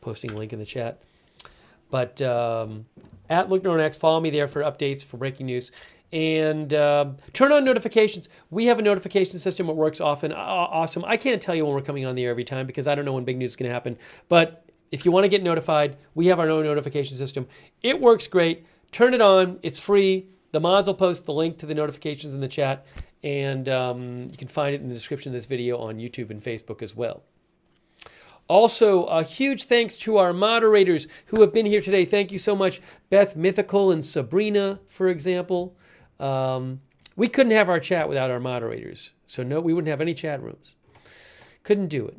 Posting a link in the chat. But @Lookner on X, follow me there for updates, for breaking news. And turn on notifications. We have a notification system that works awesome. I can't tell you when we're coming on the air every time because I don't know when big news is going to happen. But if you want to get notified, we have our own notification system. It works great. Turn it on. It's free. The mods will post the link to the notifications in the chat. And you can find it in the description of this video on YouTube and Facebook as well. Also, a huge thanks to our moderators who have been here today. Thank you so much, Beth Mythical and Sabrina, for example. We couldn't have our chat without our moderators. So no, we wouldn't have any chat rooms. Couldn't do it.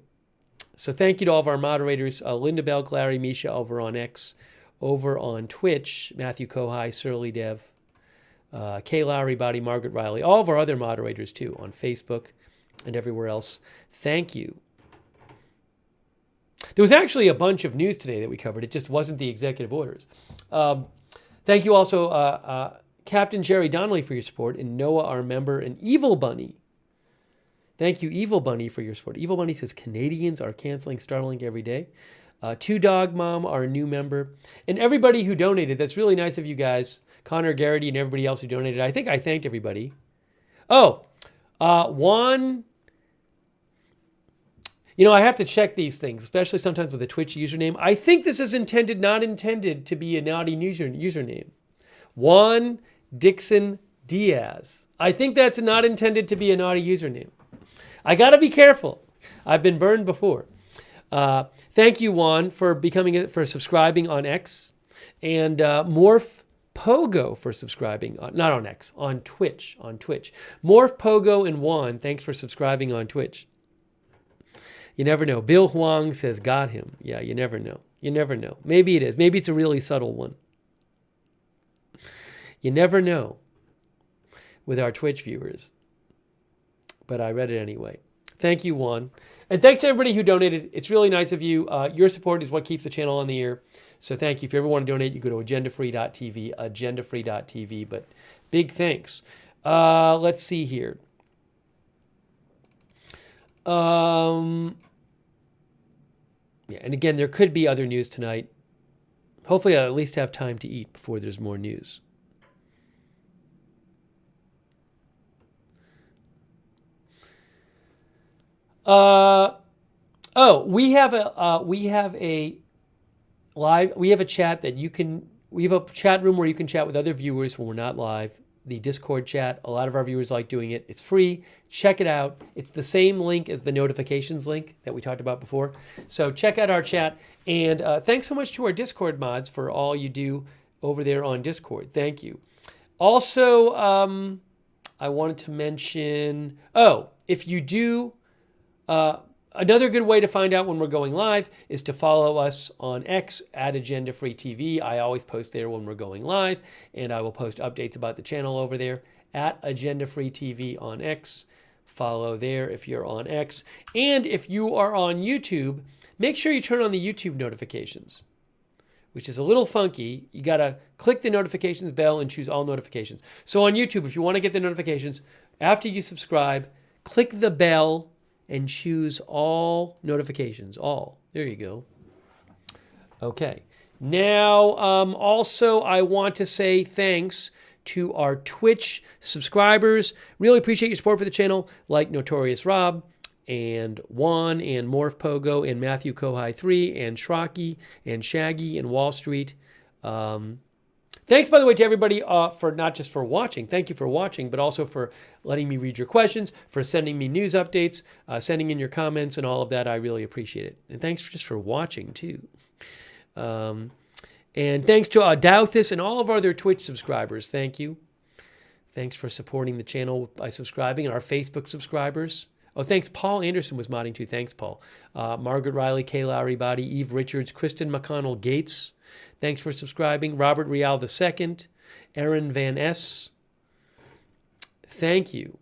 So thank you to all of our moderators, Linda Bell, Clary, Misha over on X, over on Twitch, Matthew Kohai, Surly Dev, Kay Lowry, Body, Margaret Riley, all of our other moderators too on Facebook and everywhere else. Thank you. There was actually a bunch of news today that we covered. It just wasn't the executive orders. Thank you also, Captain Jerry Donnelly, for your support, and Noah, our member, and Evil Bunny. Thank you, Evil Bunny, for your support. Evil Bunny says Canadians are canceling Starlink every day. Two Dog Mom, our new member. And everybody who donated. That's really nice of you guys. Connor Garrity and everybody else who donated. I think I thanked everybody. Oh, Juan... You know, I have to check these things, especially sometimes with a Twitch username. I think this is not intended to be a naughty username. Juan Dixon Diaz. I think that's not intended to be a naughty username. I got to be careful. I've been burned before. Thank you, Juan, for subscribing on X, and Morph Pogo for subscribing not on X, on Twitch. Morph Pogo and Juan, thanks for subscribing on Twitch. You never know. Bill Huang says, got him. Yeah, you never know. You never know. Maybe it is. Maybe it's a really subtle one. You never know with our Twitch viewers. But I read it anyway. Thank you, Juan. And thanks to everybody who donated. It's really nice of you. Your support is what keeps the channel on the air. So thank you. If you ever want to donate, you go to agendafree.tv, agendafree.tv. But big thanks. Let's see here. Yeah, and again, there could be other news tonight. Hopefully I'll at least have time to eat before there's more news. We have a chat that you can, we have a chat room where you can chat with other viewers when we're not live. The Discord chat. A lot of our viewers like doing it. It's free. Check it out. It's the same link as the notifications link that we talked about before. So check out our chat. And thanks so much to our Discord mods for all you do over there on Discord. Thank you. Also, I wanted to mention, if you do, another good way to find out when we're going live is to follow us on X @AgendaFreeTV. I always post there when we're going live, and I will post updates about the channel over there @AgendaFreeTV on X. Follow there if you're on X. And if you are on YouTube, make sure you turn on the YouTube notifications, which is a little funky. You got to click the notifications bell and choose all notifications. So on YouTube, if you want to get the notifications, after you subscribe, click the bell and choose all notifications. All. There you go. Okay. Now, also, I want to say thanks to our Twitch subscribers. Really appreciate your support for the channel, like Notorious Rob, and Juan, and Morph Pogo, and Matthew Kohai 3, and Shrocky, and Shaggy, and Wall Street. Thanks, by the way, to everybody for not just for watching. Thank you for watching, but also for letting me read your questions, for sending me news updates, sending in your comments, and all of that. I really appreciate it. And thanks just for watching, too. And thanks to Douthis and all of our other Twitch subscribers. Thank you. Thanks for supporting the channel by subscribing, and our Facebook subscribers. Oh, thanks. Paul Anderson was modding, too. Thanks, Paul. Margaret Riley, Kay Lowry Body, Eve Richards, Kristen McConnell Gates. Thanks for subscribing. Robert Rial II, Aaron Van S. Thank you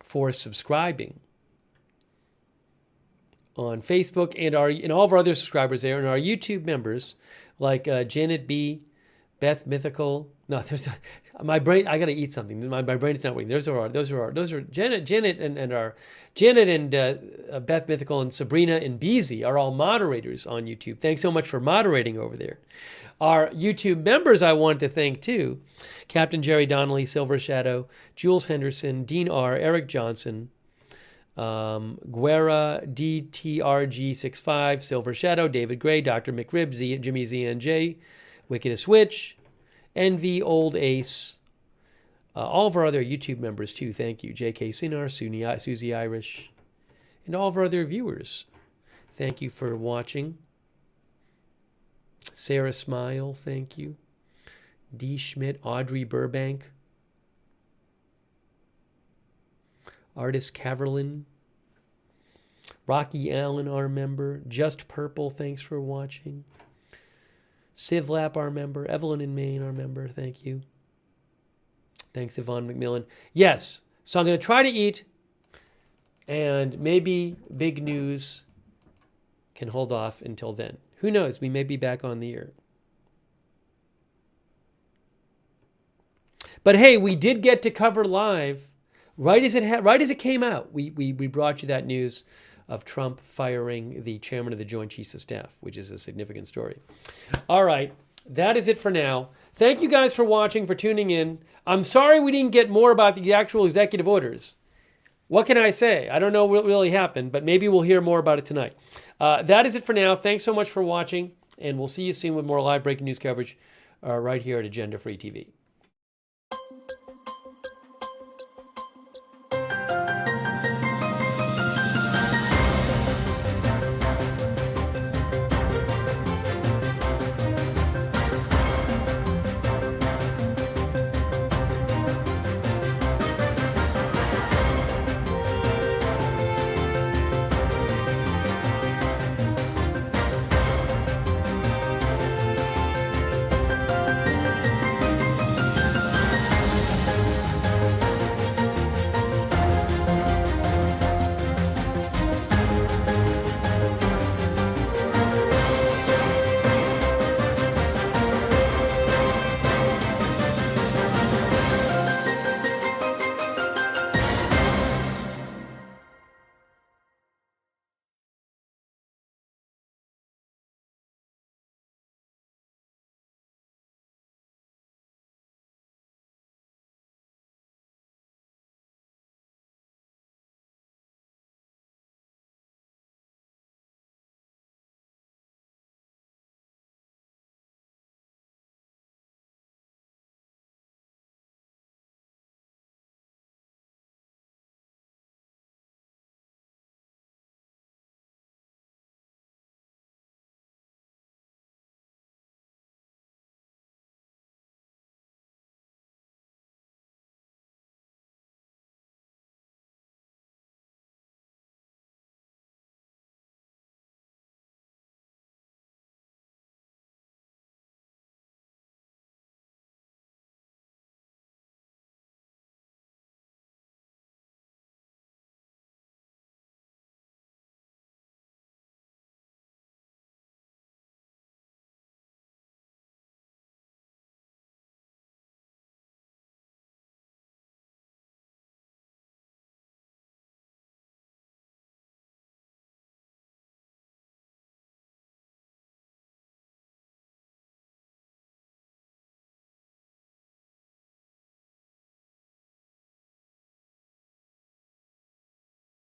for subscribing on Facebook, and all of our other subscribers there, and our YouTube members like Janet B, Beth Mythical. No, there's my brain. I got to eat something. My brain is not working. Those are Janet and Beth Mythical and Sabrina and Beezy are all moderators on YouTube. Thanks so much for moderating over there. Our YouTube members I want to thank too: Captain Jerry Donnelly, Silver Shadow, Jules Henderson, Dean R, Eric Johnson, Guerra DTRG65, Silver Shadow, David Gray, Dr. McRib, Jimmy ZNJ, Wickedest Witch, Envy, Old Ace, all of our other YouTube members too. Thank you. J.K. Sinar, Susie Irish, and all of our other viewers. Thank you for watching. Sarah Smile, thank you. D. Schmidt, Audrey Burbank, Artist Caverlin, Rocky Allen, our member. Just Purple, thanks for watching. Civlap, our member. Evelyn in Maine, our member. Thank you. Thanks, Yvonne McMillan. Yes, so I'm going to try to eat, and maybe big news can hold off until then. Who knows? We may be back on the air. But hey, we did get to cover live right as it came out. We brought you that news of Trump firing the chairman of the Joint Chiefs of Staff, which is a significant story. All right, that is it for now. Thank you guys for watching, for tuning in. I'm sorry we didn't get more about the actual executive orders. What can I say? I don't know what really happened, but maybe we'll hear more about it tonight. That is it for now. Thanks so much for watching, and we'll see you soon with more live breaking news coverage right here at Agenda Free TV.